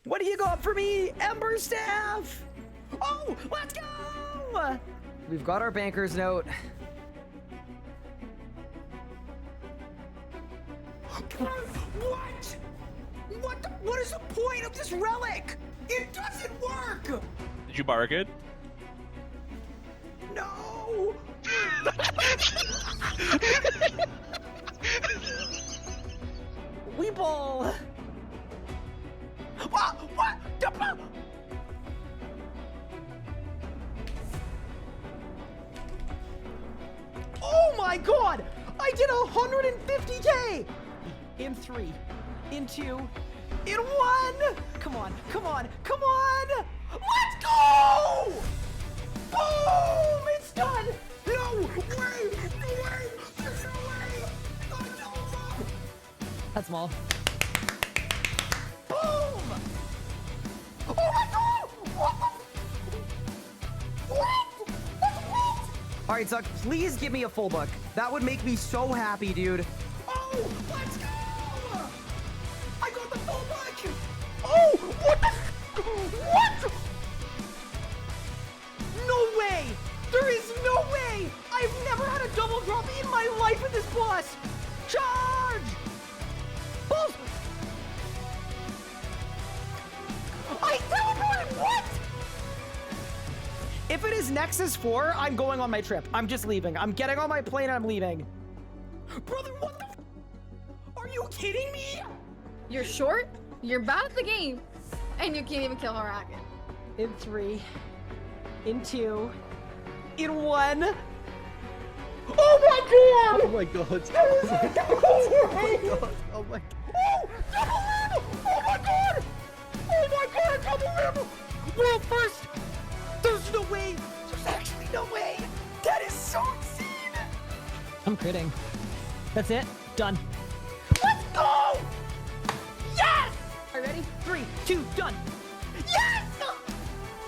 What do you got for me, Ember Staff? Oh, let's go! We've got our banker's note. What? What is the point of this relic? It doesn't work! Did you bargain? No! Weeble! What? Oh my god! I did 150k! In 3, in 2, in 1! Come on, come on, come on! Let's go! Boom! It's done! No way! No way! There's no way! Oh, no! That's small. Boom! Oh my god! What the? What? All right, Zuck, please give me a full book. That would make me so happy, dude. Oh, let's go! I got the full book! Oh, what the? What? No way! There is no way! I've never had a double drop in my life with this boss! Charge! Boss! I teleported! What? If it is Nexus 4, I'm going on my trip. I'm just leaving. I'm getting on my plane and I'm leaving. Brother, what the f? Are you kidding me? You're short, you're bad at the game, and you can't even kill Harakan. In 3, in 2, in 1. Oh my god! Oh my god. Oh my god! Oh my god. Oh, double limb! Oh my god! Oh my god, double limb! World first! There's no way! There's actually no way! That is so insane! I'm critting. That's it. Done. Let's go! Yes! Are you ready? 3, 2, done! Yes!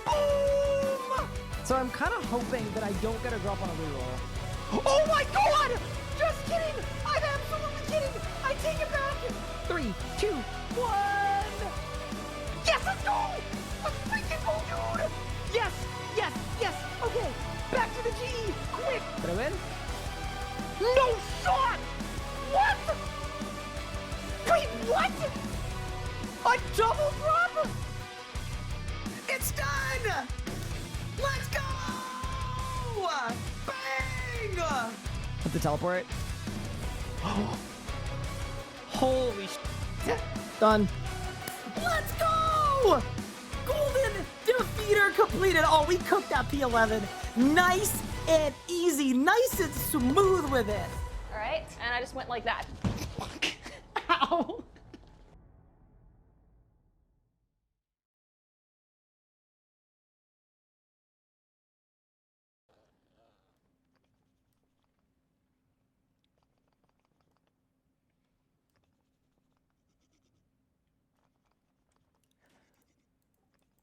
Boom! So I'm kind of hoping that I don't get a drop on a reroll. Oh my god! Just kidding! I'm absolutely kidding! I take it back! 3, 2, 1! Yes, let's go! Let's freaking go, dude! Yes! Yes! Yes! Okay! Back to the G! Quick! Did I win? No shot! What? Wait, what? A double drop? It's done! Let's go! Bang! Put the teleport. Holy shit. Done. Let's go! Golden defeater completed. Oh, we cooked that P11. Nice and easy. Nice and smooth with it. All right, and I just went like that. Ow.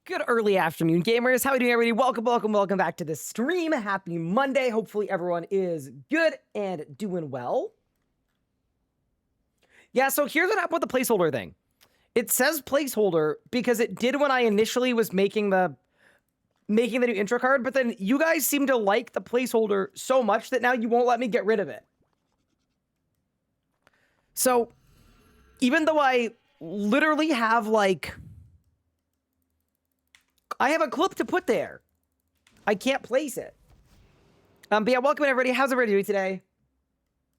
Good early afternoon, gamers. How are you doing, everybody? Welcome back to the stream. Happy Monday. Hopefully everyone is good and doing well. Yeah, so here's what happened with the placeholder thing. It says placeholder because it did when I initially was making the new intro card, but then you guys seem to like the placeholder so much that now you won't let me get rid of it. So even though I literally have like... I have a clip to put there. I can't place it. But yeah, welcome in, everybody. How's everybody doing today?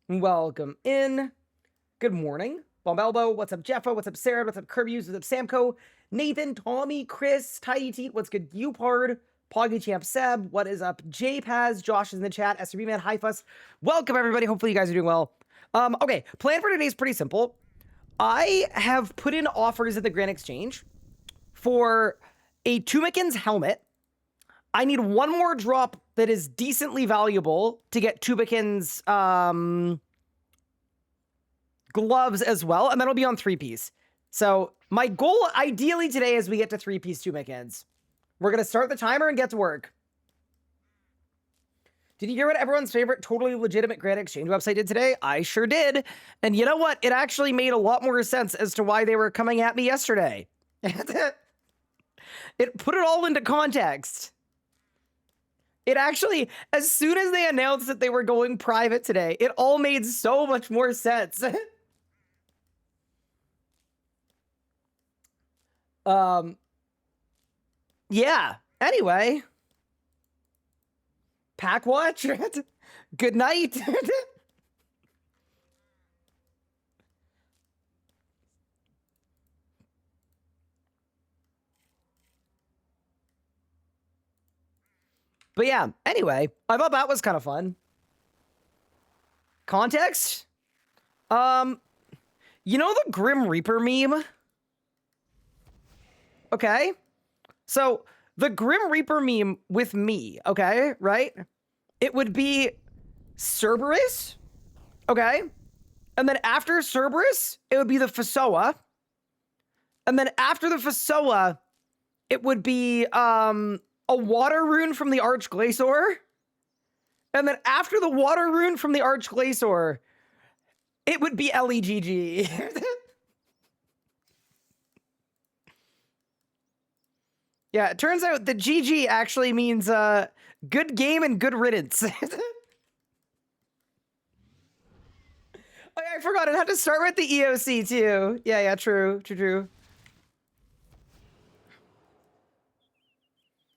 Welcome in. Good morning. Bomb Elbow. What's up, Jeffo? What's up, Sarah? What's up, Kirbyus? What's up, Samco? Nathan, Tommy, Chris, Tidy Teat. What's good, Upard? Poggy Champ Seb. What is up, JPaz? Josh is in the chat. SRB Man, Hi Fuss. Welcome, everybody. Hopefully you guys are doing well. Okay, plan for today is pretty simple. I have put in offers at the Grand Exchange for a Tumikin's helmet. I need one more drop that is decently valuable to get Tumikin's gloves as well, and then it'll be on 3-piece. So my goal ideally today is we get to 3-piece Tumikins. We're gonna start the timer and get to work. Did you hear what everyone's favorite totally legitimate Grand Exchange website did today? I sure did. And you know what? It actually made a lot more sense as to why they were coming at me yesterday. It put it all into context. It actually, as soon as they announced that they were going private today, it all made so much more sense. Yeah. Anyway. Pack watch. Good night. But yeah, anyway, I thought that was kind of fun. Context? You know the Grim Reaper meme? Okay. So, the Grim Reaper meme with me, okay, right? It would be Cerberus, okay? And then after Cerberus, it would be the Fasoa. And then after the Fasoa, it would be, a water rune from the Archglacior. And then after the water rune from the Archglacior, it would be LEGG. Yeah, it turns out that GG actually means good game and good riddance. Oh, yeah, I forgot it had to start with the EOC too. Yeah, true.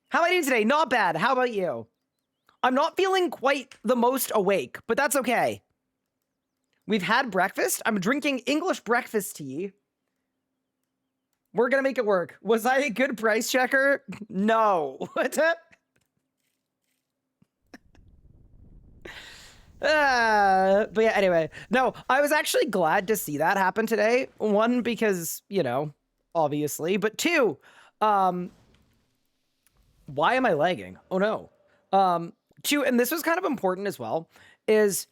How am I doing today? Not bad. How about you? I'm not feeling quite the most awake, but that's okay. We've had breakfast. I'm drinking English breakfast tea. We're gonna make it work. Was I a good price checker? No. What's that? But yeah, anyway. No, I was actually glad to see that happen today. One, because, you know, obviously. But two, why am I lagging? Oh no. Two, and this was kind of important as well, is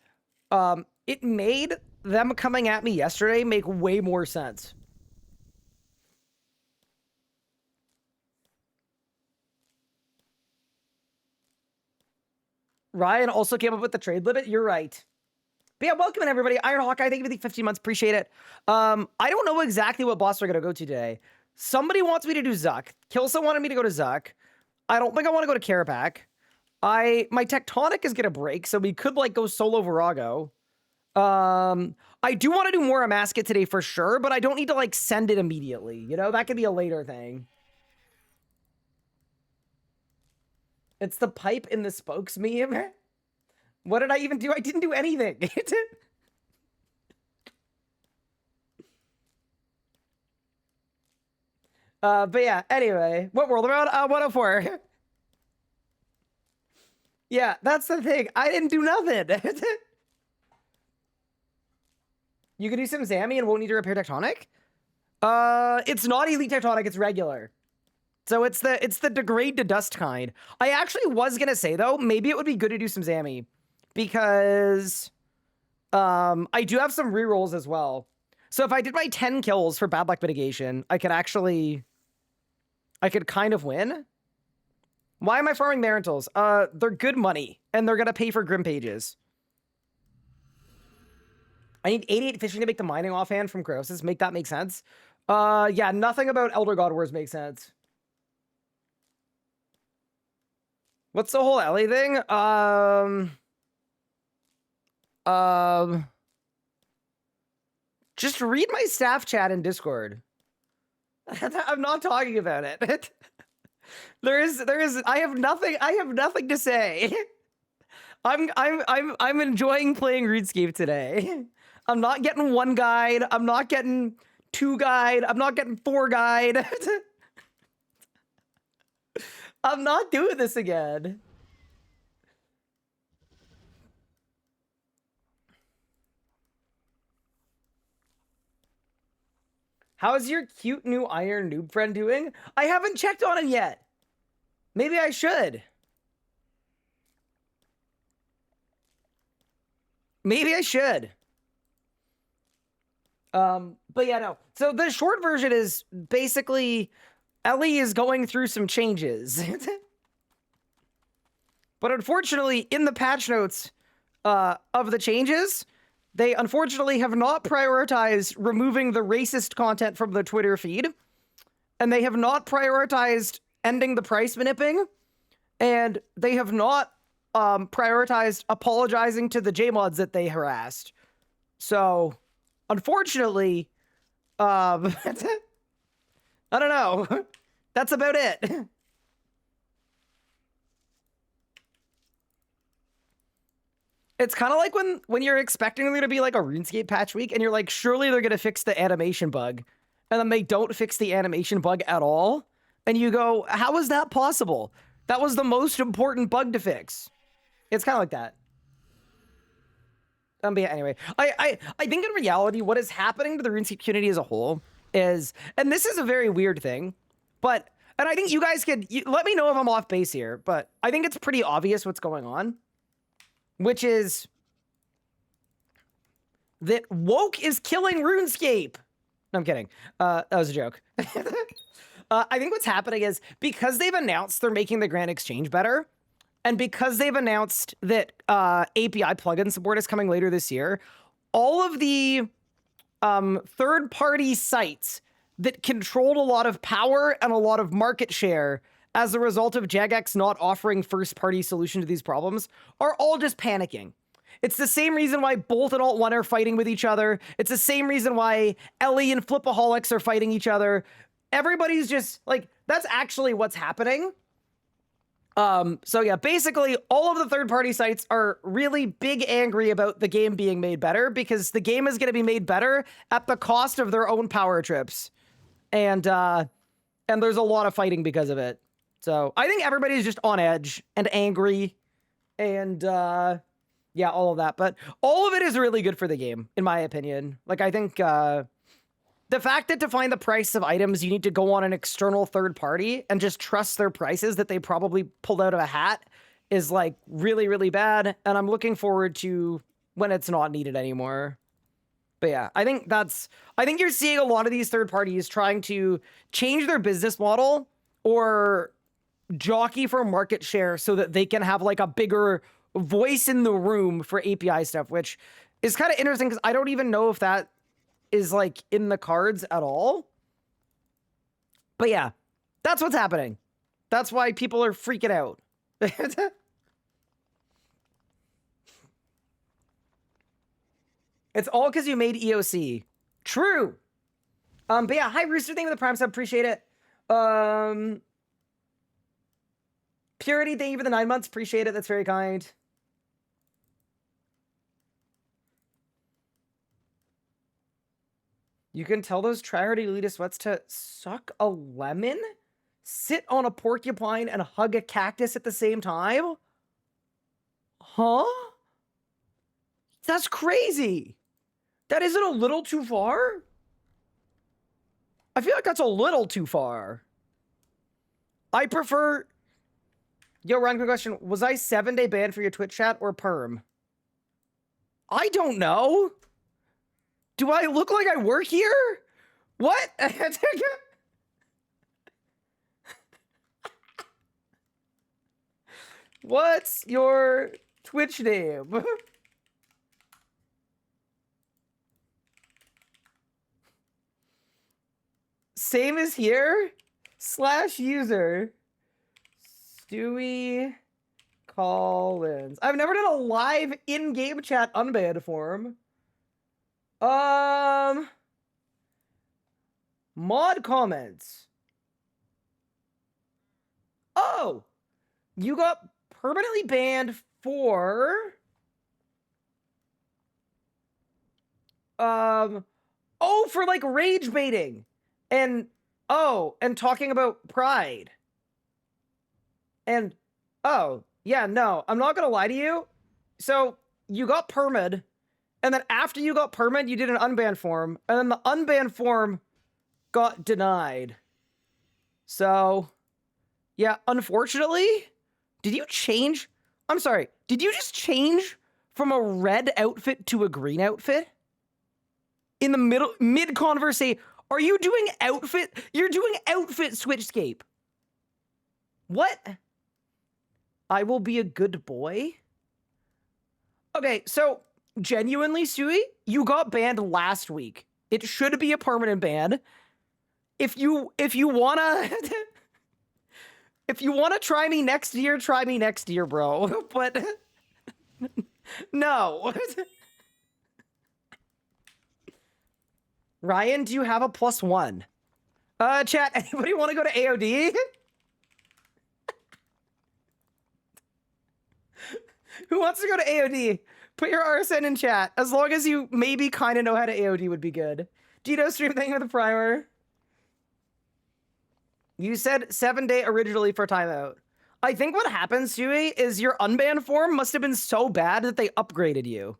it made them coming at me yesterday make way more sense. Ryan also came up with the trade limit. You're right. But yeah, welcome in everybody. Iron Hawkeye, thank you for the 15 months. Appreciate it. I don't know exactly what boss we're going to go to today. Somebody wants me to do Zuck. Kilsa wanted me to go to Zuck. I don't think I want to go to Carapac. My Tectonic is going to break, so we could, like, go solo Virago. I do want to do more Amascut today for sure, but I don't need to, like, send it immediately. You know, that could be a later thing. It's the pipe in the spokes meme. What did I even do? I didn't do anything. But yeah, anyway. What world around? 104. Yeah, that's the thing. I didn't do nothing. You can do some Zammy and won't need to repair Tectonic? It's not Elite Tectonic, it's regular. So it's the degrade to dust kind. I actually was gonna say though, maybe it would be good to do some Zammy because I do have some rerolls as well. So if I did my 10 kills for bad luck mitigation, I could kind of win. Why am I farming Marintals? They're good money and they're gonna pay for Grim Pages. I need 88 fishing to make the mining offhand from Croesus. Make that make sense. Yeah, nothing about Elder God Wars makes sense. What's the whole Ellie thing? Just read my staff chat in Discord. I'm not talking about it. I have nothing to say. I'm enjoying playing RuneScape today. I'm not getting 1 guide. I'm not getting 2 guide. I'm not getting 4 guide. I'm not doing this again. How's your cute new Iron Noob friend doing? I haven't checked on him yet. Maybe I should. Maybe I should. But yeah, no. So the short version is basically Ellie is going through some changes. But unfortunately, in the patch notes of the changes, they unfortunately have not prioritized removing the racist content from the Twitter feed. and they have not prioritized ending the price manipping, and they have not prioritized apologizing to the JMods that they harassed. So, unfortunately, I don't know. That's about it. It's kind of like when you're expecting there to be like a RuneScape patch week, and you're like, surely they're going to fix the animation bug. And then they don't fix the animation bug at all. And you go, how is that possible? That was the most important bug to fix. It's kind of like that. But yeah, anyway, I think in reality, what is happening to the RuneScape community as a whole is, and this is a very weird thing, and I think you guys let me know if I'm off base here, but I think it's pretty obvious what's going on, which is that woke is killing RuneScape. No, I'm kidding. That was a joke. I think what's happening is because they've announced they're making the Grand Exchange better, and because they've announced that API plugin support is coming later this year, all of the third-party sites that controlled a lot of power and a lot of market share as a result of Jagex not offering first-party solution to these problems are all just panicking. It's the same reason why Bolt and Alt1 are fighting with each other. It's the same reason why Ellie and Flipaholics are fighting each other. Everybody's just, like, that's actually what's happening. So yeah, basically all of the third-party sites are really big angry about the game being made better because the game is going to be made better at the cost of their own power trips. And there's a lot of fighting because of it. So I think everybody's just on edge and angry and, yeah, all of that. But all of it is really good for the game, in my opinion. Like, I think, the fact that to find the price of items, you need to go on an external third party and just trust their prices that they probably pulled out of a hat is like really, really bad. And I'm looking forward to when it's not needed anymore. But yeah, I think you're seeing a lot of these third parties trying to change their business model or jockey for market share so that they can have like a bigger voice in the room for API stuff, which is kind of interesting because I don't even know if that is like in the cards at all. But yeah, that's what's happening. That's why people are freaking out. It's all because you made EOC. True. But yeah, hi Rooster, thank you for the Prime sub, appreciate it. Purity, thank you for the 9 months, appreciate it, that's very kind. You can tell those tryhard elitist sweats to suck a lemon, sit on a porcupine, and hug a cactus at the same time? Huh? That's crazy. That isn't a little too far? I feel like that's a little too far. I prefer... Yo, Ryan, quick question. Was I 7-day banned for your Twitch chat or perm? I don't know. Do I look like I work here? What? What's your Twitch name? Same as here? /user. Stewie Collins. I've never done a live in-game chat unbanned form. Mod comments. Oh, you got permanently banned for for like rage baiting and talking about pride. And oh, yeah, no, I'm not gonna lie to you. So you got permid, and then after you got permid, you did an unbanned form, and then the unbanned form got denied. So, yeah, unfortunately, did you change? I'm sorry, did you just change from a red outfit to a green outfit? In the mid-conversation, are you doing outfit? You're doing outfit switchscape. What? I will be a good boy? Okay, so genuinely, Stewie, you got banned last week. It should be a permanent ban. if you wanna if you wanna try me next year, bro. But no. Ryan, do you have a +1? Chat, anybody want to go to AOD? Who wants to go to AOD? Put your RSN in chat. As long as you maybe kind of know how to AOD would be good. Dito stream, thank you for the primer. You said 7-day originally for timeout. I think what happens, Huey, is your unbanned form must have been so bad that they upgraded you.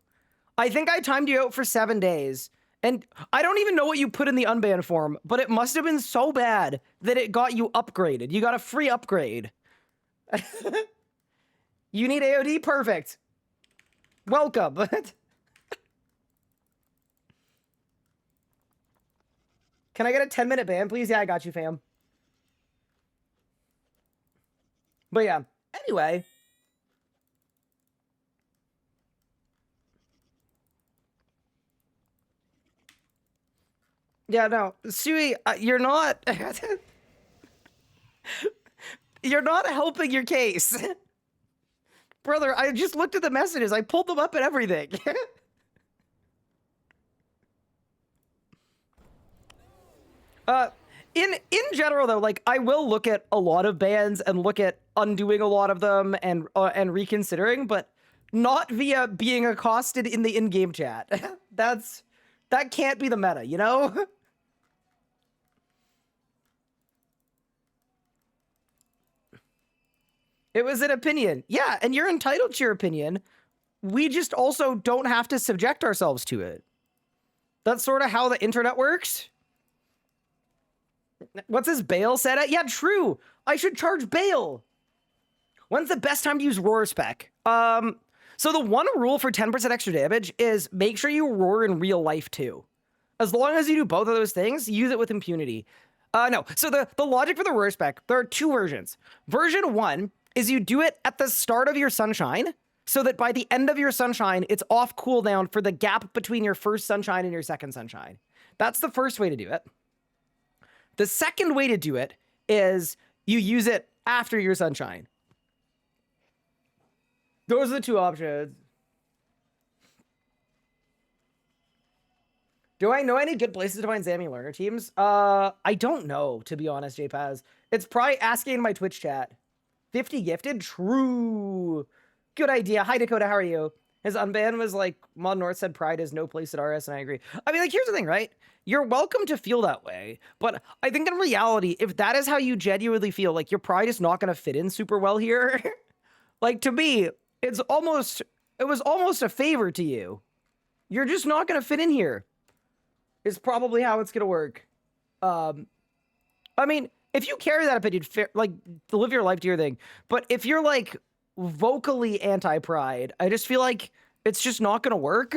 I think I timed you out for 7 days. And I don't even know what you put in the unbanned form, but it must have been so bad that it got you upgraded. You got a free upgrade. You need AOD? Perfect. Welcome. Can I get a 10-minute ban, please? Yeah, I got you, fam. But yeah, anyway. Yeah, no, Sui, you're not... You're not helping your case. Brother, I just looked at the messages. I pulled them up and everything. In general, though, like, I will look at a lot of bans and look at undoing a lot of them and reconsidering, but not via being accosted in the in-game chat. That can't be the meta, you know? It was an opinion. Yeah, and you're entitled to your opinion. We just also don't have to subject ourselves to it. That's sort of how the internet works. What's his bail set at? Yeah, true. I should charge bail. When's the best time to use roar spec? So the one rule for 10% extra damage is make sure you roar in real life too. As long as you do both of those things, use it with impunity. No, so the logic for the roar spec, there are two versions. Version 1 is you do it at the start of your sunshine, so that by the end of your sunshine, it's off cooldown for the gap between your first sunshine and your second sunshine. That's the first way to do it. The second way to do it is you use it after your sunshine. Those are the two options. Do I know any good places to find Zammy learner teams? I don't know, to be honest, JPaz. It's probably asking in my Twitch chat. 50 gifted? True. Good idea. Hi, Dakota. How are you? His unban was like, Mod North said pride is no place at RS, and I agree. I mean, like, here's the thing, right? You're welcome to feel that way, but I think in reality, if that is how you genuinely feel, like, your pride is not going to fit in super well here, like, to me, it was almost a favor to you. You're just not going to fit in here, is probably how it's going to work. I mean, if you carry that opinion, like, to live your life, do your thing. But if you're, like, vocally anti-pride, I just feel like it's just not gonna work.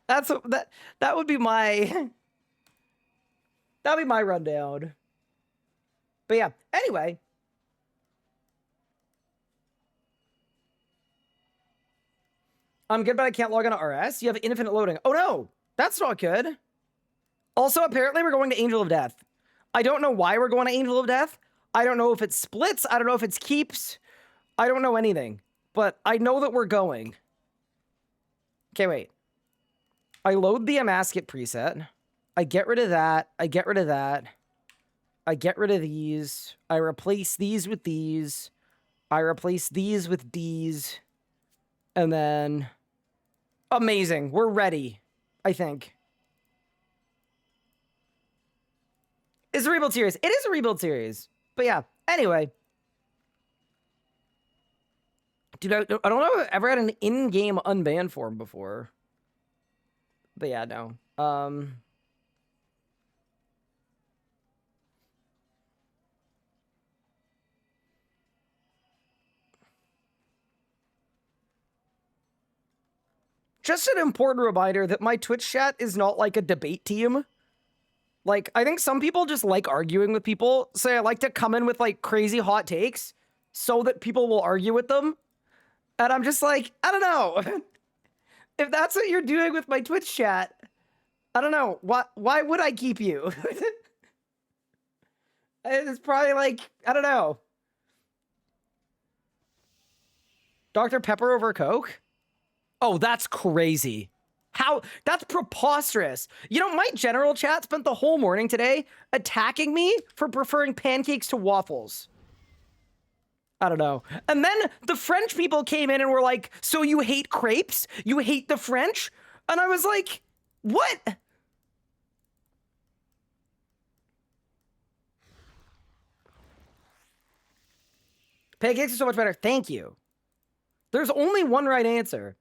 That would be my... That'd be my rundown. But yeah, anyway. I'm good, but I can't log on to RS. You have infinite loading. Oh no, that's not good. Also, apparently we're going to Angel of Death. I don't know why we're going to Angel of Death. I don't know if it's splits. I don't know if it's keeps. I don't know anything. But I know that we're going. Okay, wait. I load the Amascut preset. I get rid of that. I get rid of that. I get rid of these. I replace these with these. I replace these with these. And then... Amazing. We're ready, I think. It's a rebuild series. It is a rebuild series. But yeah, anyway. Dude, I don't know if I've ever had an in-game unbanned form before. But yeah, no. Just an important reminder that my Twitch chat is not like a debate team. Like, I think some people just like arguing with people, so I like to come in with, like, crazy hot takes so that people will argue with them. And I'm just like, I don't know. If that's what you're doing with my Twitch chat, I don't know. Why would I keep you? It's probably like, I don't know. Dr. Pepper over Coke? Oh, that's crazy. How? That's preposterous. You know, my general chat spent the whole morning today attacking me for preferring pancakes to waffles. I don't know. And then the French people came in and were like, so you hate crepes? You hate the French? And I was like, what? Pancakes are so much better. Thank you. There's only one right answer.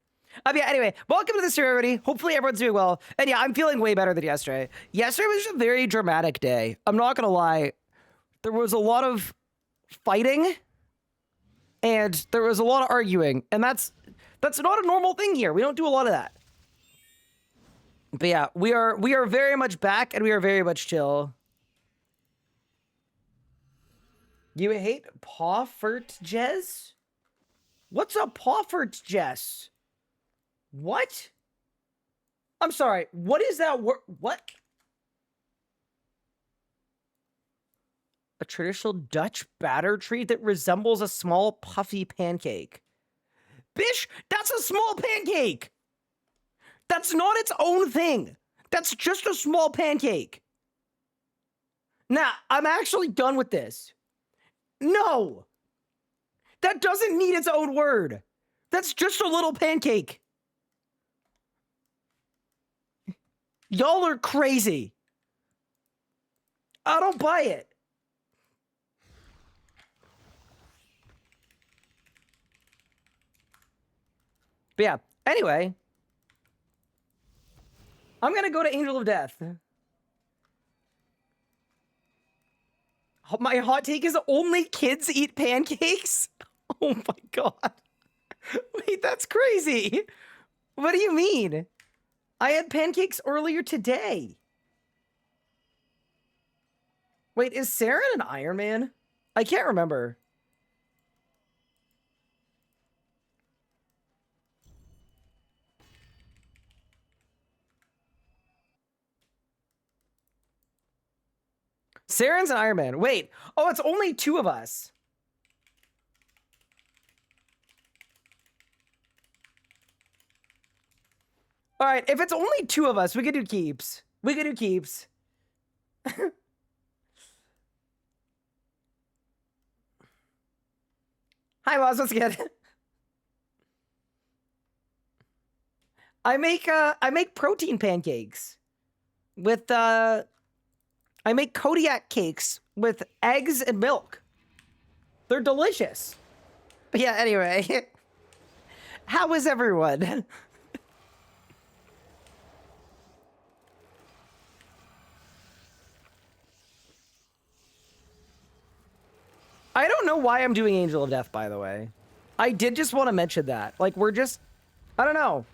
Yeah, anyway, welcome to the stream, everybody. Hopefully everyone's doing well. And yeah, I'm feeling way better than yesterday. Yesterday was just a very dramatic day. I'm not gonna lie. There was a lot of fighting and there was a lot of arguing, and that's not a normal thing here. We don't do a lot of that. But yeah, we are very much back, and we are very much chill. You hate Pawfert Jez? What's a Pawfert Jez? What? I'm sorry. What is that word? What? A traditional Dutch batter treat that resembles a small puffy pancake. Bish, that's a small pancake. That's not its own thing. That's just a small pancake. Nah, I'm actually done with this. No. That doesn't need its own word. That's just a little pancake. Y'all are crazy. I don't buy it. But yeah, anyway. I'm gonna go to Angel of Death. My hot take is only kids eat pancakes? Oh my god. Wait, that's crazy. What do you mean? I had pancakes earlier today. Wait, is Saren an Iron Man? I can't remember. Saren's an Iron Man. Wait. Oh, it's only two of us. All right, if it's only two of us, we could do keeps. We could do keeps. Hi, Moz. What's good? I make protein pancakes with I make Kodiak cakes with eggs and milk. They're delicious. But yeah, anyway. How is everyone? I don't know why I'm doing Angel of Death, by the way. I did just want to mention that. Like, we're just... I don't know.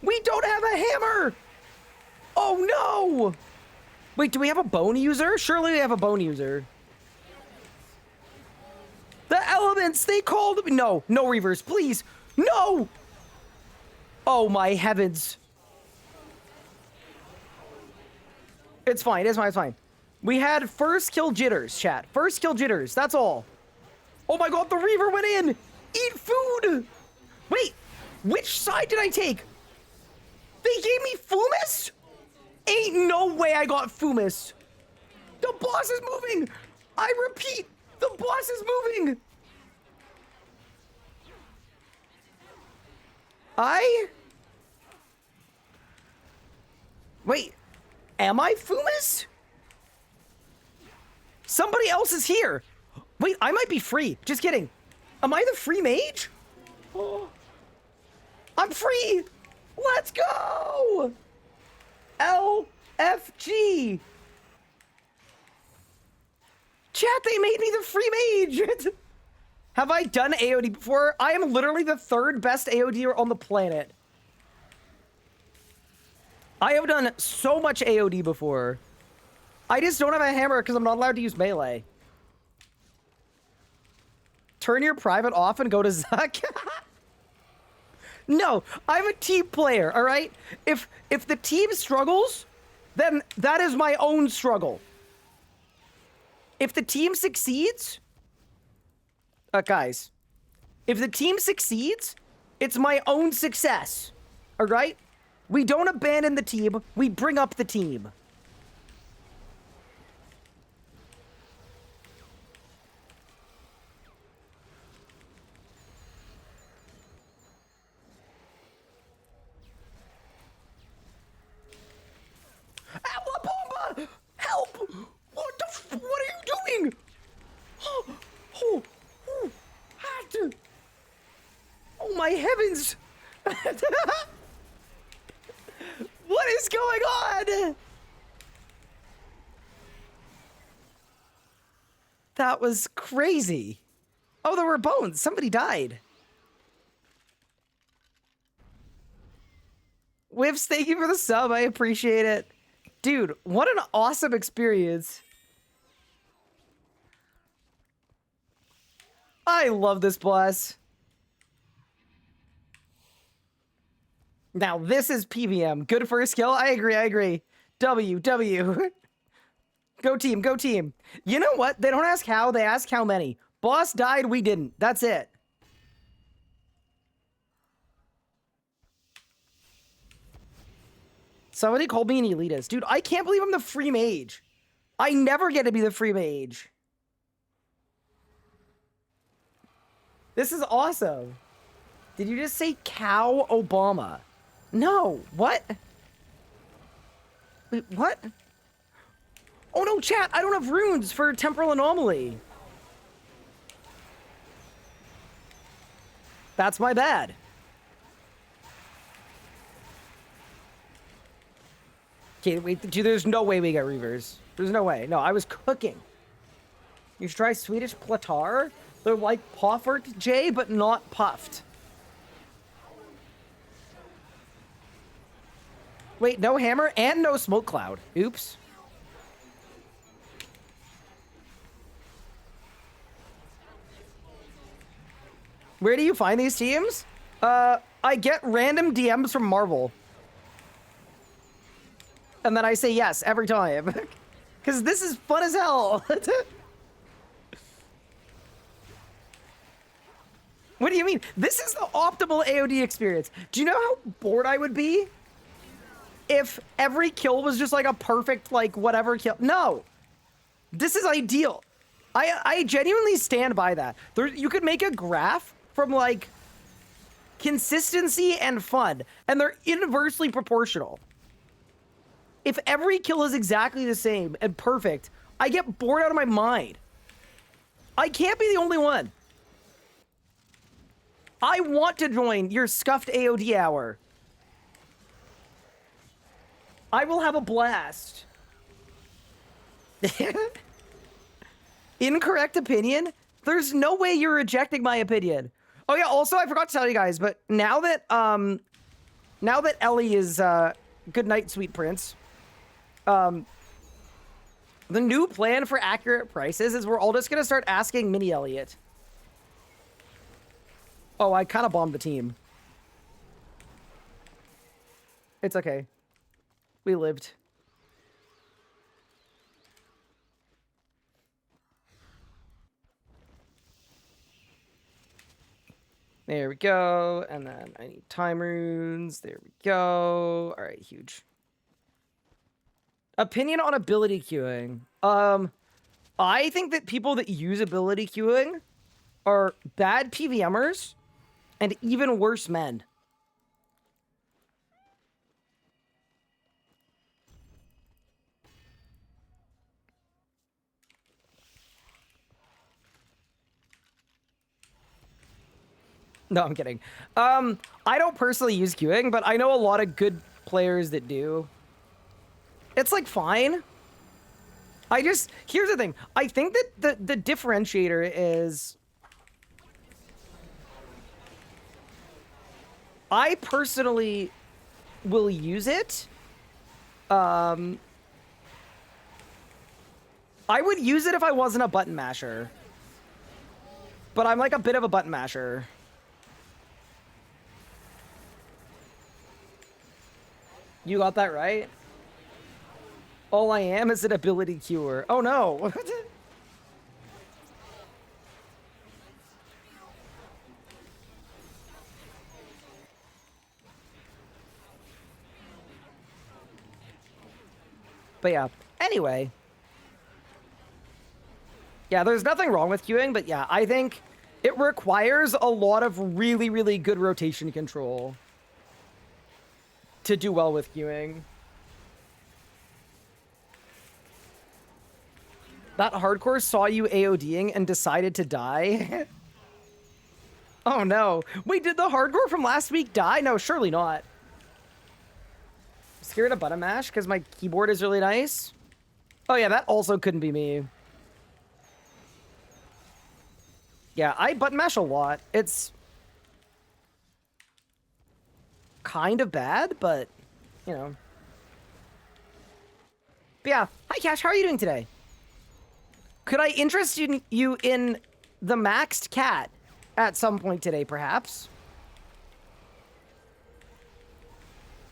We don't have a hammer! Oh, no! Wait, do we have a bone user? Surely we have a bone user. The elements, they called me. No, no Reavers, please. No! Oh, my heavens. It's fine, it's fine, it's fine. We had first kill jitters, chat. First kill jitters, that's all. Oh my god, the Reaver went in! Eat food! Wait, which side did I take? They gave me Fumus? Ain't no way I got Fumus. The boss is moving! I repeat, the boss is moving! Wait. Am I Fumus? Somebody else is here. Wait, I might be free. Just kidding. Am I the free mage? Oh. I'm free. Let's go. LFG. Chat, they made me the free mage. Have I done AOD before? I am literally the third best AODer on the planet. I have done so much AOD before. I just don't have a hammer because I'm not allowed to use melee. turn your private off and go to Zuck. No, I'm a team player, all right? If the team struggles, then that is my own struggle. If the team succeeds, guys, if the team succeeds, it's my own success, all right? We don't abandon the team, we bring up the team. Awabomba! Help! What are you doing? Oh my heavens! What is going on? That was crazy. Oh, there were bones. Somebody died. Whiffs, thank you for the sub. I appreciate it. Dude, what an awesome experience. I love this boss. Now, this is PVM. Good first kill. I agree. W. Go team, go team. You know what? They don't ask how, they ask how many. Boss died, we didn't. That's it. Somebody called me an elitist. Dude, I can't believe I'm the free mage. I never get to be the free mage. This is awesome. Did you just say cow Obama? No, what? Wait, what? Oh no, chat, I don't have runes for temporal anomaly. That's my bad. Okay, wait, dude, there's no way we got reavers. There's no way. No, I was cooking. You should try Swedish platar. They're like Poffert J, but not puffed. Wait, no hammer and no smoke cloud. Oops. Where do you find these teams? I get random DMs from Marvel. And then I say yes every time. Because this is fun as hell. What do you mean? This is the optimal AOD experience. Do you know how bored I would be if every kill was just like a perfect, like, whatever kill? No. This is ideal. I genuinely stand by that. You could make a graph from, like, consistency and fun, and they're inversely proportional. If every kill is exactly the same and perfect, I get bored out of my mind. I can't be the only one. I want to join your scuffed AOD hour. I will have a blast. Incorrect opinion? There's no way you're rejecting my opinion. Oh yeah, also I forgot to tell you guys, but now that Ellie is good night, sweet prince. The new plan for accurate prices is we're all just gonna start asking Mini Elliot. Oh, I kind of bombed the team. It's okay. We lived. There we go. And then I need time runes. There we go. All right, huge. Opinion on ability queuing. I think that people that use ability queuing are bad PVMers and even worse men. No, I'm kidding. I don't personally use queuing, but I know a lot of good players that do. It's like fine. Here's the thing. I think that the differentiator is I personally will use it. I would use it if I wasn't a button masher. But I'm like a bit of a button masher. You got that right? All I am is an ability cure. Oh no! But yeah, anyway. Yeah, there's nothing wrong with queuing, but yeah, I think it requires a lot of really, really good rotation control to do well with queuing. That hardcore saw you AODing and decided to die? Oh no. Wait, did the hardcore from last week die? No, surely not. Scared of button mash because my keyboard is really nice? Oh yeah, that also couldn't be me. Yeah, I button mash a lot. It's kind of bad, but, you know. But yeah, hi Cash, how are you doing today? Could I interest you in the maxed cat at some point today, perhaps?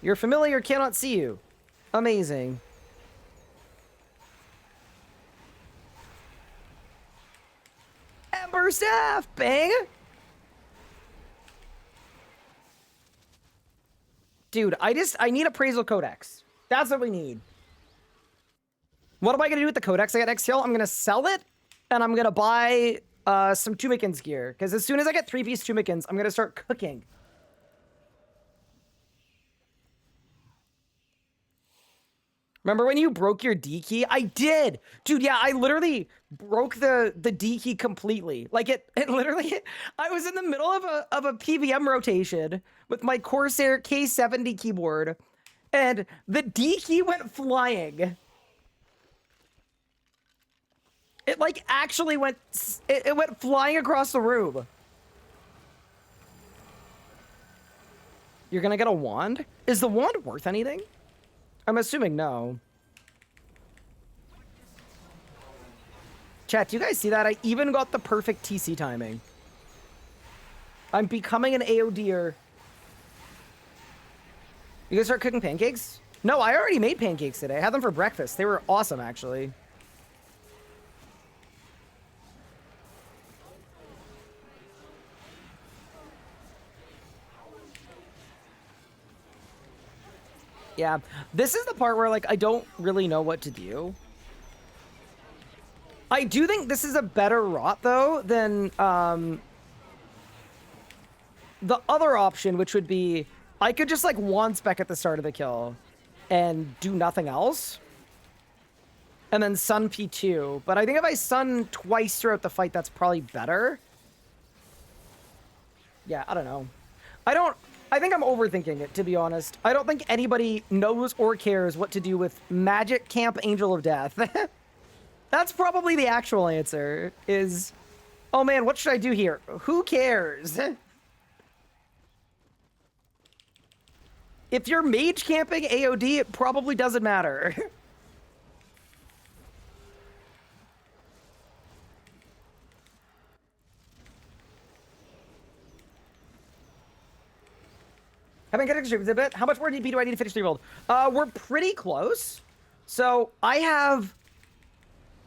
You're familiar, cannot see you. Amazing. Ember staff, bang! Dude, I need appraisal codex. That's what we need. What am I gonna do with the codex I got XTL? I'm gonna sell it, and I'm gonna buy some Tumikins gear. Because as soon as I get 3-piece Tumikins, I'm gonna start cooking. Remember when you broke your D key? I did! Dude, yeah, I literally broke the D key completely. Like, it literally... I was in the middle of a PVM rotation with my Corsair K70 keyboard, and the D key went flying. It, like, actually went... It went flying across the room. You're gonna get a wand? Is the wand worth anything? I'm assuming no. Chat, do you guys see that? I even got the perfect TC timing. I'm becoming an AOD'er. You guys start cooking pancakes? No, I already made pancakes today. I had them for breakfast. They were awesome, actually. Yeah, this is the part where, like, I don't really know what to do. I do think this is a better rot, though, than the other option, which would be I could just, like, wand spec at the start of the kill and do nothing else. And then Sun P2. But I think if I Sun twice throughout the fight, that's probably better. Yeah, I don't know. I think I'm overthinking it, to be honest. I don't think anybody knows or cares what to do with Magic Camp Angel of Death. That's probably the actual answer, is, oh man, what should I do here? Who cares? If you're mage camping AOD, it probably doesn't matter. Haven't got extremes a bit. How much more DP do I need to finish 3-year-old? We're pretty close. So I have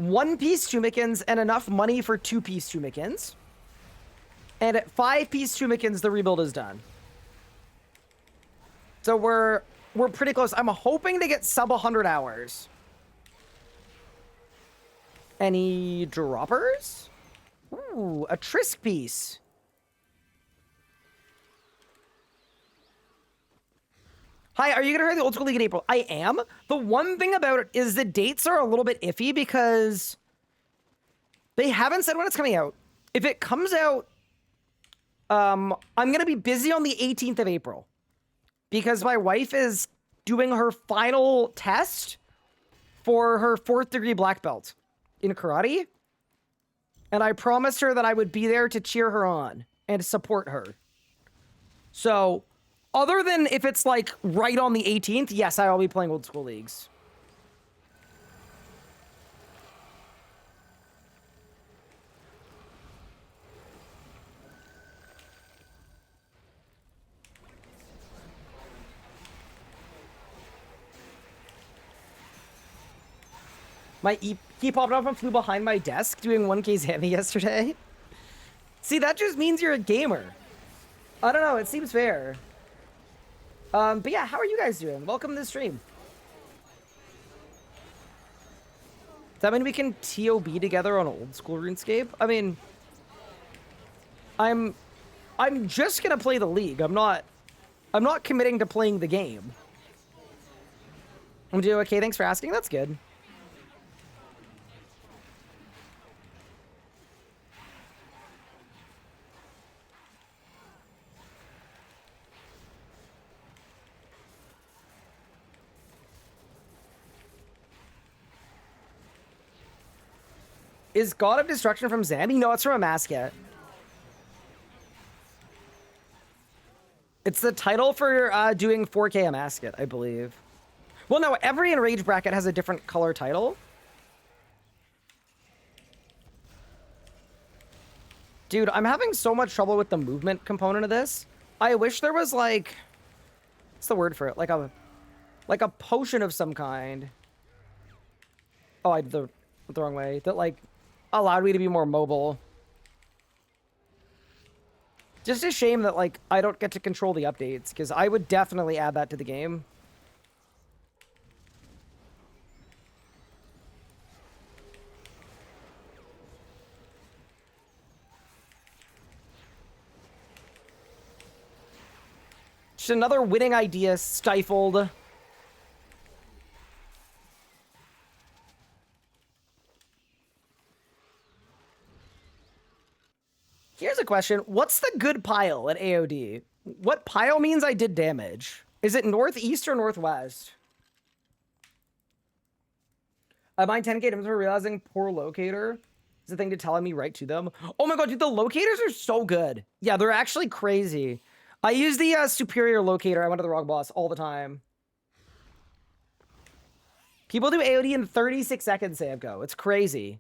1-piece Tumikins and enough money for 2-piece Tumikins. And at 5-piece Tumikins, the rebuild is done. So we're pretty close. I'm hoping to get sub 100 hours. Any droppers? Ooh, a Trisk piece. Hi, are you going to hear the Old School League in April? I am. The one thing about it is the dates are a little bit iffy because they haven't said when it's coming out. If it comes out, I'm going to be busy on the 18th of April because my wife is doing her final test for her 4th degree black belt in karate. And I promised her that I would be there to cheer her on and support her. So... other than if it's, like, right on the 18th, yes, I'll be playing Old School Leagues. My key popped off and flew behind my desk doing 1K Zammy yesterday. See, that just means you're a gamer. I don't know, it seems fair. But yeah, how are you guys doing? Welcome to the stream. Does that mean we can TOB together on old school RuneScape? I mean, I'm just gonna play the league. I'm not committing to playing the game. I'm doing okay, thanks for asking. That's good. Is God of Destruction from Zammy? No, it's from Amascut. It's the title for doing 4K Amascut, I believe. Well, no, every Enrage bracket has a different color title. Dude, I'm having so much trouble with the movement component of this. I wish there was like... What's the word for it? Like a potion of some kind. Oh, I did the wrong way. That like allowed me to be more mobile. Just a shame that like I don't get to control the updates, because I would definitely add that to the game. Just another winning idea stifled. Here's a question. What's the good pile at AOD? What pile means I did damage? Is it northeast or northwest? I mine 10K items for realizing poor locator is the thing to telling me right to them. Oh my god, dude, the locators are so good. Yeah, they're actually crazy. I use the superior locator. I went to the wrong boss all the time. People do AOD in 36 seconds, Samco. It's crazy.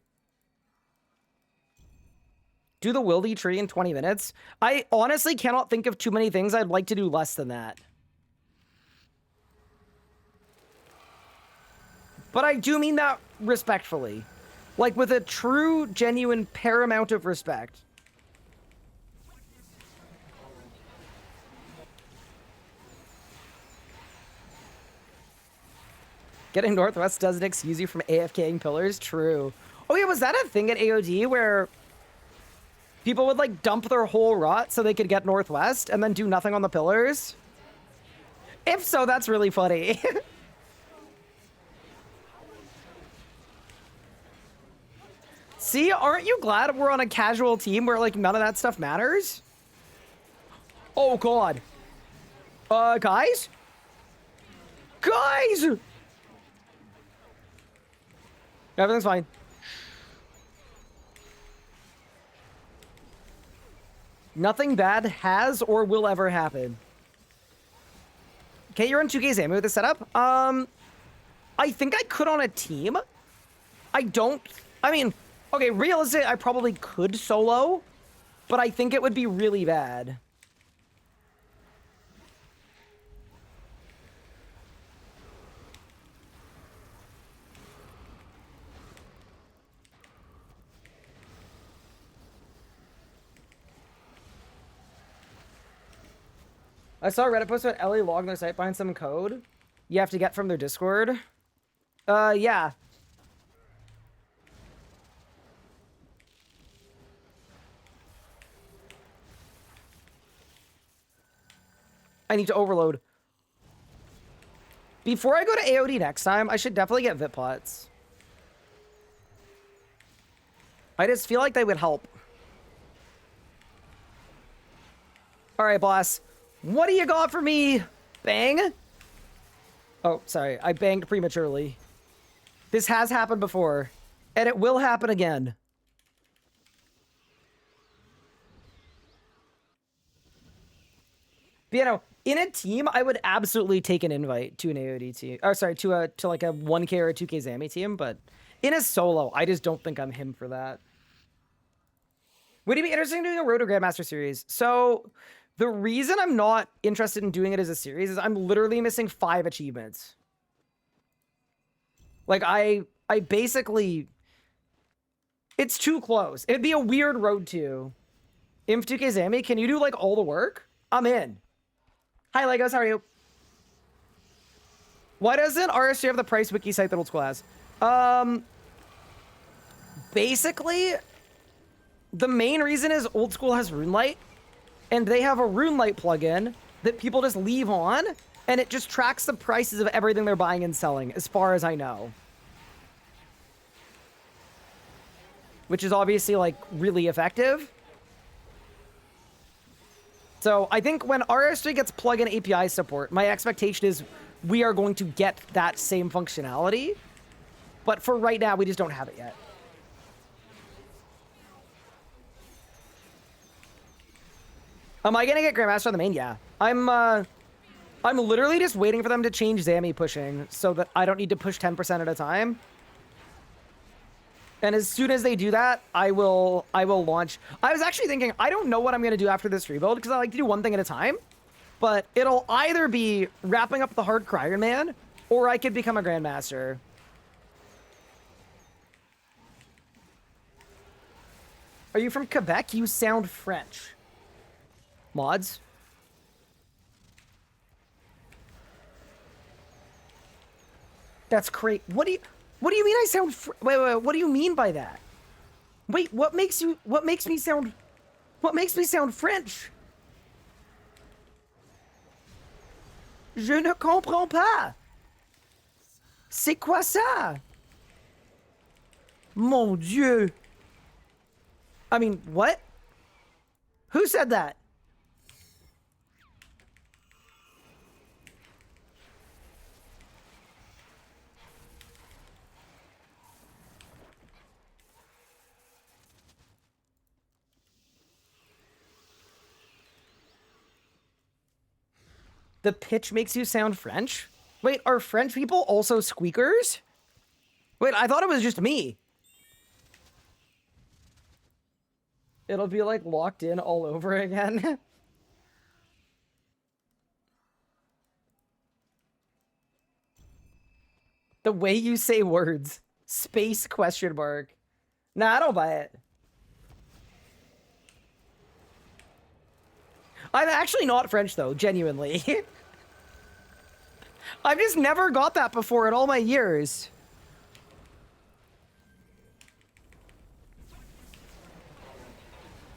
Do the wildy tree in 20 minutes? I honestly cannot think of too many things I'd like to do less than that. But I do mean that respectfully. Like with a true, genuine paramount of respect. Getting northwest doesn't excuse you from AFKing pillars? True. Oh yeah, was that a thing at AOD where people would like dump their whole rot so they could get northwest and then do nothing on the pillars? If so, that's really funny. See, aren't you glad we're on a casual team where like none of that stuff matters? Oh god. Guys? Guys! Everything's fine. Nothing bad has or will ever happen. Okay, you're in 2K Zammy with this setup. I think I could on a team. I mean, okay, realistically, I probably could solo, but I think it would be really bad. I saw a Reddit post about LA logging their site behind some code you have to get from their Discord. Yeah. I need to overload. Before I go to AOD next time, I should definitely get VIP pots. I just feel like they would help. All right, boss. What do you got for me? Bang? Oh, sorry. I banged prematurely. This has happened before, and it will happen again. But, you know, in a team, I would absolutely take an invite to an AOD team. Or sorry, to like a 1K or a 2K Zammy team, but in a solo, I just don't think I'm him for that. Would it be interesting doing a Road to Grandmaster series? So the reason I'm not interested in doing it as a series is I'm literally missing 5 achievements. Like, I I basically... It's too close. It'd be a weird road to. Inf 2K Zammy, can you do, like, all the work? I'm in. Hi, Legos. How are you? Why doesn't RSG have the price wiki site that Old School has? Basically, the main reason is Old School has RuneLight, and they have a RuneLight plugin that people just leave on, and it just tracks the prices of everything they're buying and selling, as far as I know. Which is obviously, like, really effective. So I think when RSG gets plugin API support, my expectation is we are going to get that same functionality. But for right now, we just don't have it yet. Am I gonna get Grandmaster on the main? Yeah. I'm literally just waiting for them to change Zammy pushing so that I don't need to push 10% at a time. And as soon as they do that, I will launch. I was actually thinking, I don't know what I'm going to do after this rebuild, because I like to do one thing at a time. But it'll either be wrapping up the Hardcore Iron Man, or I could become a Grandmaster. Are you from Quebec? You sound French. Mods? That's great. What do you mean I sound wait, what do you mean by that? Wait, what makes me sound French? Je ne comprends pas. C'est quoi ça? Mon Dieu. I mean, what? Who said that? The pitch makes you sound French? Wait, are French people also squeakers? Wait, I thought it was just me. It'll be like locked in all over again. The way you say words. Space question mark. Nah, I don't buy it. I'm actually not French, though, genuinely. I've just never got that before in all my years.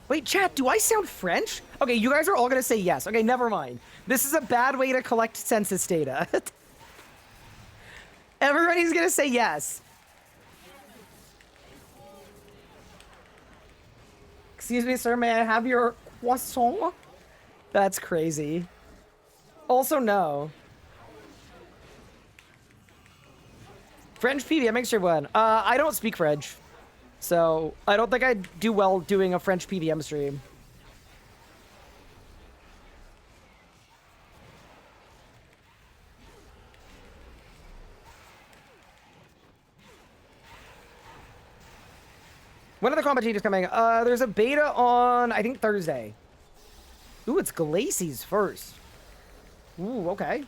Wait, chat, do I sound French? Okay, you guys are all gonna say yes. Okay, never mind. This is a bad way to collect census data. Everybody's gonna say yes. Excuse me, sir, may I have your croissant? That's crazy. Also, no. French PVM makes sure one. I don't speak French. So, I don't think I'd do well doing a French PVM stream. When are the combat changes coming? There's a beta on, I think, Thursday. Ooh, it's Glacies first. Ooh, okay.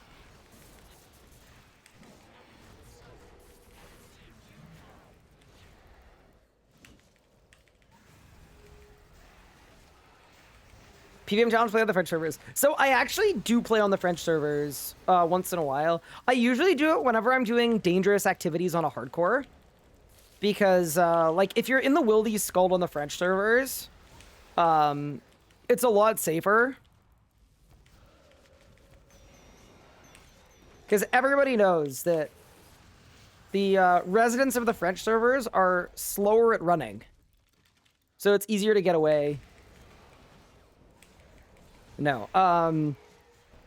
PVM challenge, play on the French servers. So I actually do play on the French servers once in a while. I usually do it whenever I'm doing dangerous activities on a hardcore. Because, like, if you're in the Wildy's Skull on the French servers, it's a lot safer. Because everybody knows that the residents of the French servers are slower at running. So it's easier to get away. No.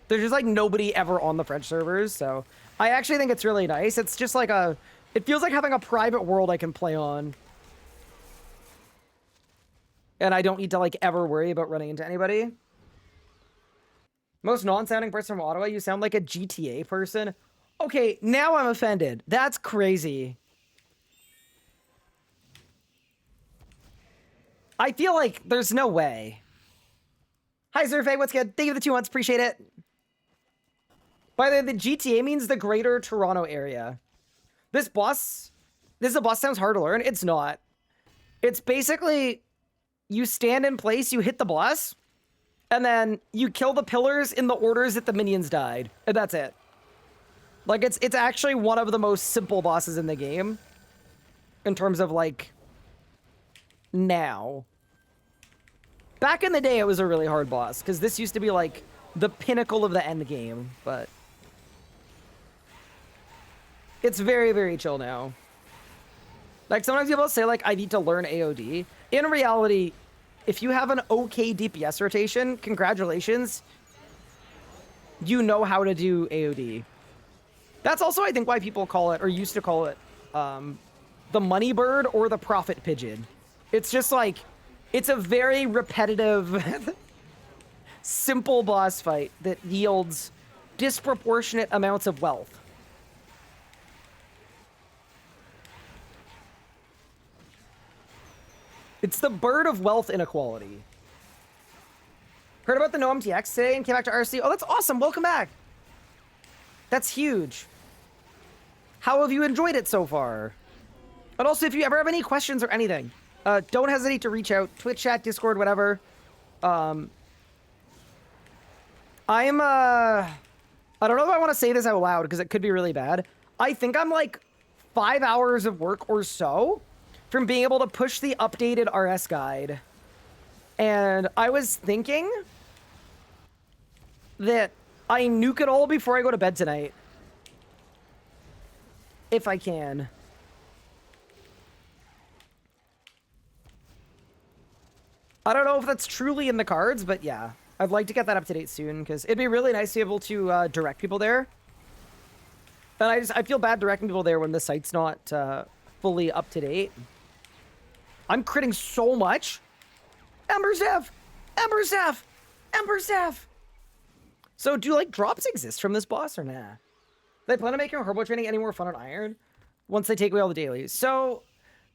There's just, like, nobody ever on the French servers, so... I actually think it's really nice. It's just like a... It feels like having a private world I can play on. And I don't need to, like, ever worry about running into anybody. Most non-sounding person from Ottawa, you sound like a GTA person. Okay, now I'm offended. That's crazy. I feel like there's no way. Hi, Zerfe, what's good? Thank you for the 2 months, appreciate it. By the way, the GTA means the Greater Toronto Area. This boss this is a boss sounds hard to learn. It's not. It's basically you stand in place, you hit the boss, and then you kill the pillars in the orders that the minions died, and that's it. Like, it's actually one of the most simple bosses in the game in terms of, like, now. Back in the day, it was a really hard boss, because this used to be, like, the pinnacle of the end game, but it's very, very chill now. Like, sometimes people say, like, I need to learn AOD. In reality, if you have an okay DPS rotation, congratulations. You know how to do AOD. That's also, I think, why people call it, or used to call it, the money bird or the profit pigeon. It's just like, it's a very repetitive, simple boss fight that yields disproportionate amounts of wealth. It's the bird of wealth inequality. Heard about the no MTX today and came back to RC. Oh, that's awesome. Welcome back. That's huge. How have you enjoyed it so far? And also, if you ever have any questions or anything, don't hesitate to reach out. Twitch chat, Discord, whatever. I don't know if I want to say this out loud because it could be really bad. I think I'm like 5 hours of work or so from being able to push the updated RS guide. And I was thinking that I nuke it all before I go to bed tonight. If I can. I don't know if that's truly in the cards, but yeah. I'd like to get that up to date soon, because it'd be really nice to be able to direct people there. And I feel bad directing people there when the site's not fully up to date. I'm critting so much. Ember Staff! Ember Staff! Ember Staff! So do, like, drops exist from this boss or nah? They plan on making Herbo training any more fun on Iron once they take away all the dailies. So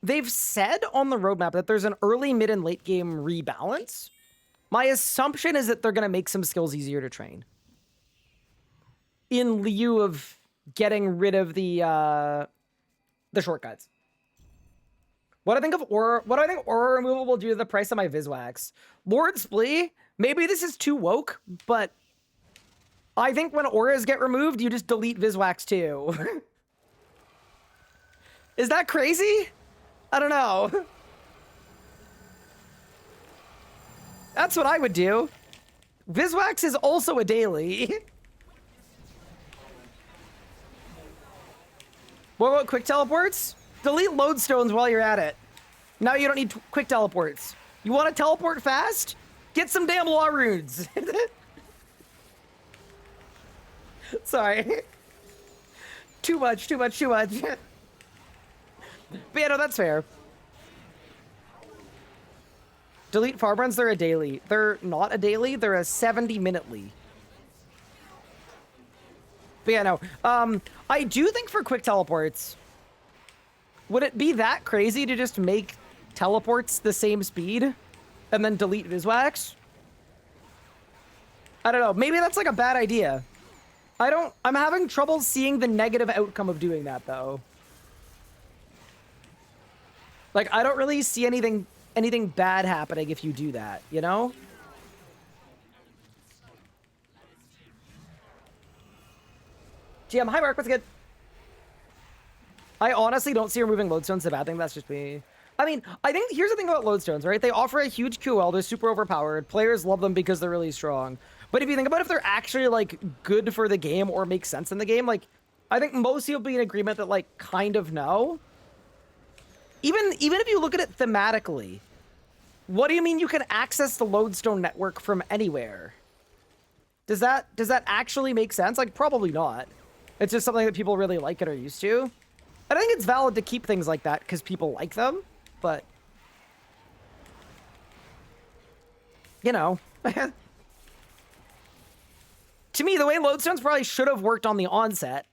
they've said on the roadmap that there's an early, mid, and late game rebalance. My assumption is that they're going to make some skills easier to train in lieu of getting rid of the shortcuts. What do I think aura removal will do to the price of my Viswax? Lord Splee, maybe this is too woke, but I think when auras get removed, you just delete Viswax too. Is that crazy? I don't know. That's what I would do. Viswax is also a daily. What about quick teleports? Delete lodestones while you're at it. Now you don't need quick teleports. You want to teleport fast? Get some damn law runes. Sorry. Too much. But yeah, no, that's fair. Delete farm runs, they're a daily. They're not a daily, they're a 70-minutely. But yeah, no. I do think for quick teleports, would it be that crazy to just make teleports the same speed and then delete Viswax? I don't know. Maybe that's like a bad idea. I'm having trouble seeing the negative outcome of doing that, though. Like, I don't really see anything bad happening if you do that, you know? GM, hi Mark, what's good? I honestly don't see removing lodestones as a bad thing. That's just me. I mean, I think here's the thing about lodestones, right? They offer a huge QL. They're super overpowered. Players love them because they're really strong. But if you think about if they're actually, like, good for the game or make sense in the game, like, I think most people will be in agreement that, like, kind of no. Even if you look at it thematically, what do you mean you can access the lodestone network from anywhere? Does that actually make sense? Like, probably not. It's just something that people really like and are used to. I think it's valid to keep things like that because people like them, but you know. To me, the way lodestones probably should have worked on the onset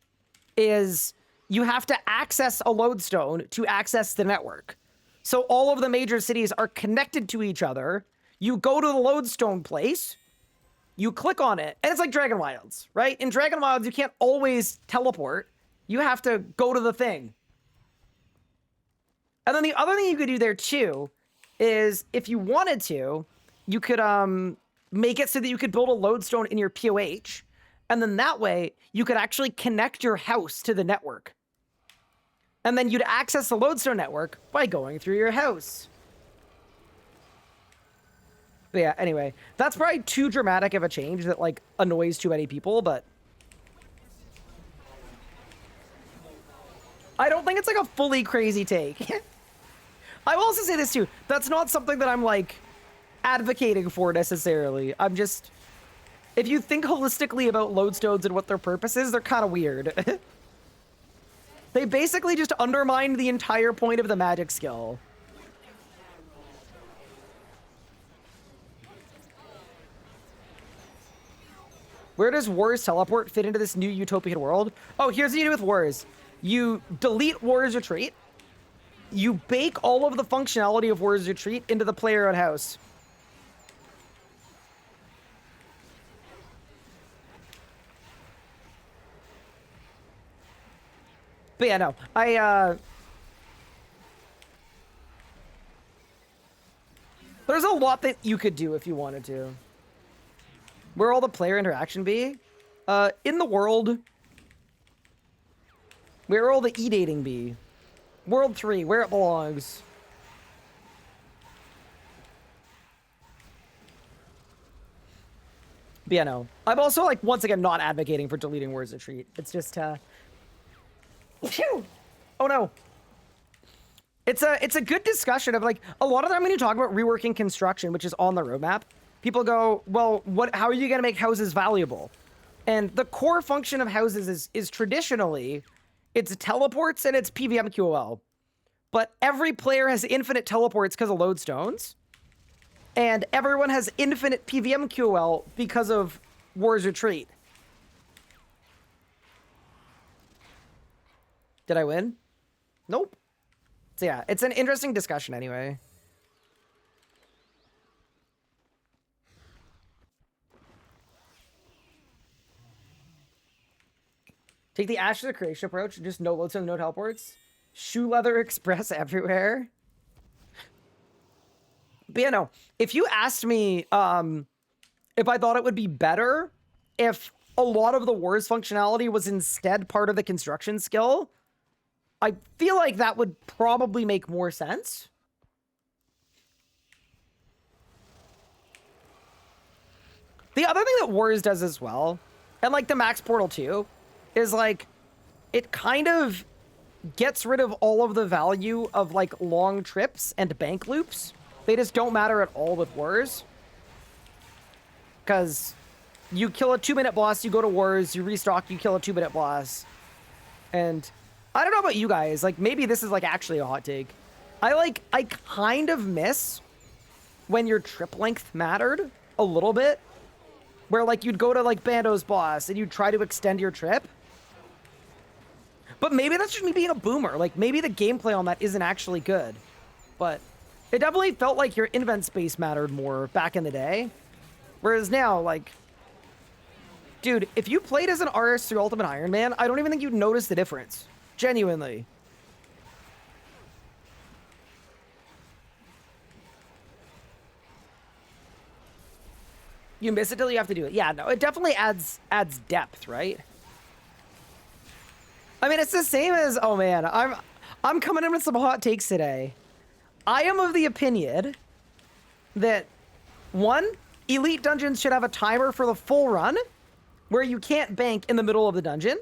is you have to access a lodestone to access the network. So all of the major cities are connected to each other. You go to the lodestone place, you click on it, and it's like Dragon Wilds, right? In Dragon Wilds, you can't always teleport. You have to go to the thing. And then the other thing you could do there too is if you wanted to, you could make it so that you could build a lodestone in your POH. And then that way you could actually connect your house to the network. And then you'd access the lodestone network by going through your house. But yeah, anyway, that's probably too dramatic of a change that like annoys too many people, but I don't think it's like a fully crazy take. I will also say this too. That's not something that I'm like advocating for necessarily. I'm just, if you think holistically about lodestones and what their purpose is, they're kind of weird. They basically just undermine the entire point of the magic skill. Where does War's teleport fit into this new utopian world? Oh, here's what you do with Wars. You delete War's Retreat. You bake all of the functionality of War's Retreat into the player-owned house. But yeah, no. There's a lot that you could do if you wanted to. Where all the player interaction be? In the world. Where all the e-dating be? World 3, where it belongs. But yeah, no. I'm also, like, once again, not advocating for deleting War's Retreat. It's just, Phew! Oh, no. It's a good discussion of, like, a lot of time when you talk about reworking construction, which is on the roadmap, people go, well, how are you going to make houses valuable? And the core function of houses is traditionally, it's teleports and it's PVM QOL. But every player has infinite teleports because of lodestones. And everyone has infinite PVM QOL because of War's Retreat. Did I win? Nope. So yeah, it's an interesting discussion anyway. Take the Ashes of Creation approach, just no lodestone, no teleports. Shoe leather express everywhere. But yeah, no, if you asked me if I thought it would be better if a lot of the Wars functionality was instead part of the construction skill, I feel like that would probably make more sense. The other thing that Wars does as well, and like the Max Portal 2, is like, it kind of gets rid of all of the value of like long trips and bank loops. They just don't matter at all with Wars. Because you kill a 2-minute boss, you go to Wars, you restock, you kill a 2-minute boss. And I don't know about you guys, like maybe this is like actually a hot take. I kind of miss when your trip length mattered a little bit. Where like you'd go to like Bando's boss and you'd try to extend your trip. But maybe that's just me being a boomer. Like maybe the gameplay on that isn't actually good. But it definitely felt like your invent space mattered more back in the day. Whereas now, like, dude, if you played as an RS3 Ultimate Iron Man, I don't even think you'd notice the difference. Genuinely. You miss it till you have to do it. Yeah, no, it definitely adds depth, right? I mean, it's the same as, oh man, I'm coming in with some hot takes today. I am of the opinion that, one, Elite Dungeons should have a timer for the full run, where you can't bank in the middle of the dungeon.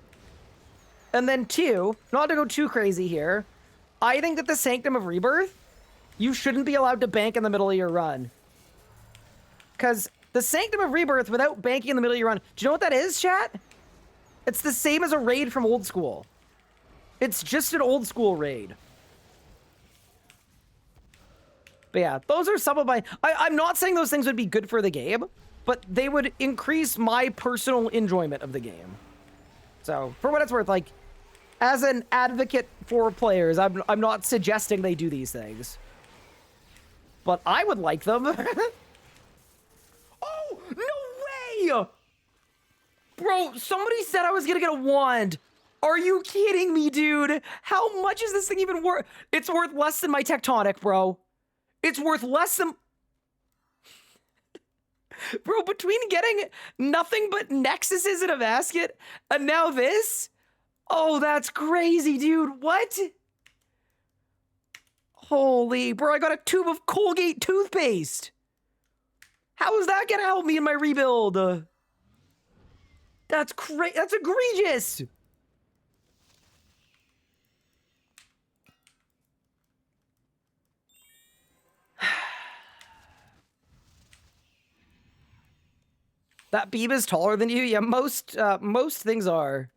And then two, not to go too crazy here, I think that the Sanctum of Rebirth, you shouldn't be allowed to bank in the middle of your run. Because the Sanctum of Rebirth without banking in the middle of your run, do you know what that is, chat? It's the same as a raid from old school. It's just an old school raid. But yeah, those are some of my... I'm not saying those things would be good for the game, but they would increase my personal enjoyment of the game. So, for what it's worth, like, as an advocate for players, I'm not suggesting they do these things. But I would like them. Oh, no way! Bro, somebody said I was gonna get a wand. Are you kidding me, dude? How much is this thing even worth? It's worth less than my Tectonic, bro. It's worth less than... Bro, between getting nothing but Nexuses in a basket and now this? Oh, that's crazy, dude. What? Holy, bro, I got a tube of Colgate toothpaste. How is that gonna help me in my rebuild? That's crazy. That's egregious. That beam is taller than you? Yeah, most things are.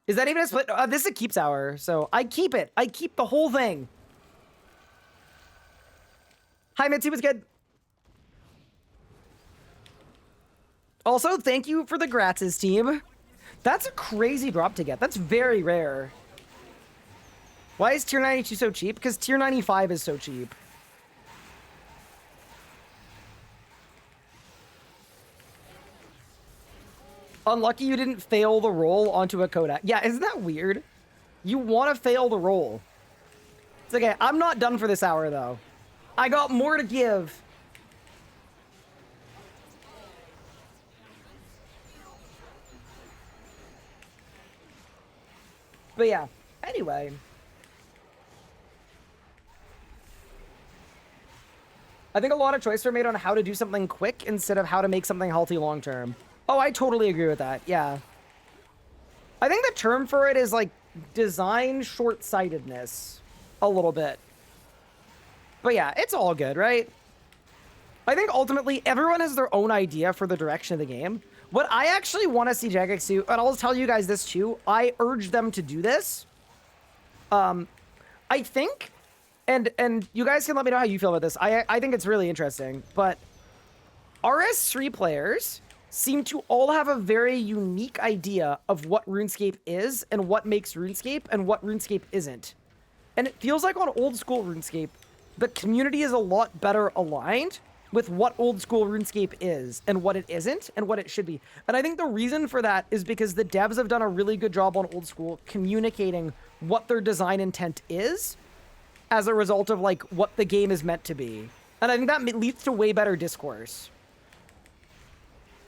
Is that even a split? This is a keeps hour, so I keep it. I keep the whole thing. Hi, Mitzi, what's good? Also, thank you for the Gratzes team. That's a crazy drop to get. That's very rare. Why is tier 92 so cheap? Because tier 95 is so cheap. Unlucky you didn't fail the roll onto a Kodak. Yeah, isn't that weird? You want to fail the roll. It's okay. I'm not done for this hour, though. I got more to give. But yeah, anyway. I think a lot of choices are made on how to do something quick instead of how to make something healthy long term. Oh, I totally agree with that. Yeah. I think the term for it is like design short-sightedness a little bit. But yeah, it's all good, right? I think ultimately everyone has their own idea for the direction of the game. What I actually want to see Jagex do, and I'll tell you guys this too, I urge them to do this. I think, and you guys can let me know how you feel about this. I think it's really interesting, but RS3 players seem to all have a very unique idea of what RuneScape is and what makes RuneScape and what RuneScape isn't. And it feels like on old school RuneScape, the community is a lot better aligned with what old school RuneScape is and what it isn't and what it should be. And I think the reason for that is because the devs have done a really good job on old school communicating what their design intent is as a result of like what the game is meant to be. And I think that leads to way better discourse.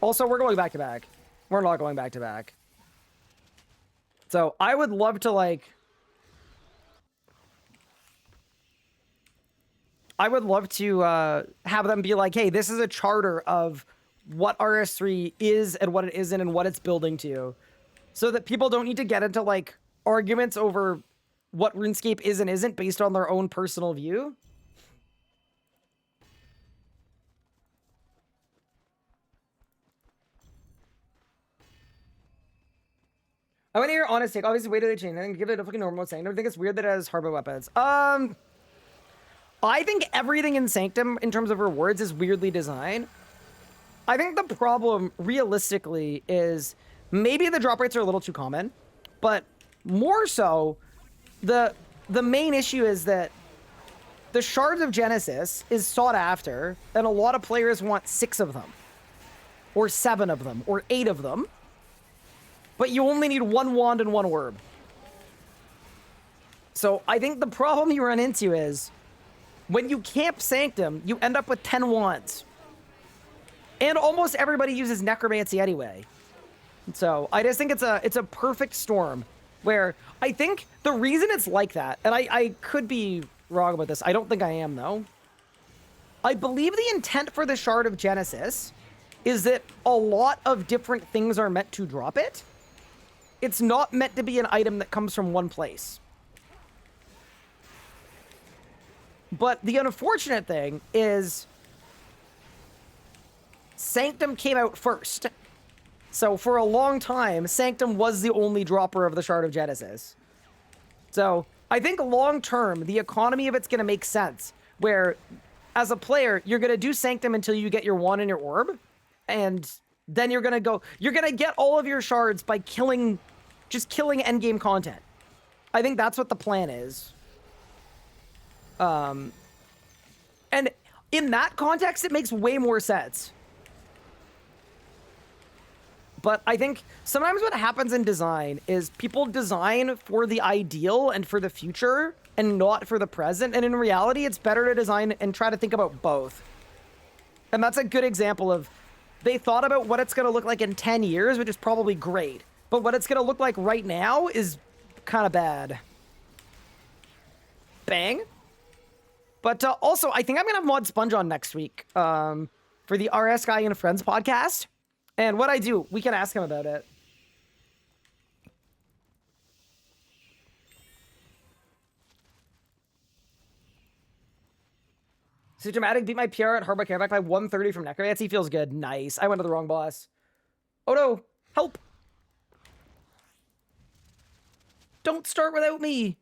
Also, we're going back to back. We're not going back to back. So I would love to like... I would love to have them be like, hey, this is a charter of what RS3 is and what it isn't and what it's building to. So that people don't need to get into like arguments over what RuneScape is and isn't based on their own personal view. I want to hear your honest take. Obviously, wait till they change. I think give it a fucking normal saying. I don't think it's weird that it has hardware weapons. I think everything in Sanctum, in terms of rewards, is weirdly designed. I think the problem, realistically, is maybe the drop rates are a little too common, but more so, the main issue is that the Shards of Genesis is sought after, and a lot of players want 6 of them, or 7 of them, or 8 of them, but you only need 1 wand and 1 orb. So I think the problem you run into is, when you camp Sanctum, you end up with 10 wands. And almost everybody uses Necromancy anyway. So I just think it's a perfect storm where I think the reason it's like that, and I could be wrong about this, I don't think I am though. I believe the intent for the Shard of Genesis is that a lot of different things are meant to drop it. It's not meant to be an item that comes from one place. But the unfortunate thing is Sanctum came out first. So for a long time, Sanctum was the only dropper of the Shard of Genesis. So I think long term, the economy of it's going to make sense. Where, as a player, you're going to do Sanctum until you get your wand and your orb. And then you're going to get all of your shards by just killing endgame content. I think that's what the plan is. And in that context, it makes way more sense. But I think sometimes what happens in design is people design for the ideal and for the future and not for the present. And in reality, it's better to design and try to think about both. And that's a good example of they thought about what it's going to look like in 10 years, which is probably great. But what it's going to look like right now is kind of bad. Bang. But also, I think I'm going to have Mod Sponge on next week for the RS Guy and Friends podcast. And what I do, we can ask him about it. So Dramatic beat my PR at Hardback Careback by 130 from Necromancy. Feels good. Nice. I went to the wrong boss. Oh no. Help. Don't start without me.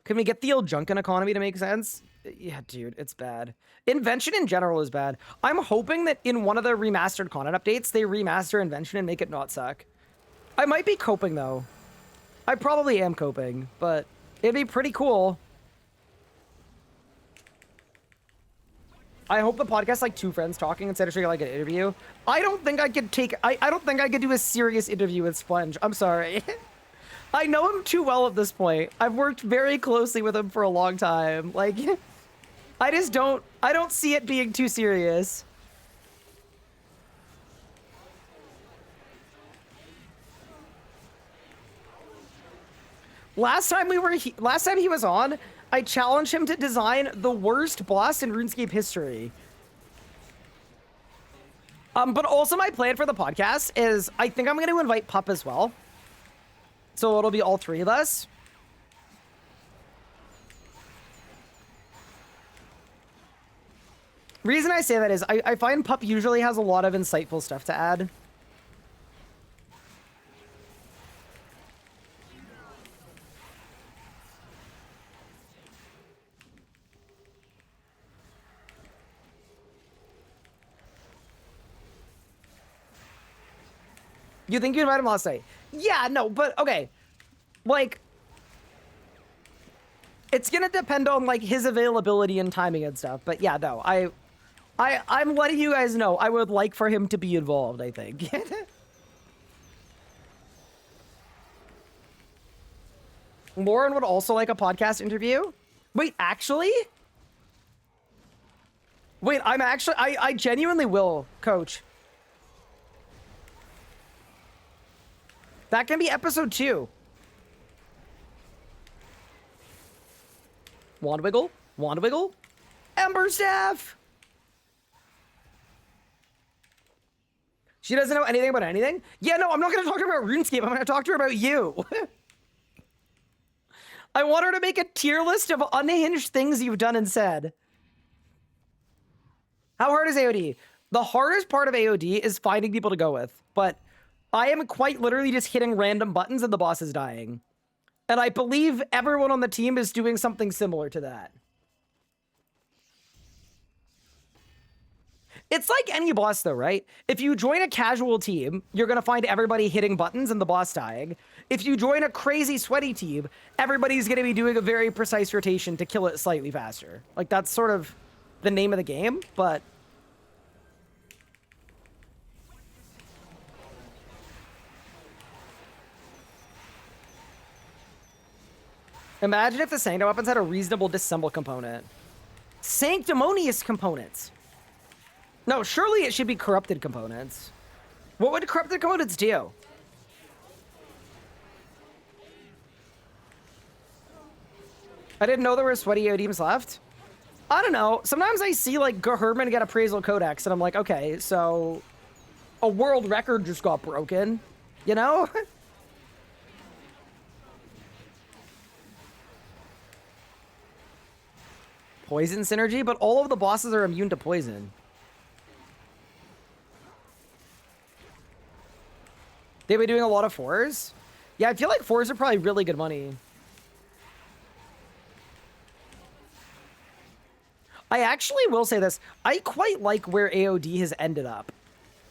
Can we get the old Junkin economy to make sense? Yeah, dude, it's bad. Invention in general is bad. I'm hoping that in one of the remastered content updates, they remaster Invention and make it not suck. I might be coping, though. I probably am coping, but it'd be pretty cool. I hope the podcast like two friends talking instead of like an interview. I don't think I could take... I don't think I could do a serious interview with Sponge. I'm sorry. I know him too well at this point. I've worked very closely with him for a long time. Like, I just don't... I don't see it being too serious. Last time he was on, I challenged him to design the worst boss in RuneScape history. But also my plan for the podcast is I think I'm going to invite Pup as well. So it'll be all three of us. Reason I say that is I find Pup usually has a lot of insightful stuff to add. You think you invited him last night? Yeah, no, but okay. Like, it's gonna depend on like his availability and timing and stuff. But yeah, no, I'm letting you guys know I would like for him to be involved, I think. Lauren would also like a podcast interview. Wait, actually? Wait, I genuinely will, Coach. That can be episode 2. Wand wiggle, Ember Staff. She doesn't know anything about anything? Yeah, no, I'm not going to talk to her about RuneScape. I'm going to talk to her about you. I want her to make a tier list of unhinged things you've done and said. How hard is AOD? The hardest part of AOD is finding people to go with, but I am quite literally just hitting random buttons and the boss is dying. And I believe everyone on the team is doing something similar to that. It's like any boss though, right? If you join a casual team, you're going to find everybody hitting buttons and the boss dying. If you join a crazy sweaty team, everybody's going to be doing a very precise rotation to kill it slightly faster. Like that's sort of the name of the game, but... Imagine if the Sanctum weapons had a reasonable disassemble component. Sanctimonious components. No, surely it should be corrupted components. What would corrupted components do? I didn't know there were sweaty AODs left. I don't know. Sometimes I see like Herman get appraisal codex and I'm like, okay, so a world record just got broken, you know? Poison synergy, but all of the bosses are immune to poison. They've been doing a lot of 4s. Yeah, I feel like 4s are probably really good money. I actually will say this. I quite like where AOD has ended up.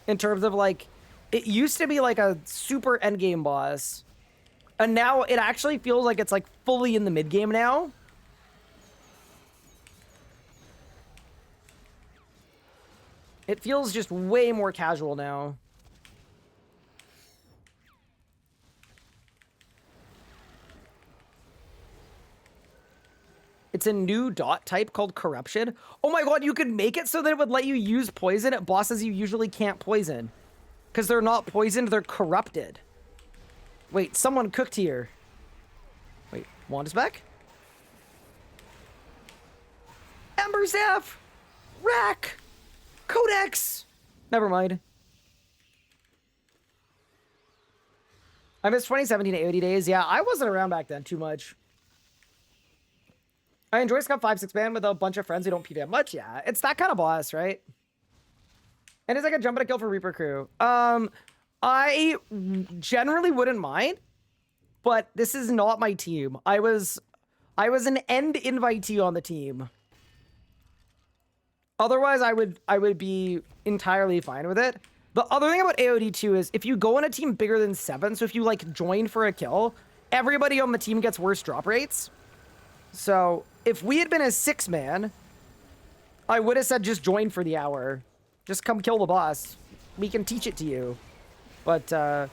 In terms of like, it used to be like a super endgame boss. And now it actually feels like it's like fully in the mid game now. It feels just way more casual now. It's a new dot type called corruption. Oh my god, you could make it so that it would let you use poison at bosses you usually can't poison. Because they're not poisoned, they're corrupted. Wait, someone cooked here. Wait, Wanda's back? Ember Staff! Rack! Codex! Never mind. I missed 2017 AOD days. Yeah, I wasn't around back then too much. I enjoy Scum 5-6 man with a bunch of friends who don't PvP much. Yeah, it's that kind of boss, right? And it's like a jump and a kill for Reaper crew. I generally wouldn't mind, but this is not my team. I was an end invitee on the team. Otherwise, I would be entirely fine with it. The other thing about AOD too is if you go on a team bigger than 7, so if you like join for a kill, everybody on the team gets worse drop rates. So if we had been a 6-man, I would have said just join for the hour. Just come kill the boss. We can teach it to you. But I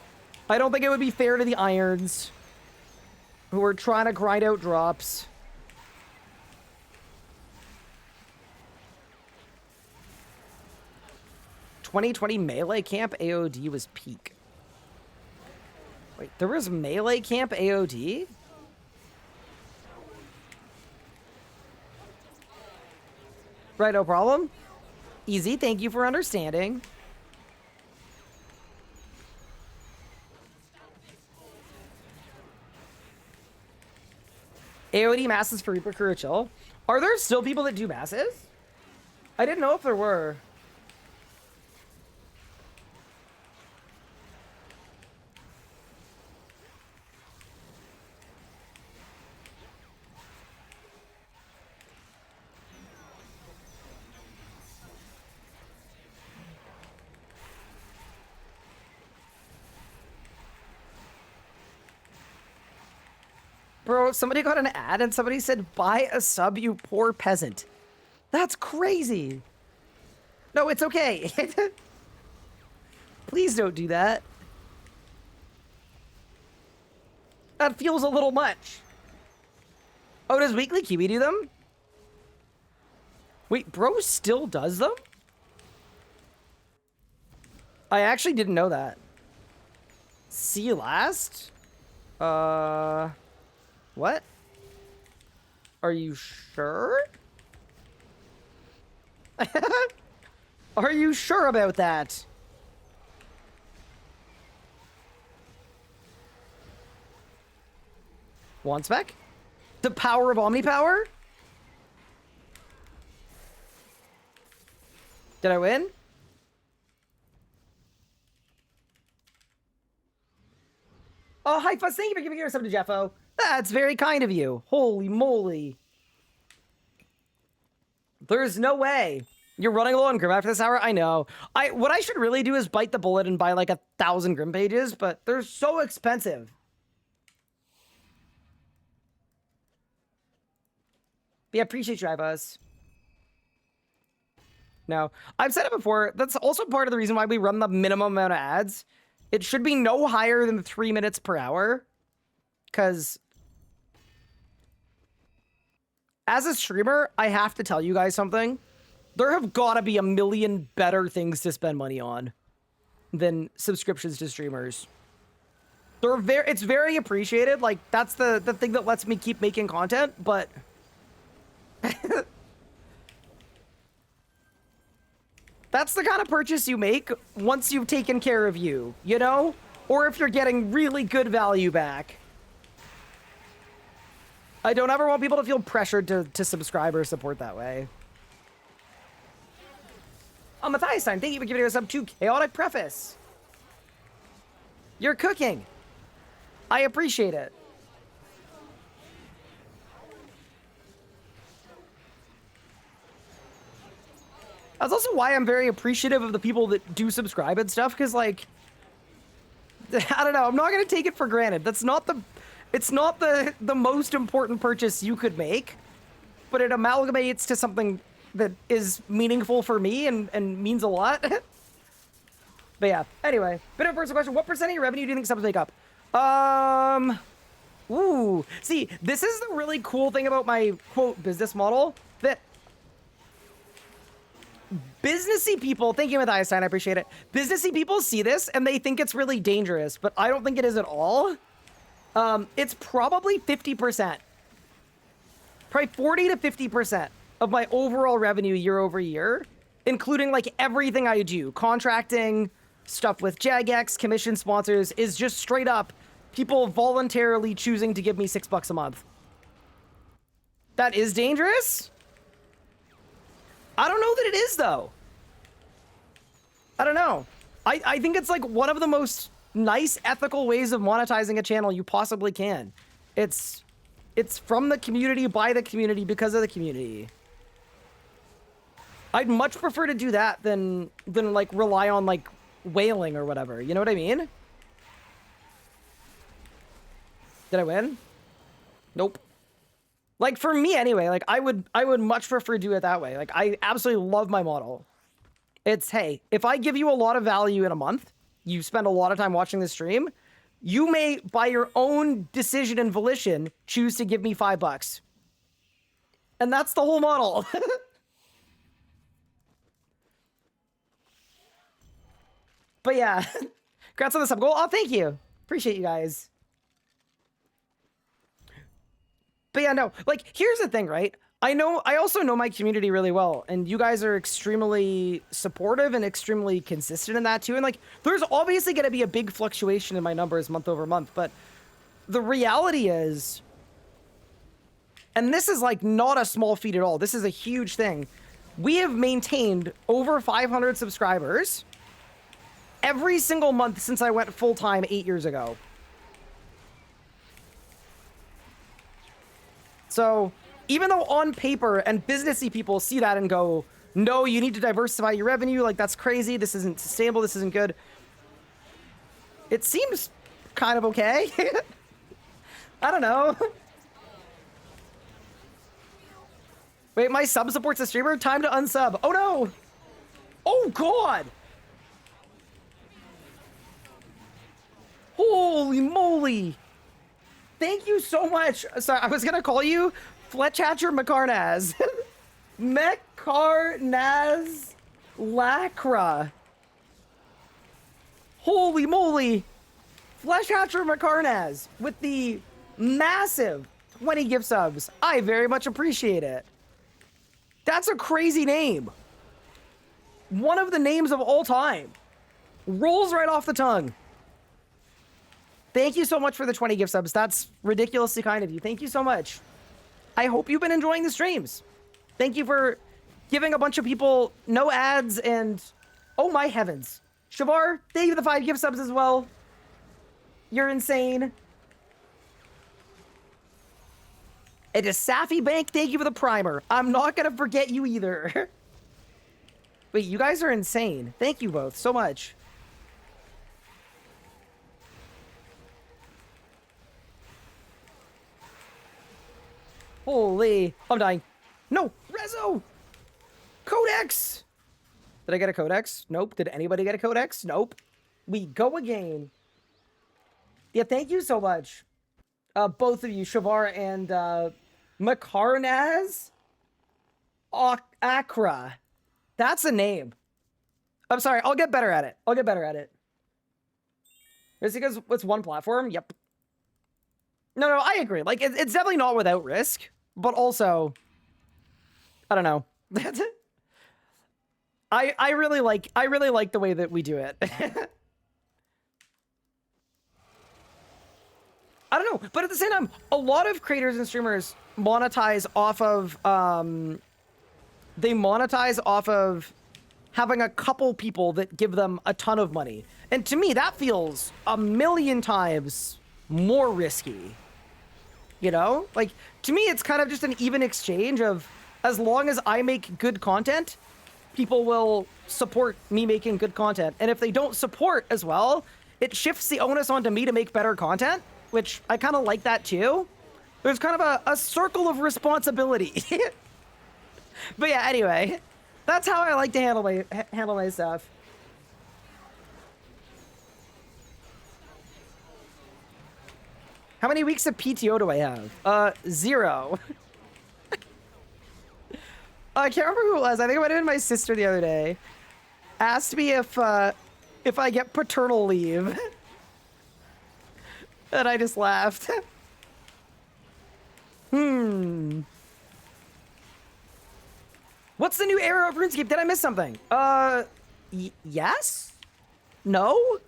don't think it would be fair to the Irons who are trying to grind out drops. "2020 Melee Camp AOD was peak." Wait, there was Melee Camp AOD? Right, no problem. Easy, thank you for understanding. AOD masses for Reaper crew chill. Are there still people that do masses? I didn't know if there were. Bro, somebody got an ad and somebody said, "Buy a sub, you poor peasant." That's crazy. No, it's okay. Please don't do that. That feels a little much. Oh, does Weekly Kiwi do them? Wait, bro still does them? I actually didn't know that. See you last? What? Are you sure? Are you sure about that? One spec? The power of Omnipower? Did I win? Oh, hi, Fuss. Thank you for giving yourself to Jeffo. That's very kind of you. Holy moly. There's no way. You're running low on Grim after this hour? I know. What I should really do is bite the bullet and buy like 1,000 Grim pages, but they're so expensive. But yeah, appreciate you, Buzz. No, I've said it before. That's also part of the reason why we run the minimum amount of ads. It should be no higher than 3 minutes per hour. Because as a streamer, I have to tell you guys something. There have got to be a million better things to spend money on than subscriptions to streamers. It's very appreciated. Like, that's the thing that lets me keep making content, but that's the kind of purchase you make once you've taken care of you, you know? Or if you're getting really good value back. I don't ever want people to feel pressured to subscribe or support that way. Oh, Matthias time, thank you for giving us up to Chaotic Preface. You're cooking. I appreciate it. That's also why I'm very appreciative of the people that do subscribe and stuff, because, like, I don't know, I'm not going to take it for granted. That's not the... It's not the most important purchase you could make, but it amalgamates to something that is meaningful for me and means a lot. But yeah, anyway, bit of a personal question. What percent of your revenue do you think subs make up? Ooh, see, this is the really cool thing about my, quote, business model, that businessy people, thank you, Matthias, I appreciate it. Businessy people see this and they think it's really dangerous, but I don't think it is at all. It's probably 50%. Probably 40 to 50% of my overall revenue year over year, including like everything I do, contracting, stuff with Jagex, commission sponsors, is just straight up people voluntarily choosing to give me $6 a month. That is dangerous? I don't know that it is, though. I don't know. I think it's like one of the most nice, ethical ways of monetizing a channel you possibly can. It's from the community, by the community, because of the community. I'd much prefer to do that than like rely on like whaling or whatever. You know what I mean? Did I win? Nope. Like for me anyway, like I would much prefer do it that way. Like I absolutely love my model. It's, hey, if I give you a lot of value in a month, you spend a lot of time watching the stream, you may, by your own decision and volition, choose to give me $5. And that's the whole model. But yeah, congrats on the sub goal. Oh, thank you. Appreciate you guys. But yeah, no, like, here's the thing, right? I also know my community really well, and you guys are extremely supportive and extremely consistent in that too. And like, there's obviously going to be a big fluctuation in my numbers month over month, but the reality is, and this is like not a small feat at all, this is a huge thing. We have maintained over 500 subscribers every single month since I went full-time 8 years ago. So even though on paper and businessy people see that and go, no, you need to diversify your revenue, like that's crazy, this isn't sustainable, this isn't good, it seems kind of okay. I don't know. Wait, my sub supports a streamer? Time to unsub. Oh no! Oh god! Holy moly! Thank you so much. Sorry, I was gonna call you Fletchhatcher McCarnaz. McCarnaz Lacra. Holy moly! Fleshhatcher McCarnaz with the massive 20 gift subs. I very much appreciate it. That's a crazy name. One of the names of all time. Rolls right off the tongue. Thank you so much for the 20 gift subs. That's ridiculously kind of you. Thank you so much. I hope you've been enjoying the streams. Thank you for giving a bunch of people no ads and... Oh my heavens. Shavar, thank you for the 5 gift subs as well. You're insane. And to Safi Bank, thank you for the primer. I'm not gonna forget you either. Wait, you guys are insane. Thank you both so much. Holy, I'm dying. No, Rezo! Codex! Did I get a Codex? Nope. Did anybody get a Codex? Nope. We go again. Yeah, thank you so much. Both of you, Shavar and Makarnaz Accra. That's a name. I'm sorry, I'll get better at it. I'll get better at it. Is it because it's one platform? Yep. No, I agree. Like, it's definitely not without risk, but also, I don't know. I really like the way that we do it. I don't know, but at the same time, a lot of creators and streamers monetize off of, they monetize off of having a couple people that give them a ton of money. And to me, that feels a million times more risky. You know? Like, to me, it's kind of just an even exchange of, as long as I make good content, people will support me making good content. And if they don't support as well, it shifts the onus onto me to make better content, which I kind of like that too. There's kind of a circle of responsibility. But yeah, anyway, that's how I like to handle my stuff. How many weeks of PTO do I have? 0. I can't remember who it was. I think it might have been my sister the other day. Asked me if I get paternal leave. And I just laughed. What's the new era of RuneScape? Did I miss something? Yes? No?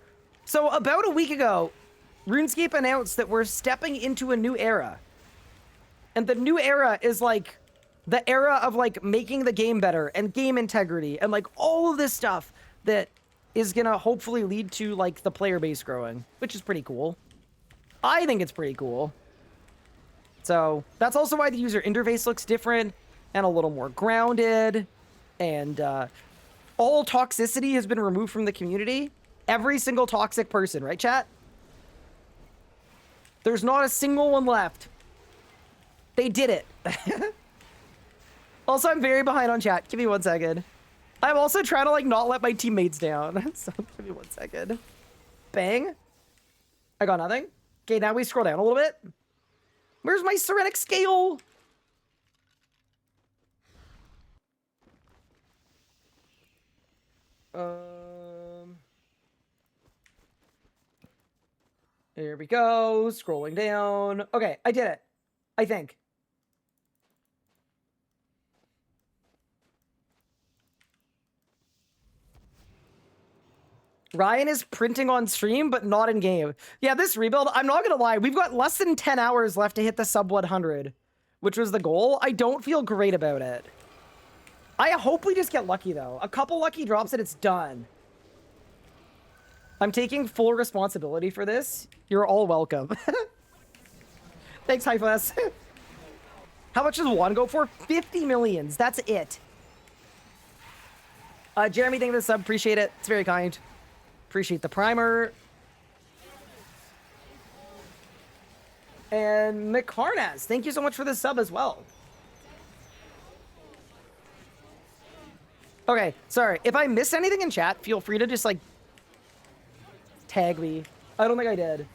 So about a week ago, RuneScape announced that we're stepping into a new era. And the new era is like the era of like making the game better and game integrity and like all of this stuff that is gonna hopefully lead to like the player base growing, which is pretty cool. I think it's pretty cool. So that's also why the user interface looks different and a little more grounded, and all toxicity has been removed from the community. Every single toxic person, right, chat? There's not a single one left. They did it. Also, I'm very behind on chat. Give me 1 second. I'm also trying to like not let my teammates down. So give me 1 second. Bang. I got nothing. Okay, now we scroll down a little bit. Where's my Serenic scale? Here we go. Scrolling down. Okay, I did it. I think. Ryan is printing on stream, but not in game. Yeah, this rebuild, I'm not gonna lie, we've got less than 10 hours left to hit the sub 100, which was the goal. I don't feel great about it. I hope we just get lucky, though. A couple lucky drops and it's done. I'm taking full responsibility for this. You're all welcome. Thanks, Hyphus. How much does one go for? 50 millions. That's it. Jeremy, thank you for the sub. Appreciate it. It's very kind. Appreciate the primer. And McCarnas, thank you so much for the sub as well. Okay, sorry. If I missed anything in chat, feel free to just, like, tag me. I don't think I did.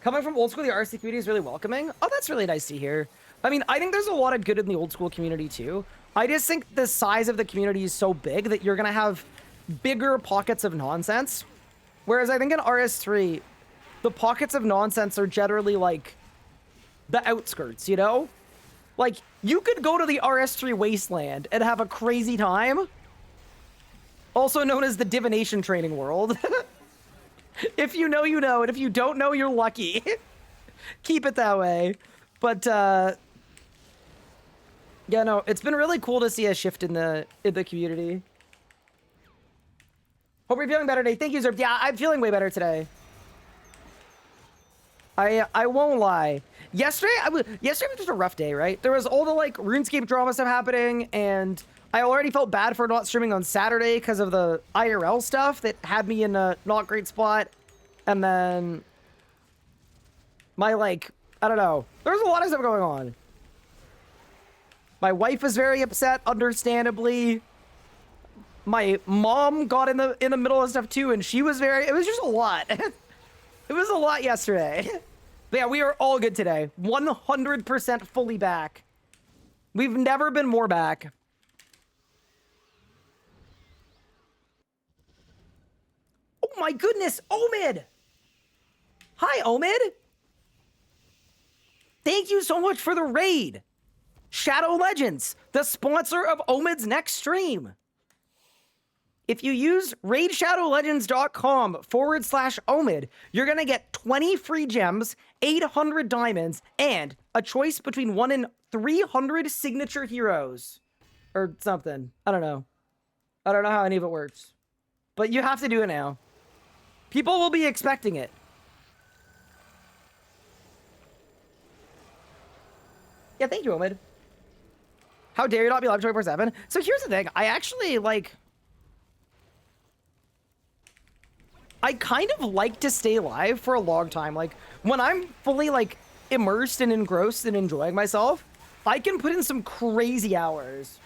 Coming from old school, the RC community is really welcoming. Oh, that's really nice to hear. I mean, I think there's a lot of good in the old school community, too. I just think the size of the community is so big that you're going to have bigger pockets of nonsense. Whereas I think in RS3, the pockets of nonsense are generally, like, the outskirts, you know? Like, you could go to the RS3 wasteland and have a crazy time. Also known as the divination training world. If you know, you know. And if you don't know, you're lucky. Keep it that way. But, yeah, no, it's been really cool to see a shift in the community. Hope you're feeling better today. Thank you, Zerb. Yeah, I'm feeling way better today. I won't lie. Yesterday was just a rough day, right? There was all the like RuneScape drama stuff happening, and I already felt bad for not streaming on Saturday because of the IRL stuff that had me in a not great spot. And then my like, I don't know. There was a lot of stuff going on. My wife was very upset, understandably. My mom got in the middle of stuff too, and she was very, it was just a lot. It was a lot yesterday. But yeah, we are all good today. 100% fully back. We've never been more back. Oh my goodness, Omid! Hi, Omid! Thank you so much for the raid! Shadow Legends, the sponsor of Omid's next stream. If you use raidshadowlegends.com/Omid, you're going to get 20 free gems, 800 diamonds, and a choice between 1 in 300 signature heroes. Or something. I don't know. I don't know how any of it works. But you have to do it now. People will be expecting it. Yeah, thank you, Omid. How dare you not be live 24/7? So here's the thing. I actually, like... I kind of like to stay live for a long time. Like, when I'm fully, like, immersed and engrossed and enjoying myself, I can put in some crazy hours.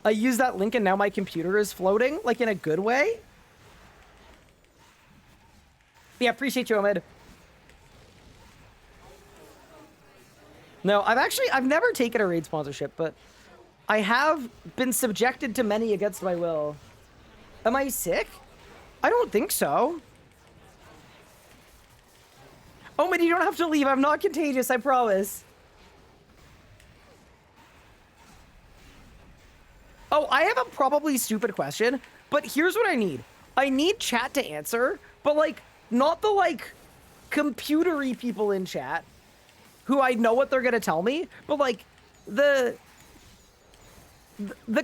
I use that link and now my computer is floating, like, in a good way. Yeah, appreciate you, Omid. No, I've never taken a raid sponsorship, but I have been subjected to many against my will. Am I sick? I don't think so. Oh, man, you don't have to leave. I'm not contagious, I promise. Oh, I have a probably stupid question, but here's what I need. I need chat to answer, but, like, not the, like, computery people in chat who I know what they're gonna tell me, but, like, the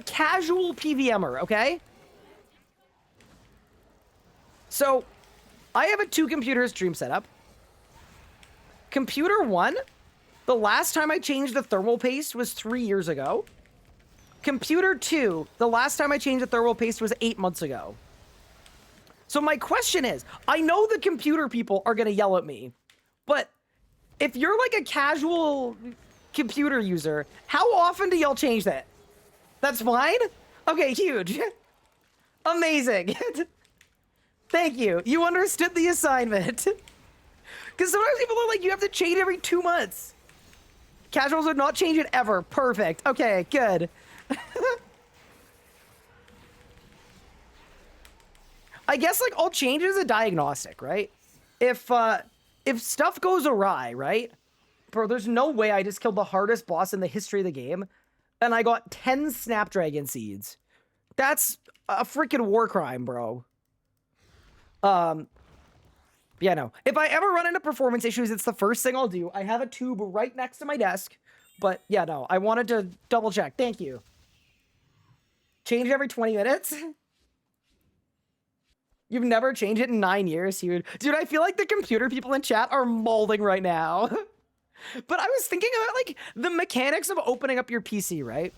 casual PVMer, okay? So, I have a 2-computer stream setup. Computer 1, the last time I changed the thermal paste was 3 years ago. Computer 2, the last time I changed the thermal paste was 8 months ago. So my question is, I know the computer people are gonna yell at me, but if you're like a casual computer user, how often do y'all change that? That's fine? Okay, huge. Amazing. Thank you. You understood the assignment. Because sometimes people are like, you have to change every 2 months. Casuals would not change it ever. Perfect. Okay, good. I guess, like, I'll change it as a diagnostic, right? If stuff goes awry, right? Bro, there's no way I just killed the hardest boss in the history of the game, and I got 10 Snapdragon seeds. That's a freaking war crime, bro. Yeah, no. If I ever run into performance issues, it's the first thing I'll do. I have a tube right next to my desk, but yeah, no. I wanted to double check. Thank you. Change every 20 minutes? You've never changed it in 9 years, dude. Dude, I feel like the computer people in chat are molding right now. But I was thinking about, like, the mechanics of opening up your PC, right?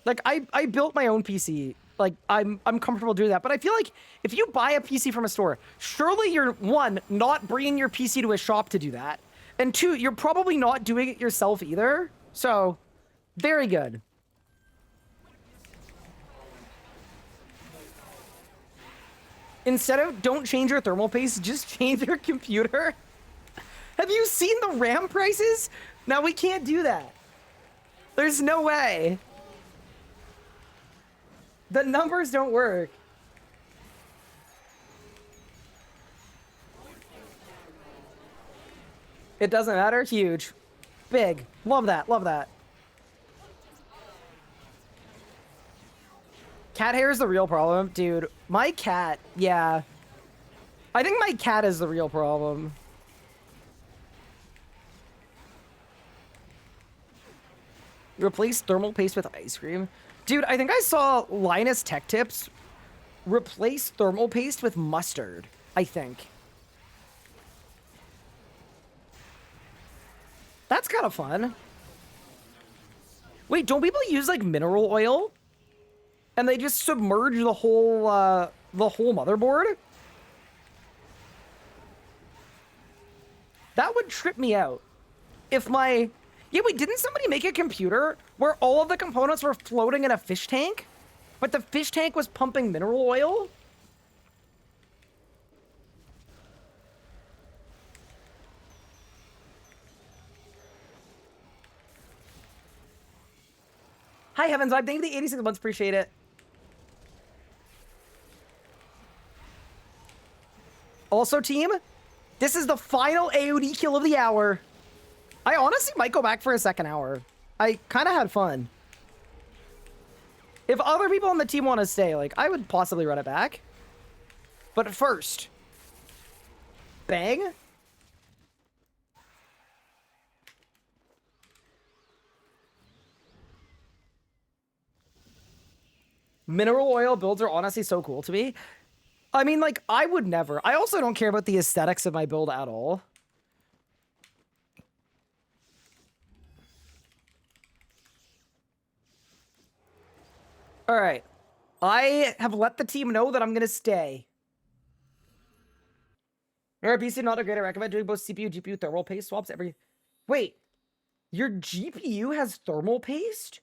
Like, I built my own PC. Like, I'm comfortable doing that. But I feel like if you buy a PC from a store, surely you're, 1, not bringing your PC to a shop to do that. And 2, you're probably not doing it yourself either. So, very good. Instead of don't change your thermal paste, just change your computer. Have you seen the RAM prices? Now we can't do that. There's no way. The numbers don't work. It doesn't matter. Huge. Big. Love that. Love that. Cat hair is the real problem. Dude, my cat, yeah. I think my cat is the real problem. Replace thermal paste with ice cream. Dude, I think I saw Linus Tech Tips replace thermal paste with mustard, I think. That's kind of fun. Wait, don't people use, like, mineral oil? And they just submerge the whole motherboard? That would trip me out. If my... Yeah, wait, didn't somebody make a computer where all of the components were floating in a fish tank? But the fish tank was pumping mineral oil? Hi, Heavens, Vibe. Thank you for the 86 months. Appreciate it. Also, team, this is the final AOD kill of the hour. I honestly might go back for a second hour. I kind of had fun. If other people on the team want to stay, like, I would possibly run it back. But first, bang. Mineral oil builds are honestly so cool to me. I mean, like, I would never. I also don't care about the aesthetics of my build at all. All right. I have let the team know that I'm going to stay. Your PC not a great. I recommend doing both CPU, GPU, thermal paste swaps every... Wait. Your GPU has thermal paste?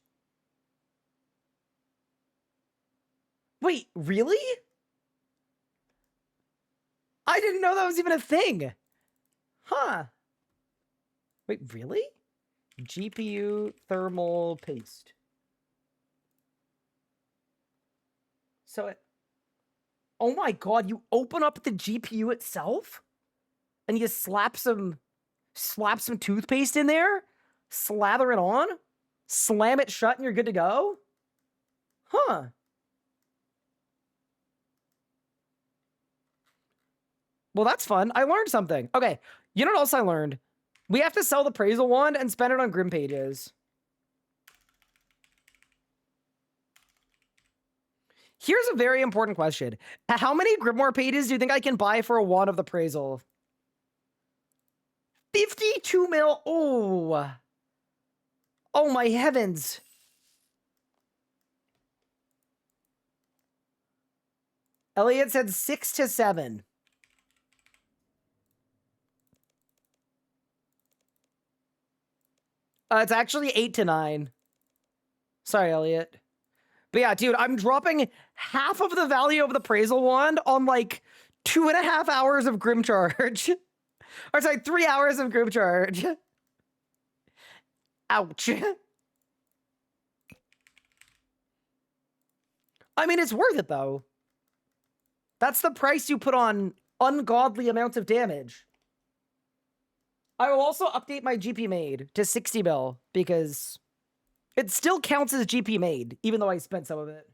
Wait, really? I didn't know that was even a thing. Huh. Wait, really? GPU thermal paste. So, oh my god, you open up the GPU itself, and you slap some toothpaste in there, slather it on, slam it shut, and you're good to go? Huh. Well, that's fun. I learned something. Okay, you know what else I learned? We have to sell the Praisal Wand and spend it on Grim Pages. Here's a very important question. How many Grimoire pages do you think I can buy for a Wand of the Praisal? 52 mil. Oh. Oh my heavens. Elliot said 6 to 7. It's actually 8 to 9. Sorry, Elliot. But yeah, dude, I'm dropping half of the value of the Praisal Wand on like 2.5 hours of Grim Charge. Or sorry, 3 hours of Grim Charge. Ouch. I mean, it's worth it though. That's the price you put on ungodly amounts of damage. I will also update my GP made to 60 mil because it still counts as GP made, even though I spent some of it.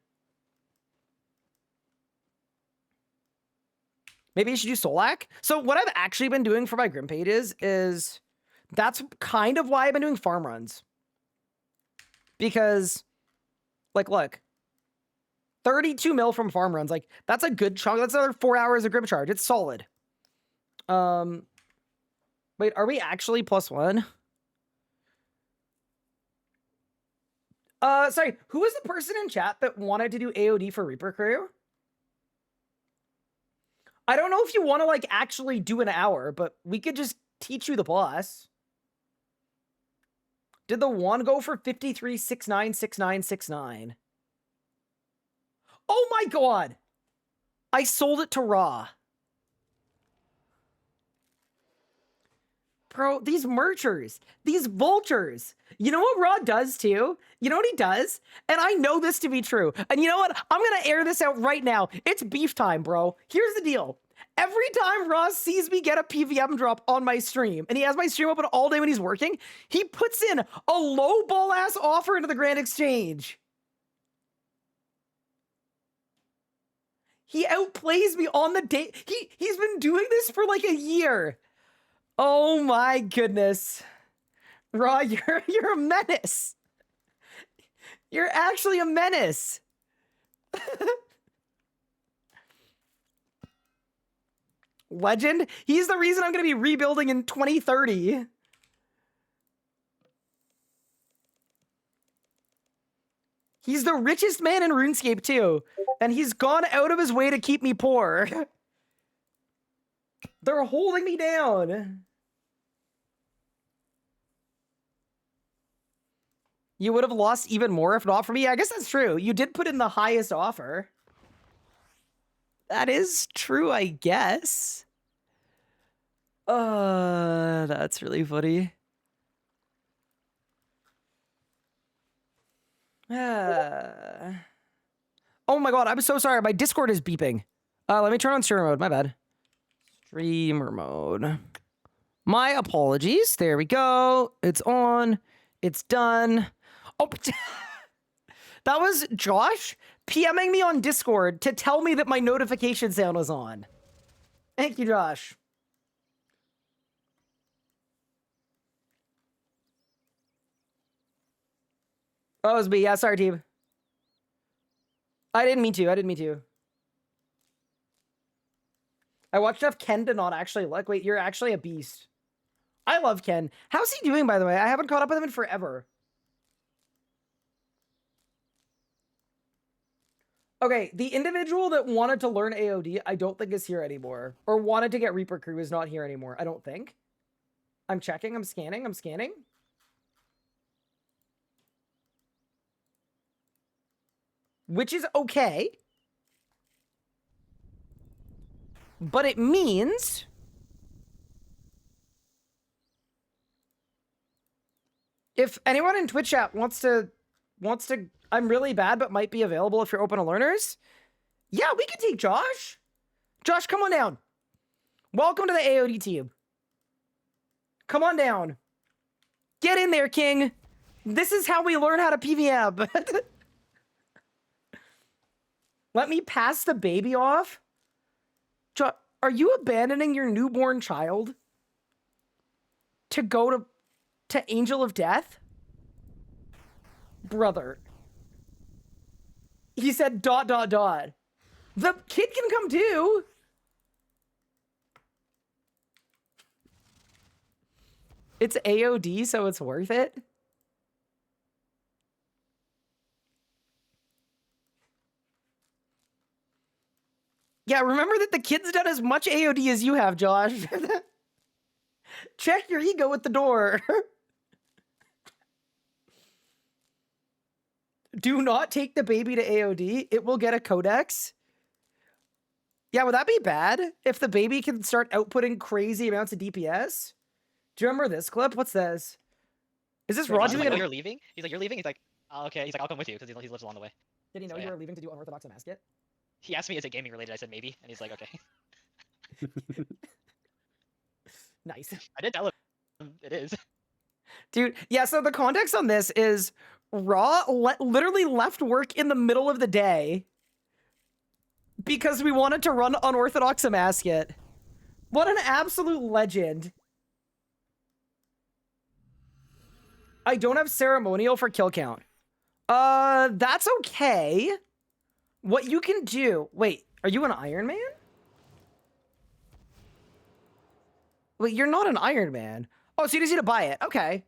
Maybe I should do Solak. So what I've actually been doing for my Grim pages is that's kind of why I've been doing farm runs. Because, like, look, 32 mil from farm runs, like, that's a good chunk. That's another 4 hours of Grim Charge. It's solid. Wait, are we actually +1? Sorry, who was the person in chat that wanted to do AOD for Reaper Crew? I don't know if you want to, like, actually do an hour, but we could just teach you the boss. Did the wand go for 53696969? Oh my god! I sold it to Raw. Bro, these merchers, these vultures. You know what Raw does too? You know what he does? And I know this to be true. And you know what? I'm going to air this out right now. It's beef time, bro. Here's the deal. Every time Ross sees me get a PVM drop on my stream, and he has my stream open all day when he's working, he puts in a low ball ass offer into the Grand Exchange. He outplays me on the day. He's been doing this for like a year. Oh my goodness. Raw, you're a menace. You're actually a menace. Legend? He's the reason I'm going to be rebuilding in 2030. He's the richest man in RuneScape too, and he's gone out of his way to keep me poor. They're holding me down. You would have lost even more if not for me. I guess that's true. You did put in the highest offer. That is true, I guess. That's really funny. Oh my god, I'm so sorry. My Discord is beeping. Let me turn on streamer mode. My bad. Streamer mode. My apologies. There we go. It's on. It's done. Oh, that was Josh PMing me on Discord to tell me that my notification sound was on. Thank you, Josh. Oh, it was me. Yeah, sorry, team. I didn't mean to. I didn't mean to. I watched enough Ken to not actually look. Wait, you're actually a beast. I love Ken. How's he doing, by the way? I haven't caught up with him in forever. Okay, the individual that wanted to learn AOD, I don't think is here anymore. Or wanted to get Reaper Crew is not here anymore. I don't think. I'm checking. I'm scanning. I'm scanning. Which is okay. But it means If anyone in Twitch chat wants to, I'm really bad, but might be available if you're open to learners. Yeah, we can take Josh. Josh, come on down. Welcome to the AOD team. Come on down. Get in there, King. This is how we learn how to PVM. Let me pass the baby off. Are you abandoning your newborn child to go to Angel of Death? Brother. He said ... The kid can come too. It's AOD, so it's worth it. Yeah, remember that the kid's done as much AOD as you have, Josh. Check your ego at the door. Do not take the baby to AOD. It will get a codex. Yeah, would that be bad? If the baby can start outputting crazy amounts of DPS? Do you remember this clip? What's this? Is this Rod doing like, it? oh, you're leaving? He's like, you're leaving? He's like, oh, okay. He's like, I'll come with you because he lives along the way. Did he know So, you yeah. were leaving to do Unorthodox Amascut? He asked me, is it gaming related? I said, maybe. And he's like, okay. Nice. I did tell him it is. Dude, yeah, so the context on this is Raw literally left work in the middle of the day because we wanted to run Unorthodox Amascut. What an absolute legend. I don't have ceremonial for kill count. That's okay. What you can do... Wait, are you an Iron Man? Wait, you're not an Iron Man. Oh, so you just need to buy it. Okay.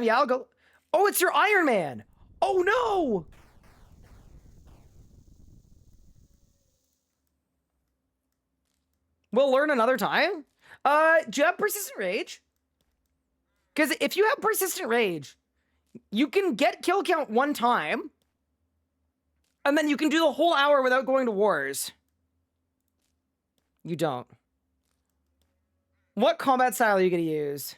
Yeah, I'll go... Oh, it's your Iron Man! Oh, no! We'll learn another time. Do you have Persistent Rage? Because if you have Persistent Rage, you can get kill count one time, and then you can do the whole hour without going to wars. You don't. What combat style are you going to use?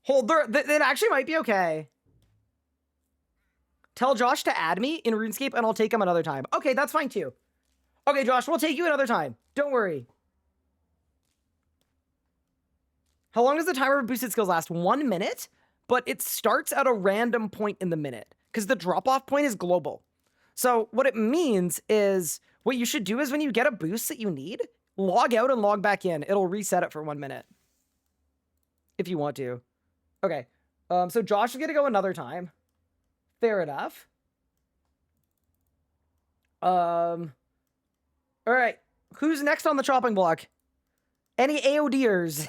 Hold there. That actually might be okay. Tell Josh to add me in RuneScape, and I'll take him another time. Okay, that's fine too. Okay, Josh, we'll take you another time. Don't worry. How long does the timer of boosted skills last? 1 minute, but it starts at a random point in the minute because the drop-off point is global. So what it means is what you should do is when you get a boost that you need, log out and log back in. It'll reset it for 1 minute if you want to. Okay, so Josh is going to go another time. Fair enough. All right, who's next on the chopping block? Any AODers?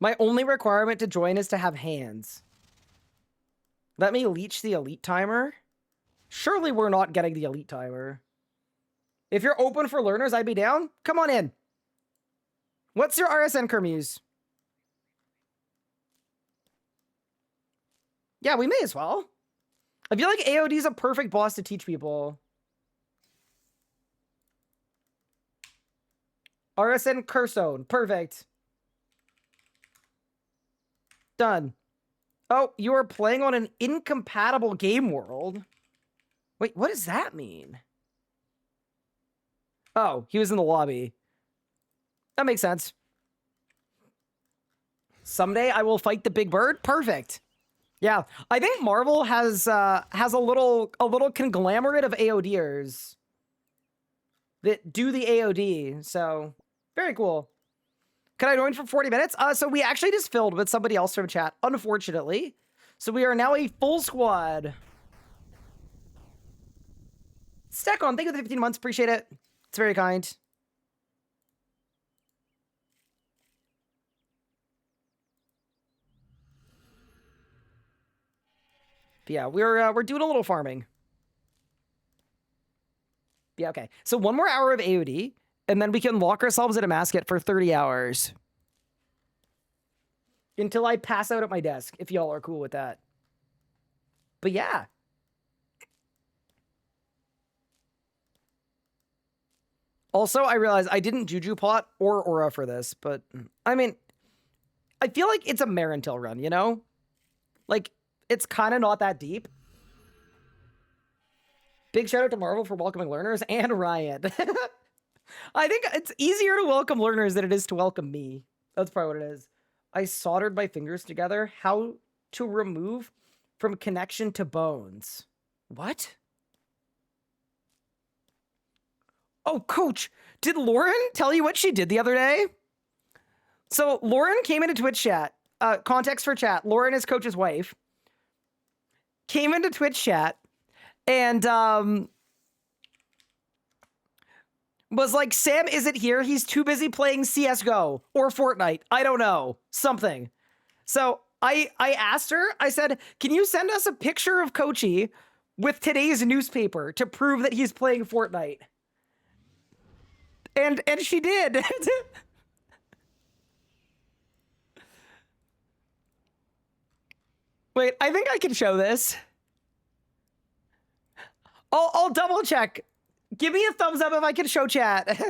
My only requirement to join is to have hands. Let me leech the elite timer. Surely we're not getting the elite timer. If you're open for learners, I'd be down. Come on in. What's your RSN Kermuse? Yeah, we may as well. I feel like AOD is a perfect boss to teach people. RSN Curzone. Perfect. Done. Oh, you are playing on an incompatible game world. Wait, what does that mean? Oh, he was in the lobby. That makes sense. Someday I will fight the big bird. Perfect. Yeah, I think Marvel has a little conglomerate of AODers that do the AOD. So very cool. Can I join for 40 minutes? So we actually just filled with somebody else from chat, unfortunately. So we are now a full squad. Stack on, thank you for the 15 months. Appreciate it. It's very kind. But yeah, we're doing a little farming. Yeah, okay. So 1 more hour of AOD, and then we can lock ourselves at Amascut for 30 hours. until I pass out at my desk, if y'all are cool with that. But yeah. Also, I realized I didn't Juju Pot or Aura for this, but I mean, I feel like it's a Marintil run, you know? Like, it's kind of not that deep. Big shout out to Marvel for welcoming learners and Ryan. I think it's easier to welcome learners than it is to welcome me. That's probably what it is. I soldered my fingers together. How to remove from connection to bones. What? Oh, Coach, did Lauren tell you what she did the other day? So Lauren came into Twitch chat. Context for chat. Lauren is Coach's wife. Came into Twitch chat and was like, Sam isn't here. He's too busy playing CSGO or Fortnite. I don't know. Something. So I asked her, I said, can you send us a picture of Coachy with today's newspaper to prove that he's playing Fortnite? And she did. Wait, I think I can show this. I'll double check. Give me a thumbs up if I can show chat.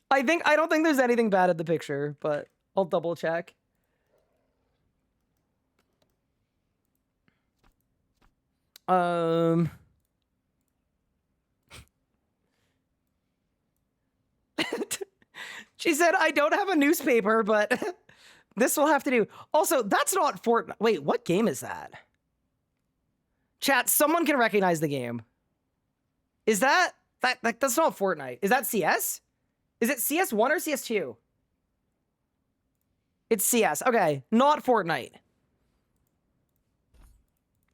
I don't think there's anything bad in the picture, but I'll double check. She said, I don't have a newspaper, but this will have to do. Also, that's not Fortnite. Wait, what game is that? Chat, someone can recognize the game. Is that's not Fortnite. Is that CS? Is it CS1 or CS2? It's CS. Okay, not Fortnite.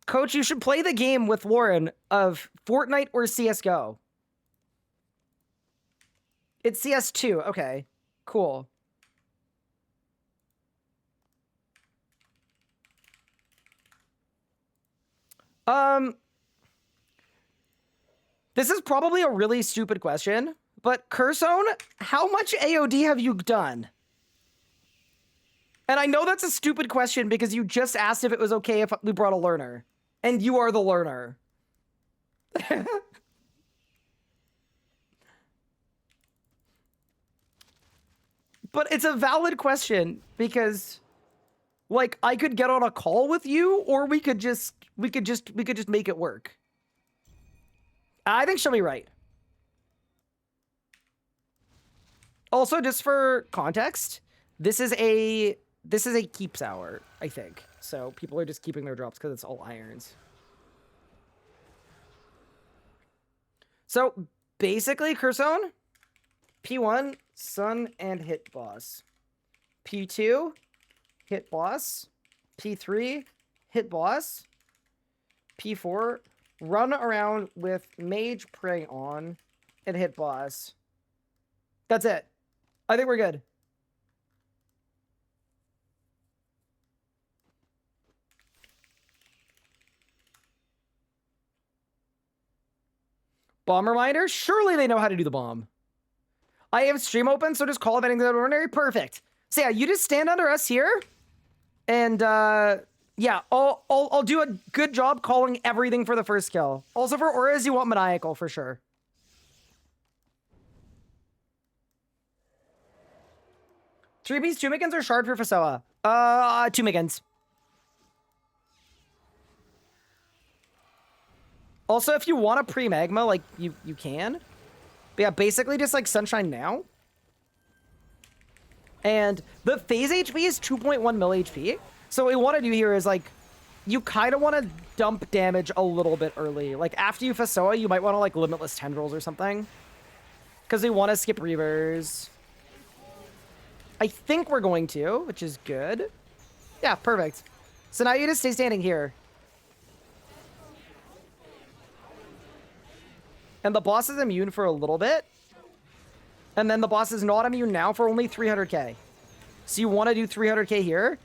Coach, you should play the game with Lauren of Fortnite or CSGO. It's CS2. Okay, cool. This is probably a really stupid question, but Curzone, how much AOD have you done? And I know that's a stupid question because you just asked if it was okay if we brought a learner. And you are the learner. But it's a valid question because, like, I could get on a call with you, or we could just make it work. I think she'll be right. Also, just for context, this is a keeps hour, I think. So people are just keeping their drops because it's all irons. So basically, Curzone, P1, Sun and Hit Boss. P2, Hit Boss. P3, Hit Boss. P4, run around with Mage Prey on and Hit Boss. That's it. I think we're good. Bomb reminder? Surely they know how to do the bomb. I have stream open, so just call it anything out of the ordinary. Perfect. So yeah, you just stand under us here. And yeah, I'll do a good job calling everything for the first kill. Also for auras, you want maniacal for sure. Three piece, two Mickens or shard for Fasoa? Two Mickens. Also, if you want a pre-magma, like, you can. But yeah, basically just, like, Sunshine now. And the phase HP is 2.1 mil HP. So what we want to do here is, like, you kind of want to dump damage a little bit early. Like, after you Fasoa, you might want to, like, Limitless Tendrils or something. Because we want to skip Reavers. I think we're going to, which is good. Yeah, perfect. So now you just stay standing here. And the boss is immune for a little bit. And then the boss is not immune now for only 300k. So you want to do 300k here.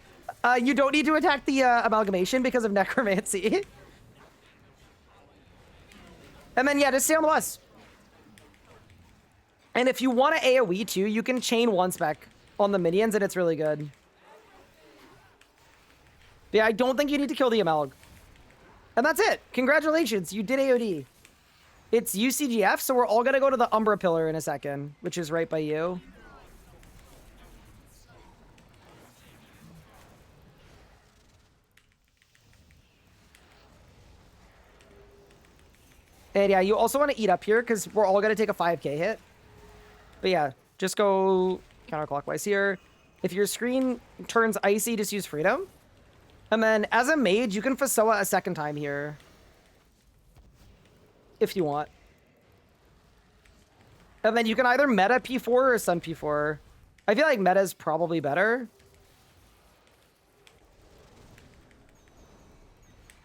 You don't need to attack the amalgamation because of necromancy. And then, yeah, just stay on the bus. And if you want to AoE too, you can chain one spec on the minions, and it's really good. Yeah, I don't think you need to kill the Amalg. And that's it. Congratulations, you did AOD. It's UCGF, so we're all gonna go to the Umbra Pillar in a second, which is right by you. And yeah, you also want to eat up here because we're all gonna take a 5k hit. But yeah, just go counterclockwise here. If your screen turns icy, just use Freedom. And then as a mage, you can Fasoa a second time here. If you want. And then you can either meta P4 or Sun P4. I feel like meta is probably better.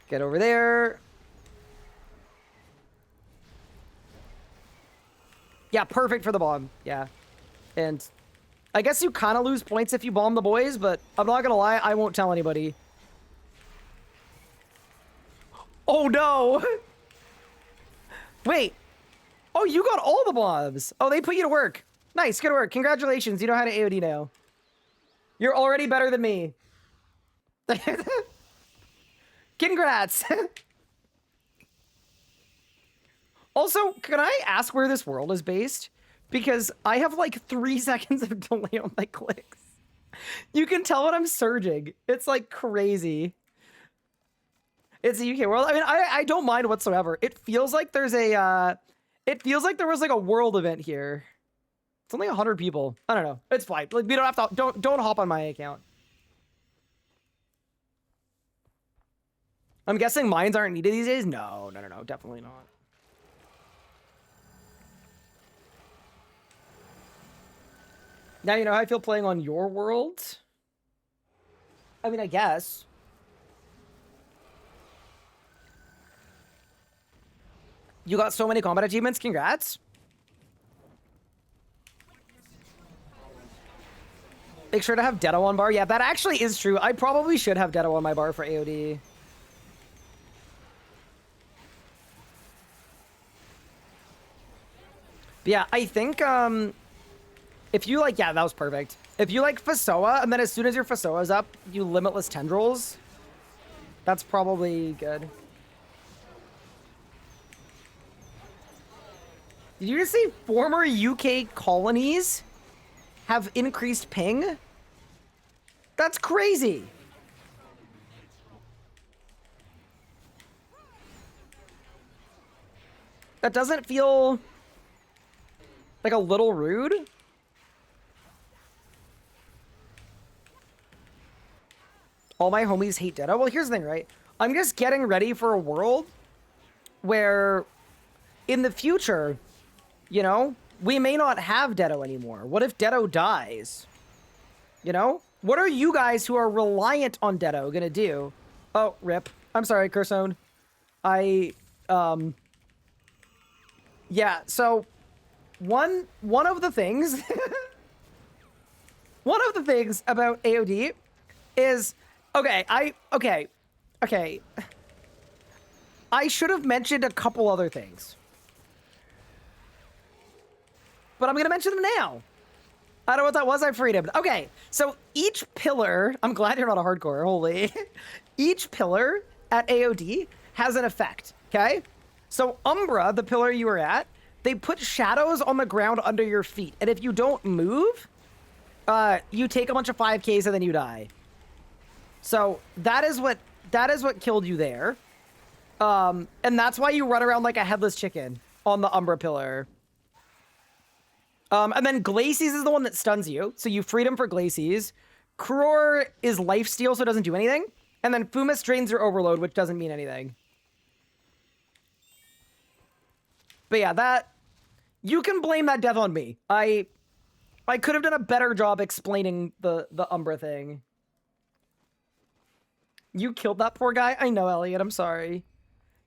Get over there. Yeah, perfect for the bomb. Yeah. And I guess you kind of lose points if you bomb the boys, but I'm not going to lie, I won't tell anybody. Oh, no. Wait. Oh, you got all the bombs. Oh, they put you to work. Nice, good work. Congratulations. You know how to AOD now. You're already better than me. Congrats. Also, can I ask where this world is based? Because I have like 3 seconds of delay on my clicks. You can tell when I'm surging. It's like crazy. It's a UK world. I mean, I don't mind whatsoever. It feels like there's a, it feels like there was like a world event here. It's only 100 people. I don't know. It's fine. Like we don't have to, don't hop on my account. I'm guessing mines aren't needed these days? No, definitely not. Now you know how I feel playing on your world? I mean, I guess. You got so many combat achievements, congrats. Make sure to have Dedo on bar. Yeah, that actually is true. I probably should have Dedo on my bar for AOD. But yeah, I think, if you like, yeah, that was perfect. If you like Fasoa, and then as soon as your Fasoa's up, you Limitless Tendrils, that's probably good. Did you just say former UK colonies have increased ping? That's crazy. That doesn't feel like a little rude? All my homies hate Dedo. Well, here's the thing, right? I'm just getting ready for a world where in the future, you know, we may not have Dedo anymore. What if Dedo dies? You know? What are you guys who are reliant on Dedo gonna do? Oh, rip. I'm sorry, Cursone. Yeah, so one of the things one of the things about AOD is okay, I should have mentioned a couple other things. But I'm going to mention them now. I don't know what that was. I freed him. Okay, so each pillar... I'm glad you're not a hardcore. Holy. Each pillar at AOD has an effect, okay? So Umbra, the pillar you were at, they put shadows on the ground under your feet. And if you don't move, you take a bunch of 5Ks and then you die. So that is what killed you there. And that's why you run around like a headless chicken on the Umbra pillar. And then Glacies is the one that stuns you. So you freed him for Glacies. Kror is lifesteal, so it doesn't do anything. And then Fumus drains your overload, which doesn't mean anything. But yeah, that... You can blame that death on me. I could have done a better job explaining the Umbra thing. You killed that poor guy? I know, Elliot. I'm sorry.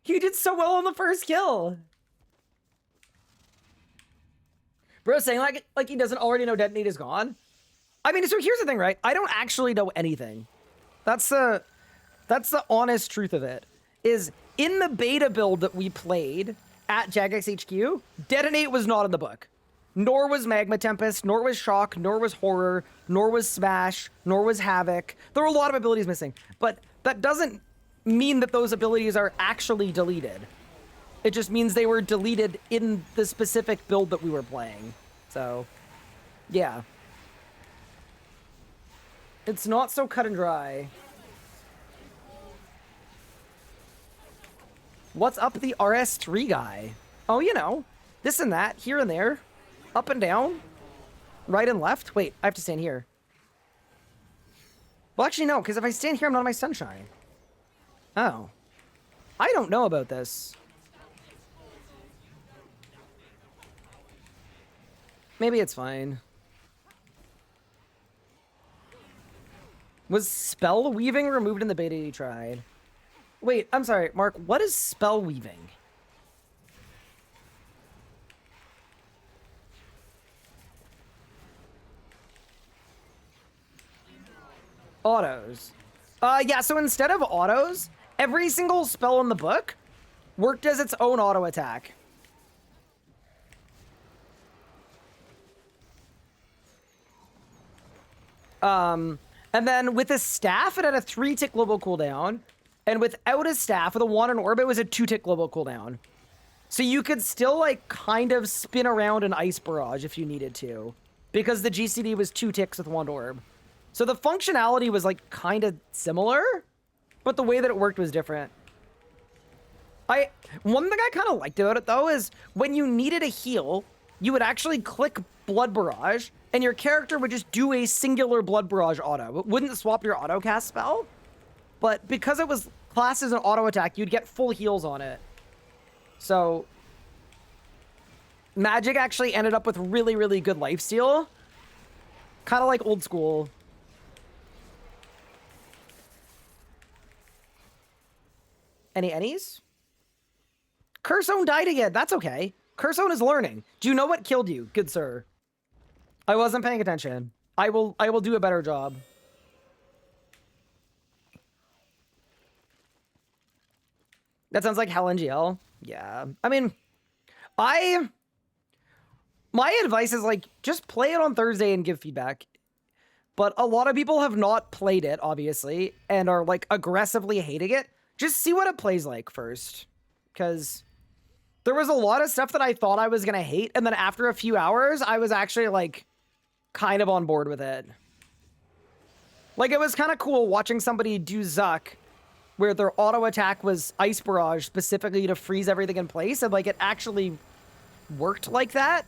He did so well on the first kill. Bro, saying like he doesn't already know Detonate is gone. I mean, so here's the thing, right? I don't actually know anything. That's the honest truth of it. Is in the beta build that we played at Jagex HQ, Detonate was not in the book. Nor was Magma Tempest, nor was Shock, nor was Horror, nor was Smash, nor was Havoc. There were a lot of abilities missing, but that doesn't mean that those abilities are actually deleted. It just means they were deleted in the specific build that we were playing. So, yeah. It's not so cut and dry. What's up the RS3 guy? Oh, you know, this and that, here and there, up and down, right and left. Wait, I have to stand here. Well, actually, no, because if I stand here, I'm not in my sunshine. Oh. I don't know about this. Maybe it's fine. Was spell weaving removed in the beta you tried? Wait, I'm sorry, Mark, what is spell weaving? Autos. Yeah, so instead of autos, every single spell in the book worked as its own auto attack. And then with a staff, it had a 3-tick global cooldown. And without a staff, with a wand and orb, it was a 2-tick global cooldown. So you could still, like, kind of spin around an ice barrage if you needed to. Because the GCD was 2 ticks with wand orb. So the functionality was, like, kind of similar. But the way that it worked was different. One thing I kind of liked about it, though, is when you needed a heal, you would actually click Blood Barrage, and your character would just do a singular Blood Barrage auto. It wouldn't swap your auto cast spell, but because it was classed as an auto attack, you'd get full heals on it. So Magic actually ended up with really, really good lifesteal. Kind of like old school. Any's? Curzone died again. That's okay. Curzone is learning. Do you know what killed you, good sir? I wasn't paying attention. I will do a better job. That sounds like Hell NGL. Yeah. I mean, my advice is, like, just play it on Thursday and give feedback. But a lot of people have not played it, obviously, and are, like, aggressively hating it. Just see what it plays like first. Because there was a lot of stuff that I thought I was going to hate, and then after a few hours, I was actually, like, kind of on board with it. Like, it was kind of cool watching somebody do Zuck, where their auto attack was Ice Barrage specifically to freeze everything in place, and, like, it actually worked like that.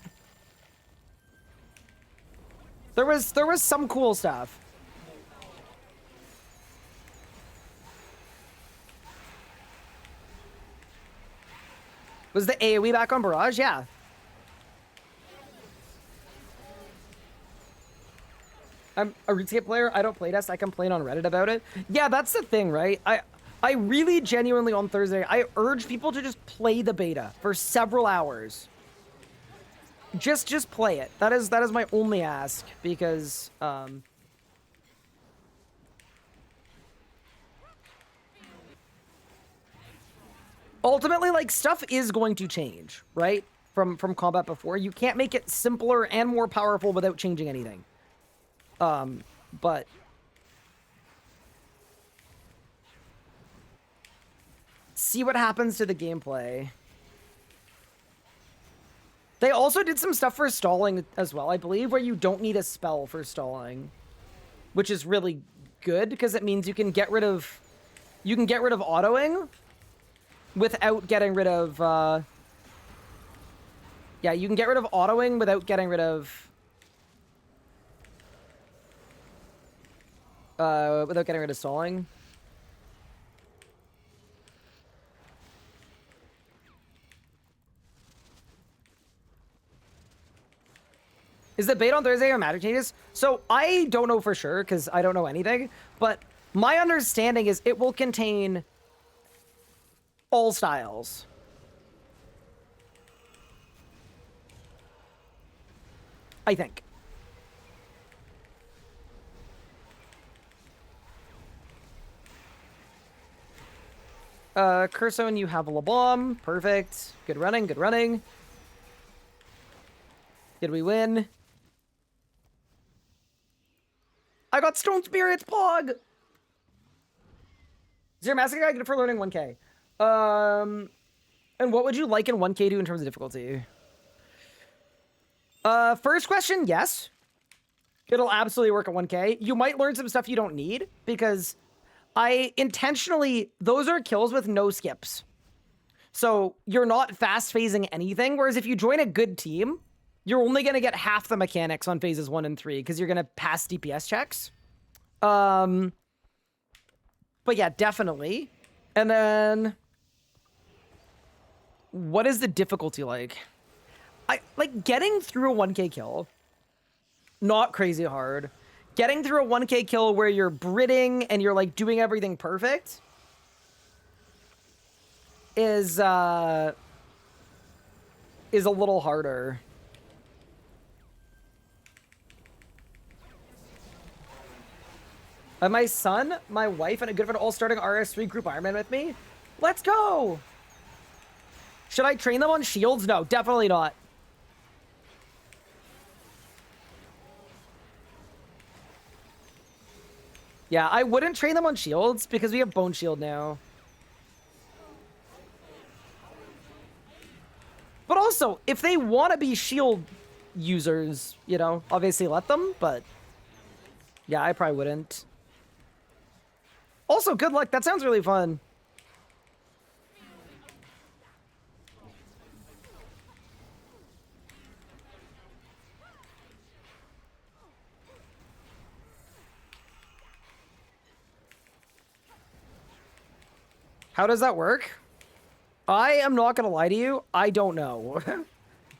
There was some cool stuff. Was the AoE back on Barrage? Yeah. I'm a RuneScape player. I don't playtest. I complain on Reddit about it. Yeah, that's the thing, right? I really genuinely on Thursday, I urge people to just play the beta for several hours. Just play it. That is my only ask, because ultimately, like, stuff is going to change, right? From combat before. You can't make it simpler and more powerful without changing anything. But see what happens to the gameplay. They also did some stuff for stalling as well, I believe, where you don't need a spell for stalling, which is really good because it means you can get rid of autoing without getting rid of yeah, you can get rid of autoing without getting rid of stalling. Is the beta on Thursday or Magic changes? So I don't know for sure because I don't know anything, but my understanding is it will contain all styles. I think. Curzone, you have a LeBlanc. Perfect. Good running, good running. Did we win? I got Stone Spirits, Pog! Zero Massacre Guy, good for learning 1K. And what would you like in 1K do in terms of difficulty? First question, yes. It'll absolutely work at 1K. You might learn some stuff you don't need, because I intentionally... Those are kills with no skips. So you're not fast phasing anything, whereas if you join a good team, you're only going to get half the mechanics on phases 1 and 3, because you're going to pass DPS checks. But yeah, definitely. And then... What is the difficulty like? Like, getting through a 1K kill, not crazy hard. Getting through a 1K kill where you're Bridding and you're, like, doing everything perfect is a little harder. My son, my wife, and a good friend all starting RS3 group Ironman with me. Let's go! Should I train them on shields? No, definitely not. Yeah, I wouldn't train them on shields because we have Bone Shield now. But also, if they want to be shield users, you know, obviously let them, but yeah, I probably wouldn't. Also, good luck. That sounds really fun. How does that work? I am not going to lie to you. I don't know.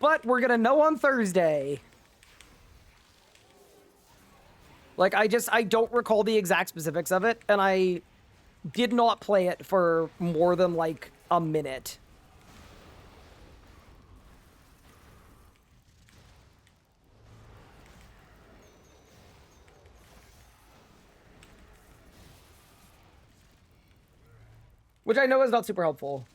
But we're going to know on Thursday. Like, I don't recall the exact specifics of it, and I did not play it for more than, like, a minute. Which I know is not super helpful.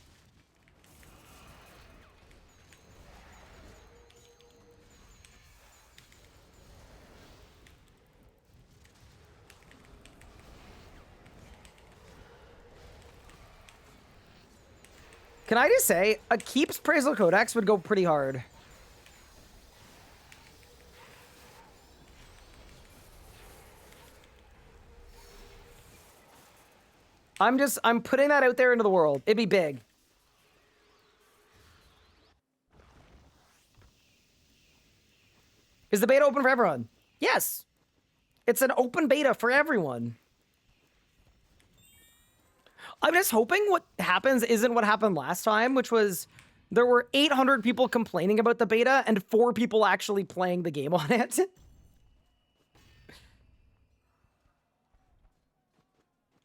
Can I just say, a Keeps Praisal Codex would go pretty hard. I'm putting that out there into the world. It'd be big. Is the beta open for everyone? Yes. It's an open beta for everyone. I'm just hoping what happens isn't what happened last time, which was there were 800 people complaining about the beta and 4 people actually playing the game on it.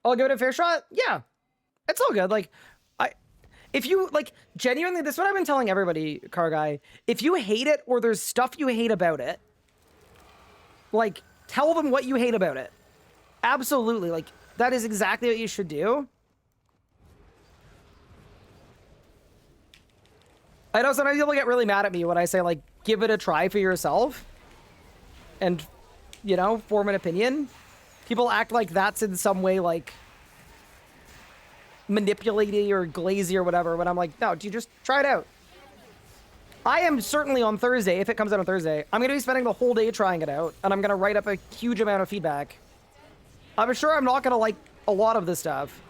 I'll give it a fair shot. Yeah, it's all good. Like, if you, like, genuinely, this is what I've been telling everybody, Car Guy. If you hate it or there's stuff you hate about it, like, tell them what you hate about it. Absolutely. Like, that is exactly what you should do. I know sometimes people get really mad at me when I say, like, give it a try for yourself and, you know, form an opinion. People act like that's in some way, like, manipulating or glazy or whatever, when I'm like, no, you just try it out. I am certainly on Thursday, if it comes out on Thursday, I'm going to be spending the whole day trying it out, and I'm going to write up a huge amount of feedback. I'm sure I'm not going to like a lot of this stuff.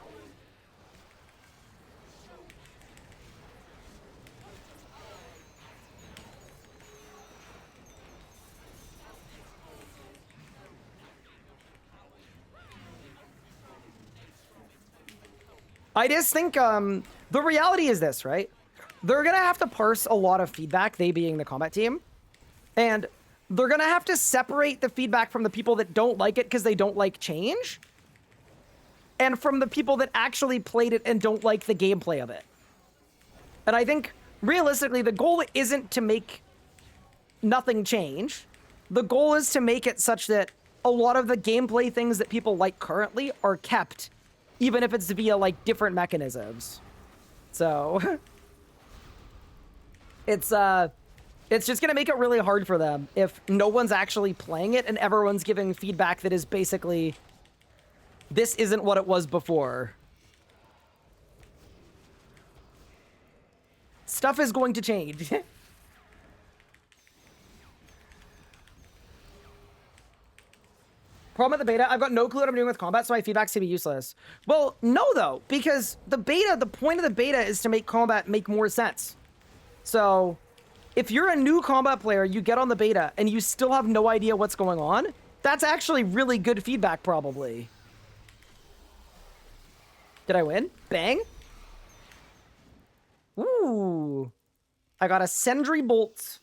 I just think, the reality is this, right? They're gonna have to parse a lot of feedback, they being the combat team. And they're gonna have to separate the feedback from the people that don't like it because they don't like change. And from the people that actually played it and don't like the gameplay of it. And I think, realistically, the goal isn't to make nothing change. The goal is to make it such that a lot of the gameplay things that people like currently are kept, even if it's via, like, different mechanisms. So, it's It's just going to make it really hard for them if no one's actually playing it and everyone's giving feedback that is basically, this isn't what it was before. Stuff is going to change. Problem with the beta, I've got no clue what I'm doing with combat, so my feedback's gonna be useless. Well, no though, because the point of the beta is to make combat make more sense. So, if you're a new combat player, you get on the beta, and you still have no idea what's going on, that's actually really good feedback, probably. Did I win? Bang. Ooh. I got a Sentry Bolt.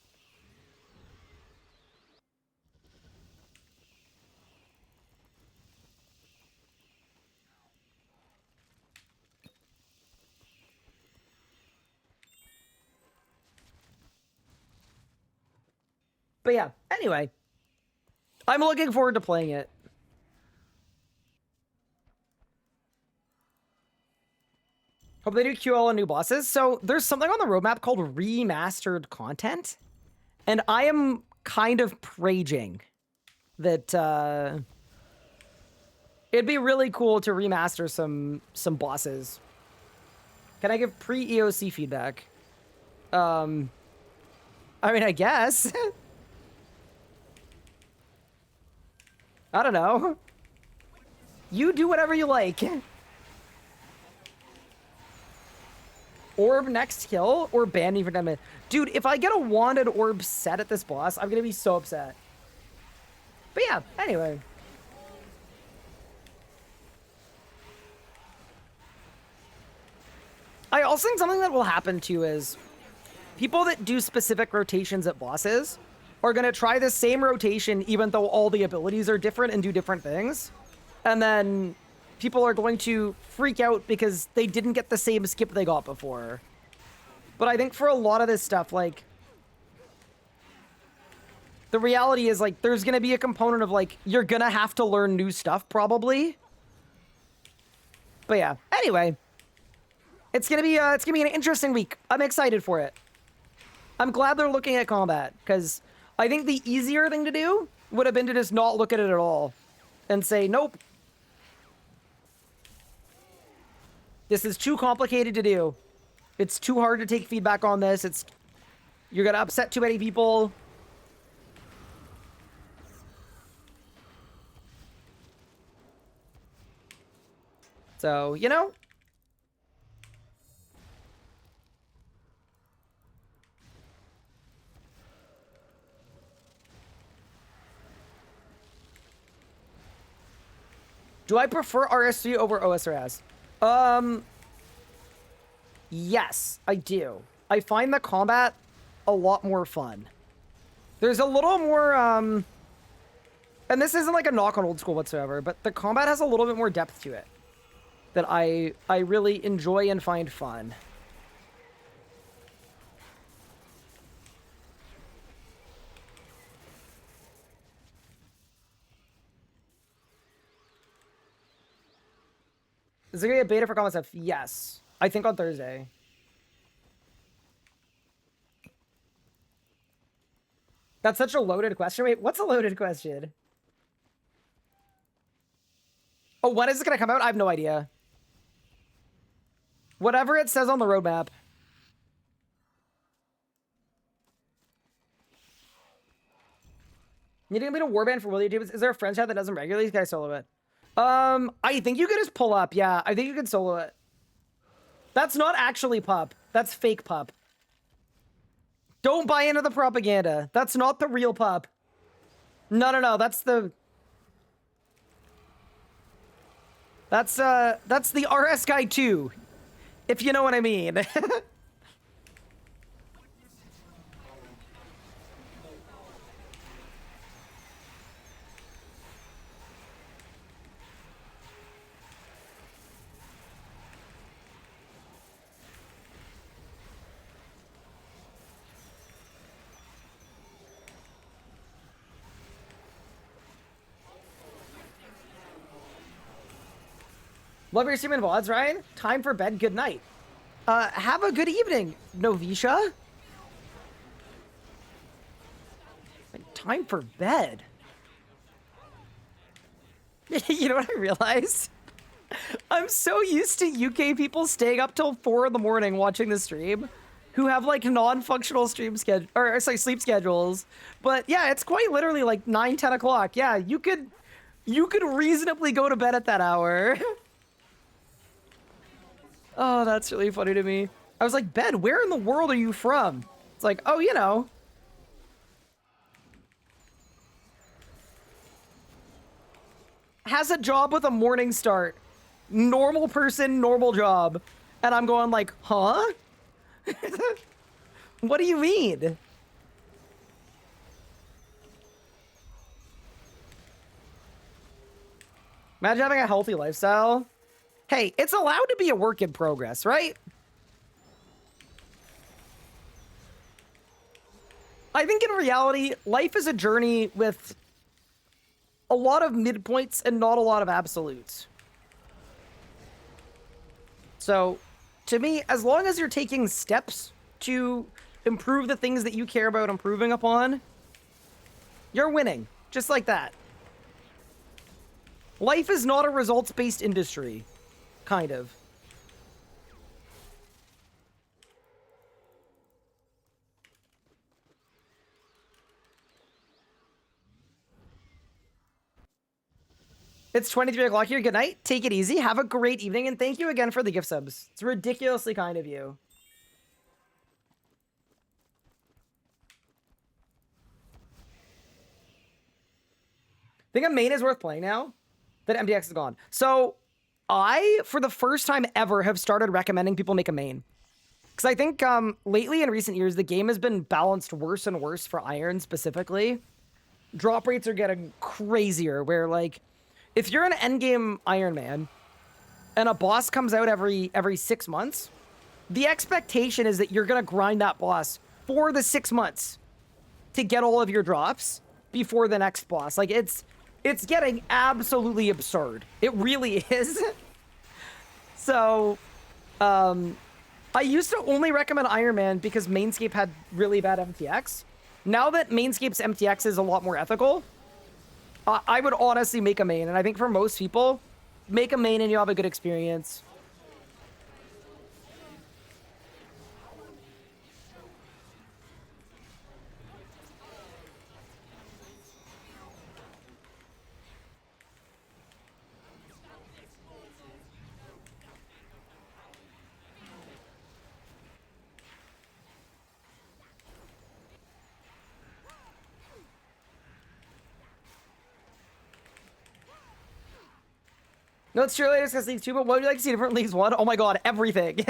But yeah, anyway. I'm looking forward to playing it. Hope they do QL on new bosses. So there's something on the roadmap called remastered content. And I am kind of raging that it'd be really cool to remaster some bosses. Can I give pre-EOC feedback? I mean, I guess. I don't know. You do whatever you like. Orb next kill or ban me for 10 minutes. Dude, if I get a wanded orb set at this boss, I'm gonna be so upset. But yeah, anyway. I also think something that will happen too is people that do specific rotations at bosses are going to try the same rotation even though all the abilities are different and do different things. And then people are going to freak out because they didn't get the same skip they got before. But I think for a lot of this stuff, like, the reality is, like, there's going to be a component of, like, you're going to have to learn new stuff, probably. But yeah, anyway. It's gonna be an interesting week. I'm excited for it. I'm glad they're looking at combat, because I think the easier thing to do would have been to just not look at it at all and say, nope. This is too complicated to do. It's too hard to take feedback on this. You're gonna upset too many people. So, you know? Do I prefer RS3 over OSRS? Yes, I do. I find the combat a lot more fun. There's a little more, and this isn't like a knock on old school whatsoever, but the combat has a little bit more depth to it that I really enjoy and find fun. Is there gonna be a beta for combat stuff? Yes. I think on Thursday. That's such a loaded question. Wait, what's a loaded question? Oh, when is it gonna come out? I have no idea. Whatever it says on the roadmap. You didn't beat a warband for Willie Davis. Is there a friend chat that doesn't regularly? These guys solo it. I think you could just pull up. Yeah, I think you could solo it. That's not actually pup. That's fake pup. Don't buy into the propaganda. That's not the real pup. No. That's the RS guy too. If you know what I mean. Love your stream and VODs, Ryan. Time for bed. Good night. Have a good evening, Novisha. time for bed. You know what I realized? I'm so used to UK people staying up till 4 in the morning watching the stream, who have like non-functional stream schedule or sorry, sleep schedules. But yeah, it's quite literally like 9, 10 o'clock. Yeah, you could reasonably go to bed at that hour. Oh, that's really funny to me. I was like, Ben, where in the world are you from? It's like, oh, you know. Has a job with a morning start. Normal person, normal job. And I'm going like, huh? What do you mean? Imagine having a healthy lifestyle. Hey, it's allowed to be a work in progress, right? I think in reality, life is a journey with a lot of midpoints and not a lot of absolutes. So, to me, as long as you're taking steps to improve the things that you care about improving upon, you're winning. Just like that. Life is not a results-based industry. Kind of. It's 23 o'clock here. Good night. Take it easy. Have a great evening. And thank you again for the gift subs. It's ridiculously kind of you. Think a main is worth playing now that MDX is gone. So I, for the first time ever, have started recommending people make a main. Because I think lately in recent years, the game has been balanced worse and worse for Iron specifically. Drop rates are getting crazier where like, if you're an endgame Iron Man and a boss comes out every 6 months, the expectation is that you're going to grind that boss for the 6 months to get all of your drops before the next boss. Like it's getting absolutely absurd. It really is. So, I used to only recommend Iron Man because Mainscape had really bad MTX. Now that Mainscape's MTX is a lot more ethical, I would honestly make a main. And I think for most people, make a main and you'll have a good experience. No, it's true. I discuss League 2, but what would you like to see different Leagues 1? Oh my god, everything.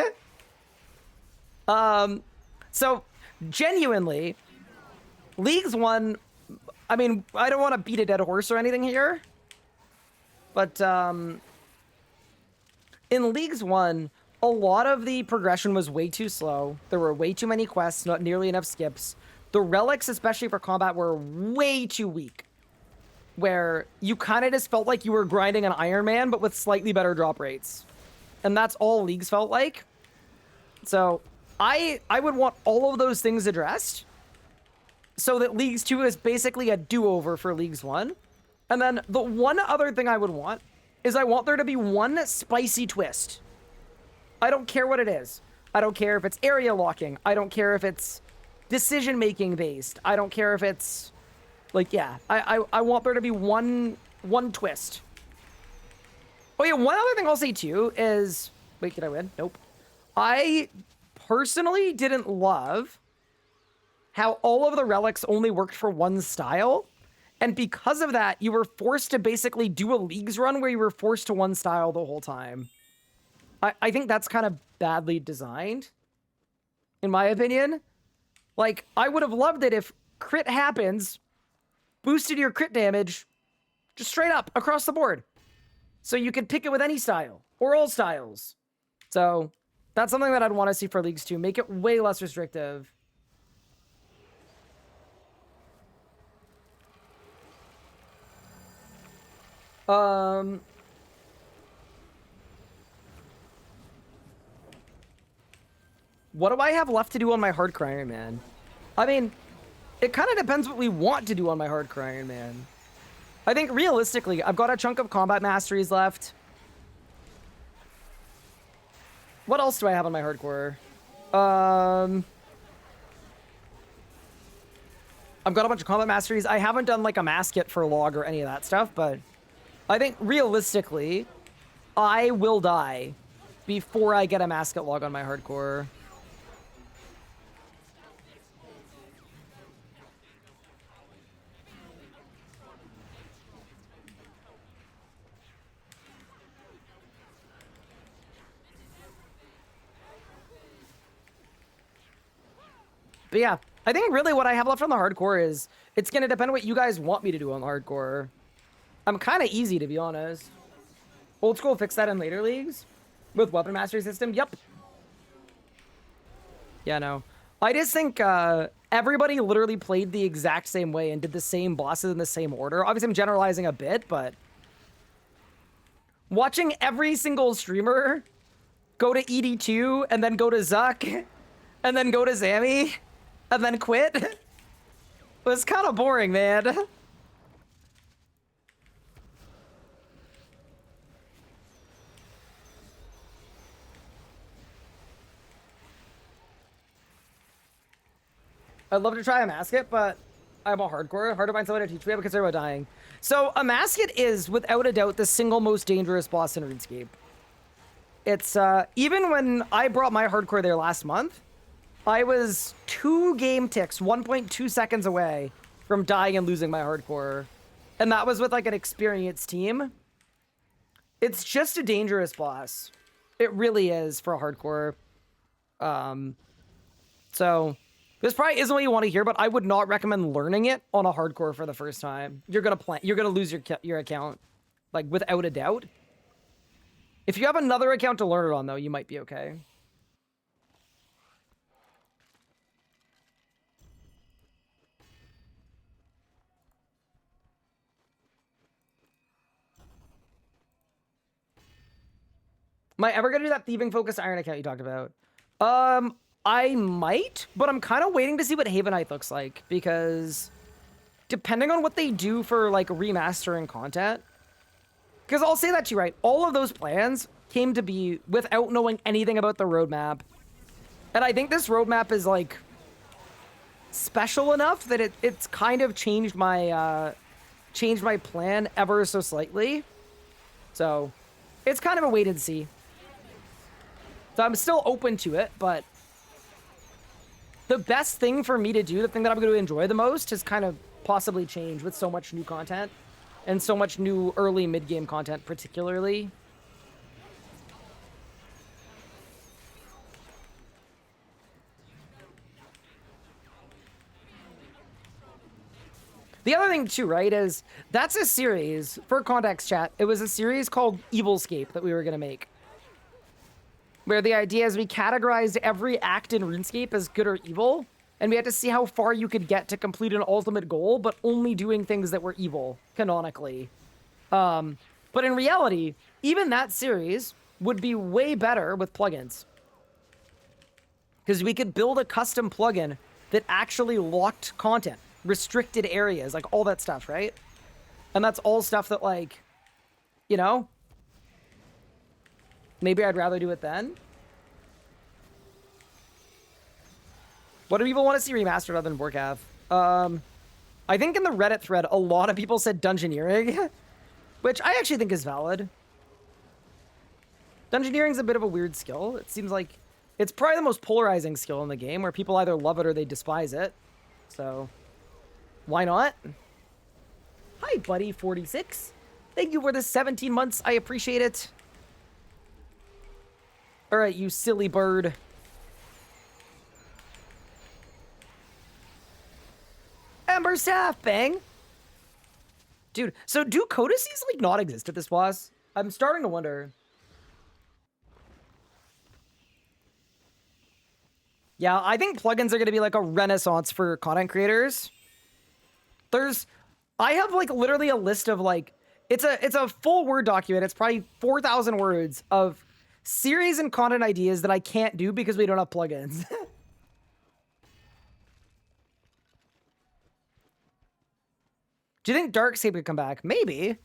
So, genuinely, Leagues 1, I mean, I don't want to beat a dead horse or anything here, but in Leagues 1, a lot of the progression was way too slow. There were way too many quests, not nearly enough skips. The relics, especially for combat, were way too weak, where you kind of just felt like you were grinding an Iron Man, but with slightly better drop rates. And that's all Leagues felt like. So I would want all of those things addressed so that Leagues 2 is basically a do-over for Leagues 1. And then the one other thing I would want is I want there to be one spicy twist. I don't care what it is. I don't care if it's area locking. I don't care if it's decision-making based. I don't care if it's... Like, yeah, I want there to be one twist. Oh, yeah, one other thing I'll say, too, is... Wait, did I win? Nope. I personally didn't love how all of the relics only worked for one style. And because of that, you were forced to basically do a Leagues run where you were forced to one style the whole time. I think that's kind of badly designed, in my opinion. Like, I would have loved it if crit happens... boosted your crit damage just straight up across the board. So you could pick it with any style or all styles. So that's something that I'd want to see for Leagues 2. Make it way less restrictive. What do I have left to do on my hardcore Iron Man? I mean, it kind of depends what we want to do on my hardcore Iron Man. I think realistically, I've got a chunk of combat masteries left. What else do I have on my hardcore? I've got a bunch of combat masteries. I haven't done like a Amascut for log or any of that stuff, but I think realistically, I will die before I get a Amascut log on my hardcore. But yeah, I think really what I have left on the hardcore is it's going to depend on what you guys want me to do on the hardcore. I'm kind of easy, to be honest. Old school fix that in later leagues with weapon mastery system. Yep. Yeah, no. I just think everybody literally played the exact same way and did the same bosses in the same order. Obviously, I'm generalizing a bit, but watching every single streamer go to ED2 and then go to Zuck and then go to Zammy and then quit was kind of boring, man. I'd love to try Amascut, but I'm a hardcore. Hard to find someone to teach me. I'm concerned about dying. So Amascut is, without a doubt, the single most dangerous boss in RuneScape. It's, even when I brought my hardcore there last month, I was 2 game ticks, 1.2 seconds away from dying and losing my hardcore. And that was with, like, an experienced team. It's just a dangerous boss. It really is for a hardcore. So this probably isn't what you want to hear, but I would not recommend learning it on a hardcore for the first time. You're gonna lose your account, like, without a doubt. If you have another account to learn it on, though, you might be okay. Am I ever gonna do that thieving focused iron account you talked about? I might, but I'm kind of waiting to see what Havenite looks like, because depending on what they do for, like, remastering content, because I'll say that to you, right? All of those plans came to be without knowing anything about the roadmap. And I think this roadmap is, like, special enough that it's kind of changed my plan ever so slightly. So it's kind of a wait and see. So I'm still open to it, but the best thing for me to do, the thing that I'm going to enjoy the most, is kind of possibly change with so much new content and so much new early mid-game content, particularly. The other thing, too, right, is that's a series, for context chat, it was a series called Evilscape that we were going to make, where the idea is we categorized every act in RuneScape as good or evil, and we had to see how far you could get to complete an ultimate goal, but only doing things that were evil, canonically. But in reality, even that series would be way better with plugins. Because we could build a custom plugin that actually locked content, restricted areas, like all that stuff, right? And that's all stuff that, like, you know, maybe I'd rather do it then. What do people want to see remastered other than Vorkath? I think in the Reddit thread, a lot of people said Dungeoneering, which I actually think is valid. Dungeoneering's a bit of a weird skill. It seems like it's probably the most polarizing skill in the game, where people either love it or they despise it. So why not? Hi, buddy46. Thank you for the 17 months. I appreciate it. All right, you silly bird. Ember staff, bang. Dude, so do codices, like, not exist at this boss? I'm starting to wonder. Yeah, I think plugins are going to be like a renaissance for content creators. I have, like, literally a list of, like, it's a full Word document. It's probably 4,000 words of series and content ideas that I can't do because we don't have plugins. Do you think Darksaber could come back? Maybe.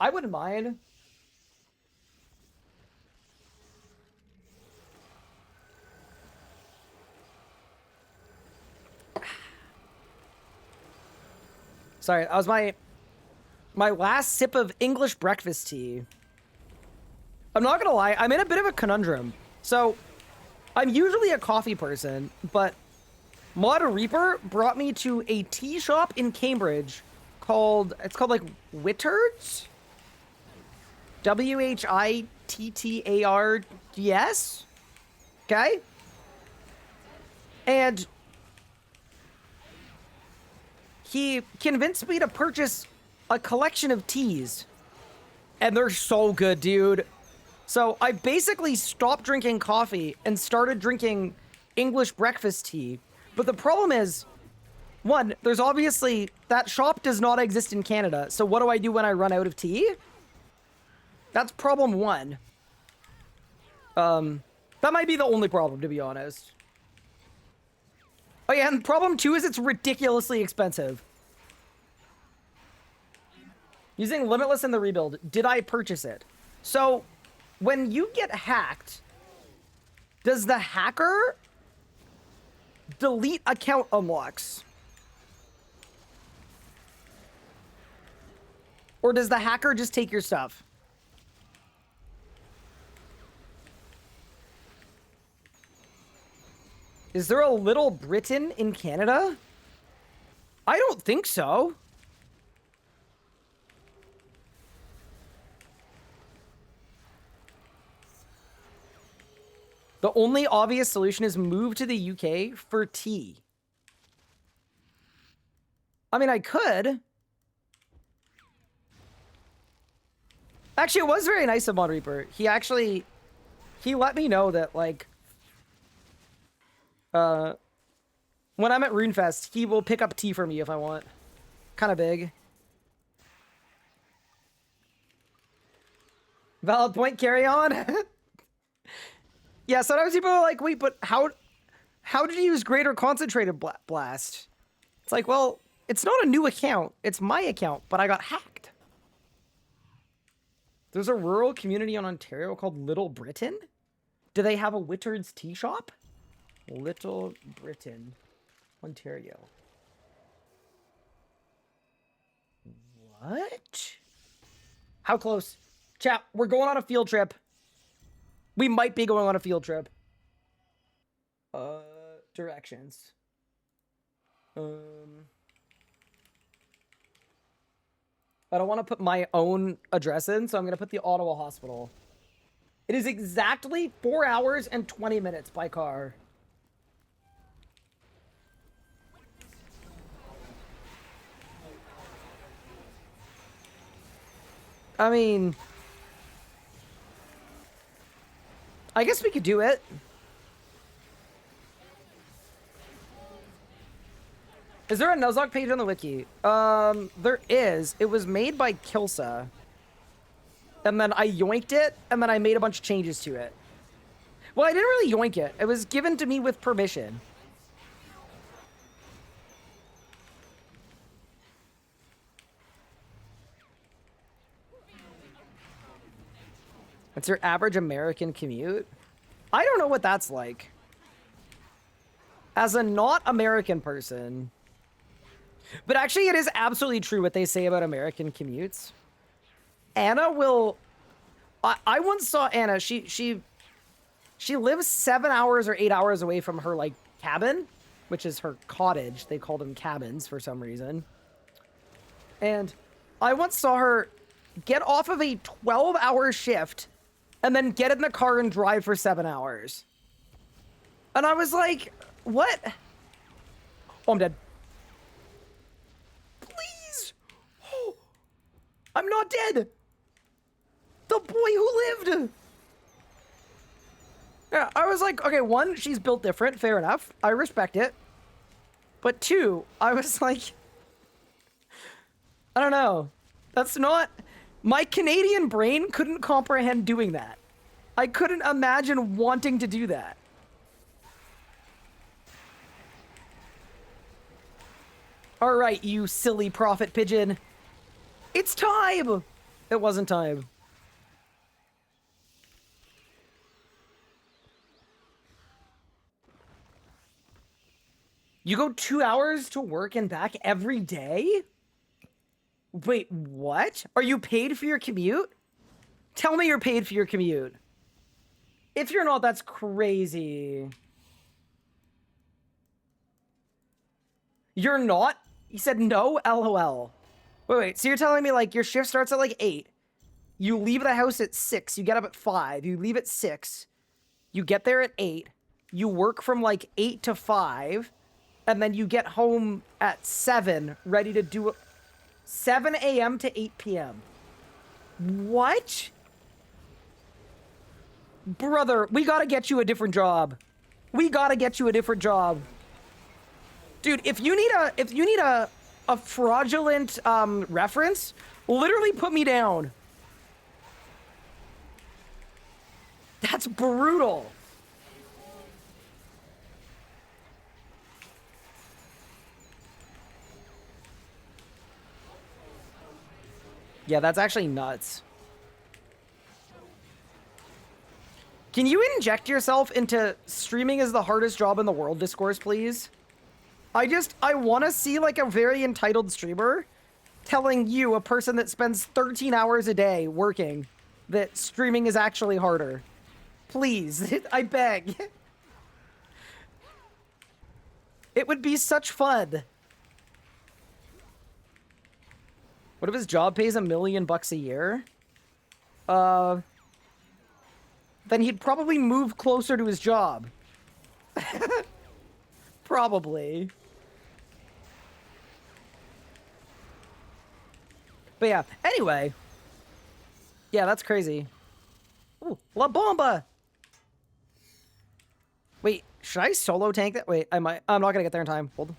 I wouldn't mind. Sorry, that was my last sip of English breakfast tea. I'm not gonna lie, I'm in a bit of a conundrum. So, I'm usually a coffee person, but Mod Reaper brought me to a tea shop in Cambridge called, it's called like Whittards? Whittards? Okay? And he convinced me to purchase a collection of teas. And they're so good, dude. So I basically stopped drinking coffee and started drinking English breakfast tea. But the problem is, one, there's obviously, that shop does not exist in Canada. So what do I do when I run out of tea? That's problem one. That might be the only problem, to be honest. Oh yeah, and problem two is it's ridiculously expensive. Using Limitless in the rebuild, did I purchase it? So, when you get hacked, does the hacker delete account unlocks? Or does the hacker just take your stuff? Is there a Little Britain in Canada? I don't think so. The only obvious solution is move to the UK for tea. I mean, I could. Actually, it was very nice of Mod Reaper. He let me know that, like, when I'm at RuneFest, he will pick up tea for me if I want. Kind of big. Valid point, carry on. Yeah, sometimes people are like, wait, but how did you use Greater Concentrated Blast? It's like, well, it's not a new account. It's my account, but I got hacked. There's a rural community in Ontario called Little Britain? Do they have a Whittards tea shop? Little Britain, Ontario. What? How close? Chat, we're going on a field trip. We might be going on a field trip. Directions. I don't want to put my own address in, so I'm going to put the Ottawa Hospital. It is exactly 4 hours and 20 minutes by car. I mean, I guess we could do it. Is there a Nuzlocke page on the wiki? There is. It was made by Kilsa. And then I yoinked it, and then I made a bunch of changes to it. Well, I didn't really yoink it. It was given to me with permission. What's your average American commute? I don't know what that's like. As a not American person. But actually, it is absolutely true what they say about American commutes. Anna will... I once saw Anna. She lives 7 hours or 8 hours away from her, like, cabin. Which is her cottage. They call them cabins for some reason. And I once saw her get off of a 12-hour shift and then get in the car and drive for 7 hours. And I was like, what? Oh, I'm dead. Please. Oh, I'm not dead. The boy who lived. Yeah, I was like, okay, one, she's built different. Fair enough. I respect it. But two, I was like, I don't know. That's not... My Canadian brain couldn't comprehend doing that. I couldn't imagine wanting to do that. All right, you silly prophet pigeon. It's time. It wasn't time. You go 2 hours to work and back every day? Wait, what? Are you paid for your commute? Tell me you're paid for your commute. If you're not, that's crazy. You're not? He said no, LOL. Wait, so you're telling me like your shift starts at like 8. You leave the house at 6. You get up at 5. You leave at 6. You get there at 8. You work from like 8 to 5. And then you get home at 7, ready to do 7 a.m. to 8 p.m. What? Brother, we gotta get you a different job. We gotta get you a different job. Dude, if you need a fraudulent reference, literally put me down. That's brutal. Yeah, that's actually nuts. Can you inject yourself into streaming is the hardest job in the world discourse, please? I want to see like a very entitled streamer telling you, a person that spends 13 hours a day working, that streaming is actually harder. Please, I beg. It would be such fun. What if his job pays $1 million a year? Then he'd probably move closer to his job. Probably. But yeah, anyway. Yeah, that's crazy. Ooh, La Bomba! Wait, should I solo tank that? Wait, I'm not gonna get there in time. Hold on.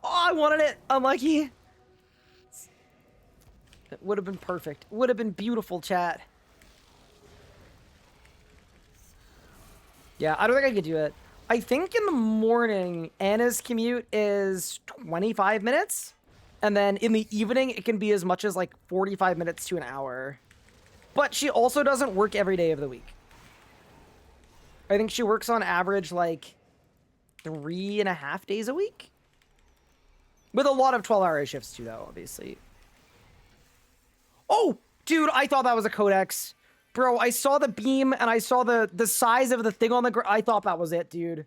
Oh, I wanted it! Unlucky! It would have been perfect. Would have been beautiful, chat. Yeah, I don't think I could do it. I think in the morning, Anna's commute is 25 minutes. And then in the evening, it can be as much as like 45 minutes to an hour. But she also doesn't work every day of the week. I think she works on average like 3.5 days a week. With a lot of 12-hour shifts too, though, obviously. Oh, dude, I thought that was a codex. Bro, I saw the beam and I saw the size of the thing on the ground. I thought that was it, dude.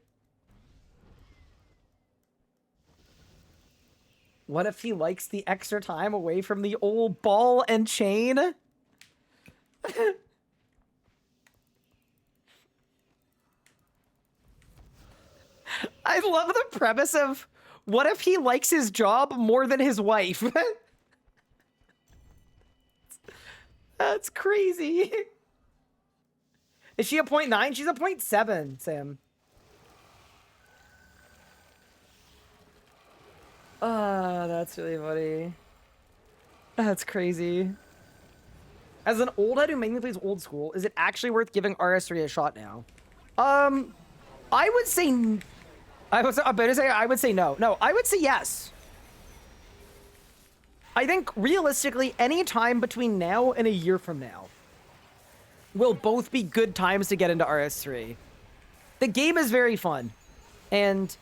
What if he likes the extra time away from the old ball and chain? I love the premise of, what if he likes his job more than his wife? That's crazy. Is she a 0.9? She's a 0.7, Sam. That's really funny. That's crazy. As an old head who mainly plays old school, is it actually worth giving RS3 a shot now? I would say... I would say no. No, I would say yes. I think, realistically, any time between now and a year from now will both be good times to get into RS3. The game is very fun. And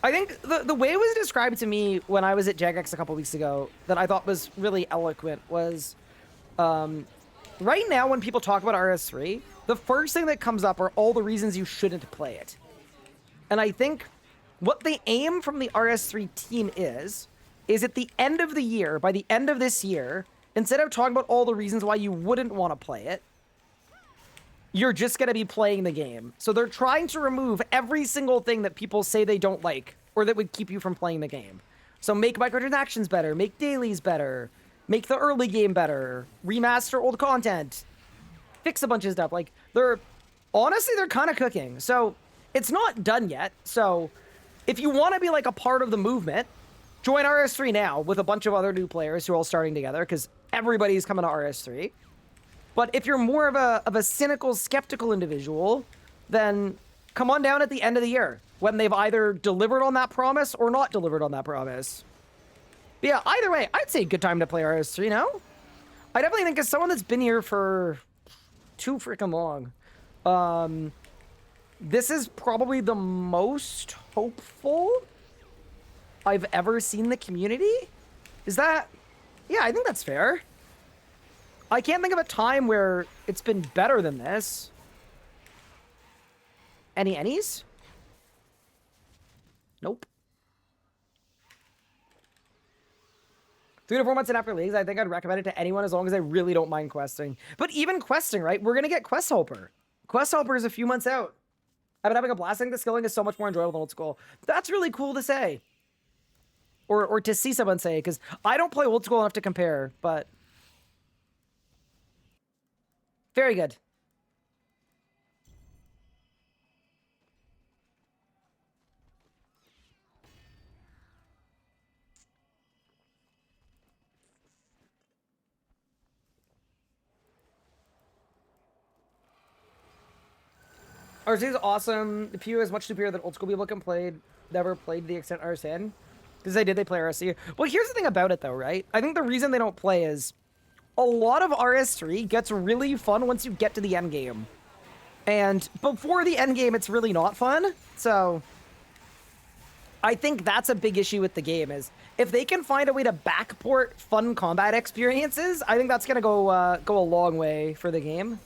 I think the way it was described to me when I was at Jagex a couple weeks ago that I thought was really eloquent was, right now when people talk about RS3, the first thing that comes up are all the reasons you shouldn't play it. And I think what the aim from the RS3 team is at the end of the year, by the end of this year, instead of talking about all the reasons why you wouldn't want to play it, you're just going to be playing the game. So they're trying to remove every single thing that people say they don't like or that would keep you from playing the game. So make microtransactions better, make dailies better, make the early game better, remaster old content, fix a bunch of stuff. Like, honestly, they're kind of cooking. So it's not done yet. So if you want to be like a part of the movement, join RS3 now with a bunch of other new players who are all starting together because everybody's coming to RS3. But if you're more of a cynical, skeptical individual, then come on down at the end of the year. when they've either delivered on that promise or not delivered on that promise. But yeah, either way, I'd say good time to play RS3, no? I definitely think as someone that's been here for too freaking long, this is probably the most hopeful I've ever seen the community. Is that... Yeah, I think that's fair. I can't think of a time where it's been better than this. Any's? Nope. 3 to 4 months in after leagues, I think I'd recommend it to anyone as long as they really don't mind questing. But even questing, right? We're going to get Quest Helper. Quest Helper is a few months out. I've been having a blast. I think the skilling is so much more enjoyable than old school. That's really cool to say. Or to see someone say, because I don't play old school enough to compare, but... Very good. RC is awesome. The PU is much superior than old school people can play. Never played to the extent I understand. Because they play RSC. Well, here's the thing about it, though, right? I think the reason they don't play is a lot of RS3 gets really fun once you get to the end game. And before the end game, it's really not fun. So I think that's a big issue with the game is if they can find a way to backport fun combat experiences, I think that's going to go a long way for the game.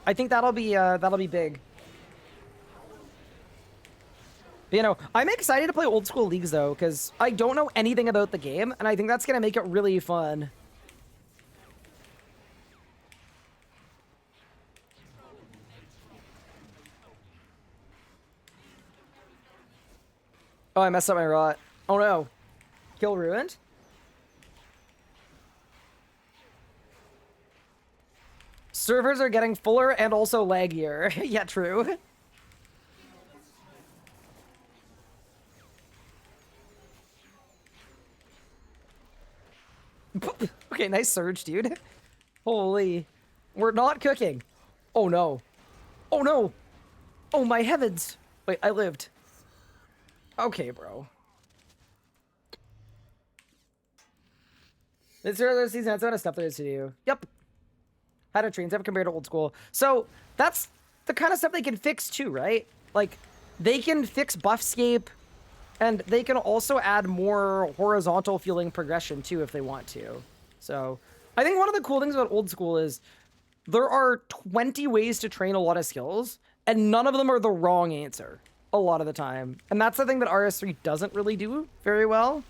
I think that'll be big. But, you know, I'm excited to play old school leagues though, because I don't know anything about the game, and I think that's gonna make it really fun. Oh, I messed up my rot. Oh no. Kill ruined? Servers are getting fuller and also laggier. Yeah, true. Okay, nice surge, dude. Holy. We're not cooking. Oh no. Oh no. Oh my heavens. Wait, I lived. Okay, bro. This earlier season, that's what stuff there is to do. Yep. How to train stuff compared to old school. So that's the kind of stuff they can fix too, right? Like, they can fix buffscape, and they can also add more horizontal feeling progression too if they want to. So I think one of the cool things about old school is there are 20 ways to train a lot of skills, and none of them are the wrong answer a lot of the time. And that's the thing that RS3 doesn't really do very well.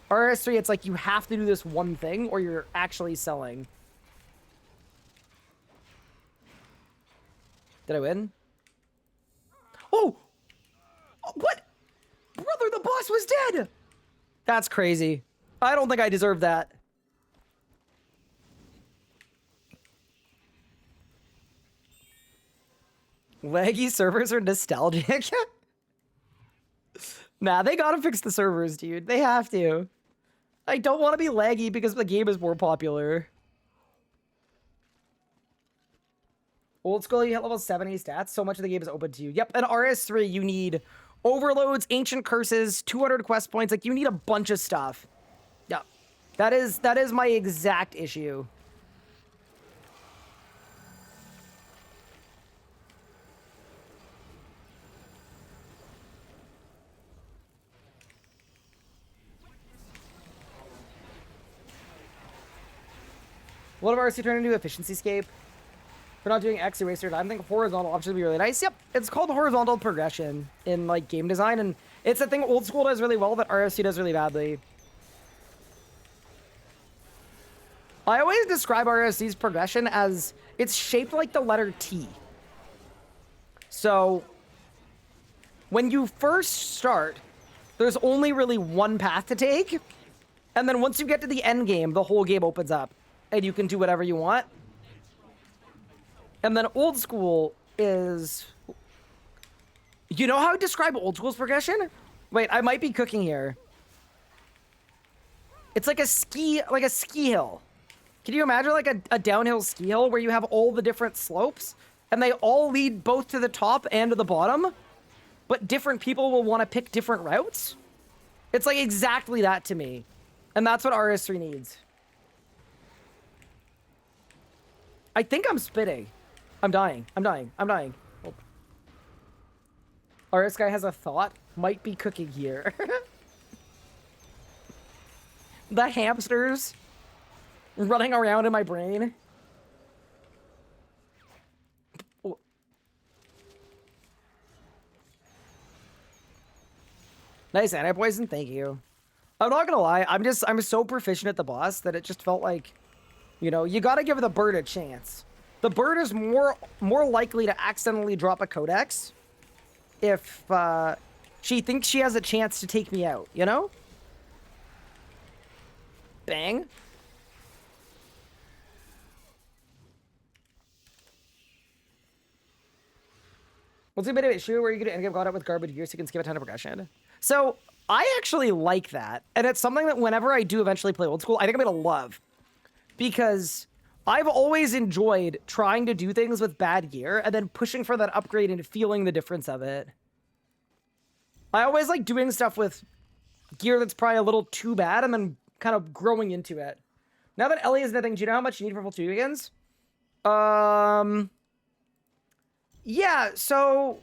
RS3, it's like you have to do this one thing or you're actually selling. Did I win? Oh! What? Brother, the boss was dead! That's crazy. I don't think I deserve that. Laggy servers are nostalgic. Nah, they gotta fix the servers, dude. They have to. I don't want to be laggy because the game is more popular. Old school, you hit level 70 stats. So much of the game is open to you. Yep, and RS3, you need overloads, ancient curses, 200 quest points. Like, you need a bunch of stuff. Yep. That is my exact issue. What if RC turned into efficiency scape? For not doing X eraser time, I think horizontal options would be really nice. Yep, it's called horizontal progression in like game design, and it's a thing old school does really well that RSC does really badly. I always describe RSC's progression as it's shaped like the letter T. So when you first start, there's only really one path to take, and then once you get to the end game, the whole game opens up, and you can do whatever you want. And then old school is... You know how I describe old school's progression? Wait, I might be cooking here. It's like a ski hill. Can you imagine like a downhill ski hill where you have all the different slopes? and they all lead both to the top and to the bottom, but different people will want to pick different routes. It's like exactly that to me. And that's what RS3 needs. I think I'm spitting. I'm dying. I'm dying. I'm dying. Oh. RS guy has a thought. Might be cooking here. The hamsters running around in my brain. Oh. Nice anti-poison, thank you. I'm not gonna lie, I'm so proficient at the boss that it just felt like, you know, you gotta give the bird a chance. The bird is more likely to accidentally drop a codex if she thinks she has a chance to take me out, you know? Bang. What's a bit of an issue where you get got out with garbage gear so you can skip a ton of progression? So I actually like that, and it's something that whenever I do eventually play old school, I think I'm gonna love, because I've always enjoyed trying to do things with bad gear and then pushing for that upgrade and feeling the difference of it. I always like doing stuff with gear that's probably a little too bad and then kind of growing into it. Now that Ellie is nothing, do you know how much you need for full 2 weekends? Yeah, so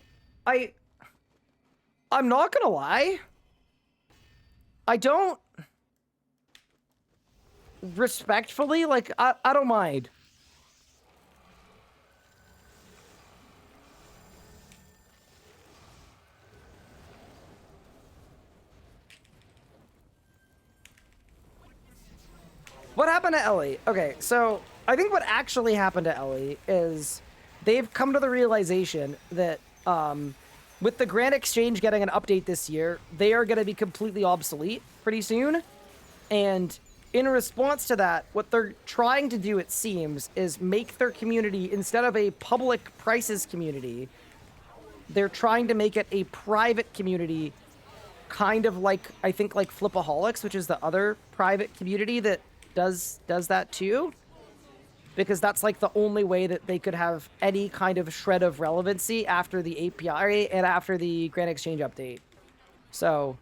I'm not gonna lie. I don't respectfully, like, I don't mind. What happened to Ellie? Okay, so I think what actually happened to Ellie is they've come to the realization that with the Grand Exchange getting an update this year, they are going to be completely obsolete pretty soon. And in response to that, what they're trying to do, it seems, is make their community, instead of a public prices community, they're trying to make it a private community, kind of like, I think, like Flipaholics, which is the other private community that does that too, because that's like the only way that they could have any kind of shred of relevancy after the API and after the Grand Exchange update. So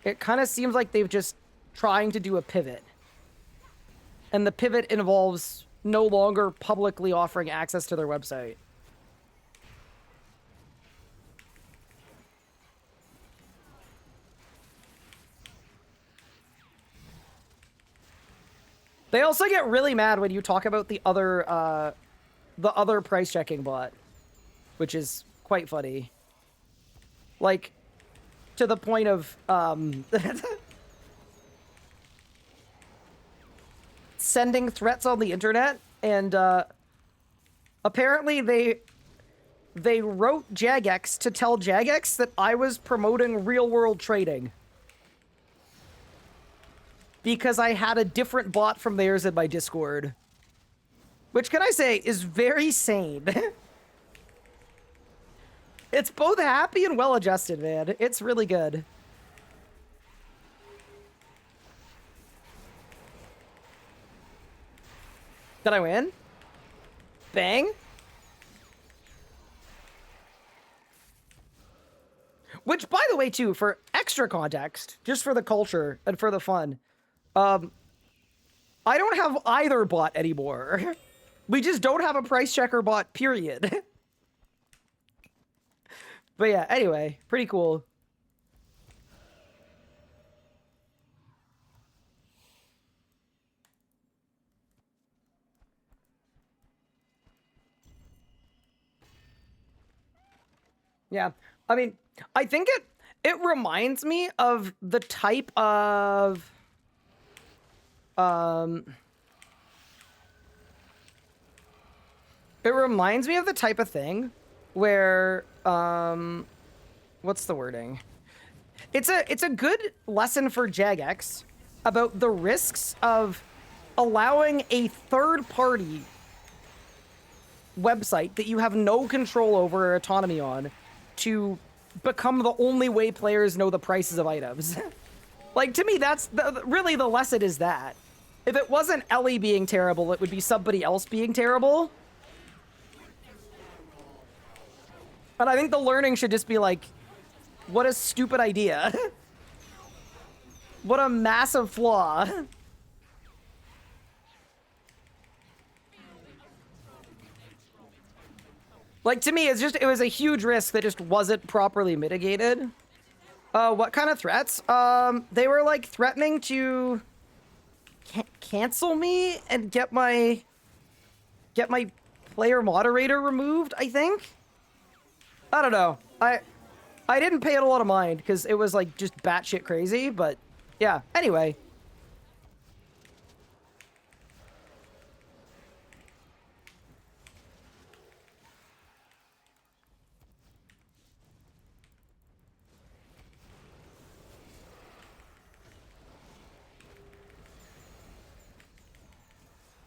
it kind of seems like they've just trying to do a pivot, and the pivot involves no longer publicly offering access to their website. They also get really mad when you talk about the other price checking bot, which is quite funny. Like, to the point of sending threats on the internet, and apparently they wrote Jagex to tell Jagex that I was promoting real-world trading, because I had a different bot from theirs in my Discord. Which, can I say, is very sane. It's both happy and well-adjusted, man. It's really good. Did I win? Bang. Which, by the way, too, for extra context, just for the culture and for the fun, I don't have either bot anymore. We just don't have a price checker bot, period. But yeah, anyway, pretty cool. Yeah, I mean, I think it reminds me of the type of it reminds me of the type of thing where what's the wording? It's a good lesson for Jagex about the risks of allowing a third-party website that you have no control over or autonomy on to become the only way players know the prices of items. Like, to me, that's really the lesson is that. If it wasn't Ellie being terrible, it would be somebody else being terrible. And I think the learning should just be like, what a stupid idea. What a massive flaw. Like, to me, it was a huge risk that just wasn't properly mitigated. What kind of threats? They were, like, threatening to cancel me and get my player moderator removed, I think? I don't know. I didn't pay it a lot of mind, because it was, like, just batshit crazy, but, yeah. Anyway.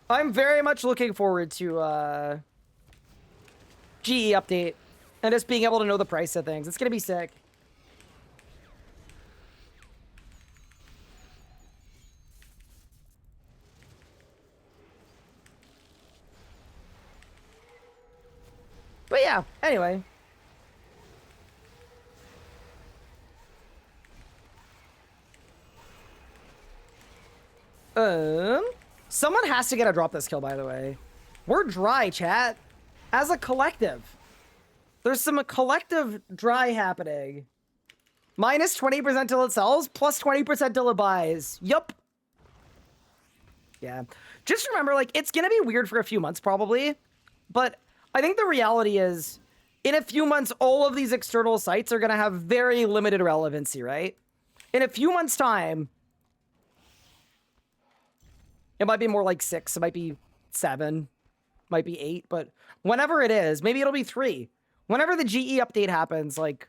I'm very much looking forward to GE update and just being able to know the price of things. It's gonna be sick. But yeah, anyway. Someone has to get a drop this kill, by the way. We're dry, chat. As a collective. There's some collective dry happening. Minus 20% till it sells, plus 20% till it buys. Yup. Yeah. Just remember, like, it's gonna be weird for a few months, probably. But I think the reality is, in a few months, all of these external sites are gonna have very limited relevancy, right? In a few months' time, it might be more like 6, it might be 7, might be 8, but whenever it is, maybe it'll be 3. Whenever the GE update happens, like,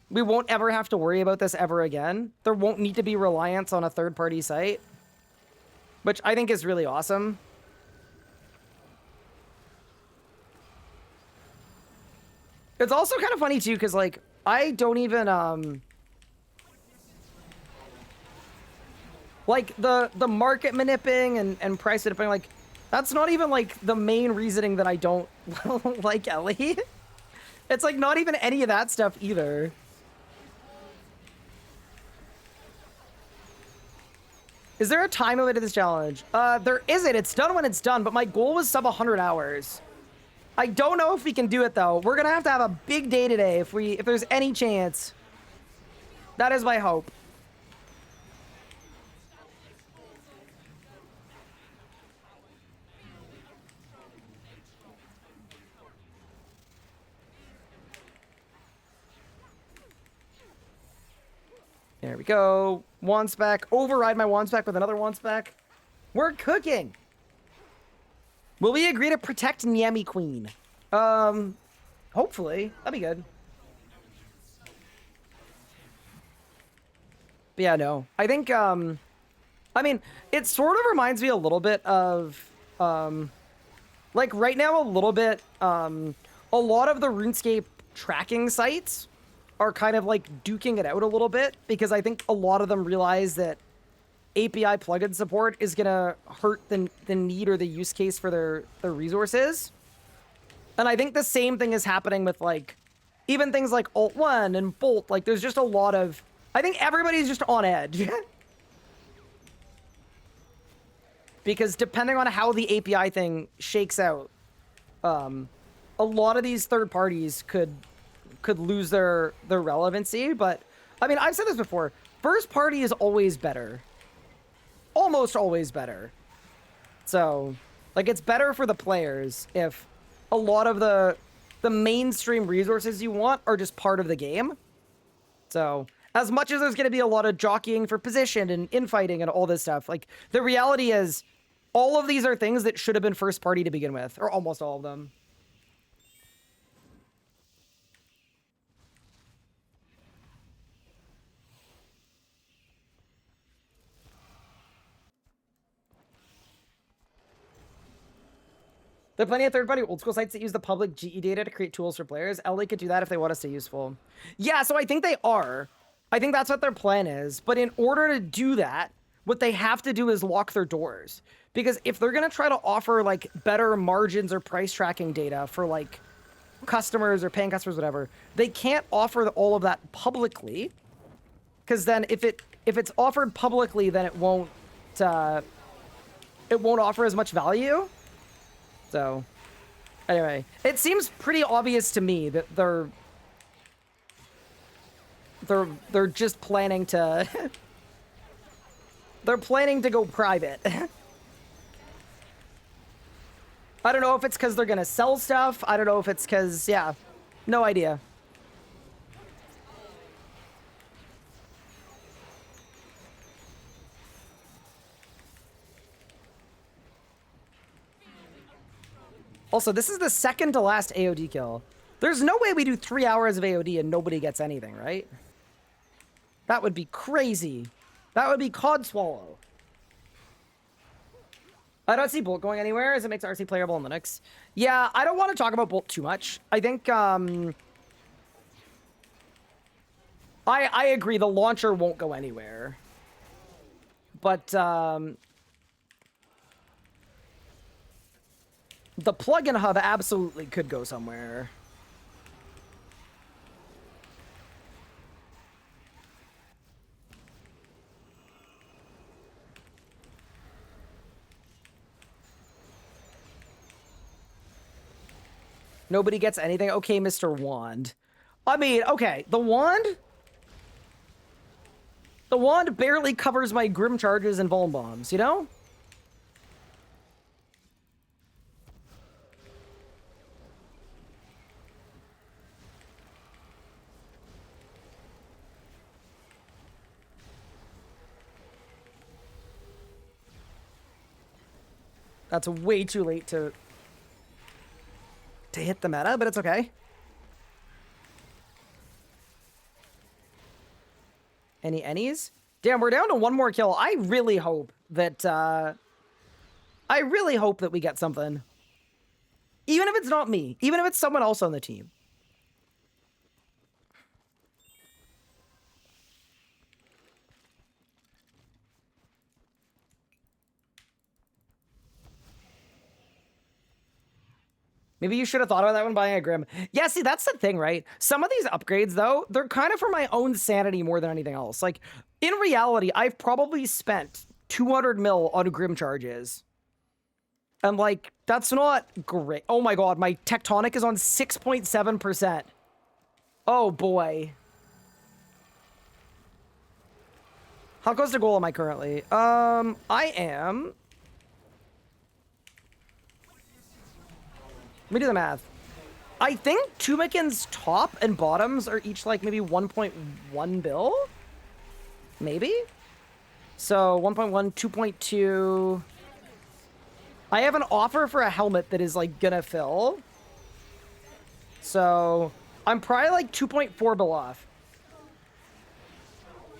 we won't ever have to worry about this ever again. There won't need to be reliance on a third-party site, which I think is really awesome. It's also kind of funny, too, because, like, I don't even, like, the market manipulating and price manipulating, like, that's not even, like, the main reasoning that I don't like Ellie. It's, like, not even any of that stuff either. Is there a time limit to this challenge? There isn't. It's done when it's done, but my goal was sub 100 hours. I don't know if we can do it, though. We're gonna have to have a big day today if there's any chance. That is my hope. There we go. Wand spec. Override my wand spec with another wand spec. We're cooking. Will we agree to protect Nyami Queen? Hopefully. That'd be good. But yeah, no. I think, I mean, it sort of reminds me a little bit of, like, right now, a little bit, a lot of the RuneScape tracking sites are kind of like duking it out a little bit, because I think a lot of them realize that API plugin support is gonna hurt the need or the use case for their resources. And I think the same thing is happening with, like, even things like Alt1 and Bolt. Like, there's just a lot of, I think everybody's just on edge. Because depending on how the API thing shakes out, a lot of these third parties could lose their relevancy. But I mean, I've said this before, first party is always better, almost always better. So, like, it's better for the players if a lot of the mainstream resources you want are just part of the game. So as much as there's going to be a lot of jockeying for position and infighting and all this stuff, like, the reality is all of these are things that should have been first party to begin with, or almost all of them. There are plenty of third-party old-school sites that use the public GE data to create tools for players. LA could do that if they want to stay useful. Yeah, so I think they are. I think that's what their plan is. But in order to do that, what they have to do is lock their doors. Because if they're going to try to offer, like, better margins or price tracking data for, like, customers or paying customers, whatever, they can't offer all of that publicly, because then if it's offered publicly, then it won't offer as much value. So anyway, it seems pretty obvious to me that they're just planning to they're planning to go private. I don't know if it's because they're gonna sell stuff. I don't know if it's because, yeah, no idea. Also, this is the second to last AOD kill. There's no way we do 3 hours of AOD and nobody gets anything, right? That would be crazy. That would be cod swallow. I don't see Bolt going anywhere as it makes RC playable in Linux. Yeah, I don't want to talk about Bolt too much. I think, I agree, the launcher won't go anywhere. But, the plugin hub absolutely could go somewhere. Nobody gets anything? Okay, Mr. Wand. I mean, okay, the wand barely covers my Grim Charges and Vuln Bombs, you know? That's way too late to hit the meta, but it's okay. Any's? Damn, we're down to one more kill. I really hope that we get something. Even if it's not me, even if it's someone else on the team. Maybe you should have thought about that when buying a Grim. Yeah, see, that's the thing, right? Some of these upgrades, though, they're kind of for my own sanity more than anything else. Like, in reality, I've probably spent 200 mil on Grim Charges. And, like, that's not great. Oh my god, my Tectonic is on 6.7%. Oh, boy. How close to goal am I currently? I am... Let me do the math. I think Tumikin's top and bottoms are each like maybe 1.1 bill? Maybe? So 1.1, 2.2. I have an offer for a helmet that is like gonna fill. So I'm probably like 2.4 bill off.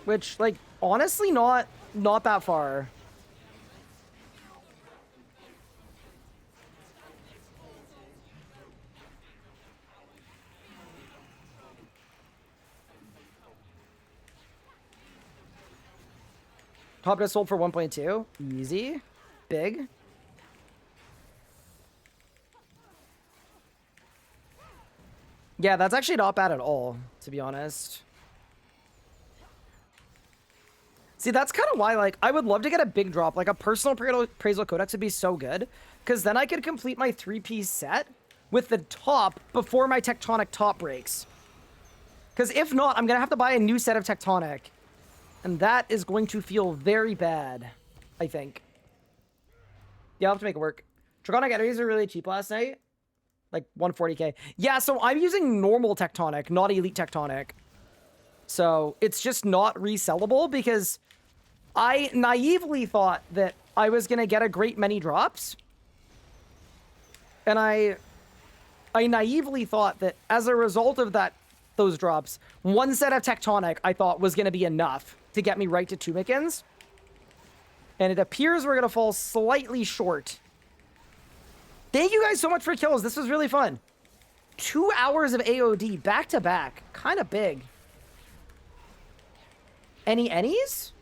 Which, like, honestly not that far. Top just sold for 1.2. Easy. Big. Yeah, that's actually not bad at all, to be honest. See, that's kind of why, like, I would love to get a big drop. Like, a personal appraisal codex would be so good. Because then I could complete my 3-piece set with the top before my Tectonic top breaks. Because if not, I'm going to have to buy a new set of Tectonic. And that is going to feel very bad, I think. Yeah, I'll have to make it work. Draconic enemies are really cheap last night. Like 140k. Yeah, so I'm using normal Tectonic, not Elite Tectonic. So it's just not resellable because I naively thought that I was going to get a great many drops. And I naively thought that as a result of those drops, one set of Tectonic I thought was going to be enough to get me right to Tumikins. And it appears we're going to fall slightly short. Thank you guys so much for kills. This was really fun. 2 hours of AOD back to back. Kind of big. Any's?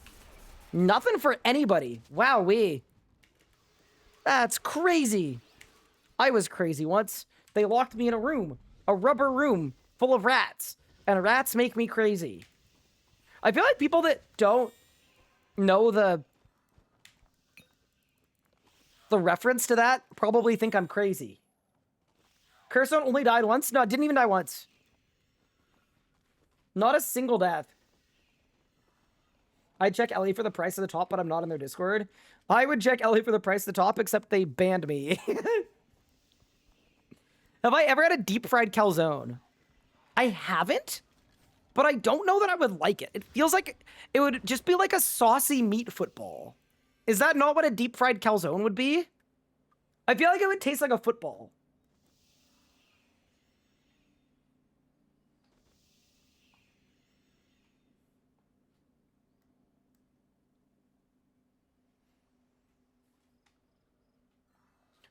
Nothing for anybody. Wowee. That's crazy. I was crazy once. They locked me in a room. a rubber room full of rats, and rats make me crazy. I feel like people that don't know the reference to that probably think I'm crazy. Curson only died once? No, it didn't even die once. Not a single death. I'd check Ellie for the price of the top, but I'm not in their Discord. I would check Ellie for the price of the top, except they banned me. Have I ever had a deep fried calzone? I haven't, but I don't know that I would like it. It feels like it would just be like a saucy meat football. Is that not what a deep fried calzone would be? I feel like it would taste like a football.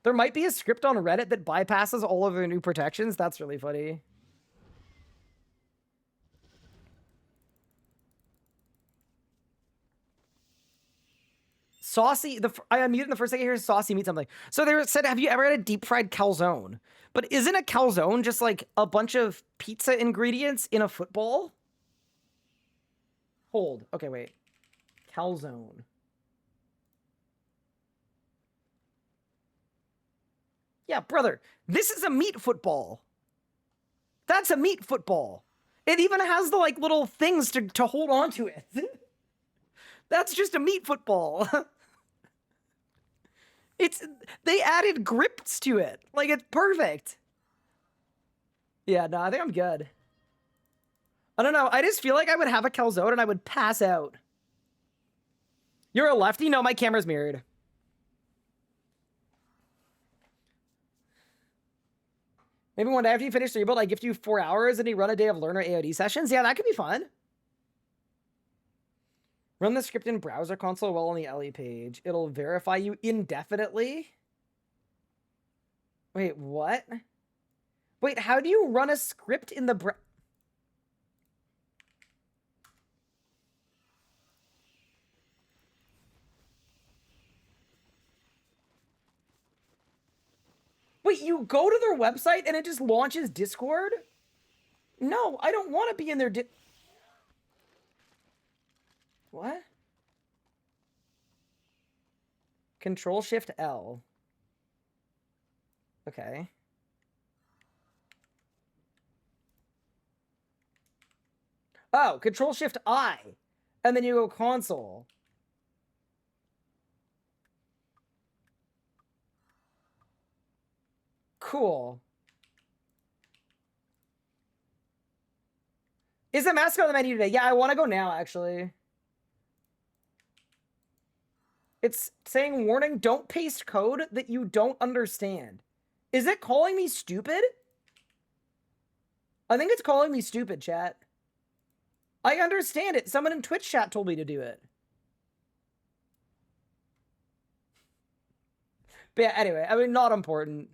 There might be a script on Reddit that bypasses all of their new protections. That's really funny. Saucy, I unmuted the first thing I hear saucy meat something. So they said, have you ever had a deep fried calzone? But isn't a calzone just like a bunch of pizza ingredients in a football? Hold. Okay, wait. Calzone. Yeah, brother, this is a meat football. That's a meat football. It even has the like little things to hold on to it. That's just a meat football. They added grips to it. Like, it's perfect. Yeah, no, I think I'm good. I don't know. I just feel like I would have a calzone and I would pass out. You're a lefty? No, my camera's mirrored. Maybe one day after you finish the rebuild, I gift you 4 hours and you run a day of learner AOD sessions. Yeah, that could be fun. Run the script in browser console while on the LE page. It'll verify you indefinitely. Wait, what? Wait, how do you run a script in the Wait, you go to their website and it just launches Discord? No, I don't want to be in their What? Control-Shift-L. Okay. Oh, Control-Shift-I. And then you go console. Cool. Is Amascut on the menu today? Yeah, I want to go now, actually. It's saying, warning, don't paste code that you don't understand. Is it calling me stupid? I think it's calling me stupid, chat. I understand it. Someone in Twitch chat told me to do it. But yeah, anyway, I mean, not important.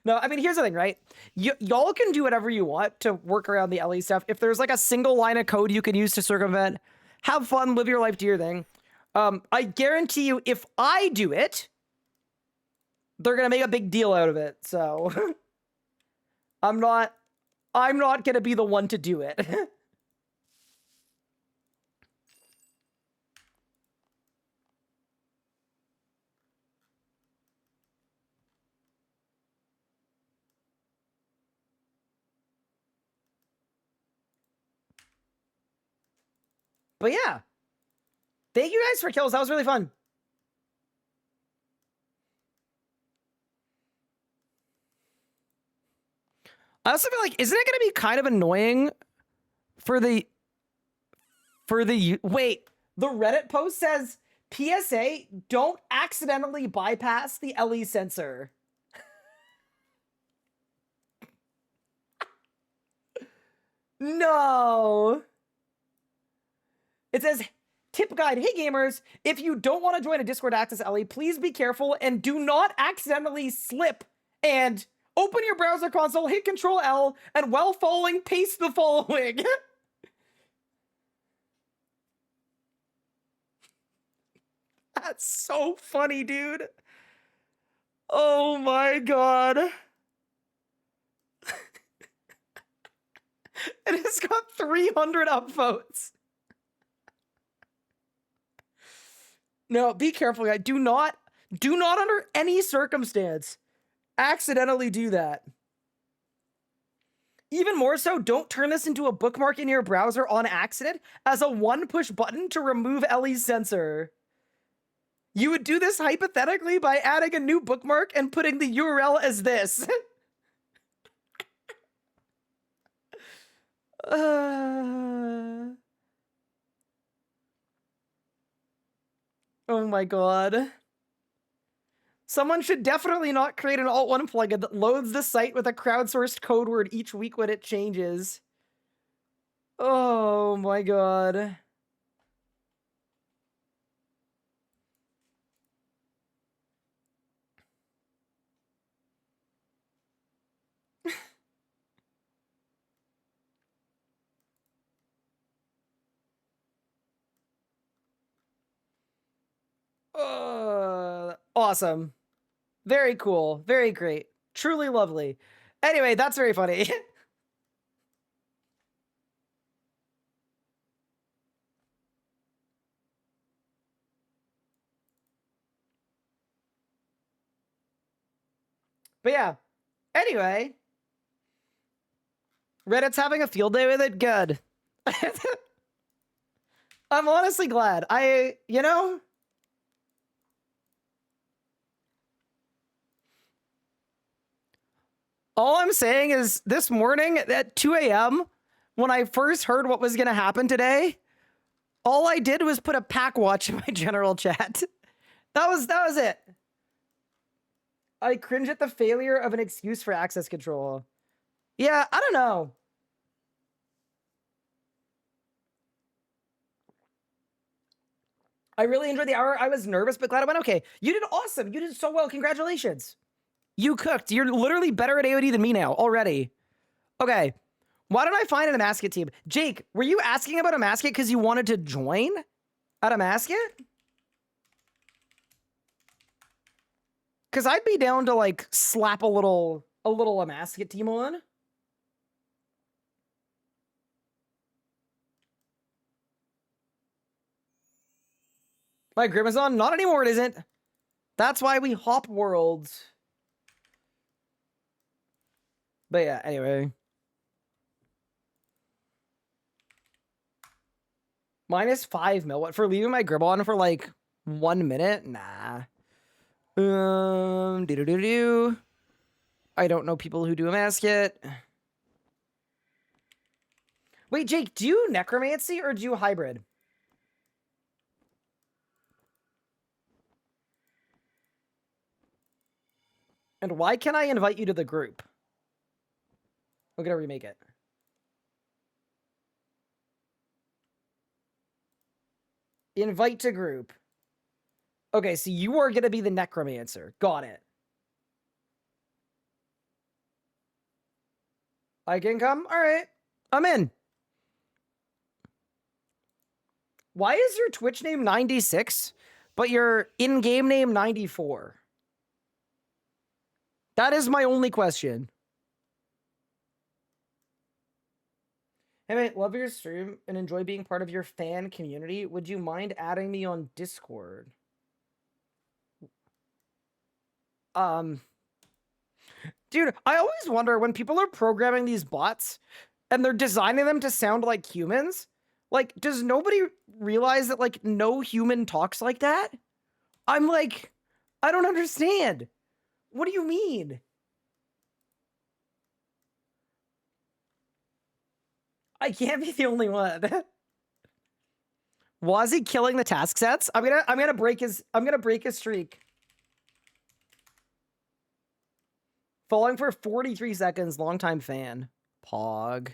No, I mean, here's the thing, right? Y'all can do whatever you want to work around the LE stuff. If there's like a single line of code you can use to circumvent, have fun, live your life, do your thing. I guarantee you, if I do it, they're gonna make a big deal out of it. So I'm not gonna be the one to do it. But yeah, thank you guys for kills. That was really fun. I also feel like, isn't it going to be kind of annoying for the wait, the Reddit post says, PSA, don't accidentally bypass the LE sensor. No. It says, tip guide, hey gamers, if you don't want to join a Discord Access LE, please be careful and do not accidentally slip and open your browser console, hit Control L, and while following, paste the following. That's so funny, dude. Oh my god. And it's got 300 upvotes. No, be careful, guys. Do not under any circumstance accidentally do that. Even more so, don't turn this into a bookmark in your browser on accident as a one-push button to remove Ellie's censor. You would do this hypothetically by adding a new bookmark and putting the URL as this. Oh my god. Someone should definitely not create an Alt1 plugin that loads the site with a crowdsourced code word each week when it changes. Oh my god. Awesome. Very cool. Very great. Truly lovely. Anyway, that's very funny. But yeah. Anyway. Reddit's having a field day with it. Good. I'm honestly glad. You know... All I'm saying is this morning at 2 a.m., when I first heard what was going to happen today, all I did was put a pack watch in my general chat. That was it. I cringe at the failure of an excuse for access control. Yeah, I don't know. I really enjoyed the hour. I was nervous, but glad it went okay. You did awesome. You did so well. Congratulations. You cooked. You're literally better at AOD than me now already. Okay. Why don't I find an Amascut team? Jake, were you asking about Amascut because you wanted to join at Amascut? Because I'd be down to like slap a little Amascut team on. My Grimazon? Not anymore, it isn't. That's why we hop worlds. But yeah, anyway. -5 mil. What, for leaving my grib on for like 1 minute? Nah. Do. I don't know people who do Amascut. Wait, Jake, do you necromancy or do you hybrid? And why can't I invite you to the group? We're gonna remake it. Invite to group. Okay, so you are gonna be the necromancer. Got it. I can come? Alright. I'm in. Why is your Twitch name 96, but your in-game name 94? That is my only question. Hey mate, love your stream and enjoy being part of your fan community. Would you mind adding me on Discord? Dude, I always wonder when people are programming these bots and they're designing them to sound like humans, like, does nobody realize that, like, no human talks like that? I'm like, I don't understand. What do you mean? I can't be the only one. Was he killing the task sets? I'm gonna break his streak. Following for 43 seconds, longtime fan. Pog.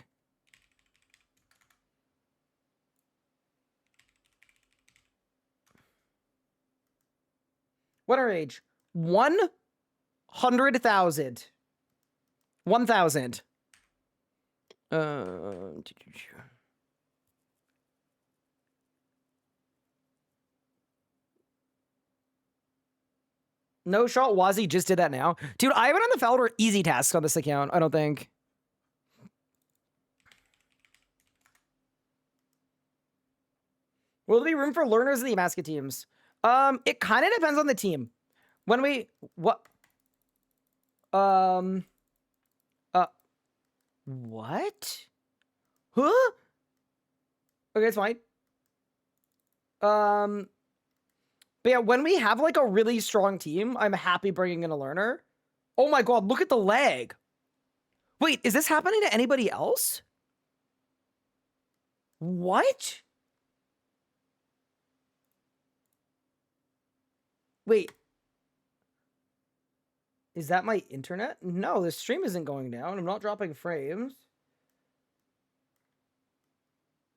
What our age? 100,000. 1,000. No shot. Wazzy just did that now. Dude, I haven't on the Fowler easy tasks on this account, I don't think. Will there be room for learners in the Amascut teams? It kind of depends on the team. When we what? What? Huh? Okay, it's fine. But yeah, when we have like a really strong team, I'm happy bringing in a learner. Oh my god, look at the lag. Wait, is this happening to anybody else? What? Wait. Is that my internet? No, the stream isn't going down. I'm not dropping frames.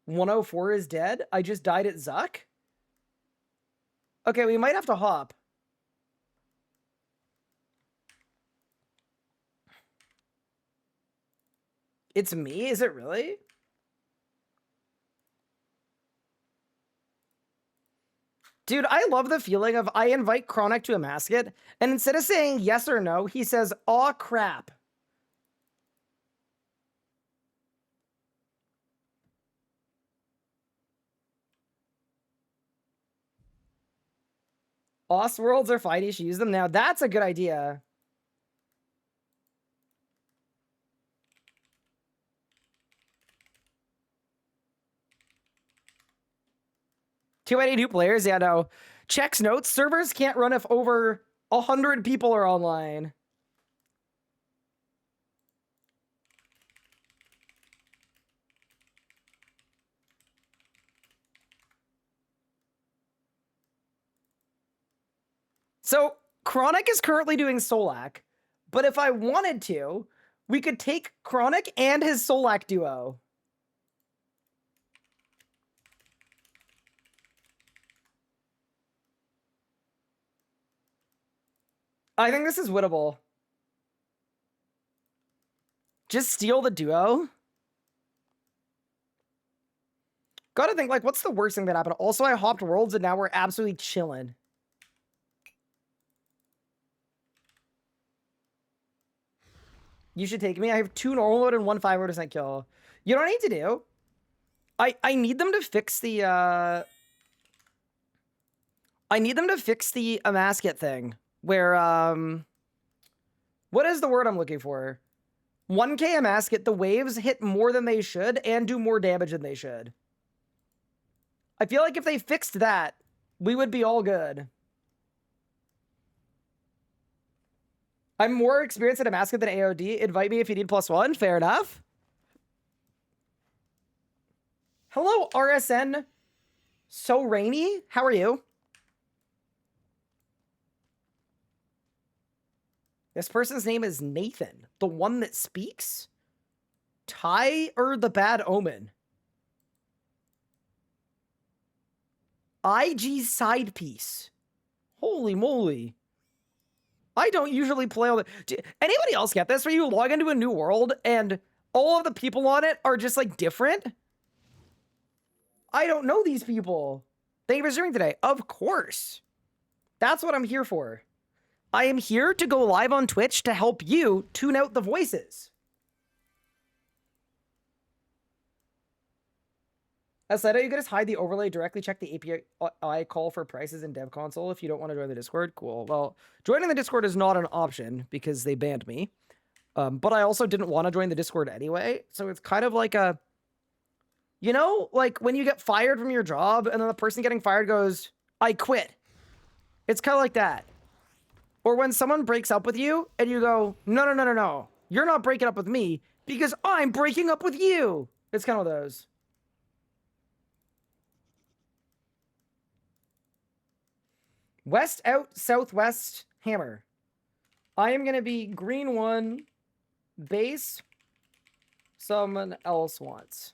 104 is dead. I just died at Zuck. Okay, we might have to hop. It's me? Is it really? Dude, I love the feeling of I invite Chronic to Amascut, and instead of saying yes or no, he says, aw, crap. Os worlds are fine, you should use them now. That's a good idea. Too many new players? Yeah, no. Checks notes. Servers can't run if over 100 people are online. So, Chronic is currently doing Solak, but if I wanted to, we could take Chronic and his Solak duo. I think this is winnable. Just steal the duo. Gotta think, like, what's the worst thing that happened? Also, I hopped worlds and now we're absolutely chilling. You should take me. I have 2 normal mode and 1 5% kill. You know what I need to do? I need them to fix the I need them to fix the Amascut thing. Where what is the word I'm looking for? 1K Amascut, the waves hit more than they should and do more damage than they should. I feel like if they fixed that, we would be all good. I'm more experienced at Amascut than AOD. Invite me if you need +1. Fair enough. Hello, RSN. So rainy. How are you? This person's name is Nathan. The one that speaks? Ty or the bad omen? IG side piece. Holy moly. I don't usually play all the... Anybody else get this? Where you log into a new world and all of the people on it are just like different? I don't know these people. Thank you for streaming today. Of course. That's what I'm here for. I am here to go live on Twitch to help you tune out the voices. Asleto, you can just hide the overlay, directly check the API call for prices in dev console if you don't want to join the Discord. Cool. Well, joining the Discord is not an option because they banned me. But I also didn't want to join the Discord anyway. So it's kind of like a, you know, like when you get fired from your job and then the person getting fired goes, I quit. It's kind of like that. Or when someone breaks up with you and you go, no, no, no, no, no. You're not breaking up with me because I'm breaking up with you. It's kind of those. West out, southwest, hammer. I am going to be green 1, base, someone else wants.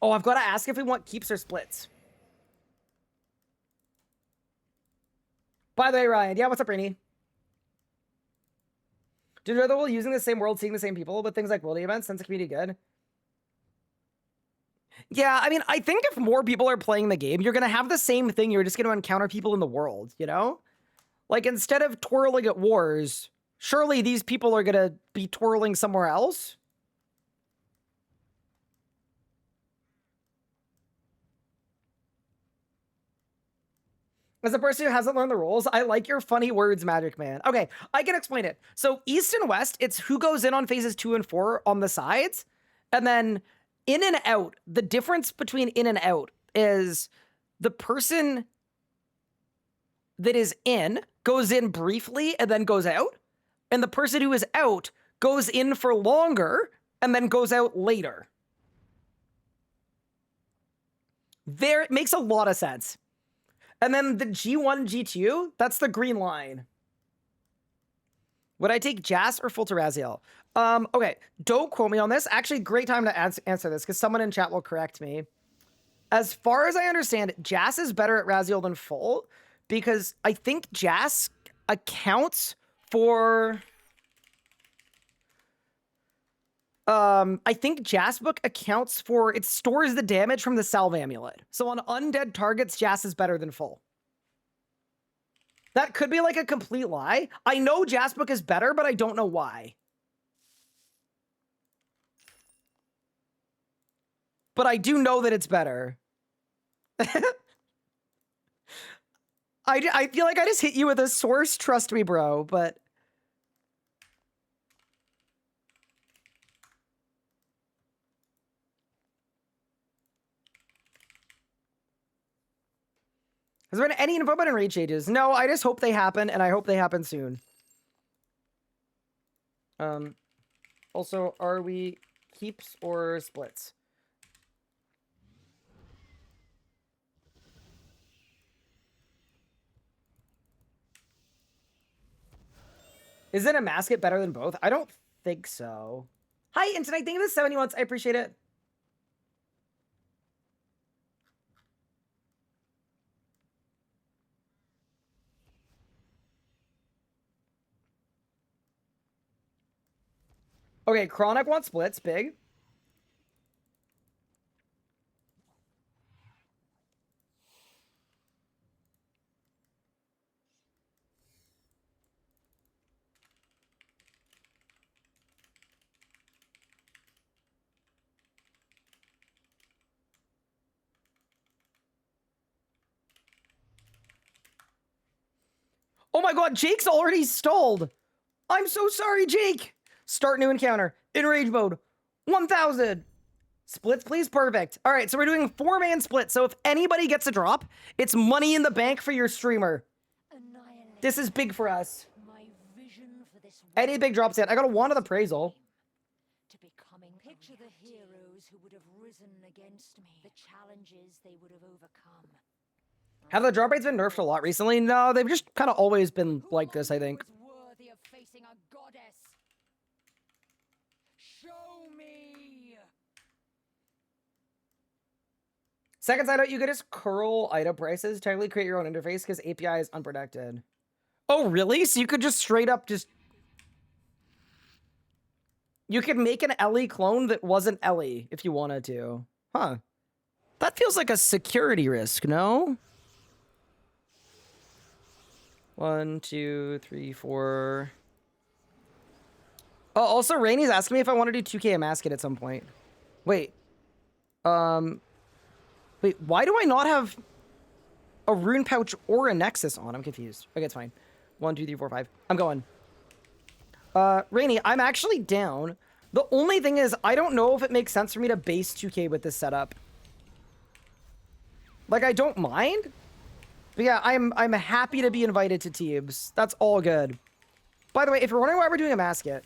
Oh, I've got to ask if we want keeps or splits. By the way, Ryan. Yeah, what's up, Rainy? Did you know that we're using the same world, seeing the same people, but things like world events, sense of community good? Yeah, I mean, I think if more people are playing the game, you're going to have the same thing. You're just going to encounter people in the world, you know? Like, instead of twirling at wars, surely these people are going to be twirling somewhere else. As a person who hasn't learned the rules, I like your funny words, Magic Man. Okay, I can explain it. So East and West, it's who goes in on phases 2 and 4 on the sides. And then in and out, the difference between in and out is the person that is in goes in briefly and then goes out. And the person who is out goes in for longer and then goes out later. There, it makes a lot of sense. And then the G1, G2, that's the green line. Would I take Jas or full Terraziel? Okay, don't quote me on this. Actually, great time to answer this because someone in chat will correct me. As far as I understand, Jas is better at Raziel than full because I think Jas accounts for... I think Jas book accounts for, it stores the damage from the Salve Amulet. So on undead targets, Jas is better than full. That could be like a complete lie. I know Jas book is better, but I don't know why. But I do know that it's better. I feel like I just hit you with a source, trust me, bro, but... Has there been any info about raid changes? No, I just hope they happen, and I hope they happen soon. Also, are we keeps or splits? Isn't Amascut better than both? I don't think so. Hi, and tonight, thank you for the 70 months. I appreciate it. Okay, Chronic wants splits, big. Oh my god, Jake's already stalled. I'm so sorry, Jake. Start new encounter. In rage mode. 1,000. Splits, please. Perfect. All right, so we're doing 4-man split. So if anybody gets a drop, it's money in the bank for your streamer. This is big for us. Any big drops yet? I got a wand of appraisal. Picture the heroes who would have risen against me, the challenges they would have overcome. Have the drop rates been nerfed a lot recently? No, they've just kind of always been like this, I think. Worthy of facing a goddess. Show me. Second side out, you could just curl item prices, technically create your own interface because API is unprotected. Oh, really? So you could just straight up just... You could make an Ellie clone that wasn't Ellie if you wanted to. Huh. That feels like a security risk, no? 1, 2, 3, 4. Oh, also, Rainey's asking me if I want to do 2K Amascut at some point. Wait. Wait, why do I not have a rune pouch or a nexus on? I'm confused. Okay, it's fine. 1, 2, 3, 4, 5. I'm going. Rainey, I'm actually down. The only thing is, I don't know if it makes sense for me to base 2K with this setup. Like, I don't mind. But yeah, I'm happy to be invited to teams. That's all good. By the way, if you're wondering why we're doing Amascut,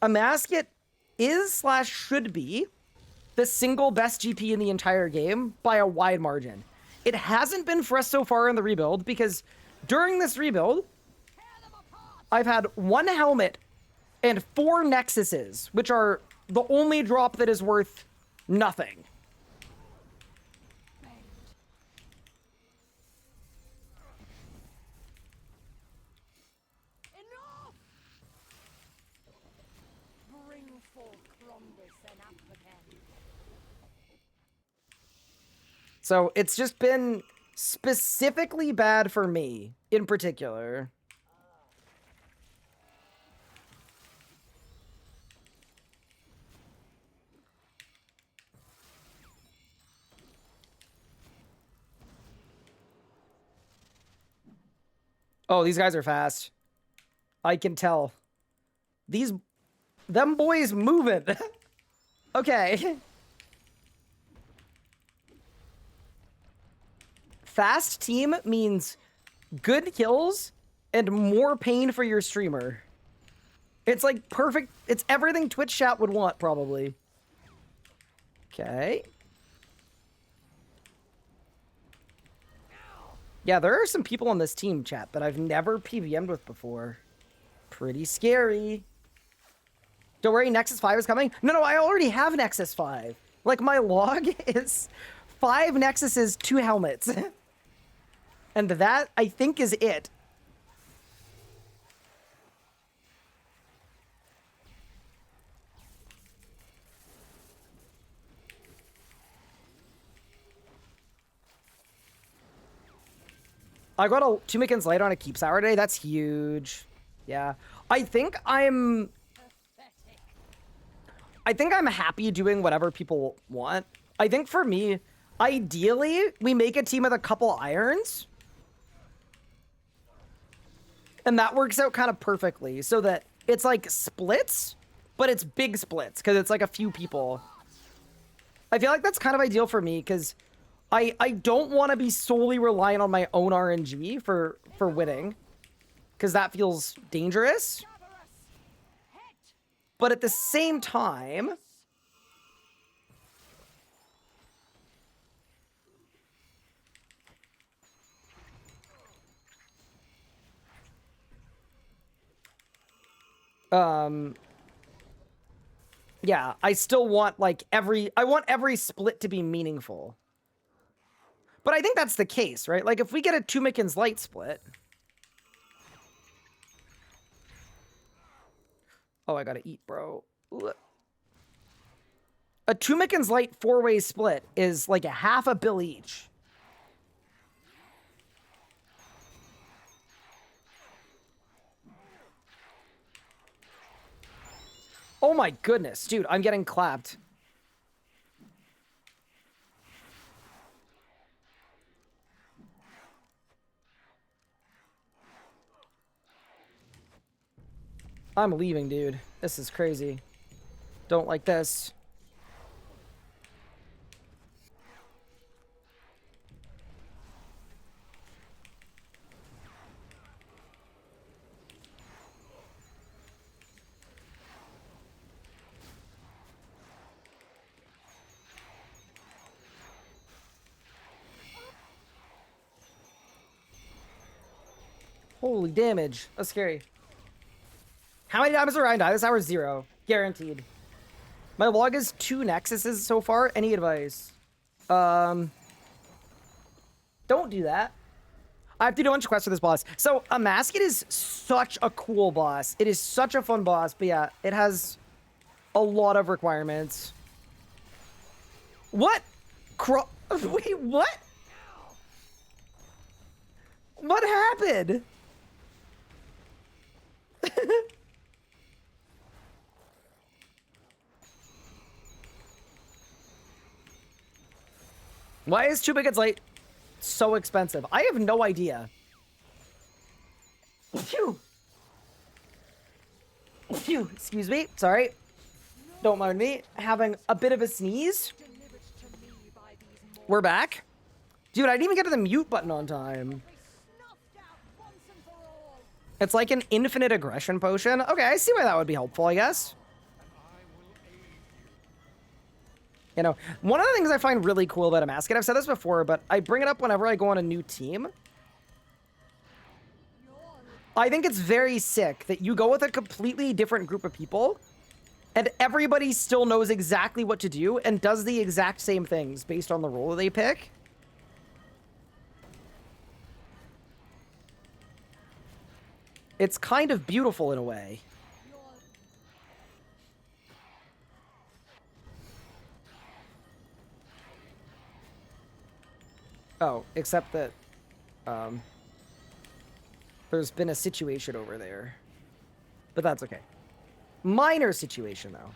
Amascut is / should be the single best GP in the entire game by a wide margin. It hasn't been for us so far in the rebuild because during this rebuild, I've had 1 helmet and 4 nexuses, which are the only drop that is worth nothing. So it's just been specifically bad for me in particular. Oh, these guys are fast. I can tell. Them boys moving. Okay. Fast team means good kills and more pain for your streamer. It's like perfect. It's everything Twitch chat would want, probably. Okay. Yeah, there are some people on this team chat that I've never PVM'd with before. Pretty scary. Don't worry, Nexus 5 is coming. No, I already have Nexus 5. Like, my log is 5 Nexuses, 2 helmets. And that, I think, is it. I got a 2 Mickens light on a keep sour today. That's huge. Yeah. I think I'm happy doing whatever people want. I think for me, ideally, we make a team with a couple irons. And that works out kind of perfectly so that it's like splits, but it's big splits because it's like a few people. I feel like that's kind of ideal for me because I don't want to be solely reliant on my own RNG for winning because that feels dangerous. But at the same time, yeah, I still want like I want every split to be meaningful. But I think that's the case, right? Like if we get a 2 Mickens light split. Oh, I gotta eat, bro. A 2 Mickens light 4-way split is like a half a bill each. Oh my goodness, dude, I'm getting clapped. I'm leaving, dude. This is crazy. Don't like this. Holy damage. That's scary. How many times did Ryan die? This hour 0. Guaranteed. My log is 2 Nexuses so far. Any advice? Don't do that. I have to do a bunch of quests for this boss. So, Amascut is such a cool boss. It is such a fun boss. But yeah, it has a lot of requirements. What? Wait, what? What happened? Why is 2 Mickens light so expensive? I have no idea. Phew. Phew. Excuse me. Sorry. Don't mind me. Having a bit of a sneeze. We're back. Dude, I didn't even get to the mute button on time. It's like an infinite aggression potion. Okay, I see why that would be helpful, I guess. You know, one of the things I find really cool about Amascut, I've said this before, but I bring it up whenever I go on a new team. I think it's very sick that you go with a completely different group of people and everybody still knows exactly what to do and does the exact same things based on the role that they pick. It's kind of beautiful in a way. Oh, except that, there's been a situation over there. But that's okay. Minor situation, though.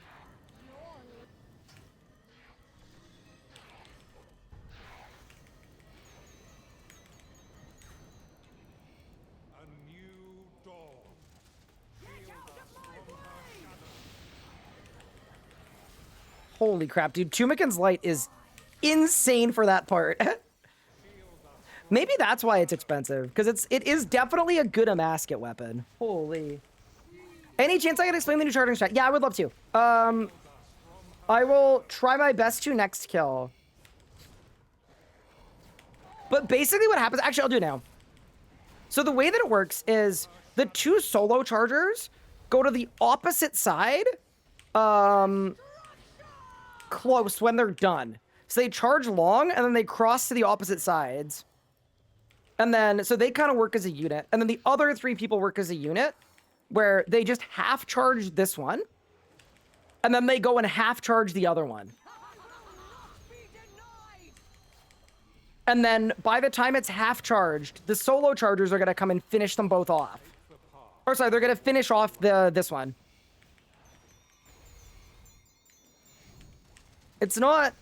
Holy crap, dude. Tumikin's Light is insane for that part. Maybe that's why it's expensive, because it is definitely a good Amascut weapon. Holy. Any chance I can explain the new charging strat? Yeah, I would love to. I will try my best to next kill. But basically what happens, actually I'll do it now. So the way that it works is the 2 solo chargers go to the opposite side close when they're done. So they charge long and then they cross to the opposite sides. And then, so they kind of work as a unit. And then the other 3 people work as a unit where they just half charge this one. And then they go and half charge the other one. And then by the time it's half charged, the solo chargers are going to come and finish them both off. Or sorry, they're going to finish off this one. It's not...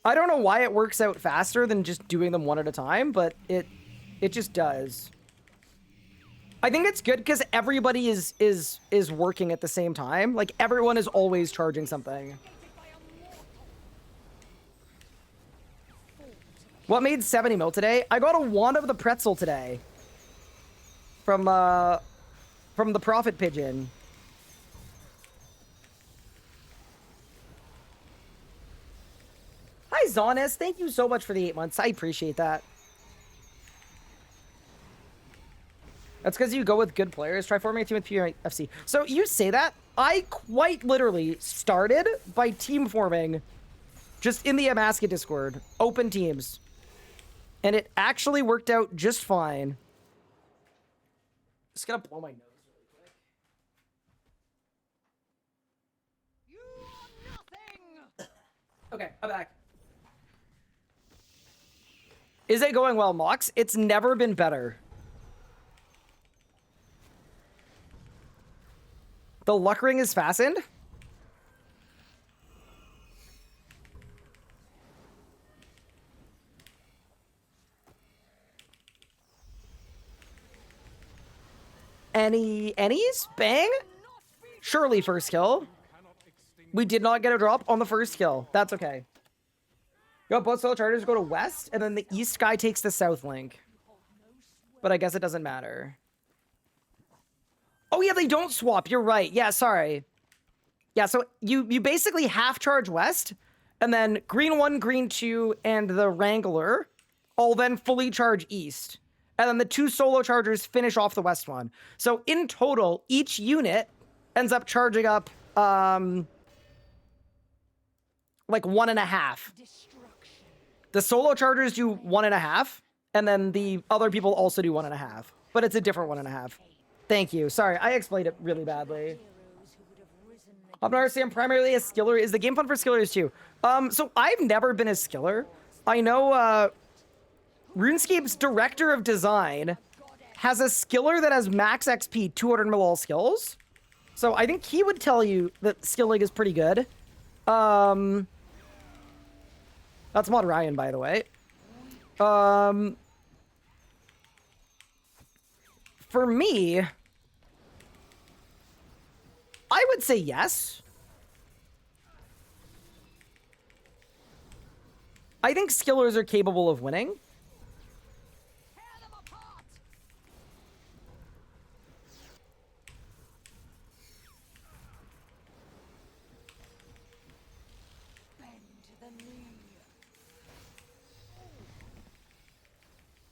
I don't know why it works out faster than just doing them one at a time, but it just does. I think it's good because everybody is working at the same time. Like, everyone is always charging something. What made 70 mil today? I got a wand of the pretzel today. From the Prophet Pigeon. Hi, Zonis. Thank you so much for the 8 months. I appreciate that. That's because you go with good players. Try forming a team with PFC. So you say that. I quite literally started by team forming just in the Amascut Discord. Open teams. And it actually worked out just fine. Just gonna blow my nose really quick. Okay, I'm back. Is it going well, Mox? It's never been better. The luck ring is fastened? Any's? Bang? Surely first kill. We did not get a drop on the first kill. That's okay. Yo, both solo chargers go to west, and then the east guy takes the south link. But I guess it doesn't matter. Oh yeah, they don't swap. You're right. Yeah, sorry. Yeah, so you basically half charge west, and then green 1, green 2, and the Wrangler all then fully charge east. And then the 2 solo chargers finish off the west one. So in total, each unit ends up charging up like 1.5. The solo chargers do 1.5, and then the other people also do 1.5. But it's a different 1.5. Thank you. Sorry, I explained it really badly. I'm primarily a skiller. Is the game fun for skillers too? So I've never been a skiller. I know RuneScape's director of design has a skiller that has max XP, 200 mil all skills. So I think he would tell you that skilling is pretty good. That's Mod Ryan, by the way. For me, I would say yes. I think skillers are capable of winning.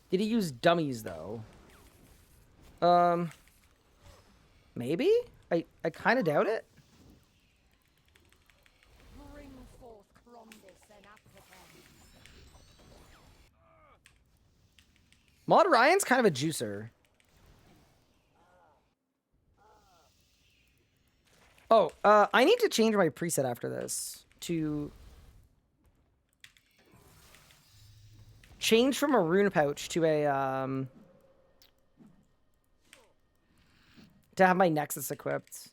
Did he use dummies, though? Maybe? I kind of doubt it. Bring forth Cronus and African. Mod Ryan's kind of a juicer. Oh, I need to change my preset after this to change from a rune pouch to a to have my Nexus equipped.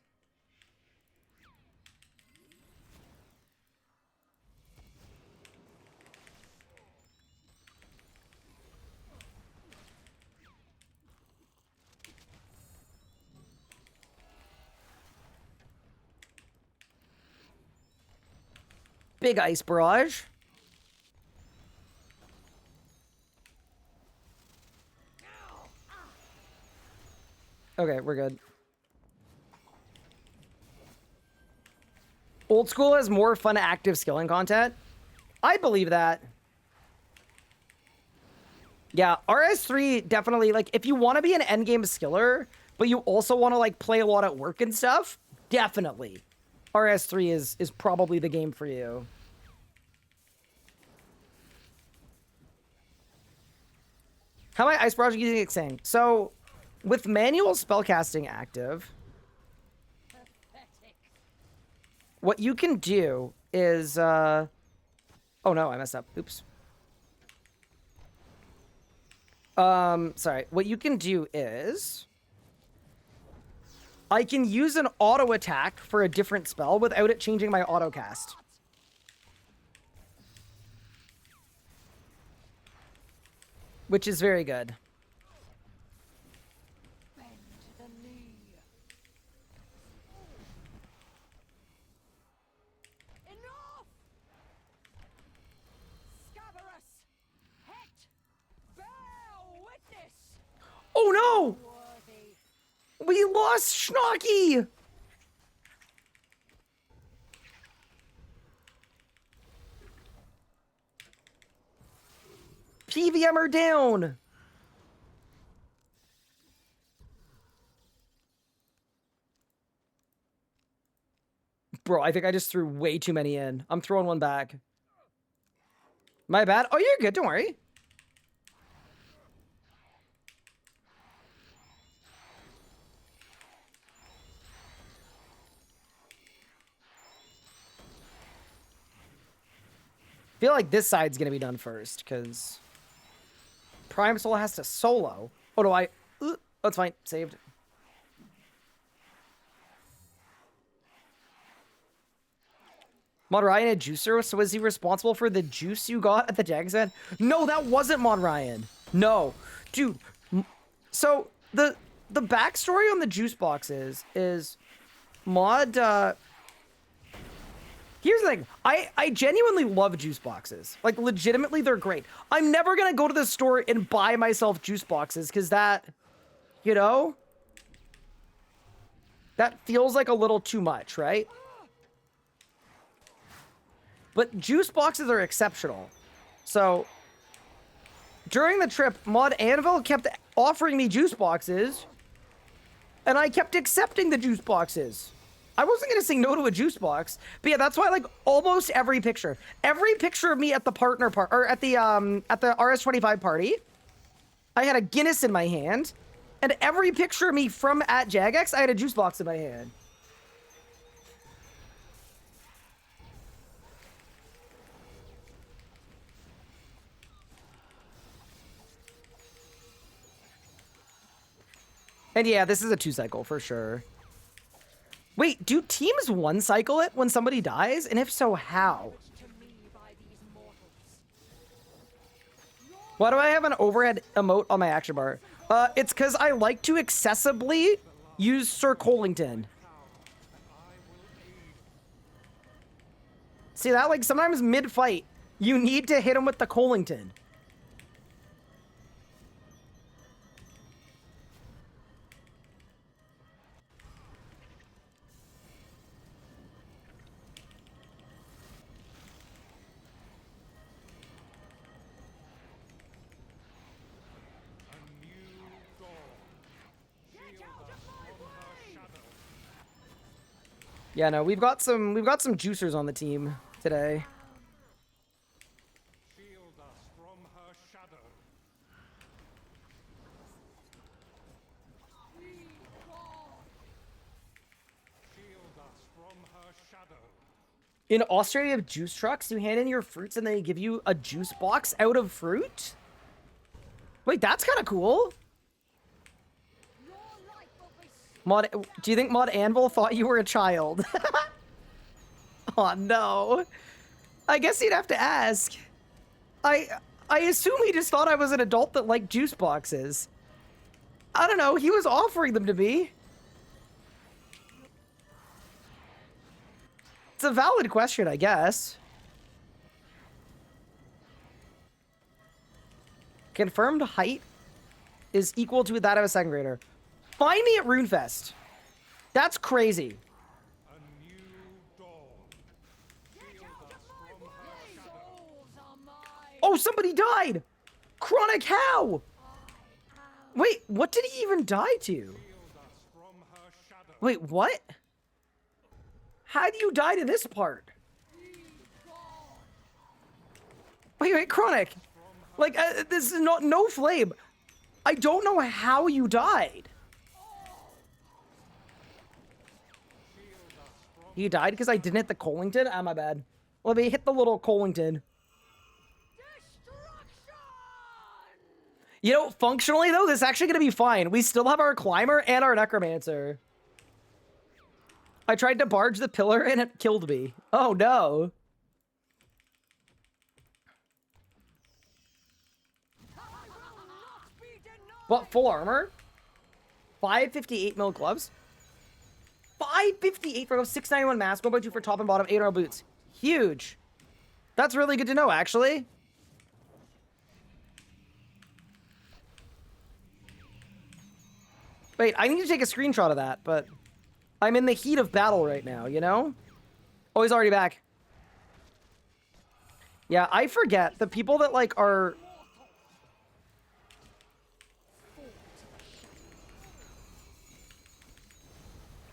Big ice barrage. Okay, we're good. Old school has more fun active skilling content. I believe that. Yeah, RS3 definitely, like, if you want to be an endgame skiller, but you also want to, like, play a lot at work and stuff, definitely. RS3 is probably the game for you. How am I ice barrage using Xing? So, with manual spellcasting active, what you can do is, oh no, I messed up. Oops. Sorry. What you can do is, I can use an auto attack for a different spell without it changing my auto cast. Which is very good. Oh no! We lost Schnocky! PVM are down! Bro, I think I just threw way too many in. I'm throwing one back. My bad. Oh, you're good. Don't worry. I feel like this side's gonna be done first, because Prime Soul has to solo. Oh, no, that's fine. Saved. Mod Ryan a juicer, so was he responsible for the juice you got at the Jags Head? No, that wasn't Mod Ryan. No. Dude, so the backstory on the juice boxes is Mod, here's the thing. I genuinely love juice boxes. Like, legitimately, they're great. I'm never gonna go to the store and buy myself juice boxes, because that, you know, that feels like a little too much, right? But juice boxes are exceptional. So, during the trip, Mod Anvil kept offering me juice boxes, and I kept accepting the juice boxes. I wasn't gonna say no to a juice box, but yeah, that's why, like, almost every picture of me at the partner part, or at the RS25 party, I had a Guinness in my hand, and every picture of me from at Jagex, I had a juice box in my hand. And yeah, this is a 2-cycle for sure. Wait, do teams 1-cycle it when somebody dies? And if so, how? Why do I have an overhead emote on my action bar? It's because I like to accessibly use Sir Colington. See that? Like, sometimes mid-fight, you need to hit him with the Colington. Yeah, no, we've got some juicers on the team today. Shield us from her shadow. Shield us from her shadow. In Australia, you have juice trucks. You hand in your fruits and they give you a juice box out of fruit? Wait, that's kind of cool. Mod, do you think Mod Anvil thought you were a child? Oh no. I guess you'd have to ask. I assume he just thought I was an adult that liked juice boxes. I don't know, he was offering them to me. It's a valid question, I guess. Confirmed height is equal to that of a second grader. Find me at RuneFest. That's crazy. A new dawn. Shield us from her shadow. Oh, somebody died! Chronic how? Wait, what did he even die to? Shield us from her shadow. Wait, what? How do you die to this part? Wait, Chronic. Like, this is not no flame. I don't know how you died. You died because I didn't hit the Collington? Ah, my bad. Let me hit the little Collington. You know, functionally, though, this is actually going to be fine. We still have our Climber and our Necromancer. I tried to barge the pillar and it killed me. Oh, no. What, full armor? 558 mil gloves? 558 for 691 mask, 1.2 for top and bottom, 8 boots. Huge. That's really good to know, actually. Wait, I need to take a screenshot of that, but I'm in the heat of battle right now, you know? Oh, he's already back. Yeah, I forget. The people that, like, are...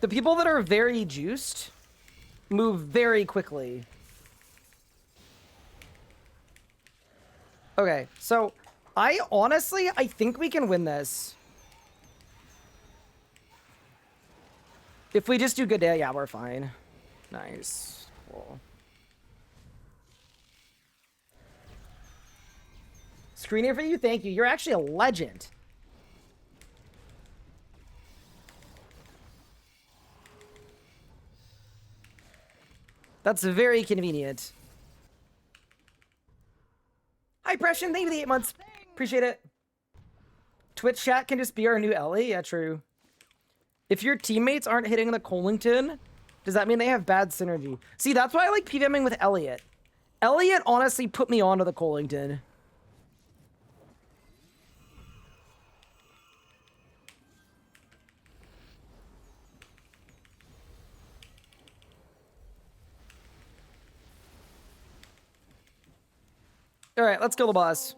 The people that are very juiced move very quickly. Okay, so I think we can win this. If we just do good day, yeah, we're fine. Nice. Cool. Screener for you, thank you. You're actually a legend. That's very convenient. Hi, Pression. Thank you for the 8 months. Appreciate it. Twitch chat can just be our new Ellie. Yeah, true. If your teammates aren't hitting the Collington, does that mean they have bad synergy? See, that's why I like PVMing with Elliot. Elliot honestly put me onto the Collington. All right, let's kill the boss.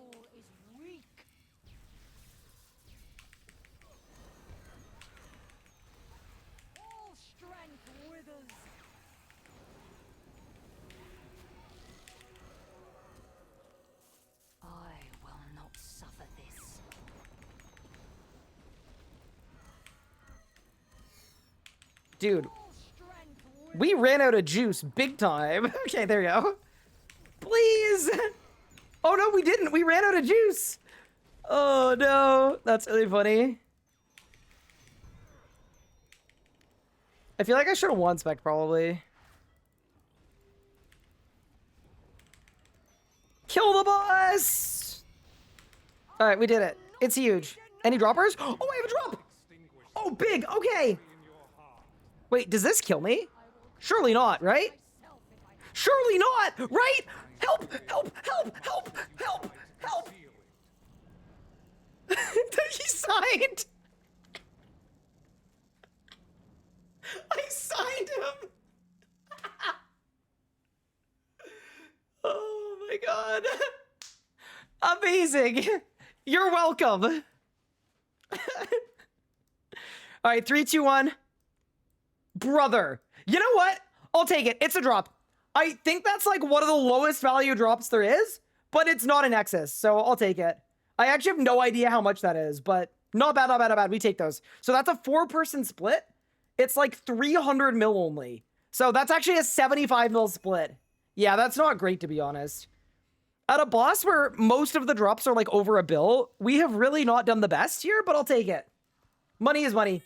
Dude, we ran out of juice big time. Okay, there you go. Please. Oh, no, we didn't. We ran out of juice. Oh, no. That's really funny. I feel like I should have won spec, probably. Kill the boss! All right, we did it. It's huge. Any droppers? Oh, I have a drop! Oh, big. Okay. Wait, does this kill me? Surely not, right? Surely not, right? Help! Help! Help! Help! Help! Help! He signed! I signed him! Oh my god. Amazing! You're welcome! Alright, 3, 2, 1. Brother. You know what? I'll take it. It's a drop. I think that's like one of the lowest value drops there is, but it's not an Nexus, so I'll take it. I actually have no idea how much that is, but not bad, not bad, not bad. We take those. So that's a 4-person split. It's like 300 mil only. So that's actually a 75 mil split. Yeah, that's not great, to be honest. At a boss where most of the drops are like over a bill, we have really not done the best here, but I'll take it. Money is money.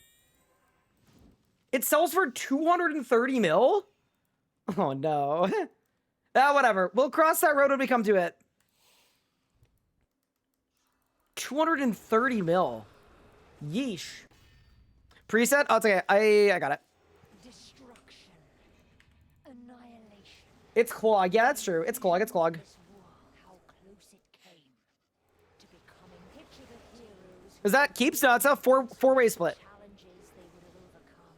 It sells for 230 mil? Oh, no. Whatever. We'll cross that road when we come to it. 230 mil. Yeesh. Preset? Oh, it's okay. I got it. Destruction. Annihilation. It's Clog. Yeah, that's true. It's Clog. It's Clog. How close it came to becoming Is that keeps? No, it's a four-way split. Challenges they would have overcome,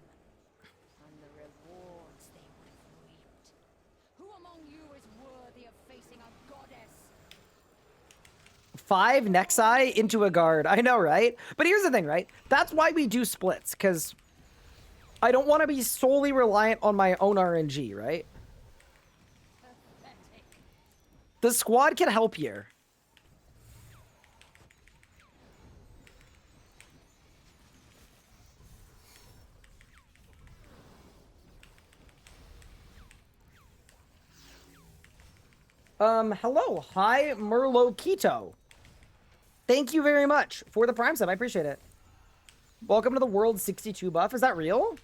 and the rewards they would have reaped. Who among you is worthy of facing a goddess? 5 Nexi into a guard. I know, right? But here's the thing, right? That's why we do splits, because I don't want to be solely reliant on my own RNG, right? Pathetic. The squad can help here. Hello. Hi, Merlot Keto. Thank you very much for the Prime sub. I appreciate it. Welcome to the World 62 buff. Is that real?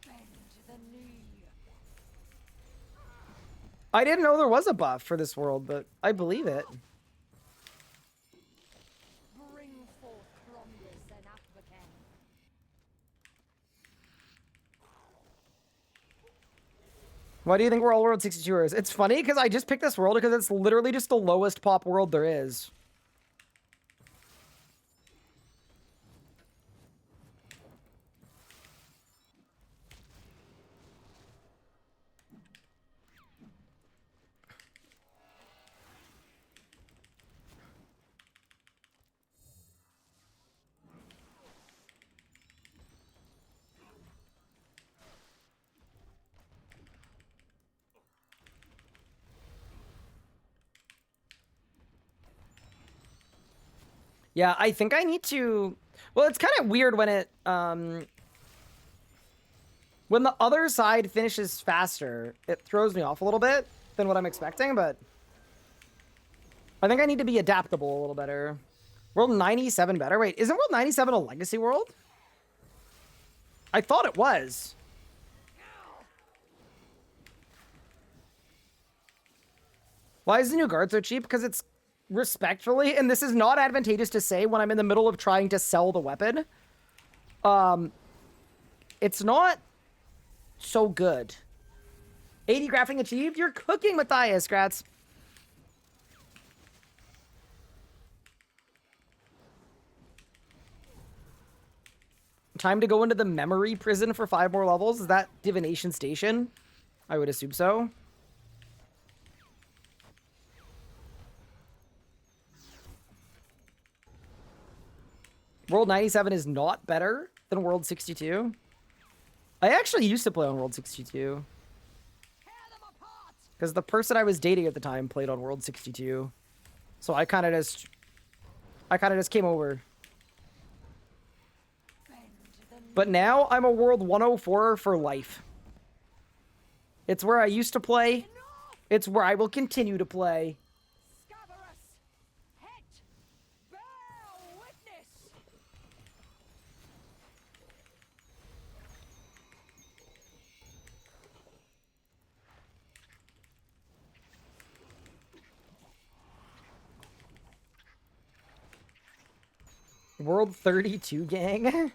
Bend the knee. I didn't know there was a buff for this world, but I believe it. Bring forth Cronus and Athvaken. Why do you think we're all World 62ers? It's funny because I just picked this world because it's literally just the lowest pop world there is. Yeah, I think I need to... Well, it's kind of weird when it... When the other side finishes faster, it throws me off a little bit than what I'm expecting, but... I think I need to be adaptable a little better. World 97 better? Wait, isn't World 97 a legacy world? I thought it was. Why is the new guard so cheap? Because it's... Respectfully, and this is not advantageous to say when I'm in the middle of trying to sell the weapon. It's not so good. 80 grafting achieved? You're cooking, Matthias, grats. Time to go into the memory prison for 5 more levels? Is that Divination Station? I would assume so. World 97 is not better than World 62. I actually used to play on World 62. Because the person I was dating at the time played on World 62. So I kind of just came over. But now I'm a World 104 for life. It's where I used to play. It's where I will continue to play. World 32 gang?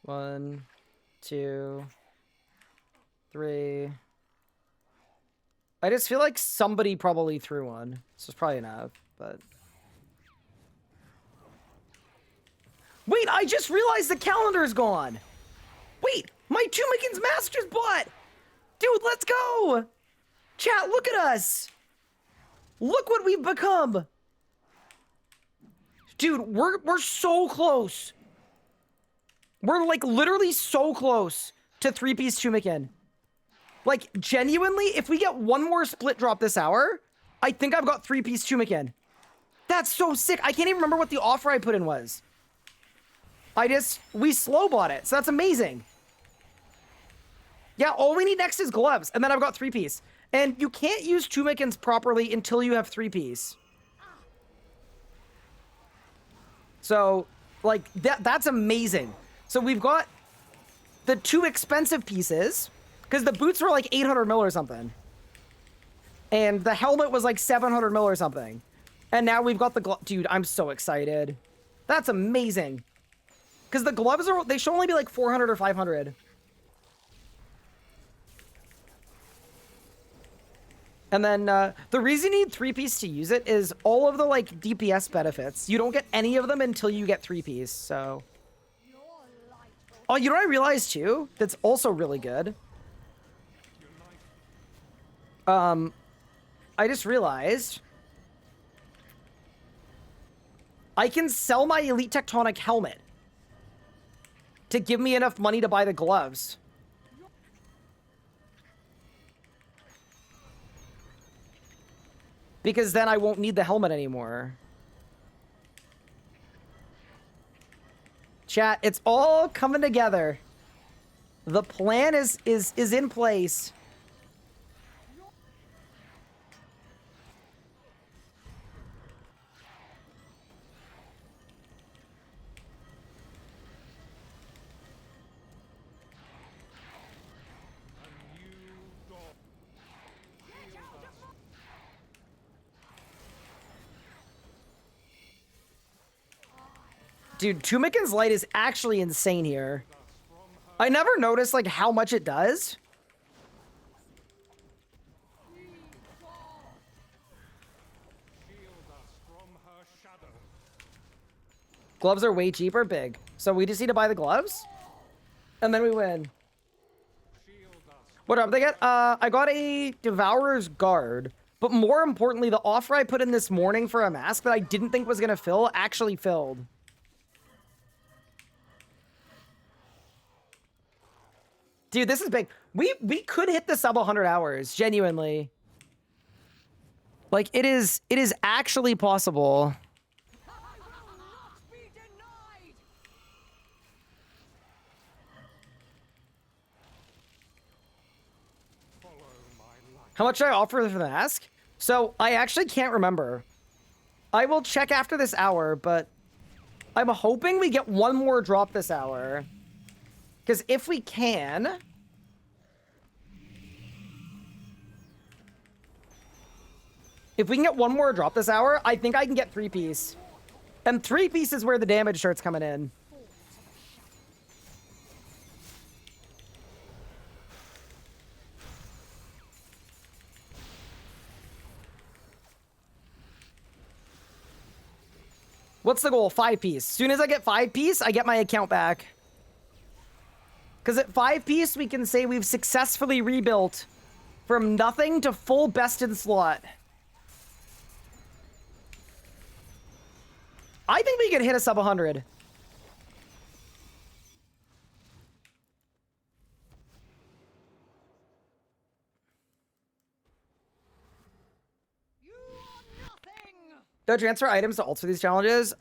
One, two, three. I just feel like somebody probably threw one. So it's probably enough, but... Wait, I just realized the calendar's gone! Wait, my Two Mickens Masters bought! Dude, let's go! Chat, look at us! Look what we've become! Dude, we're so close. We're like literally so close to 3-piece Chumikin. Like genuinely, if we get one more split drop this hour, I think I've got 3-piece Chumikin. That's so sick. I can't even remember what the offer I put in was. We slow bought it, so that's amazing. Yeah, all we need next is gloves, and then I've got 3-piece. And you can't use Chumikins properly until you have 3-piece. So, like, that's amazing. So we've got the 2 expensive pieces, because the boots were like 800 mil or something. And the helmet was like 700 mil or something. And now we've got the glove. Dude, I'm so excited. That's amazing. Because the gloves they should only be like 400 or 500. And then the reason you need 3-piece to use it is all of the like DPS benefits. You don't get any of them until you get 3-piece, so. Oh, you know what I realized too? That's also really good. I just realized I can sell my Elite Tectonic helmet to give me enough money to buy the gloves. Because then I won't need the helmet anymore. Chat, it's all coming together. The plan is in place. Dude, Tumikin's Light is actually insane here. I never noticed, like, how much it does. Gloves are way cheaper, big. So we just need to buy the gloves? And then we win. What up, they get? I got a Devourer's Guard. But more importantly, the offer I put in this morning for a mask that I didn't think was gonna fill actually filled. Dude, this is big. We could hit the sub 100 hours, genuinely. Like, it is actually possible. How much should I offer for the mask? So, I actually can't remember. I will check after this hour, but I'm hoping we get one more drop this hour. Because if we can... If we can get one more drop this hour, I think I can get 3-piece. And 3-piece is where the damage starts coming in. What's the goal? 5-piece. Soon as I get 5-piece, I get my account back. Because at 5-piece, we can say we've successfully rebuilt from nothing to full best in slot. I think we could hit a sub 100. Do I transfer items to alts for these challenges?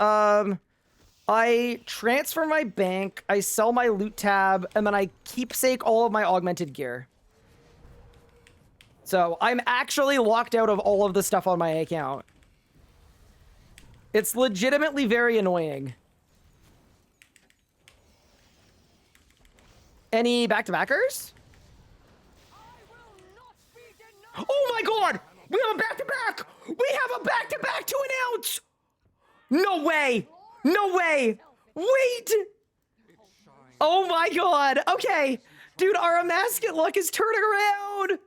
I transfer my bank, I sell my loot tab, and then I keepsake all of my augmented gear. So I'm actually locked out of all of the stuff on my account. It's legitimately very annoying. Any back-to-backers? Oh my god! We have a back-to-back! We have a back-to-back to announce! No way! No way! Wait! Oh my god! Okay! Dude, our Amascut luck is turning around!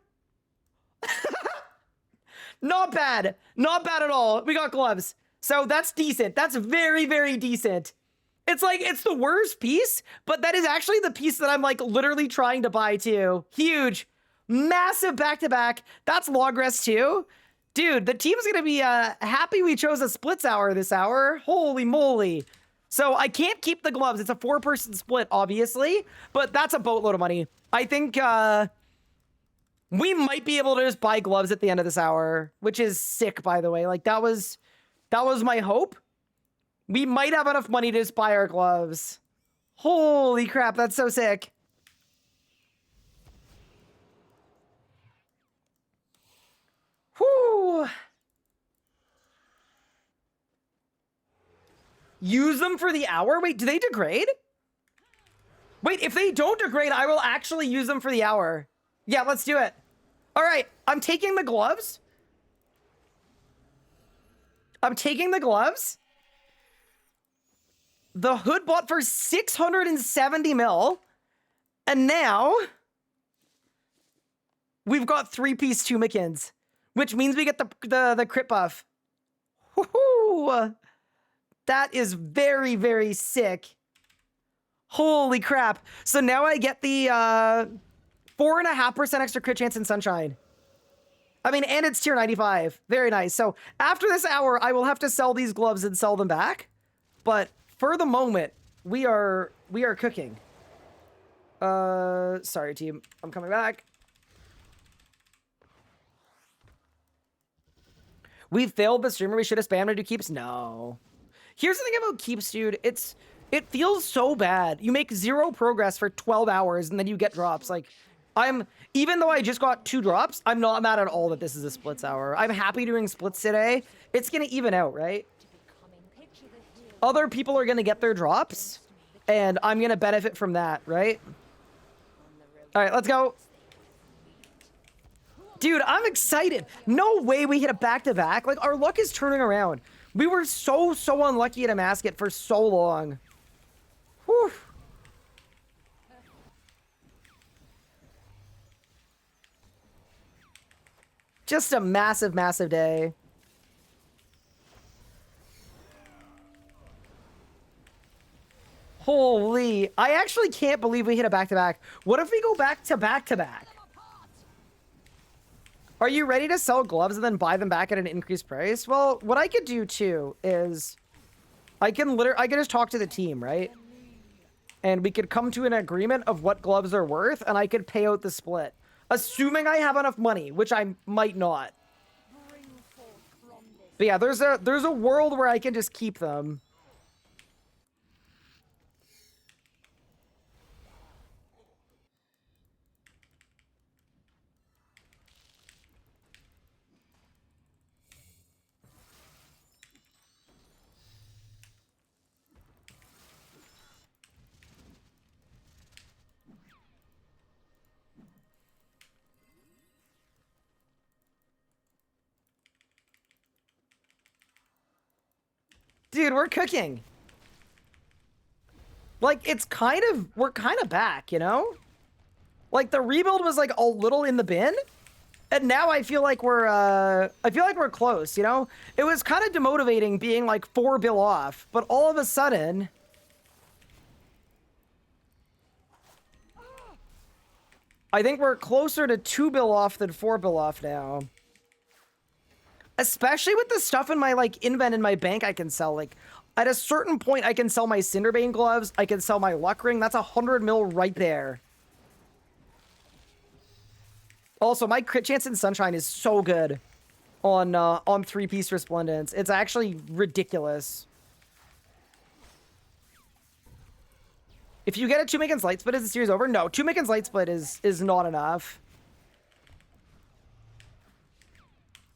Not bad. Not bad at all. We got gloves. So that's decent. That's very, very decent. It's like, it's the worst piece, but that is actually the piece that I'm like literally trying to buy too. Huge. Massive back-to-back. That's log rest too. Dude, the team's gonna be happy we chose a splits hour this hour. Holy moly. So I can't keep the gloves. It's a 4-person split, obviously, but that's a boatload of money. I think we might be able to just buy gloves at the end of this hour, which is sick, by the way. Like, that was my hope. We might have enough money to just buy our gloves. Holy crap, that's so sick. Whew. Use them for the hour? Wait, do they degrade? Wait, if they don't degrade, I will actually use them for the hour. Yeah, let's do it. All right, I'm taking the gloves. I'm taking the gloves. The hood bought for 670 mil. And now we've got 3-piece Tumikins. which means we get the crit buff. Woohoo! That is very, very sick. Holy crap. So now I get the 4.5% extra crit chance in Sunshine. I mean, and it's tier 95. Very nice. So after this hour, I will have to sell these gloves and sell them back. But for the moment, we are cooking. Sorry, team. I'm coming back. We failed the streamer. We should have spammed to do keeps. No. Here's the thing about keeps, dude. It feels so bad. You make 0 progress for 12 hours and then you get drops. Like, even though I just got 2 drops, I'm not mad at all that this is a splits hour. I'm happy doing splits today. It's gonna even out, right? Other people are gonna get their drops and I'm gonna benefit from that, right? All right, let's go. Dude, I'm excited. No way we hit a back-to-back. Like, our luck is turning around. We were so unlucky at Amascut for so long. Whew. Just a massive, massive day. Holy. I actually can't believe we hit a back-to-back. What if we go back to back-to-back? Are you ready to sell gloves and then buy them back at an increased price? Well, what I could do too is I can just talk to the team, right? And we could come to an agreement of what gloves are worth and I could pay out the split. Assuming I have enough money, which I might not. But yeah, there's a world where I can just keep them. Dude, we're cooking. Like, we're kind of back, you know? Like, the rebuild was, like, a little in the bin. And now I feel like we're close, you know? It was kind of demotivating being, like, 4 bill off. But all of a sudden... I think we're closer to 2 bill off than 4 bill off now. Especially with the stuff in my, like, invent in my bank I can sell. Like, at a certain point, I can sell my Cinderbane gloves. I can sell my Luck Ring. That's 100 mil right there. Also, my crit chance in Sunshine is so good on 3-piece Resplendence. It's actually ridiculous. If you get a 2 Magens Light Split, is the series over? No, 2 Magens Light Split is not enough.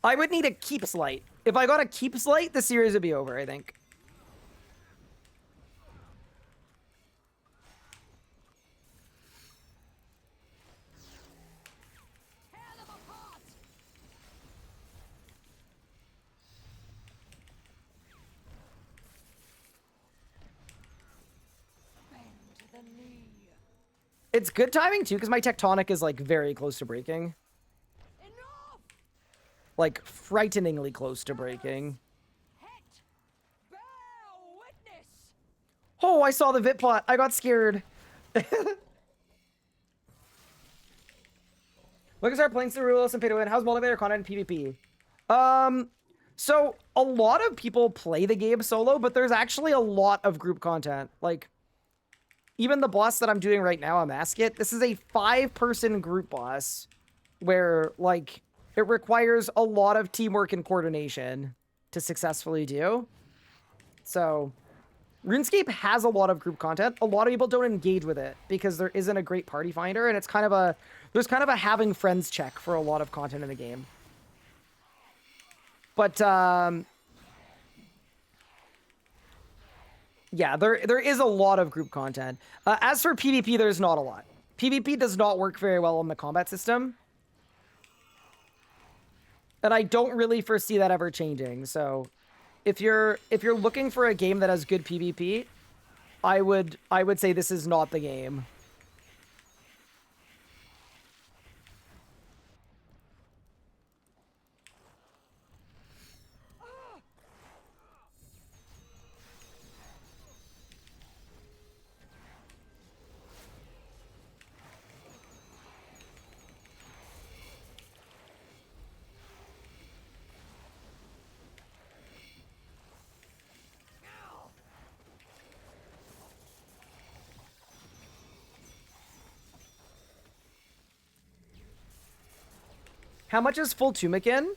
I would need a Keeps Light. If I got a Keeps Light, the series would be over, I think. It's good timing, too, because my Tectonic is, like, very close to breaking. Like, frighteningly close to breaking. Oh, I saw the Vit plot. I got scared. Look at our playing through rules and pay to win. How's multiplayer content in PvP? So a lot of people play the game solo, but there's actually a lot of group content. Like, even the boss that I'm doing right now, Amascut, this is a 5-person group boss where, like, it requires a lot of teamwork and coordination to successfully do. So, RuneScape has a lot of group content. A lot of people don't engage with it because there isn't a great party finder, and it's kind of there's kind of a having friends check for a lot of content in the game. But, yeah, there is a lot of group content. As for PvP, there's not a lot. PvP does not work very well in the combat system. And I don't really foresee that ever changing. So if you're looking for a game that has good PvP, I would say this is not the game. How much is full Tumikin?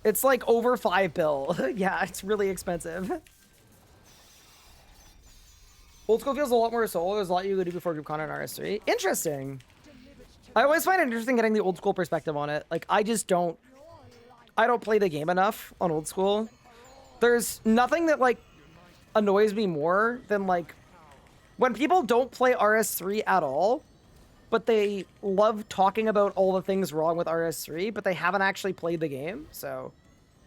It's like over 5 bill. Yeah, it's really expensive. Old school feels a lot more solo. There's a lot you could do before group content on RS3. Interesting. I always find it interesting getting the old school perspective on it. Like, I don't play the game enough on old school. There's nothing that, like, annoys me more than, like, when people don't play RS3 at all, but they love talking about all the things wrong with RS3, but they haven't actually played the game. So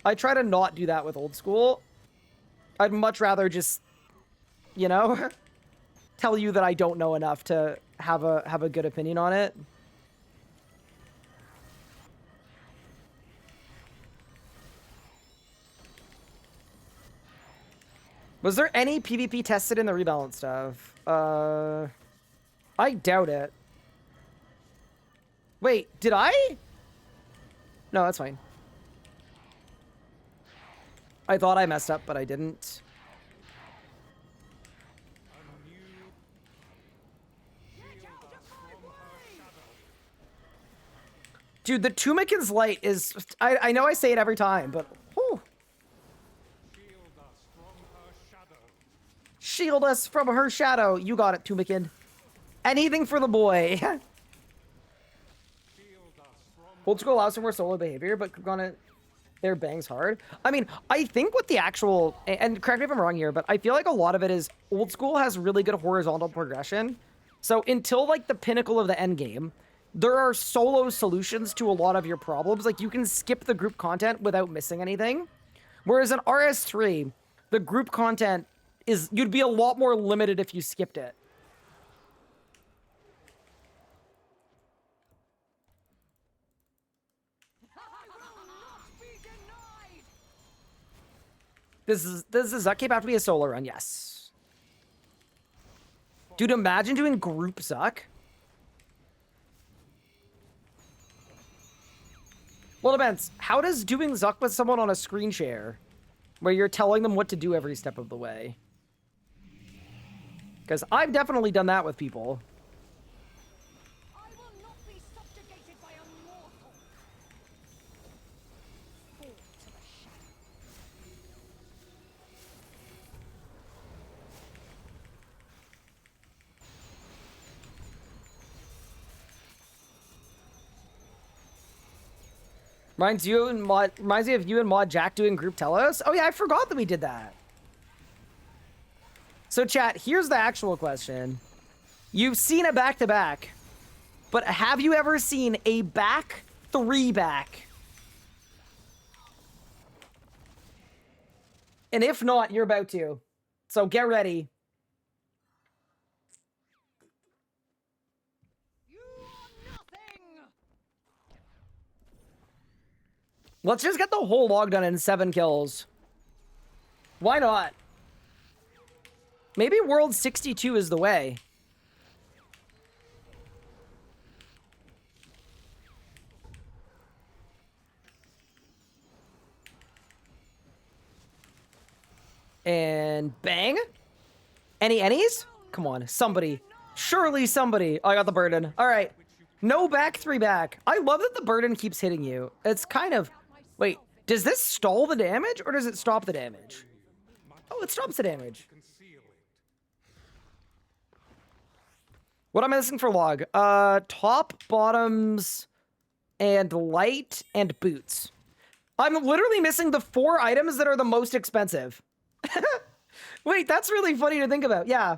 I try to not do that with old school. I'd much rather just, you know, tell you that I don't know enough to have a good opinion on it. Was there any PvP tested in the rebalance stuff? I doubt it. Wait, did I? No, that's fine. I thought I messed up, but I didn't. Dude, the Tumikin's light is... I know I say it every time, but... Whew. Shield us from her shadow. You got it, Tumikin. Anything for the boy. Old school allows for more solo behavior, but gonna their bangs hard. I mean, I think what the actual, and correct me if I'm wrong here, but I feel like a lot of it is old school has really good horizontal progression. So until like the pinnacle of the end game, there are solo solutions to a lot of your problems. Like you can skip the group content without missing anything. Whereas in RS3, the group content is, you'd be a lot more limited if you skipped it. Does Zuck have to be a solo run? Yes. Dude, imagine doing group Zuck. Well, it depends. How does doing Zuck with someone on a screen share, where you're telling them what to do every step of the way? Because I've definitely done that with people. I will not be subjugated by a mortal. Fall to the shadow. Reminds me of you and Mod Jack doing group telos. Oh yeah, I forgot that we did that. So chat, here's the actual question. You've seen a back-to-back, but have you ever seen a back 3-back? And if not, you're about to. So get ready. You are nothing. Let's just get the whole log done in 7 kills. Why not? Maybe World 62 is the way. And bang. Any's? Come on, somebody. Surely somebody. Oh, I got the burden. All right. No back 3-back. I love that the burden keeps hitting you. It's kind of... Wait, does this stall the damage or does it stop the damage? Oh, it stops the damage. What am I missing for log? Top, bottoms, and light, and boots. I'm literally missing the 4 items that are the most expensive. Wait, that's really funny to think about. Yeah.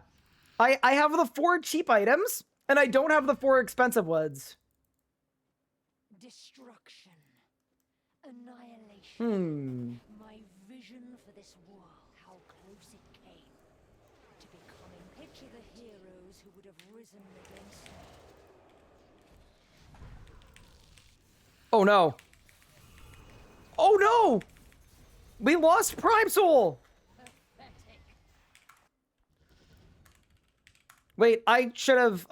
I have the 4 cheap items, and I don't have the 4 expensive ones. Destruction. Annihilation. My vision for this world. How close it came to becoming. Picture the heroes who would have risen against me. Oh no. Oh no! We lost Prime Soul! Pathetic. Wait, I should have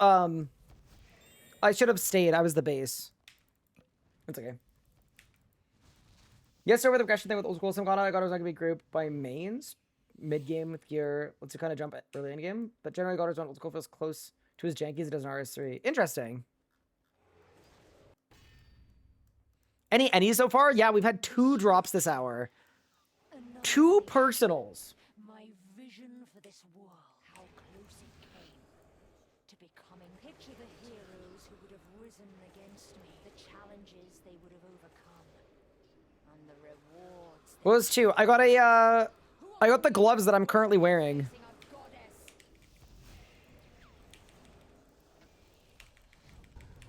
stayed. I was the base. It's okay. Yes, over the progression thing with old school Simgana, I got it was not gonna be grouped by mains. Mid-game with gear, lets you kind of jump it early in game. But generally Godder's on old school feels close to his jankies it does in RS3. Interesting. Any so far? Yeah, we've had 2 drops this hour. 2 personals. My vision for this world, how close it came to becoming. Picture the heroes who would have risen against me, the challenges they would have overcome, and the rewards. What was 2? I got the gloves that I'm currently wearing.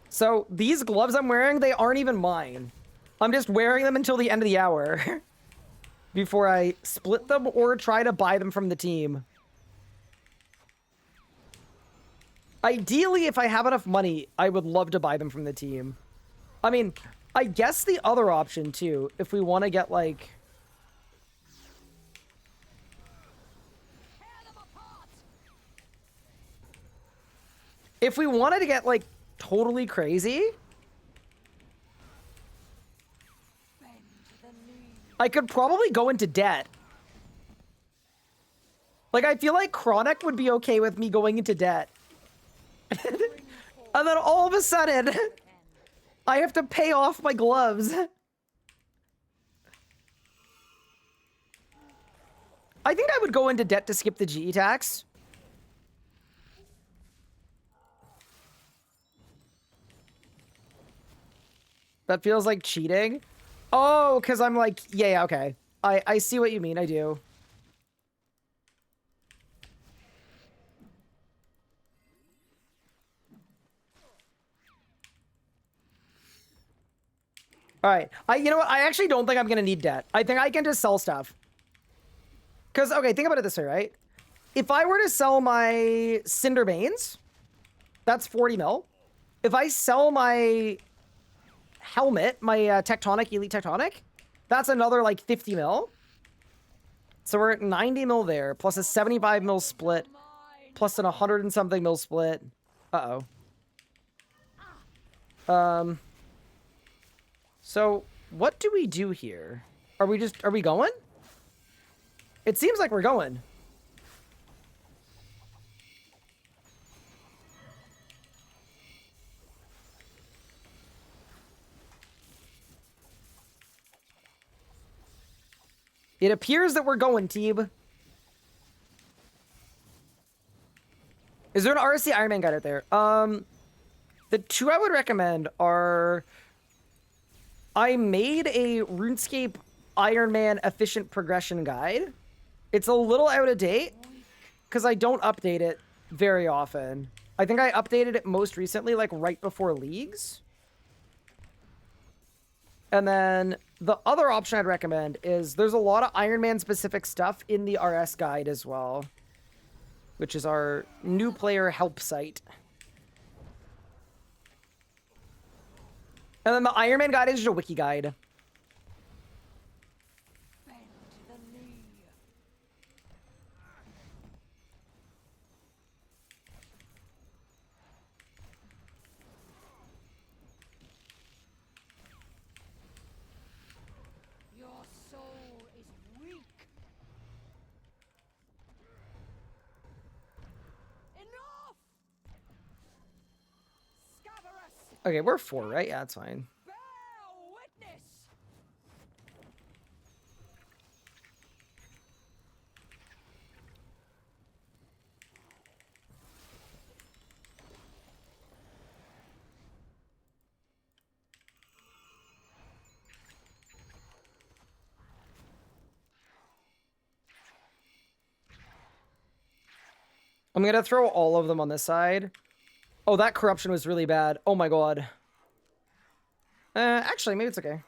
So these gloves I'm wearing, they aren't even mine. I'm just wearing them until the end of the hour before I split them or try to buy them from the team. Ideally, if I have enough money, I would love to buy them from the team. I mean, I guess the other option too, if we want to get like... If we wanted to get like totally crazy, I could probably go into debt. Like, I feel like Chronic would be okay with me going into debt. And then all of a sudden, I have to pay off my gloves. I think I would go into debt to skip the GE tax. That feels like cheating. Oh, because I'm like, yeah, okay. I see what you mean, I do. All right. You know what? I actually don't think I'm going to need debt. I think I can just sell stuff. Because, okay, think about it this way, right? If I were to sell my Cinderbanes, that's 40 mil. If I sell my helmet, my Tectonic, Elite Tectonic, that's another like 50 mil. So we're at 90 mil there, plus a 75 mil split, plus an 100 and something mil split. Uh-oh. So what do we do here? Are we going? It seems like we're going. It appears that we're going, Teeb. Is there an RSC Iron Man guide out there? The 2 I would recommend are... I made a RuneScape Iron Man efficient progression guide. It's a little out of date because I don't update it very often. I think I updated it most recently, like right before Leagues. And then the other option I'd recommend is there's a lot of Iron Man specific stuff in the RS guide as well, which is our new player help site. And then the Iron Man guide is just a wiki guide. Your soul is weak. Enough! Scabarus, Okay, we're 4, right? Yeah, that's fine. bear witness. I'm gonna throw all of them on this side. Oh, that corruption was really bad. Oh my god. Actually, maybe it's okay.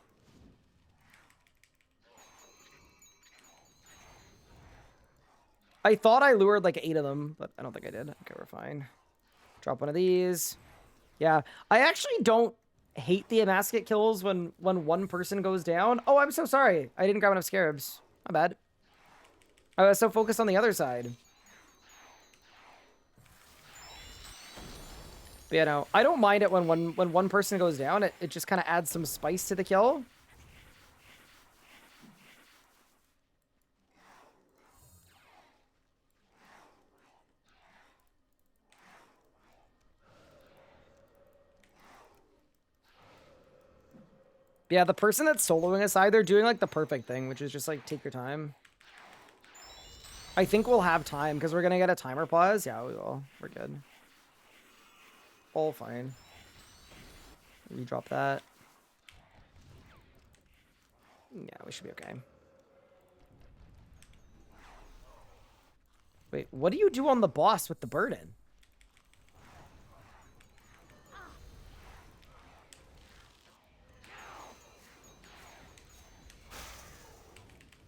I thought I lured like 8 of them, but I don't think I did. Okay, we're fine. Drop one of these. Yeah, I actually don't hate the Amascut kills when one person goes down. Oh, I'm so sorry. I didn't grab enough scarabs. My bad. I was so focused on the other side. But, you know, I don't mind it when one person goes down. It just kind of adds some spice to the kill. Yeah, the person that's soloing aside, they're doing like the perfect thing, which is just like take your time. I think we'll have time because we're gonna get a timer pause. Yeah, we will. We're good. All fine. You drop that. Yeah, we should be okay. Wait, what do you do on the boss with the burden?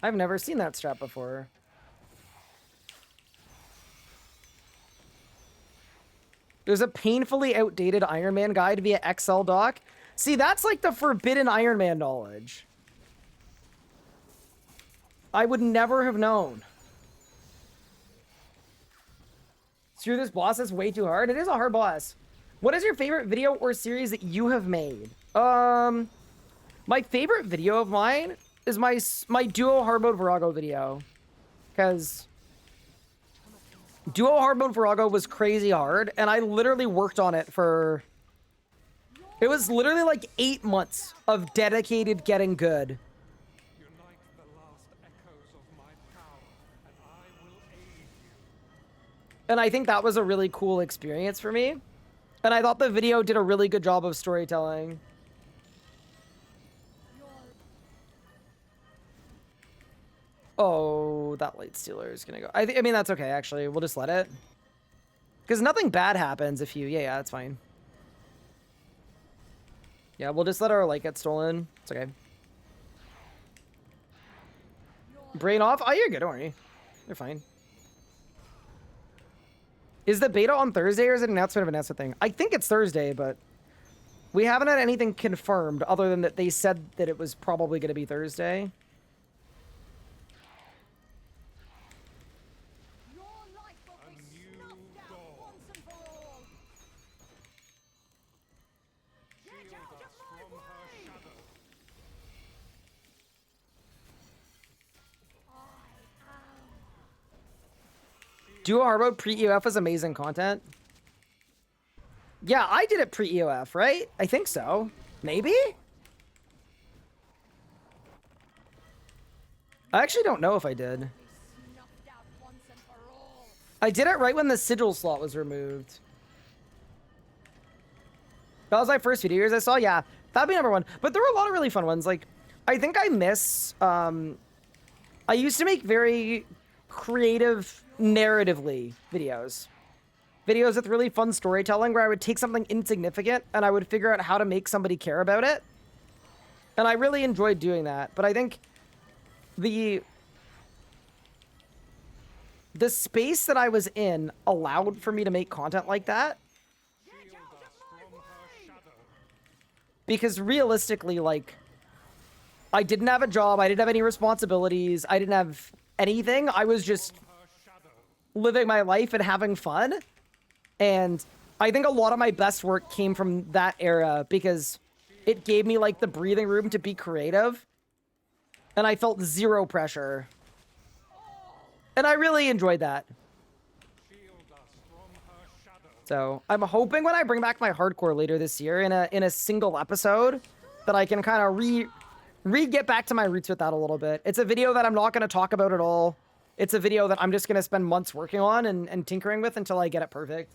I've never seen that strat before. There's a painfully outdated Iron Man guide via Excel doc. See, that's like the forbidden Iron Man knowledge. I would never have known. Screw this boss, is way too hard. It is a hard boss. What is your favorite video or series that you have made? My favorite video of mine is my Duo Hard Mode Virago video. Because Duo Hard Mode Virago was crazy hard, and I literally worked on it for... It was literally like 8 months of dedicated getting good. Unite the last echoes of my power, and I will aid you. And I think that was a really cool experience for me. And I thought the video did a really good job of storytelling. Oh, that Light Stealer is gonna go. I mean, that's okay, actually. We'll just let it. Because nothing bad happens if you... Yeah, that's fine. Yeah, we'll just let our light get stolen. It's okay. Brain off? Oh, you're good, don't worry. You're fine. Is the beta on Thursday, or is it an announcement of an announcement thing? I think it's Thursday, but we haven't had anything confirmed other than that they said that it was probably going to be Thursday. Duo Hard Mode pre-EOF was amazing content. Yeah, I did it pre-EOF, right? I think so. Maybe? I actually don't know if I did. I did it right when the sigil slot was removed. That was my first video years I saw. Yeah, that'd be number one. But there were a lot of really fun ones. Like, I think I miss... I used to make very creative, narratively videos. Videos with really fun storytelling where I would take something insignificant and I would figure out how to make somebody care about it. And I really enjoyed doing that. But I think the space that I was in allowed for me to make content like that. Because realistically, like, I didn't have a job, I didn't have any responsibilities, I didn't have anything. I was just living my life and having fun. And I think a lot of my best work came from that era because it gave me like the breathing room to be creative. And I felt zero pressure. And I really enjoyed that. So I'm hoping when I bring back my hardcore later this year in a single episode that I can kind of get back to my roots with that a little bit. It's a video that I'm not going to talk about at all. It's a video that I'm just going to spend months working on and tinkering with until I get it perfect.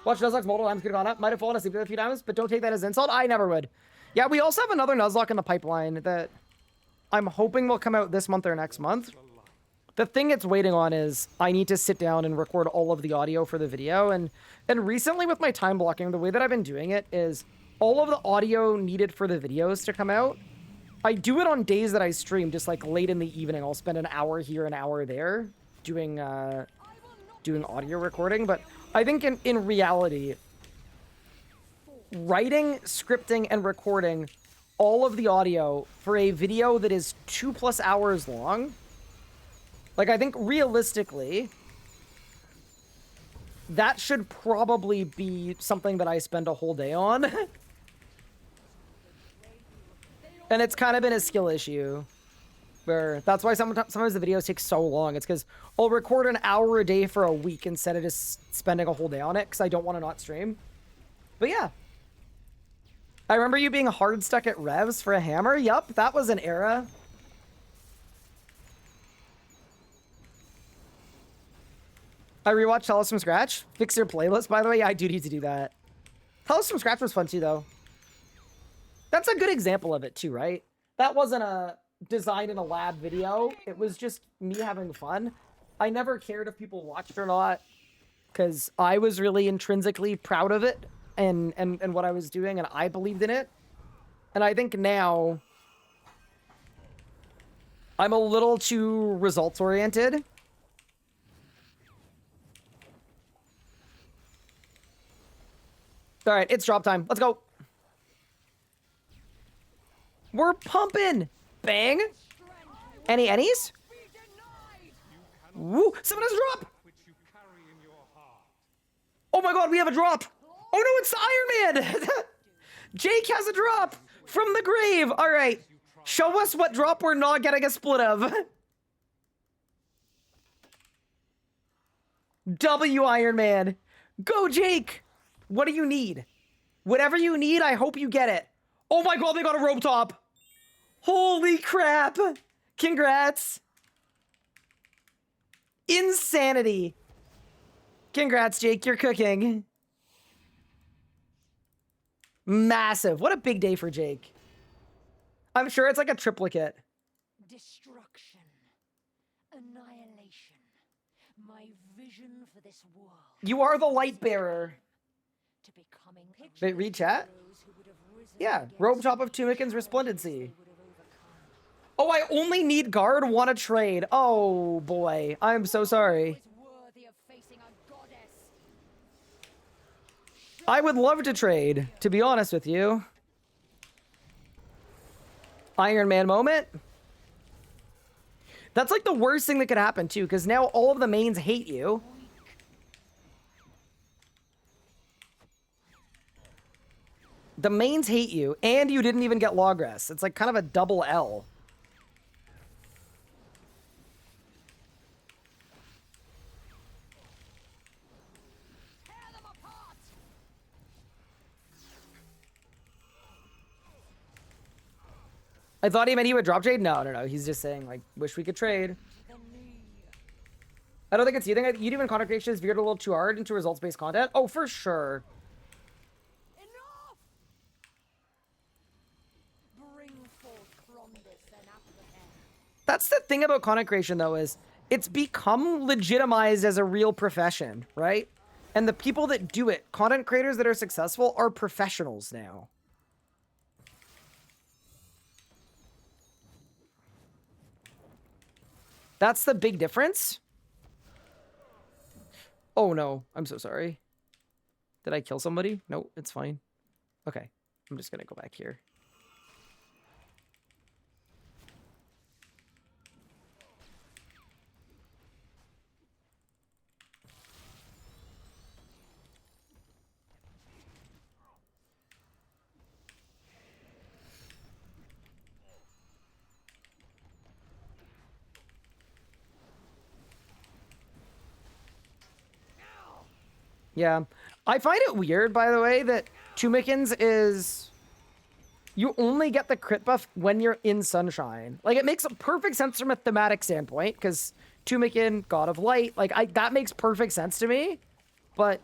Watch Nuzlocke multiple times, could have gone up. Might have fallen asleep a few times, but don't take that as insult. I never would. Yeah, we also have another Nuzlocke in the pipeline that I'm hoping will come out this month or next month. The thing it's waiting on is I need to sit down and record all of the audio for the video. And recently with my time blocking, the way that I've been doing it is all of the audio needed for the videos to come out, I do it on days that I stream, just like late in the evening. I'll spend an hour here, an hour there doing audio recording. But I think in reality, writing, scripting, and recording all of the audio for a video that is 2+ hours long, like, I think realistically, that should probably be something that I spend a whole day on. And it's kind of been a skill issue. Where that's why sometimes the videos take so long. It's because I'll record an hour a day for a week instead of just spending a whole day on it because I don't want to not stream. But yeah. I remember you being hard stuck at revs for a hammer. Yup, that was an era. I rewatched Tell Us From Scratch. Fix your playlist, by the way. Yeah, I do need to do that. Tell Us From Scratch was fun too, though. That's a good example of it too, right? That wasn't a design in a lab video. It was just me having fun. I never cared if people watched or not because I was really intrinsically proud of it and what I was doing, and I believed in it. And I think now I'm a little too results oriented. All right, it's drop time. Let's go. We're pumping. Bang. Any annies? Woo! Someone has a drop. which you carry in your heart. Oh my god, we have a drop. Oh no, it's Iron Man. Jake has a drop from the grave. All right, show us what drop we're not getting a split of. W Iron Man. Go, Jake. What do you need? Whatever you need, I hope you get it. Oh my god, they got a rope top. Holy crap. Congrats. Insanity. Congrats, Jake. You're cooking. Massive. What a big day for Jake. I'm sure it's like a triplicate. Destruction. Annihilation. My vision for this world. You are the light bearer. To becoming Wait, read chat? Yeah, robe top of Tumikin's Resplendency. Oh, I only need guard, want to trade. Oh, boy. I'm so sorry. I would love to trade, to be honest with you. Iron Man moment. That's like the worst thing that could happen, too, because now all of the mains hate you. The mains hate you, and you didn't even get Logress. It's like kind of a double L. I thought he meant he would drop trade? No, no, no. He's just saying, like, wish we could trade. I don't think it's you. Think you even content creation is veered a little too hard into results-based content? Oh, for sure. That's the thing about content creation, though, is it's become legitimized as a real profession, right? And the people that do it, content creators that are successful, are professionals now. That's the big difference. Oh, no. I'm so sorry. Did I kill somebody? No, it's fine. Okay. I'm just going to go back here. Yeah. I find it weird, by the way, that Tumikins is... You only get the crit buff when you're in Sunshine. Like, it makes perfect sense from a thematic standpoint, because Tumikin, God of Light, like, that makes perfect sense to me. But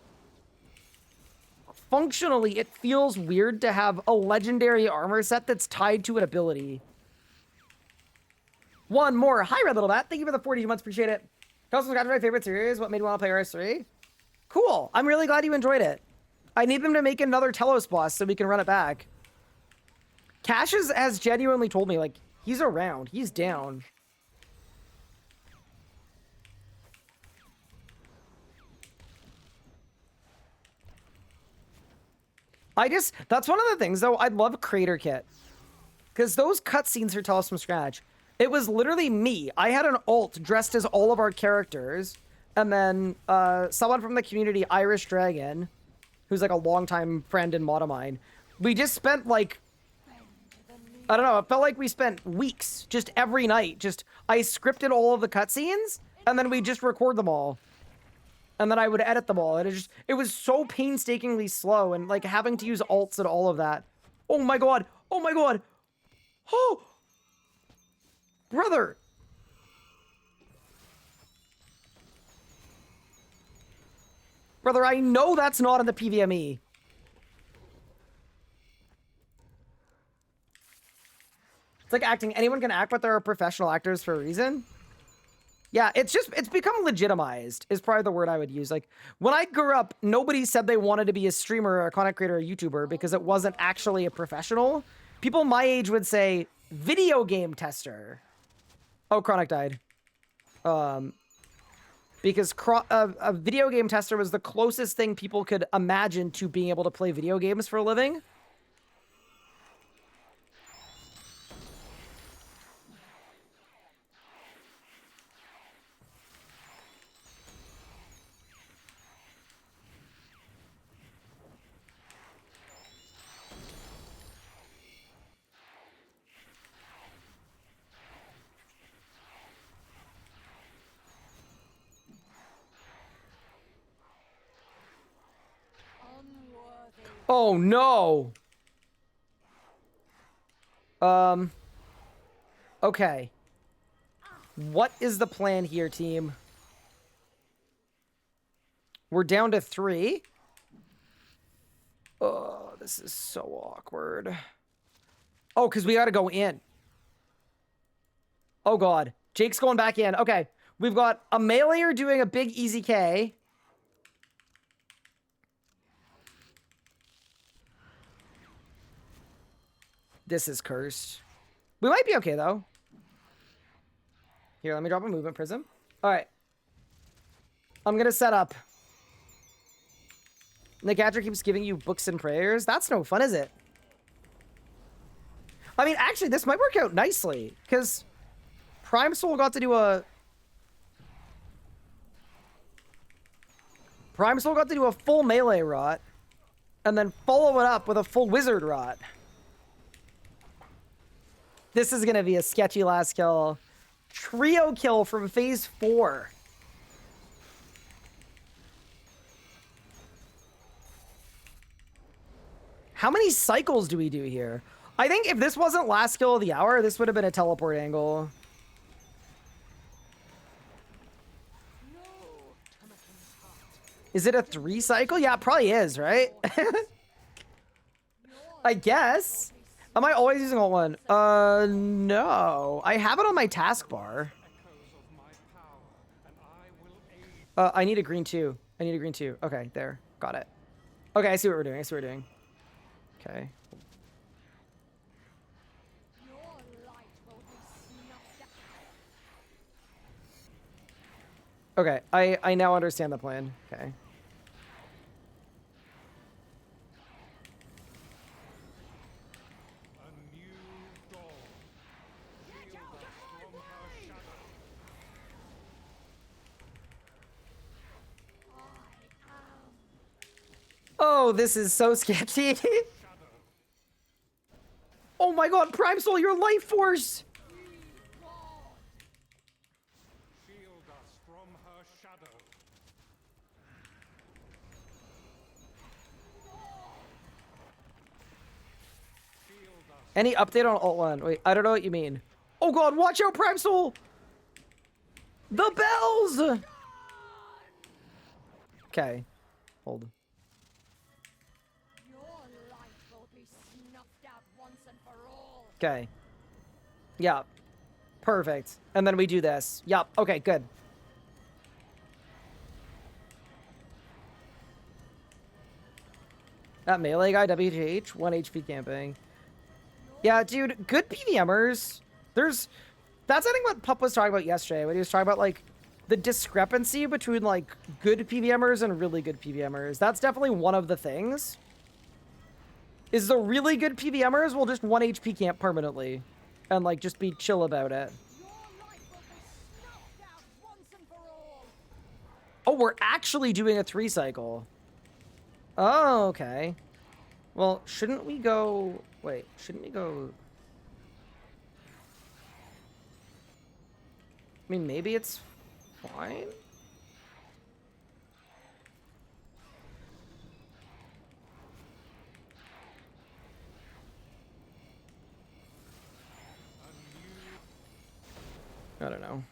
functionally, it feels weird to have a legendary armor set that's tied to an ability. One more. Hi, Red Little Bat. Thank you for the 42 months. Appreciate it. Also, got my favorite series. What made me want to play RS3? Cool. I'm really glad you enjoyed it. I need them to make another Telos boss so we can run it back. Cash has genuinely told me, like, he's around. He's down. That's one of the things, though. I'd love Crater Kit. Because those cutscenes for Tell Us From Scratch, it was literally me. I had an alt dressed as all of our characters. And then someone from the community, Irish Dragon, who's like a longtime friend and mod of mine, we just spent like I don't know. It felt like we spent weeks just every night. I scripted all of the cutscenes and then we just record them all. And then I would edit them all. And it was so painstakingly slow and like having to use alts and all of that. Oh my God. Oh my God. Oh, brother. Brother, I know that's not in the PVME. It's like acting. Anyone can act, but there are professional actors for a reason. Yeah, it's become legitimized is probably the word I would use. Like, when I grew up, nobody said they wanted to be a streamer or a content creator or a YouTuber because it wasn't actually a professional. People my age would say video game tester. Oh, Chronic died. Because a video game tester was the closest thing people could imagine to being able to play video games for a living. Oh no. Okay. What is the plan here, team? We're down to 3. Oh, this is so awkward. Oh, because we got to go in. Oh, God. Jake's going back in. Okay. We've got a meleeer doing a big easy K. This is cursed. We might be okay, though. Here, let me drop a movement prism. All right. I'm going to set up. The catcher keeps giving you books and prayers. That's no fun, is it? I mean, actually, this might work out nicely. Because Prime Soul got to do a... Prime Soul got to do a full melee rot. And then follow it up with a full wizard rot. This is going to be a sketchy last kill. Trio kill from phase 4. How many cycles do we do here? I think if this wasn't last kill of the hour, this would have been a teleport angle. Is it a 3 cycle? Yeah, it probably is, right? I guess. Am I always using alt 1? No. I have it on my taskbar. I need a green 2. I need a green 2. Okay, there. Got it. Okay, I see what we're doing. I see what we're doing. Okay. Okay, I now understand the plan. Okay. Oh, this is so sketchy. Oh my God, Prime Soul, your life force! Shield us from her shadow. Any update on alt 1? Wait, I don't know what you mean. Oh God, watch out, Prime Soul! The bells! Okay, hold. Okay. Yeah. Perfect. And then we do this. Yep. Okay, good. That melee guy, WGH, 1 HP camping. Yeah, dude, good PVMers. That's I think what Pup was talking about yesterday, when he was talking about, like, the discrepancy between, like, good PVMers and really good PVMers. That's definitely one of the things. Is the really good PVMers will just 1 HP camp permanently. And, like, just be chill about it. Oh, we're actually doing a 3 cycle. Oh, okay. Well, shouldn't we go... Wait, shouldn't we go... I mean, maybe it's fine. I don't know.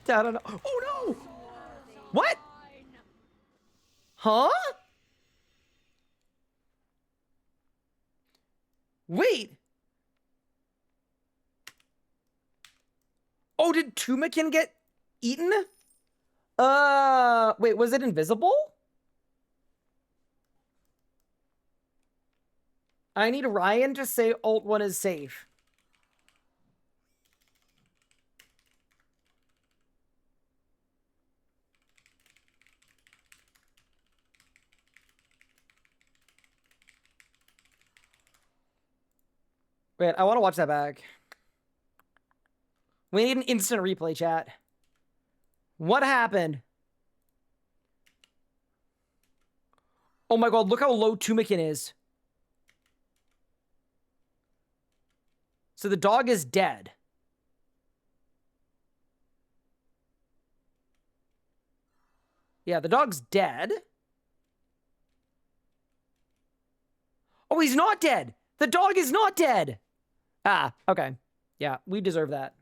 I don't know. Oh no! What? Huh? Wait. Oh, did Tumakin get eaten? Wait, was it invisible? I need Ryan to say Alt 1 is safe. Wait, I want to watch that back. We need an instant replay, chat. What happened? Oh my god, look how low Tumakin is. So the dog is dead. Yeah, the dog's dead. Oh, he's not dead. The dog is not dead. Ah, okay. Yeah, we deserve that.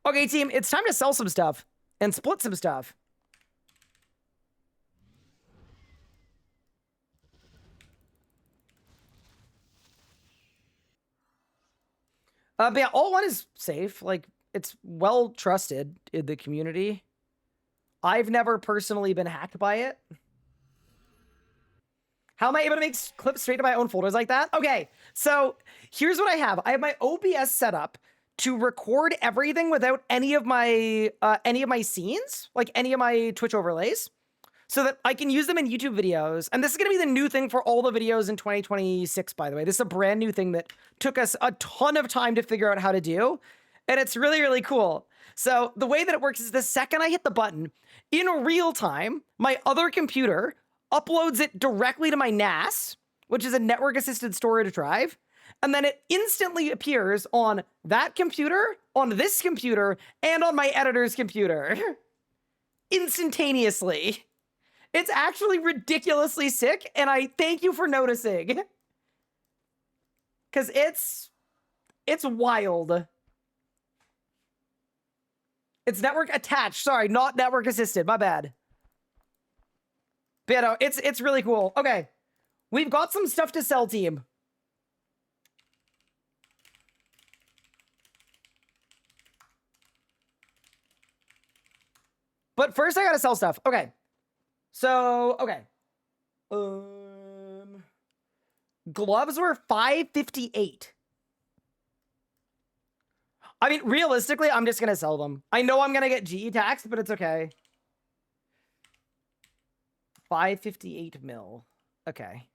Okay, team, it's time to sell some stuff and split some stuff. But yeah, Alt 1 is safe. Like, it's well trusted in the community. I've never personally been hacked by it. How am I able to make clips straight to my own folders like that? Okay, so here's what I have. I have my OBS set up to record everything without any of my scenes, like any of my Twitch overlays, so that I can use them in YouTube videos. And this is going to be the new thing for all the videos in 2026, by the way. This is a brand new thing that took us a ton of time to figure out how to do. And it's really, really cool. So the way that it works is the second I hit the button, in real time, my other computer uploads it directly to my NAS, which is a network-assisted storage drive. And then it instantly appears on that computer, on this computer, and on my editor's computer. Instantaneously. It's actually ridiculously sick, and I thank you for noticing. Because it's wild. It's network attached. Sorry, not network assisted. My bad. But yeah, no, it's really cool. Okay. We've got some stuff to sell, team. But first I gotta sell stuff. Okay. So, okay. Gloves were $5.58. I mean, realistically, I'm just gonna sell them. I know I'm gonna get GE taxed, but it's okay. 558 mil. Okay.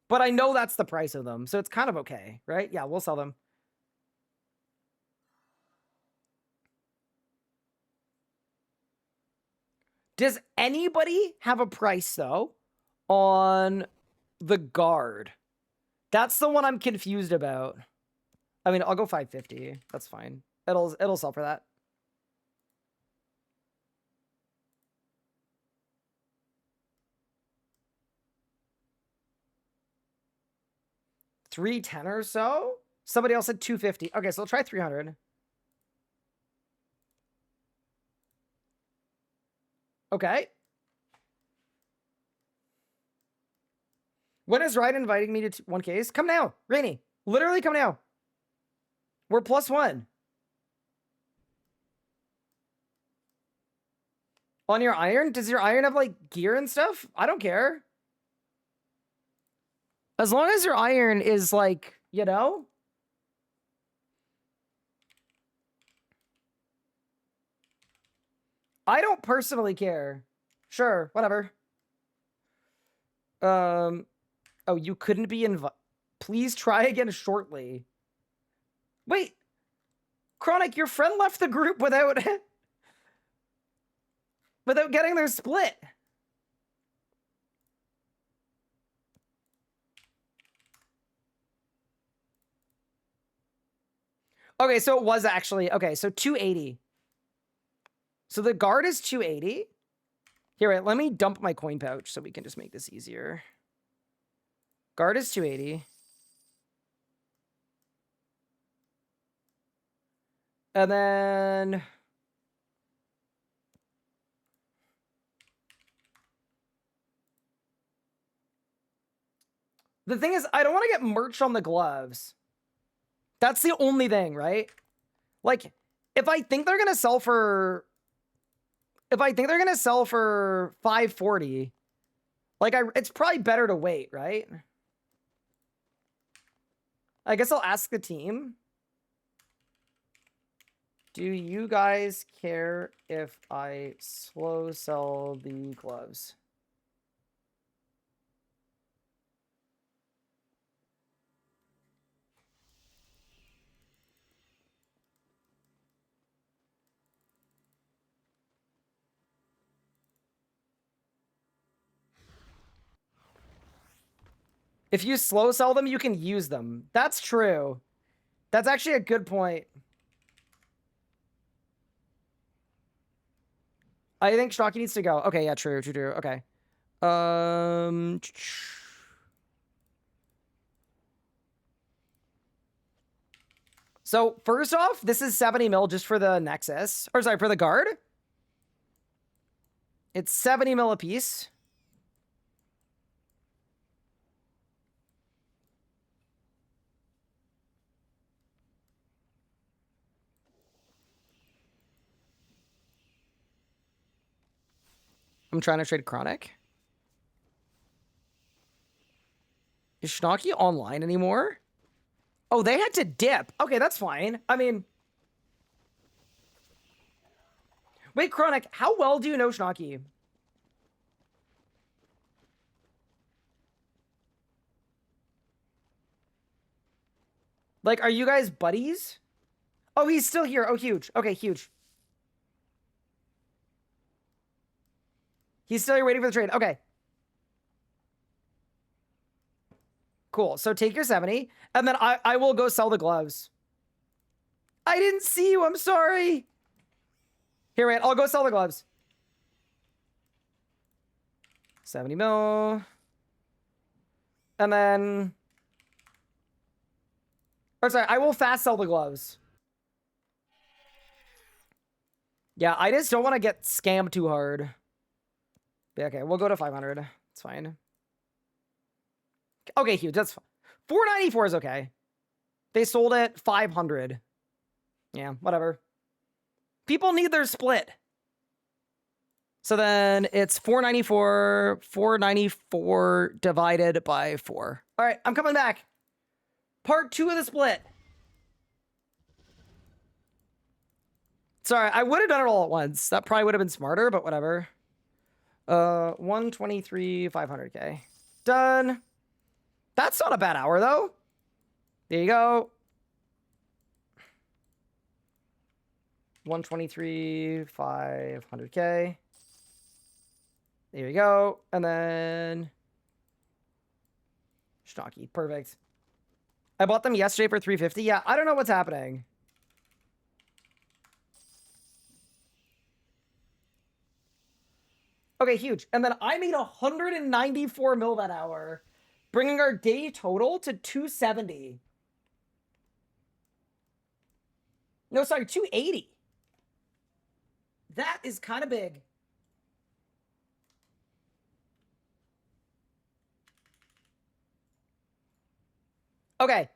But I know that's the price of them, so it's kind of okay, right? Yeah, we'll sell them. Does anybody have a price, though, on the guard? That's the one I'm confused about. I mean, I'll go 550. That's fine. It'll sell for that. $310 or so? Somebody else said 250. Okay, so I'll try 300. Okay. When is Ryan inviting me to 1Ks? Come now, Rainy. Literally come now. We're +1. On your iron? Does your iron have, like, gear and stuff? I don't care. As long as your iron is, like, you know? I don't personally care. Sure, whatever. Oh, you couldn't be invited. Please try again shortly. Wait. Chronic, your friend left the group without... without getting their split. Okay, so it was actually, okay, so 280. So the guard is 280. Here, wait, let me dump my coin pouch so we can just make this easier. Guard is 280. And then... The thing is, I don't want to get merch on the gloves. That's the only thing, right? Like, if I think they're going to sell for... If I think they're going to sell for 540, like, it's probably better to wait, right? I guess I'll ask the team. Do you guys care if I slow sell the gloves? If you slow sell them, you can use them. That's true. That's actually a good point. I think Schnocky needs to go. Okay, yeah, true. Okay. So first off, this is 70 mil just for the Nexus. Or sorry, for the guard. It's 70 mil a piece. I'm trying to trade Chronic. Is Schnocky online anymore? Oh, they had to dip. Okay, that's fine. I mean... Wait, Chronic, how well do you know Schnocky? Like, are you guys buddies? Oh, he's still here. Oh, huge. Okay, huge. He's still here waiting for the trade. Okay. Cool. So take your 70, and then I will go sell the gloves. I didn't see you. I'm sorry. Here, wait. I'll go sell the gloves. 70 mil. And then... Or sorry, I will fast sell the gloves. Yeah, I just don't want to get scammed too hard. Yeah, okay, we'll go to 500. It's fine. Okay, huge. That's fine. 494 is okay. They sold it 500. Yeah, whatever. People need their split. So then it's 494 divided by 4. All right, I'm coming back. Part 2 of the split. Sorry, I would have done it all at once. That probably would have been smarter, but whatever. 123, 500k. Done. That's not a bad hour, though. There you go. 123, 500k. There you go. And then... Schnocky. Perfect. I bought them yesterday for 350. Yeah, I don't know what's happening. Okay, huge. And then I made 194 mil that hour, bringing our day total to 270. No, sorry, 280. That is kind of big. Okay.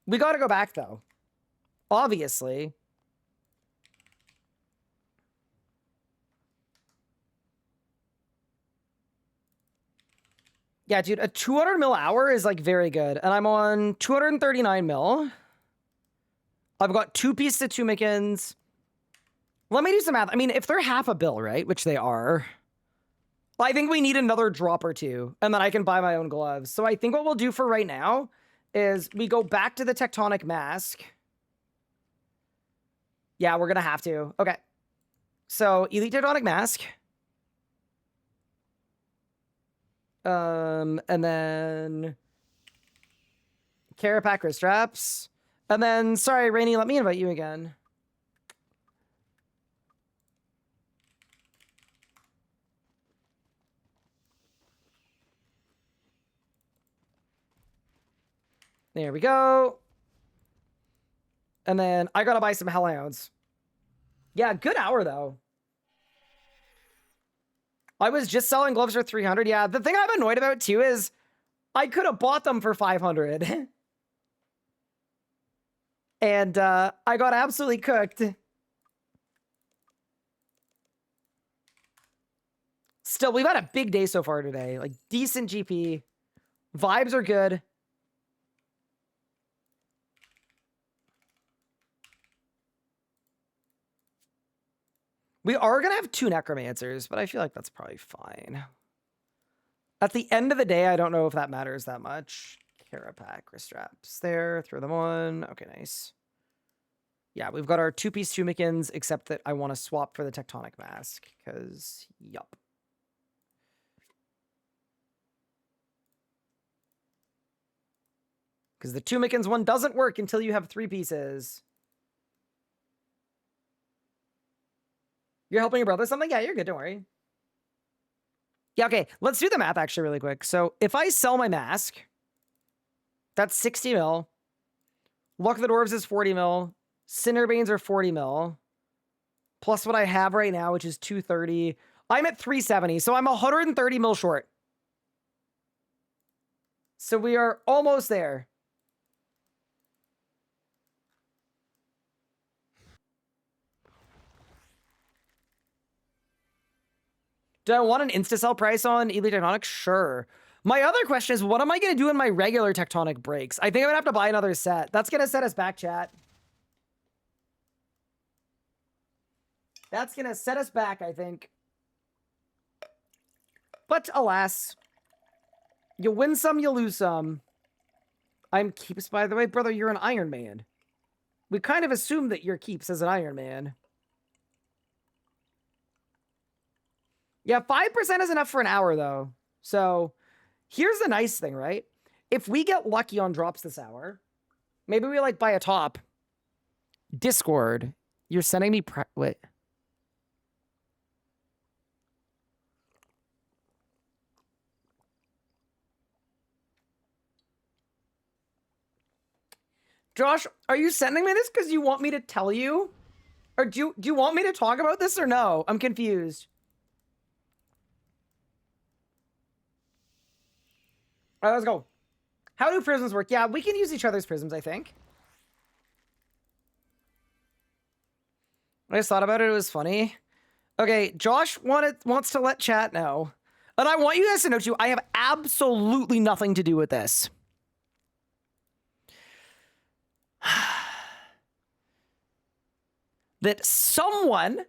We got to go back, though. Obviously. Yeah, dude, a 200 mil hour is, like, very good. And I'm on 239 mil. I've got 2 pieces of 2 Mickens. Let me do some math. I mean, if they're half a bill, right, which they are, I think we need another drop or 2, and then I can buy my own gloves. So I think what we'll do for right now is we go back to the Tectonic Mask. Yeah, we're going to have to. Okay. So, Elite Tectonic Mask. And then Carapac wrist straps. And then, sorry, Rainy, let me invite you again. There we go. And then I gotta buy some Hellhounds. Yeah, good hour though. I was just selling gloves for 300. Yeah, the thing I'm annoyed about too is I could have bought them for 500. And I got absolutely cooked. Still, we've had a big day so far today. Like, decent GP. Vibes are good. We are going to have 2 necromancers, but I feel like that's probably fine. At the end of the day, I don't know if that matters that much. Carapac straps there. Throw them on. Okay, nice. Yeah, we've got our 2-piece Tumikins, except that I want to swap for the Tectonic Mask, because, yup. Because the Tumikins one doesn't work until you have 3 pieces. You're helping your brother something? Yeah, you're good, don't worry. Yeah, okay, let's do the math actually really quick. So if I sell my mask, that's 60 mil. Luck of the Dwarves is 40 mil. Cinderbanes are 40 mil. Plus what I have right now, which is 230. I'm at 370, so I'm 130 mil short. So we are almost there. Do I want an insta-sell price on Elite Tectonic? Sure. My other question is, what am I going to do in my regular Tectonic breaks? I think I'm going to have to buy another set. That's going to set us back, chat. That's going to set us back, I think. But alas, you win some, you lose some. I'm Keeps, by the way. Brother, you're an Iron Man. We kind of assumed that you're Keeps as an Iron Man. Yeah, 5% is enough for an hour, though. So, here's the nice thing, right? If we get lucky on drops this hour, maybe we, like, buy a top. Discord, you're sending me... Wait. Josh, are you sending me this because you want me to tell you? Or do you want me to talk about this or no? I'm confused. All right, let's go. How do prisms work? Yeah, we can use each other's prisms, I think. I just thought about it. It was funny. Okay, Josh wants to let chat know. And I want you guys to know, too, I have absolutely nothing to do with this. That someone,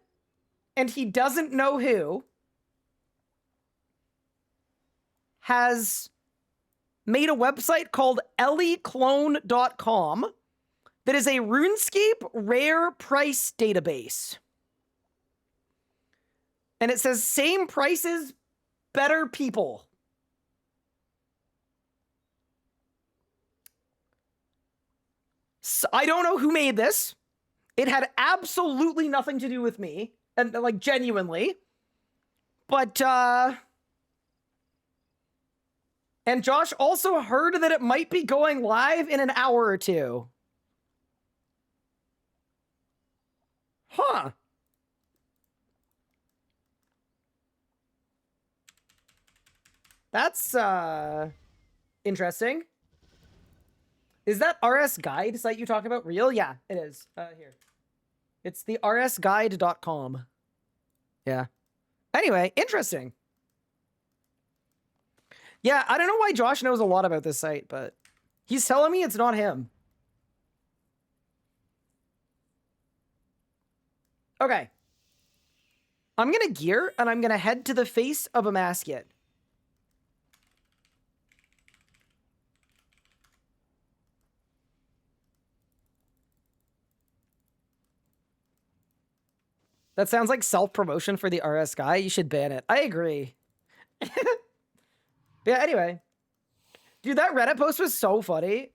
and he doesn't know who, has made a website called ellieclone.com that is a RuneScape rare price database. And it says same prices, better people. So I don't know who made this. It had absolutely nothing to do with me. And like genuinely. But and Josh also heard that it might be going live in an hour or two. Huh. That's interesting. Is that RS Guide site you talk about real? Yeah, it is. Here. It's the rsguide.com. Yeah. Anyway, interesting. Yeah, I don't know why Josh knows a lot about this site, but he's telling me it's not him. Okay. I'm going to gear, and I'm going to head to the face of Amascut. That sounds like self-promotion for the RS guy. You should ban it. I agree. Yeah, anyway. Dude, that Reddit post was so funny.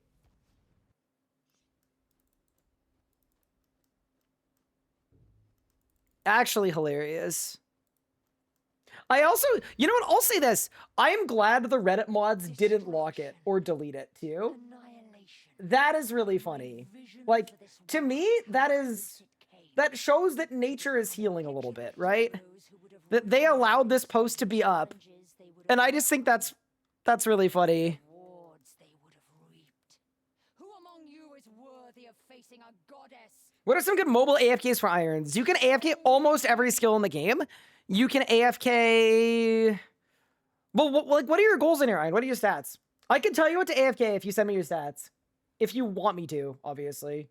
Actually hilarious. I also, you know what? I'll say this. I am glad the Reddit mods didn't lock it or delete it too. That is really funny. Like, to me, that shows that nature is healing a little bit, right? That they allowed this post to be up. And I just think that's really funny. What are some good mobile AFKs for irons? You can AFK almost every skill in the game. You can AFK... Well, what are your goals in here, Iron? What are your stats? I can tell you what to AFK if you send me your stats. If you want me to, obviously.